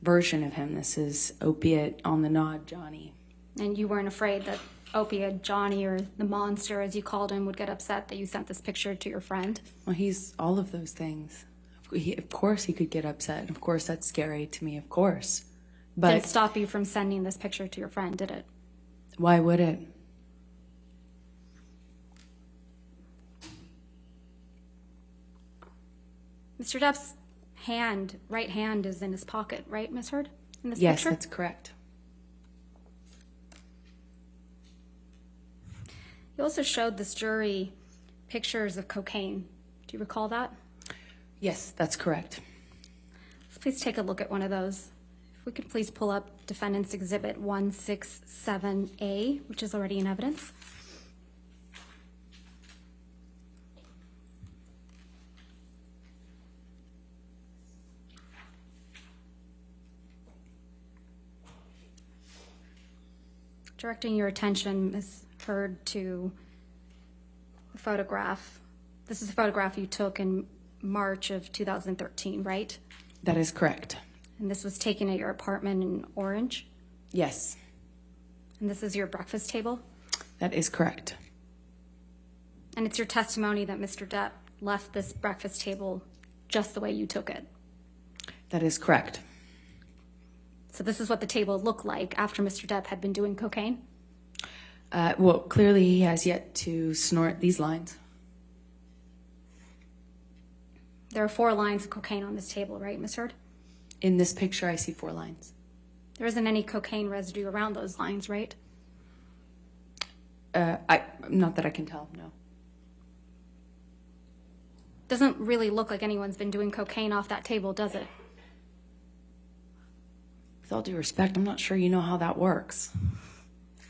version of him. This is Opiate on the Nod Johnny. And you weren't afraid that Opiate Johnny, or the monster as you called him, would get upset that you sent this picture to your friend? Well, he's all of those things. Of course he could get upset. Of course that's scary to me, of course. But didn't stop you from sending this picture to your friend, did it? Why would it? Mr. Depp's right hand is in his pocket, right, Ms. Heard? In this Yes, picture? that's correct. You also showed this jury pictures of cocaine. Do you recall that? Yes, that's correct. Let's please take a look at one of those. If we could please pull up Defendant's Exhibit 167A, which is already in evidence. Directing your attention, Ms. Heard, to the photograph. This is a photograph you took in March of 2013, right? That is correct. And this was taken at your apartment in Orange? Yes, And this is your breakfast table? that is correct. And it's your testimony that Mr. Depp left this breakfast table just the way you took it. That is correct. So this is what the table looked like after Mr. Depp had been doing cocaine? Well, clearly he has yet to snort these lines. There are 4 lines of cocaine on this table, right, Ms. Heard? In this picture, I see 4 lines. There isn't any cocaine residue around those lines, right? Not that I can tell, no. Doesn't really look like anyone's been doing cocaine off that table, does it? With all due respect, I'm not sure you know how that works.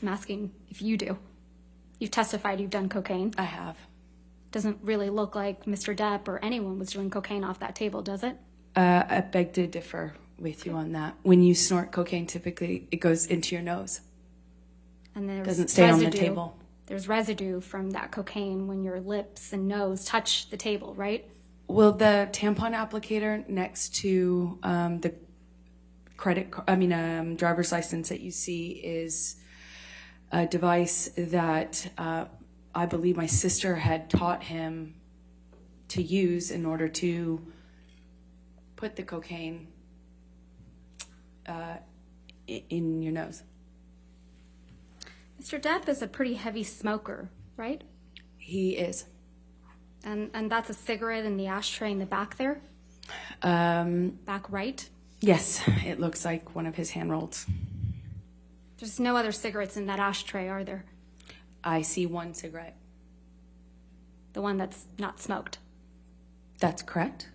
I'm asking if you do. You've testified you've done cocaine. I have. Doesn't really look like Mr. Depp or anyone was doing cocaine off that table, does it? I beg to differ with you on that. When you snort cocaine, typically it goes into your nose. And there's Doesn't stay on the table. There's residue from that cocaine when your lips and nose touch the table, right? Well, the tampon applicator next to the driver's license that you see is a device that I believe my sister had taught him to use in order to put the cocaine in your nose. Mr. Depp is a pretty heavy smoker, right? He is. And that's a cigarette in the ashtray in the back there? Back right? Yes, it looks like one of his hand rolls. There's no other cigarettes in that ashtray, are there? I see 1 cigarette. The one that's not smoked. That's correct.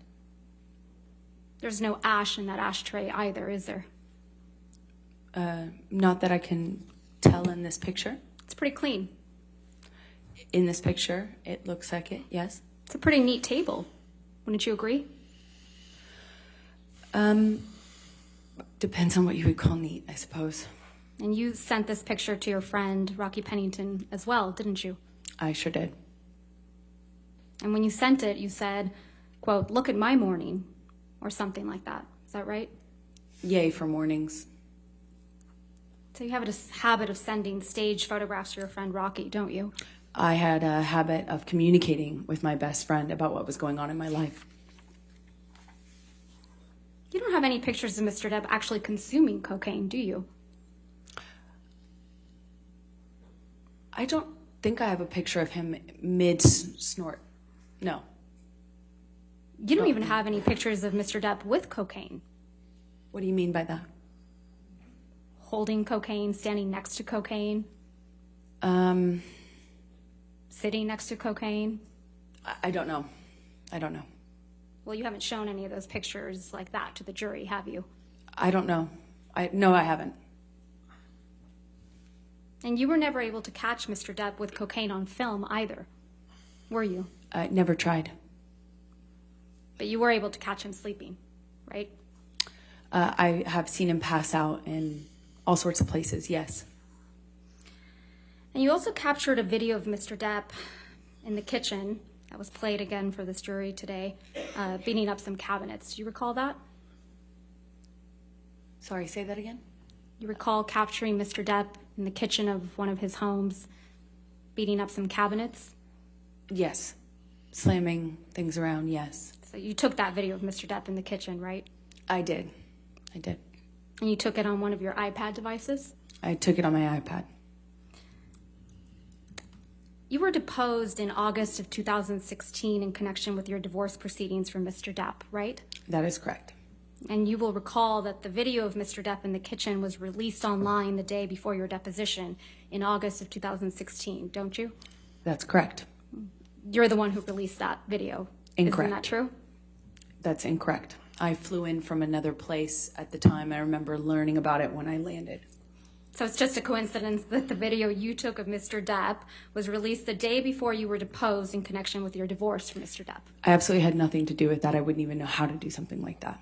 There's no ash in that ashtray either, is there? Not that I can tell in this picture. It's pretty clean. In this picture, it looks like it, yes. It's a pretty neat table. Wouldn't you agree? Depends on what you would call neat, I suppose. And you sent this picture to your friend, Rocky Pennington, as well, didn't you? I sure did. And when you sent it, you said, quote, "Look at my morning," or something like that. Is that right? Yay for mornings. So you have a habit of sending staged photographs to your friend Rocky, don't you? I had a habit of communicating with my best friend about what was going on in my life. You don't have any pictures of Mr. Depp actually consuming cocaine, do you? I don't think I have a picture of him mid-snort. No. You don't even have any pictures of Mr. Depp with cocaine. What do you mean by that? Holding cocaine, standing next to cocaine, sitting next to cocaine. I don't know. I don't know. Well, you haven't shown any of those pictures like that to the jury, have you? I don't know. No, I haven't. And you were never able to catch Mr. Depp with cocaine on film either, were you? I never tried. But you were able to catch him sleeping, right? I have seen him pass out in all sorts of places, yes. And you also captured a video of Mr. Depp in the kitchen that was played again for this jury today, beating up some cabinets. Do you recall that? Sorry, say that again? You recall capturing Mr. Depp in the kitchen of one of his homes, beating up some cabinets? Yes. Slamming things around, yes. So you took that video of Mr. Depp in the kitchen, right? I did. I did. And you took it on one of your iPad devices? I took it on my iPad. You were deposed in August of 2016 in connection with your divorce proceedings from Mr. Depp, right? That is correct. And you will recall that the video of Mr. Depp in the kitchen was released online the day before your deposition in August of 2016, don't you? That's correct. You're the one who released that video. Incorrect. Isn't that true? That's incorrect. I flew in from another place at the time. I remember learning about it when I landed. So it's just a coincidence that the video you took of Mr. Depp was released the day before you were deposed in connection with your divorce from Mr. Depp. I absolutely had nothing to do with that. I wouldn't even know how to do something like that.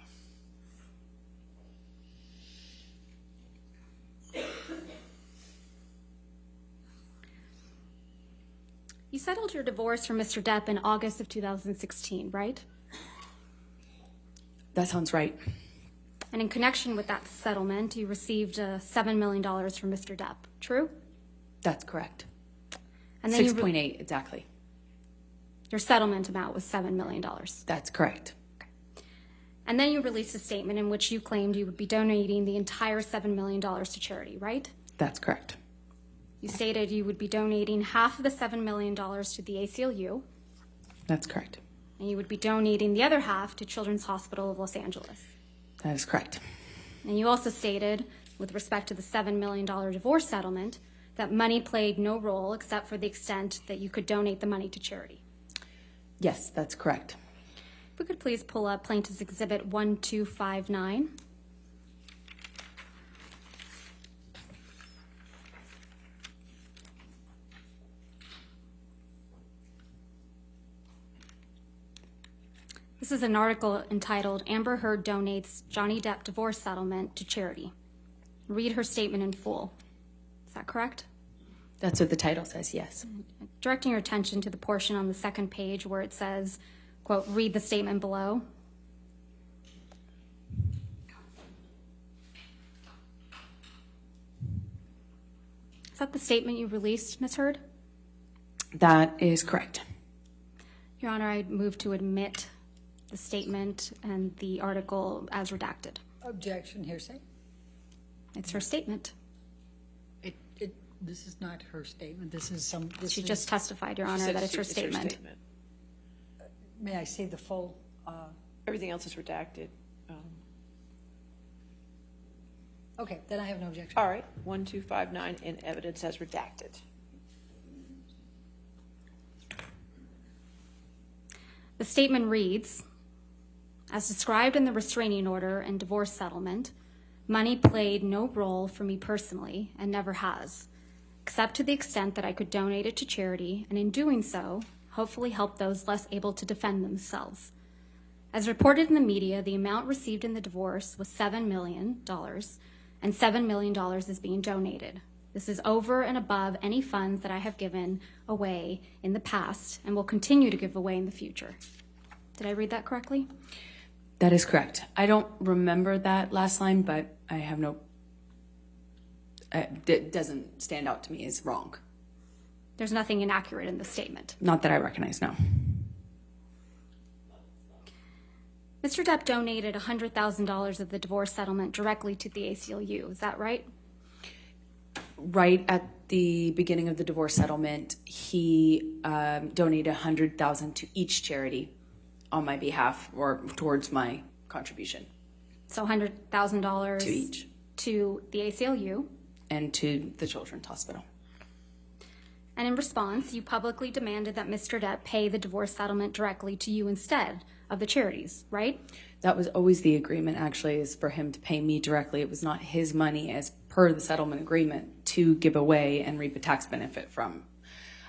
You settled your divorce from Mr. Depp in August of 2016, right? That sounds right. And in connection with that settlement, you received $7 million from Mr. Depp, true? That's correct. And then 6.8, exactly. Your settlement amount was $7 million. That's correct. And then you released a statement in which you claimed you would be donating the entire $7 million to charity, right? That's correct. You stated you would be donating half of the $7 million to the ACLU. That's correct. And you would be donating the other half to Children's Hospital of Los Angeles. That is correct. And you also stated, with respect to the $7 million divorce settlement, that money played no role except for the extent that you could donate the money to charity. Yes, that's correct. If we could please pull up Plaintiff's Exhibit 1259. This is an article entitled, Amber Heard Donates Johnny Depp Divorce Settlement to Charity. Read her statement in full. Is that correct? That's what the title says, yes. Directing your attention to the portion on the second page where it says, quote, read the statement below. Is that the statement you released, Ms. Heard? That is correct. Your Honor, I move to admit the statement and the article as redacted. Objection, hearsay. It's her statement. This is not her statement. This is She just testified, Your Honor, that it's her statement. May I say the full? Everything else is redacted. Okay, then I have no objection. All right, 1259 in evidence as redacted. The statement reads, as described in the restraining order and divorce settlement, money played no role for me personally and never has, except to the extent that I could donate it to charity, and in doing so, hopefully help those less able to defend themselves. As reported in the media, the amount received in the divorce was $7 million, and $7 million is being donated. This is over and above any funds that I have given away in the past and will continue to give away in the future. Did I read that correctly? That is correct. I don't remember that last line, but I have no... it doesn't stand out to me as wrong. There's nothing inaccurate in the statement. Not that I recognize, no. Mr. Depp donated $100,000 of the divorce settlement directly to the ACLU. Is that right? Right at the beginning of the divorce settlement, he donated $100,000 to each charity on my behalf or towards my contribution. So $100,000 to each. To the ACLU. And to the Children's Hospital. And in response, you publicly demanded that Mr. Depp pay the divorce settlement directly to you instead of the charities, right? That was always the agreement, actually, is for him to pay me directly. It was not his money as per the settlement agreement to give away and reap a tax benefit from.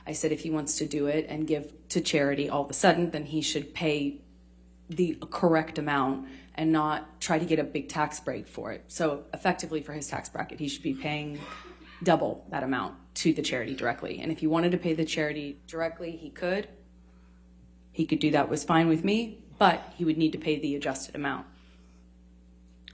I said if he wants to do it and give to charity all of a sudden, then he should pay the correct amount and not try to get a big tax break for it. So effectively for his tax bracket, he should be paying double that amount to the charity directly. And if he wanted to pay the charity directly, he could. He could do that, was fine with me, but he would need to pay the adjusted amount.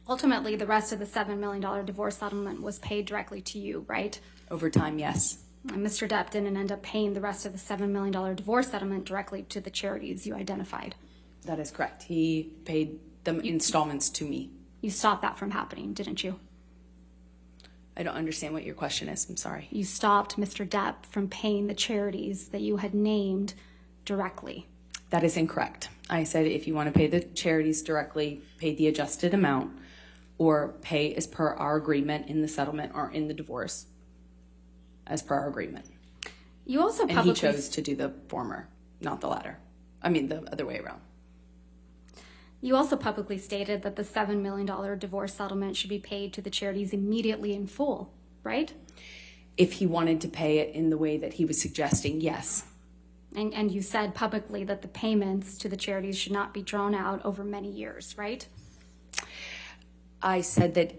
Ultimately, the rest of the $7 million divorce settlement was paid directly to you, right? Over time, yes. And Mr. Depp didn't end up paying the rest of the $7 million divorce settlement directly to the charities you identified. That is correct. He paid the installments to me. You stopped that from happening, didn't you? I don't understand what your question is. I'm sorry. You stopped Mr. Depp from paying the charities that you had named directly. That is incorrect. I said if you want to pay the charities directly, pay the adjusted amount, or pay as per our agreement in the settlement or in the divorce, as per our agreement. You also And he publicly chose to do the former, not the latter. I mean, the other way around. You also publicly stated that the $7 million divorce settlement should be paid to the charities immediately in full, right? If he wanted to pay it in the way that he was suggesting, yes. And you said publicly that the payments to the charities should not be drawn out over many years, right? I said that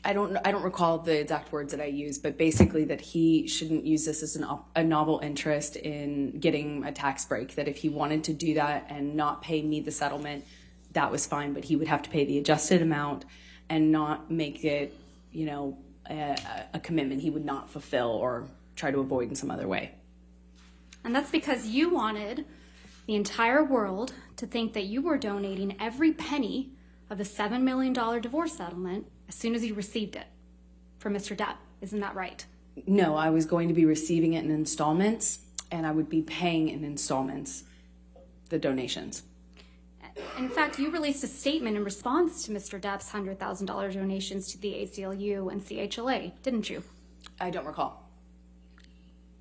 I don't recall the exact words that I used, but basically that he shouldn't use this as a novel interest in getting a tax break. That if he wanted to do that and not pay me the settlement, that was fine, but he would have to pay the adjusted amount and not make it, you know, a commitment he would not fulfill or try to avoid in some other way. And that's because you wanted the entire world to think that you were donating every penny of the $7 million divorce settlement as soon as you received it from Mr. Depp. Isn't that right? No, I was going to be receiving it in installments, and I would be paying in installments the donations. In fact, you released a statement in response to Mr. Depp's $100,000 donations to the ACLU and CHLA, didn't you? I don't recall.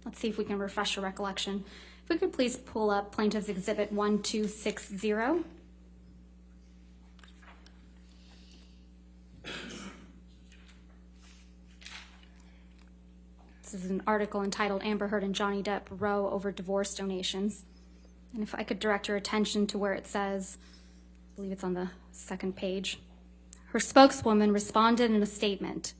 Let's see if we can refresh your recollection. If we could please pull up Plaintiff's Exhibit 1260. This is an article entitled Amber Heard and Johnny Depp Row Over Divorce Donations. And if I could direct your attention to where it says, I believe it's on the second page, her spokeswoman responded in a statement.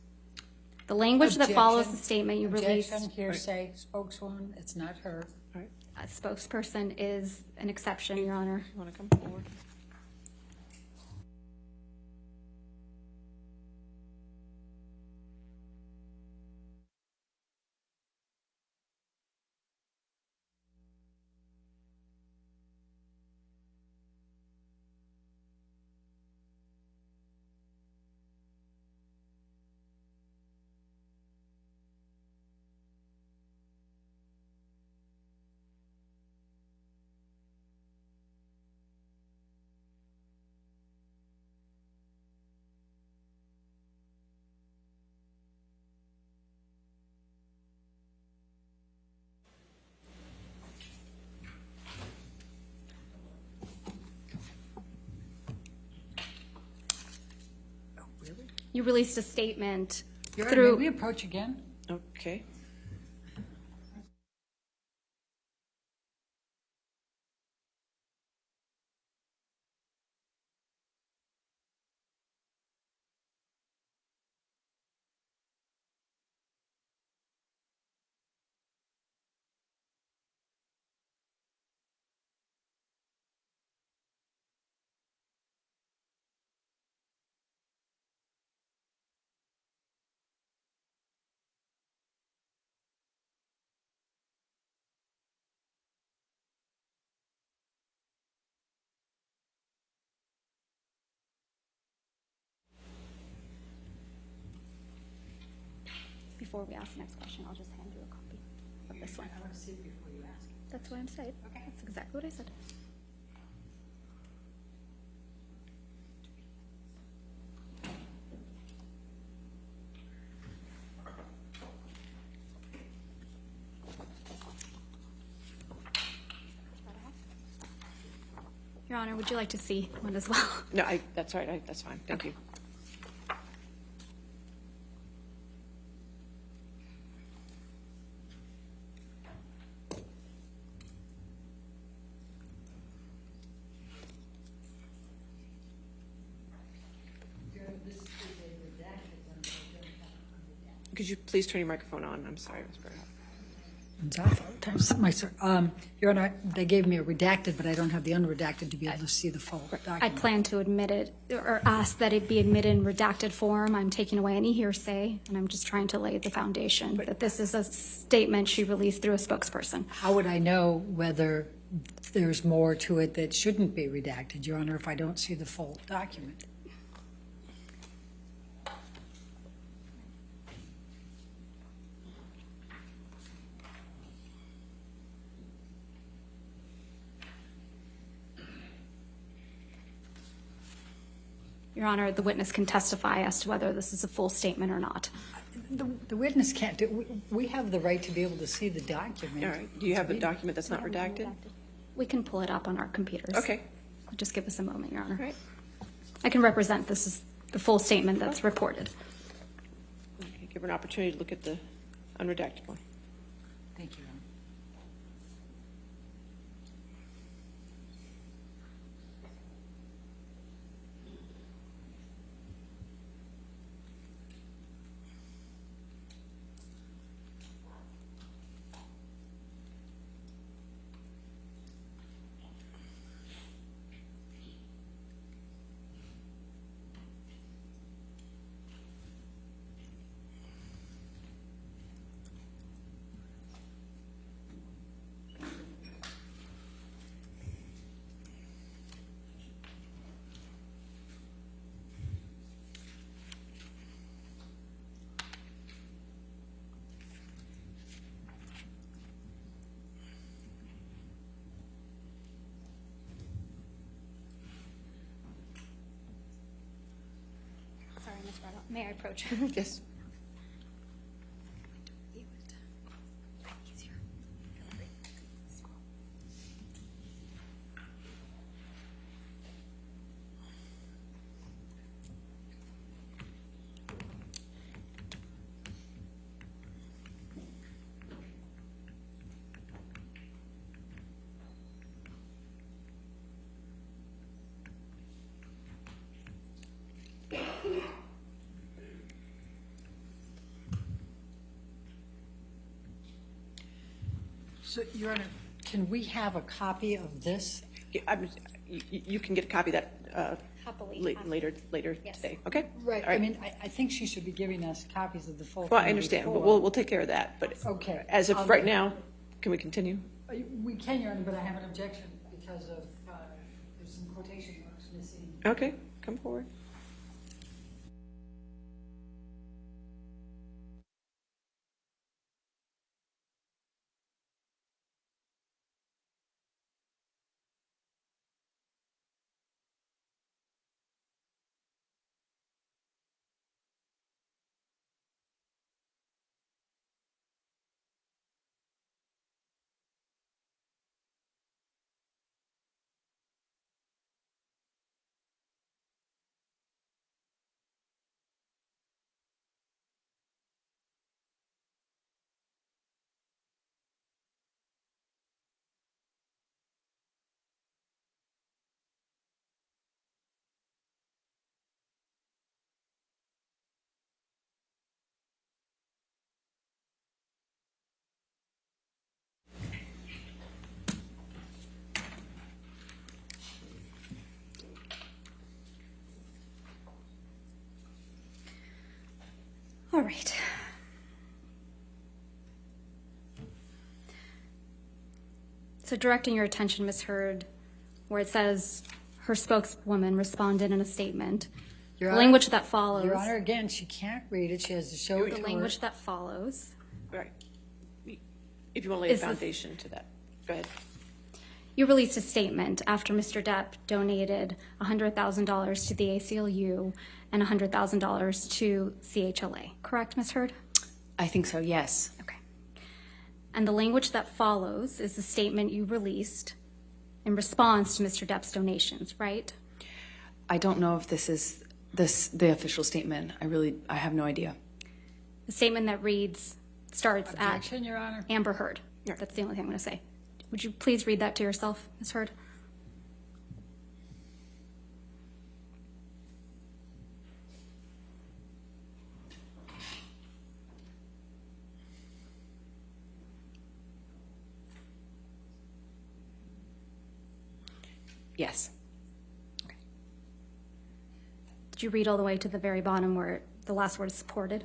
The language that follows the statement you released. Objection, hearsay, spokeswoman, it's not her. A spokesperson is an exception, Your Honor. You want to come forward? You released a statement Your Honor, may we approach again? Okay. Before we ask the next question, I'll just hand you a copy of this one. I want to see it before you ask. That's what I'm saying. Okay. That's exactly what I said. Your Honor, would you like to see one as well? No, that's all right. That's fine. Thank you. Could you please turn your microphone on? I'm sorry, Ms. Berghoff. It's off all the time. Your Honor, they gave me a redacted, but I don't have the unredacted to be able to see the full document. I plan to admit it, or ask that it be admitted in redacted form. I'm taking away any hearsay, and I'm just trying to lay the foundation that this is a statement she released through a spokesperson. How would I know whether there's more to it that shouldn't be redacted, Your Honor, if I don't see the full document? Your Honor, the witness can testify as to whether this is a full statement or not. The witness can't do, we have the right to be able to see the document. All right. Do you have a document that's not redacted? We can pull it up on our computers. Okay. Just give us a moment, Your Honor. All right. I can represent this is the full statement that's reported. Okay, give her an opportunity to look at the unredacted one. Thank you. Sorry, Ms. Reynolds. May I approach? Yes. So, Your Honor, can we have a copy of this? You can get a copy of that Happily. later Yes. today. Okay? Right. All right. I mean, I think she should be giving us copies of the full. Well, I thing understand, but before. we'll take care of that. But Okay. as of right now, can we continue? We can, Your Honor, but I have an objection because of, there's some quotation marks missing. Okay, come forward. All right. So directing your attention, Ms. Hurd, where it says her spokeswoman responded in a statement. Your The Honor- language that follows. Your Honor, again, she can't read it. She has to show it The to language her. that follows. Right. If you want to lay a Is this- foundation to that. Go ahead. You released a statement after Mr. Depp donated $100,000 to the ACLU and $100,000 to CHLA. Correct, Ms. Hurd? I think so, yes. Okay. And the language that follows is the statement you released in response to Mr. Depp's donations, right? I don't know if this is the official statement. I have no idea. The statement that starts Objection, Your Honor. at Amber Heard. Yeah. That's the only thing I'm going to say. Would you please read that to yourself, Ms. Heard? Yes. Did you read all the way to the very bottom where the last word is supported?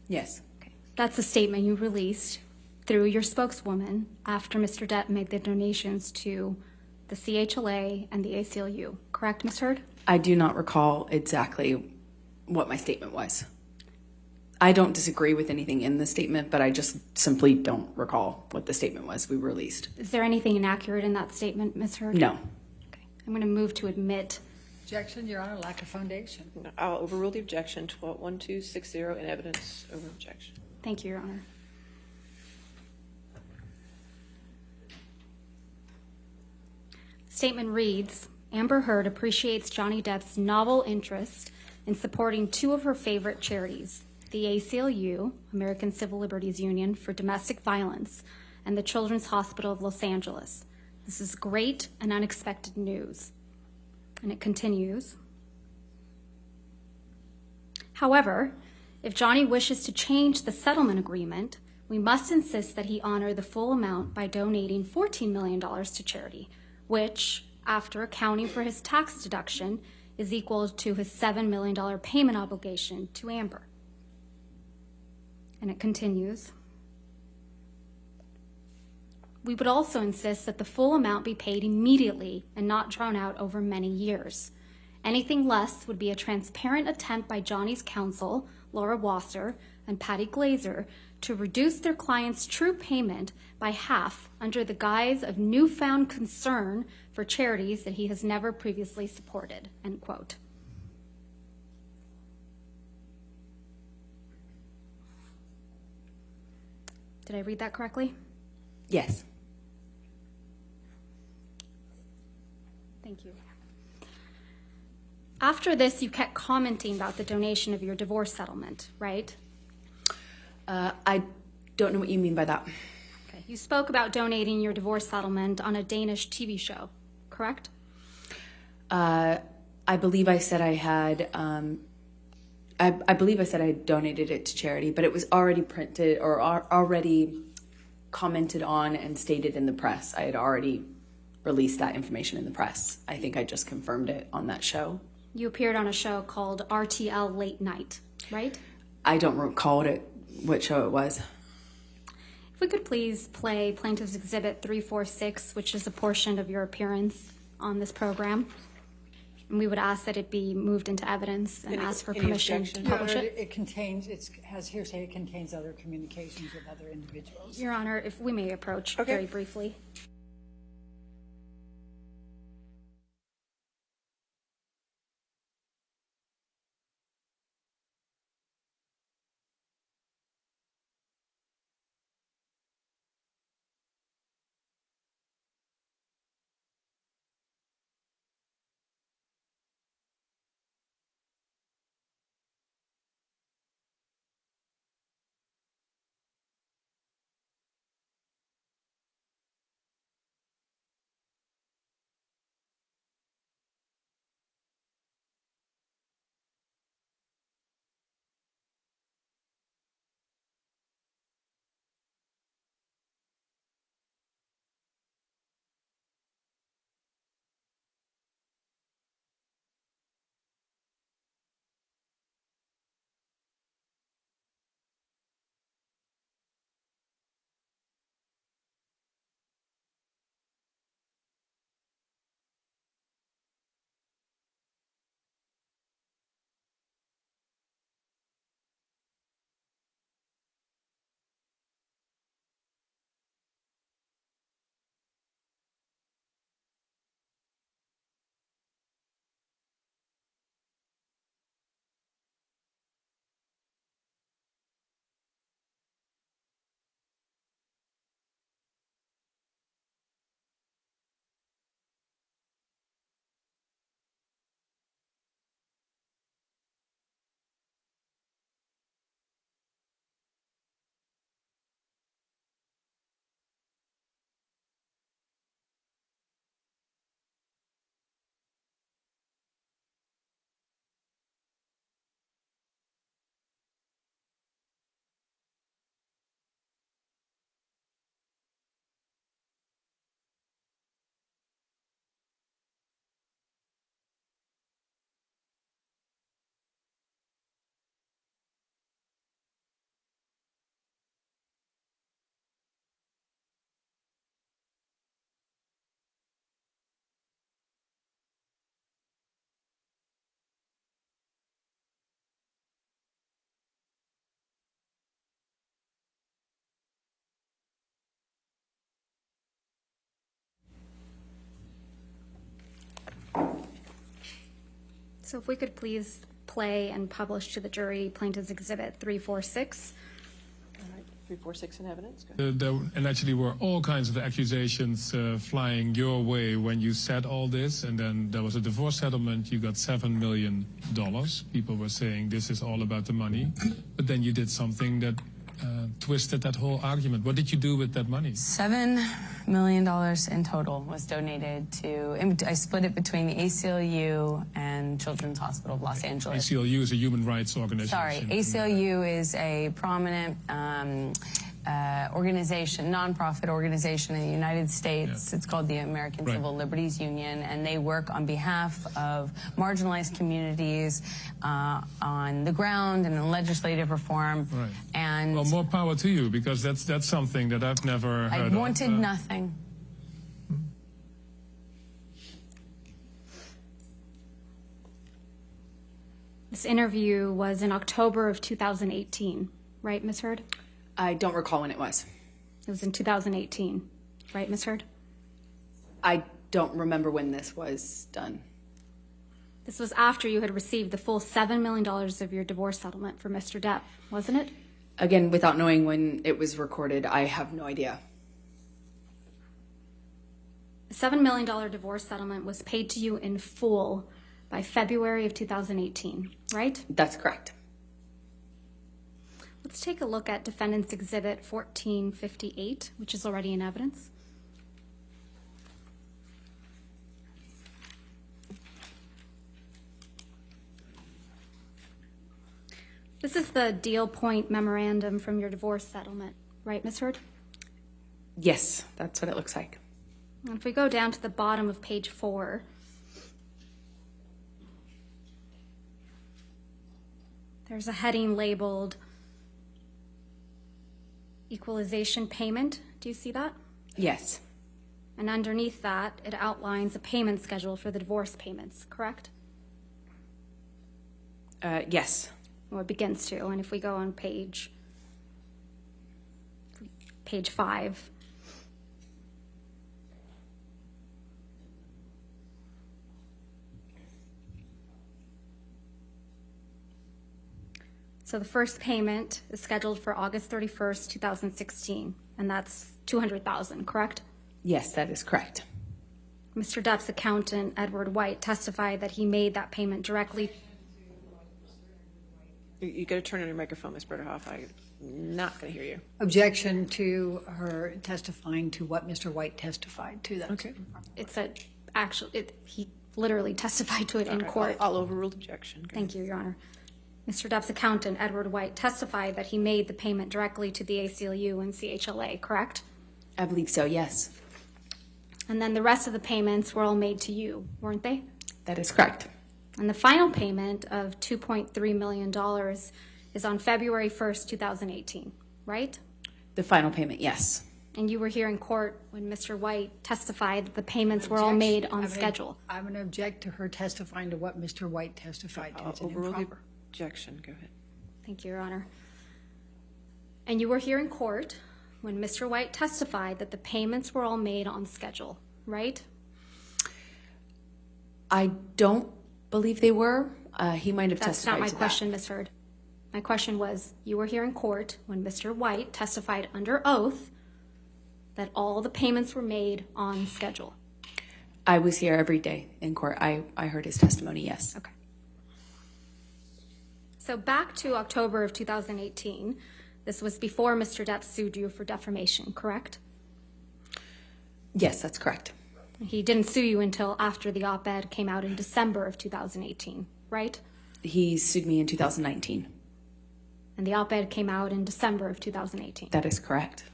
Yes. Okay. That's a statement you released through your spokeswoman after Mr. Depp made the donations to the CHLA and the ACLU. Correct, Ms. Heard? I do not recall exactly what my statement was. I don't disagree with anything in the statement, but I just simply don't recall what the statement was we released. Is there anything inaccurate in that statement, Ms. Heard? No. Okay. I'm going to move to admit. Objection, Your Honor, lack of foundation. I'll overrule the objection. 1260 in evidence over objection. Thank you, Your Honor. Statement reads, Amber Heard appreciates Johnny Depp's novel interest in supporting two of her favorite charities, the ACLU, American Civil Liberties Union for Domestic Violence, and the Children's Hospital of Los Angeles. This is great and unexpected news. And it continues. However, if Johnny wishes to change the settlement agreement, we must insist that he honor the full amount by donating $14 million to charity, which, after accounting for his tax deduction, is equal to his $7 million payment obligation to Amber. And it continues. We would also insist that the full amount be paid immediately and not drawn out over many years. Anything less would be a transparent attempt by Johnny's counsel, Laura Wasser and Patty Glazer, to reduce their client's true payment by half under the guise of newfound concern for charities that he has never previously supported, end quote. Did I read that correctly? Yes. Thank you. After this, you kept commenting about the donation of your divorce settlement, right? I don't know what you mean by that. Okay. You spoke about donating your divorce settlement on a Danish TV show, correct? I believe I said I had. I believe I said I donated it to charity, but it was already printed or already commented on and stated in the press. I had already released that information in the press. I think I just confirmed it on that show. You appeared on a show called RTL Late Night, right? I don't recall what show it was. If we could please play Plaintiff's Exhibit 346, which is a portion of your appearance on this program. And we would ask that it be moved into evidence and ask for permission to publish it. It contains, it has hearsay, it contains other communications with other individuals. Your Honor, if we may approach very briefly. So if we could please play and publish to the jury Plaintiff's Exhibit 346. All right, 346 in evidence. Go ahead. There actually were all kinds of accusations flying your way when you said all this, and then there was a divorce settlement. You got $7 million. People were saying this is all about the money, but then you did something that twisted that whole argument. What did you do with that money? $7 million in total was donated to, I split it between the ACLU and Children's Hospital of Los Angeles. ACLU is a human rights organization. Sorry, ACLU is a prominent organization, nonprofit organization in the United States. Yeah. It's called the American Civil Liberties Union, and they work on behalf of marginalized communities on the ground and in legislative reform. Right. And well, more power to you, because that's something that I've never heard of. I wanted nothing. This interview was in October of 2018, right, Ms. Heard? I don't recall when it was. It was in 2018, right, Ms. Heard? I don't remember when this was done. This was after you had received the full $7 million of your divorce settlement for Mr. Depp, wasn't it? Again, without knowing when it was recorded, I have no idea. The $7 million divorce settlement was paid to you in full by February of 2018, right? That's correct. Let's take a look at Defendant's Exhibit 1458, which is already in evidence. This is the deal point memorandum from your divorce settlement, right, Ms. Heard? Yes, that's what it looks like. And if we go down to the bottom of page 4, there's a heading labeled Equalization Payment. Do you see that? Yes. And underneath that, it outlines a payment schedule for the divorce payments, correct? Yes. Well, it begins to. And if we go on page 5, so the first payment is scheduled for August 31st, 2016, and that's $200,000, correct? Yes, that is correct. Mr. Depp's accountant, Edward White, testified that he made that payment directly. You got to turn on your microphone, Ms. Berderhoff. I'm not going to hear you. Objection to her testifying to what Mr. White testified to. That. Okay. It's he literally testified to it in court. I'll overrule objection. Thank you, Your Honor. Mr. Depp's accountant, Edward White, testified that he made the payment directly to the ACLU and CHLA, correct? I believe so, yes. And then the rest of the payments were all made to you, weren't they? That is correct. And the final payment of $2.3 million is on February 1st, 2018, right? The final payment, yes. And you were here in court when Mr. White testified that the payments were all made on schedule. I'm going to object to her testifying to what Mr. White testified to. It's Overrule the improper. objection. Go ahead. Thank you, Your Honor. And you were here in court when Mr. White testified that the payments were all made on schedule, right? I don't believe they were. He might have testified to that. That's not my question, Ms. Heard. My question was, you were here in court when Mr. White testified under oath that all the payments were made on schedule. I was here every day in court. I heard his testimony, yes. Okay. So back to October of 2018, this was before Mr. Depp sued you for defamation, correct? Yes, that's correct. He didn't sue you until after the op-ed came out in December of 2018, right? He sued me in 2019. And the op-ed came out in December of 2018. That is correct.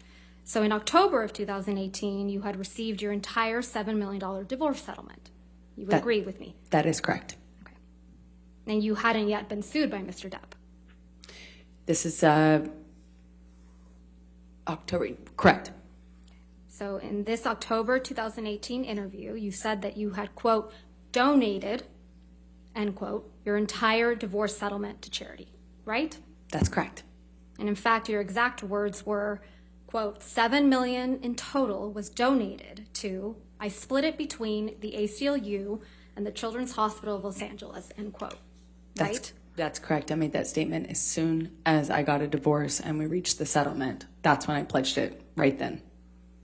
So in October of 2018, you had received your entire $7 million divorce settlement. You would agree with me? That is correct. Okay. And you hadn't yet been sued by Mr. Depp? This is October, correct. So in this October 2018 interview, you said that you had, quote, donated, end quote, your entire divorce settlement to charity, right? That's correct. And in fact, your exact words were, quote, $7 million in total was donated to, I split it between the ACLU and the Children's Hospital of Los Angeles, end quote. Right? That's correct. I made that statement as soon as I got a divorce and we reached the settlement. That's when I pledged it, right then.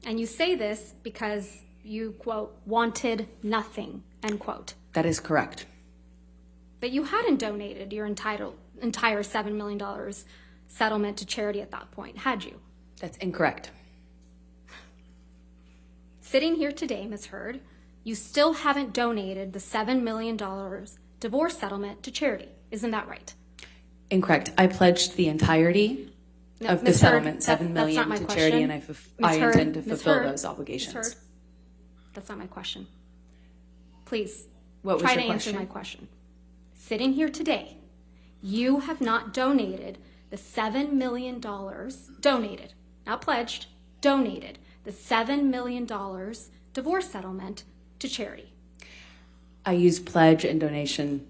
And you say this because you, quote, wanted nothing, end quote. That is correct. But you hadn't donated your entire $7 million settlement to charity at that point, had you? That's incorrect. Sitting here today, Ms. Heard, you still haven't donated the $7 million divorce settlement to charity. Isn't that right? Incorrect. I pledged the entirety of the Ms. settlement, Heard, $7 million to charity, and I intend to fulfill those obligations. Ms. Heard, that's not my question. Please, What was try your to answer question? my question. Sitting here today, you have not donated the $7 million, donated, not pledged, donated the $7 million divorce settlement to charity. I use pledge and donation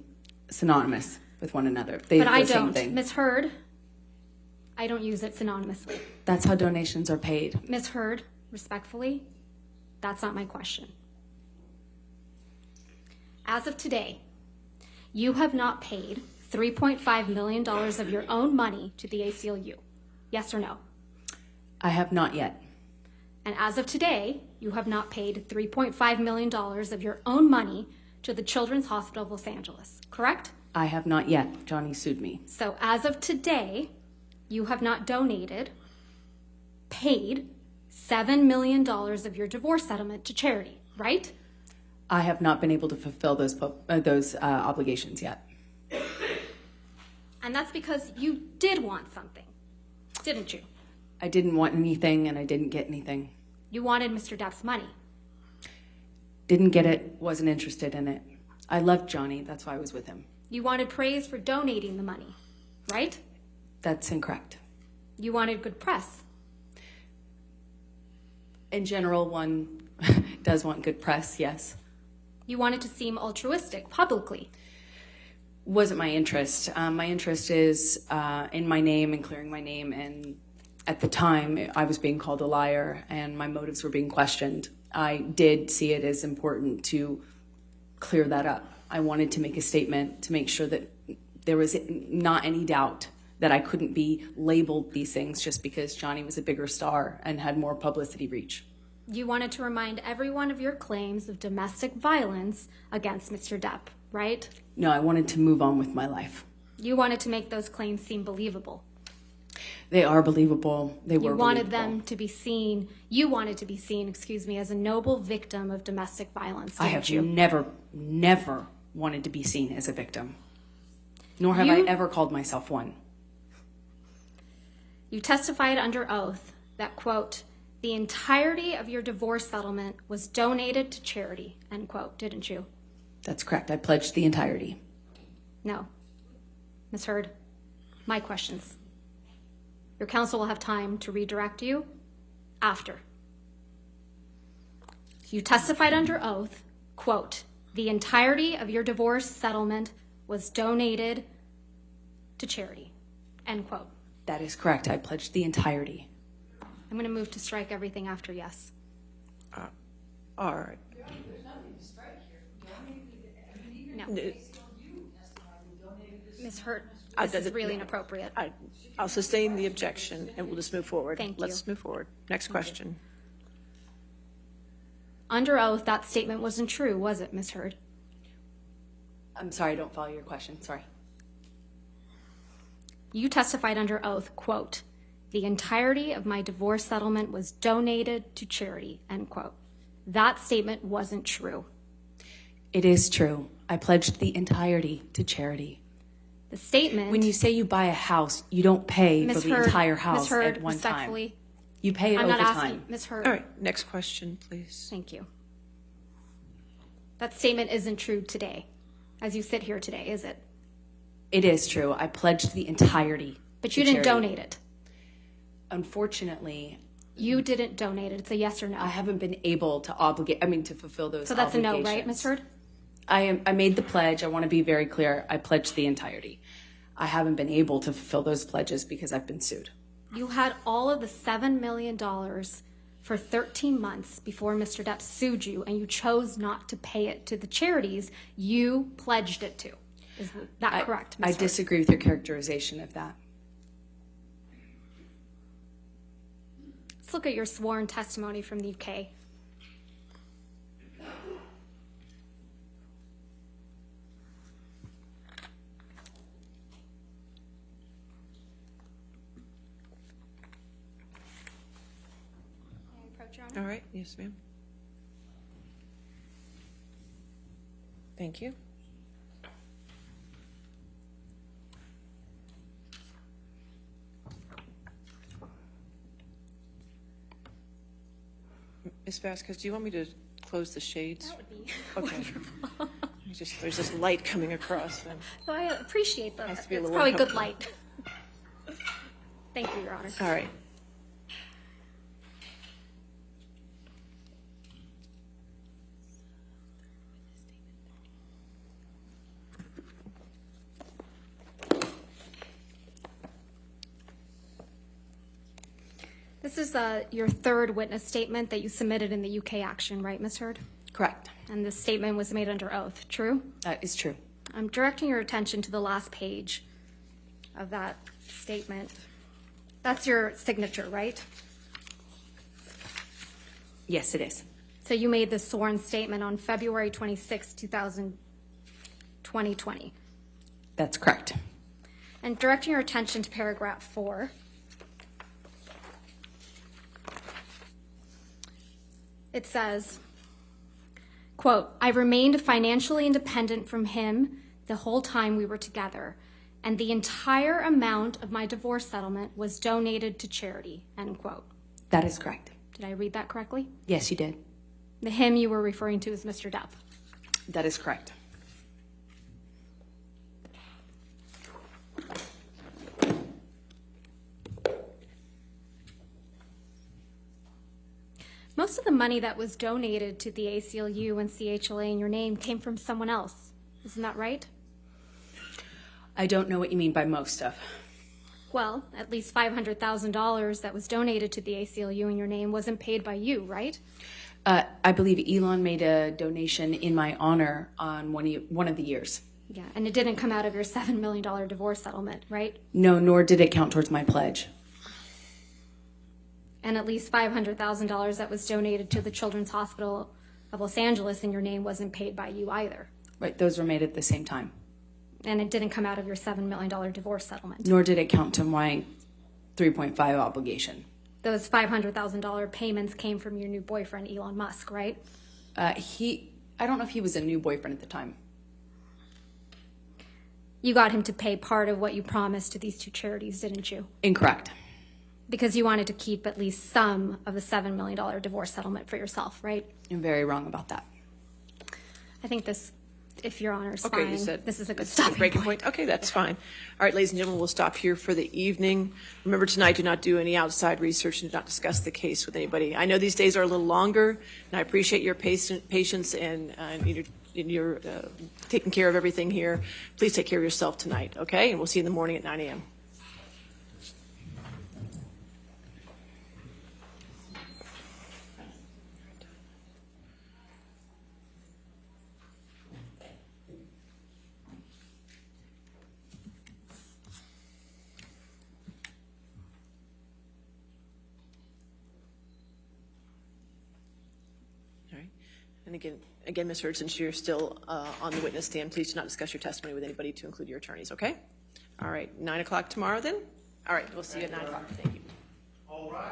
synonymous with one another. But I the same don't. thing. Ms. Heard, I don't use it synonymously. That's how donations are paid. Ms. Heard, respectfully, that's not my question. As of today, you have not paid $3.5 million of your own money to the ACLU. Yes or no? I have not yet. And as of today, you have not paid $3.5 million of your own money to the Children's Hospital of Los Angeles, correct? I have not yet. Johnny sued me. So as of today, you have not donated, paid $7 million of your divorce settlement to charity, right? I have not been able to fulfill those obligations yet. And that's because you did want something, didn't you? I didn't want anything and I didn't get anything. You wanted Mr. Depp's money. Didn't get it, wasn't interested in it. I loved Johnny, that's why I was with him. You wanted praise for donating the money, right? That's incorrect. You wanted good press. In general, one does want good press, yes. You wanted to seem altruistic publicly. Wasn't my interest. My interest is in my name and clearing my name, and at the time I was being called a liar and my motives were being questioned. I did see it as important to clear that up. I wanted to make a statement to make sure that there was not any doubt that I couldn't be labeled these things just because Johnny was a bigger star and had more publicity reach. You wanted to remind everyone of your claims of domestic violence against Mr. Depp, right? No, I wanted to move on with my life. You wanted to make those claims seem believable. They are believable. They were You wanted believable. them to be seen, you wanted to be seen, as a noble victim of domestic violence, I didn't have you? never wanted to be seen as a victim. Nor have I ever called myself one. You testified under oath that, quote, the entirety of your divorce settlement was donated to charity, end quote, didn't you? That's correct. I pledged the entirety. No. Ms. Heard, my questions. Your counsel will have time to redirect you after. You testified under oath, quote, the entirety of your divorce settlement was donated to charity, end quote. That is correct. I pledged the entirety. I'm going to move to strike everything after yes. All right. No. Ms. Hurt, this is really inappropriate. I'll sustain the objection and we'll just move forward. Thank you. Let's move forward. Next question. Under oath, that statement wasn't true, was it, Ms. Heard? I'm sorry, I don't follow your question. Sorry. You testified under oath, quote, the entirety of my divorce settlement was donated to charity, end quote. That statement wasn't true. It is true. I pledged the entirety to charity. The statement... When you say you buy a house, you don't pay Ms. for the Heard, entire house Ms. Heard, at one respectfully, time. You pay it I'm over not asking, time. Ms. Heard. All right. Next question, please. Thank you. That statement isn't true today, as you sit here today, is it? It is true. I pledged the entirety. But you didn't donate it. Unfortunately, you didn't donate it. It's a yes or no. I haven't been able to to fulfill those So that's a obligations. no, right, Ms. Heard? I made the pledge. I want to be very clear. I pledged the entirety. I haven't been able to fulfill those pledges because I've been sued. You had all of the $7 million for 13 months before Mr. Depp sued you, and you chose not to pay it to the charities you pledged it to. Is that correct, Ms. I Hurd? disagree with your characterization of that. Let's look at your sworn testimony from the UK. All right. Yes, ma'am. Thank you. Ms. Vasquez, do you want me to close the shades? That would be Okay. wonderful. There's this light coming across. So I appreciate that. Has to be a It's little probably good uncomfortable. light. Thank you, Your Honor. All right. This is your third witness statement that you submitted in the UK action, right, Ms. Hurd? Correct. And this statement was made under oath, true? That is true. I'm directing your attention to the last page of that statement. That's your signature, right? Yes, it is. So you made this sworn statement on February 26, 2020. That's correct. And directing your attention to paragraph 4. It says, quote, I remained financially independent from him the whole time we were together, and the entire amount of my divorce settlement was donated to charity, end quote. That is correct. Did I read that correctly? Yes, you did. The him you were referring to is Mr. Depp. That is correct. Most of the money that was donated to the ACLU and CHLA in your name came from someone else. Isn't that right? I don't know what you mean by most of. Well, at least $500,000 that was donated to the ACLU in your name wasn't paid by you, right? I believe Elon made a donation in my honor on one of the years. Yeah, and it didn't come out of your $7 million divorce settlement, right? No, nor did it count towards my pledge. And at least $500,000 that was donated to the Children's Hospital of Los Angeles in your name wasn't paid by you either. Right, those were made at the same time. And it didn't come out of your $7 million divorce settlement. Nor did it count to my 3.5 obligation. Those $500,000 payments came from your new boyfriend, Elon Musk, right? I don't know if he was a new boyfriend at the time. You got him to pay part of what you promised to these two charities, didn't you? Incorrect. Because you wanted to keep at least some of the $7 million divorce settlement for yourself, right? You're very wrong about that. I think this, if Your Honor is Okay, fine, you said this is a good it's stopping breaking point. Okay, that's fine. All right, ladies and gentlemen, we'll stop here for the evening. Remember tonight, do not do any outside research and do not discuss the case with anybody. I know these days are a little longer, and I appreciate your patience and your taking care of everything here. Please take care of yourself tonight, okay? And we'll see you in the morning at 9 a.m. And again, Ms. Hurd, since you're still on the witness stand, please do not discuss your testimony with anybody to include your attorneys, okay? All right, 9 o'clock tomorrow then? All right, we'll see you at 9 o'clock. Thank you. All rise.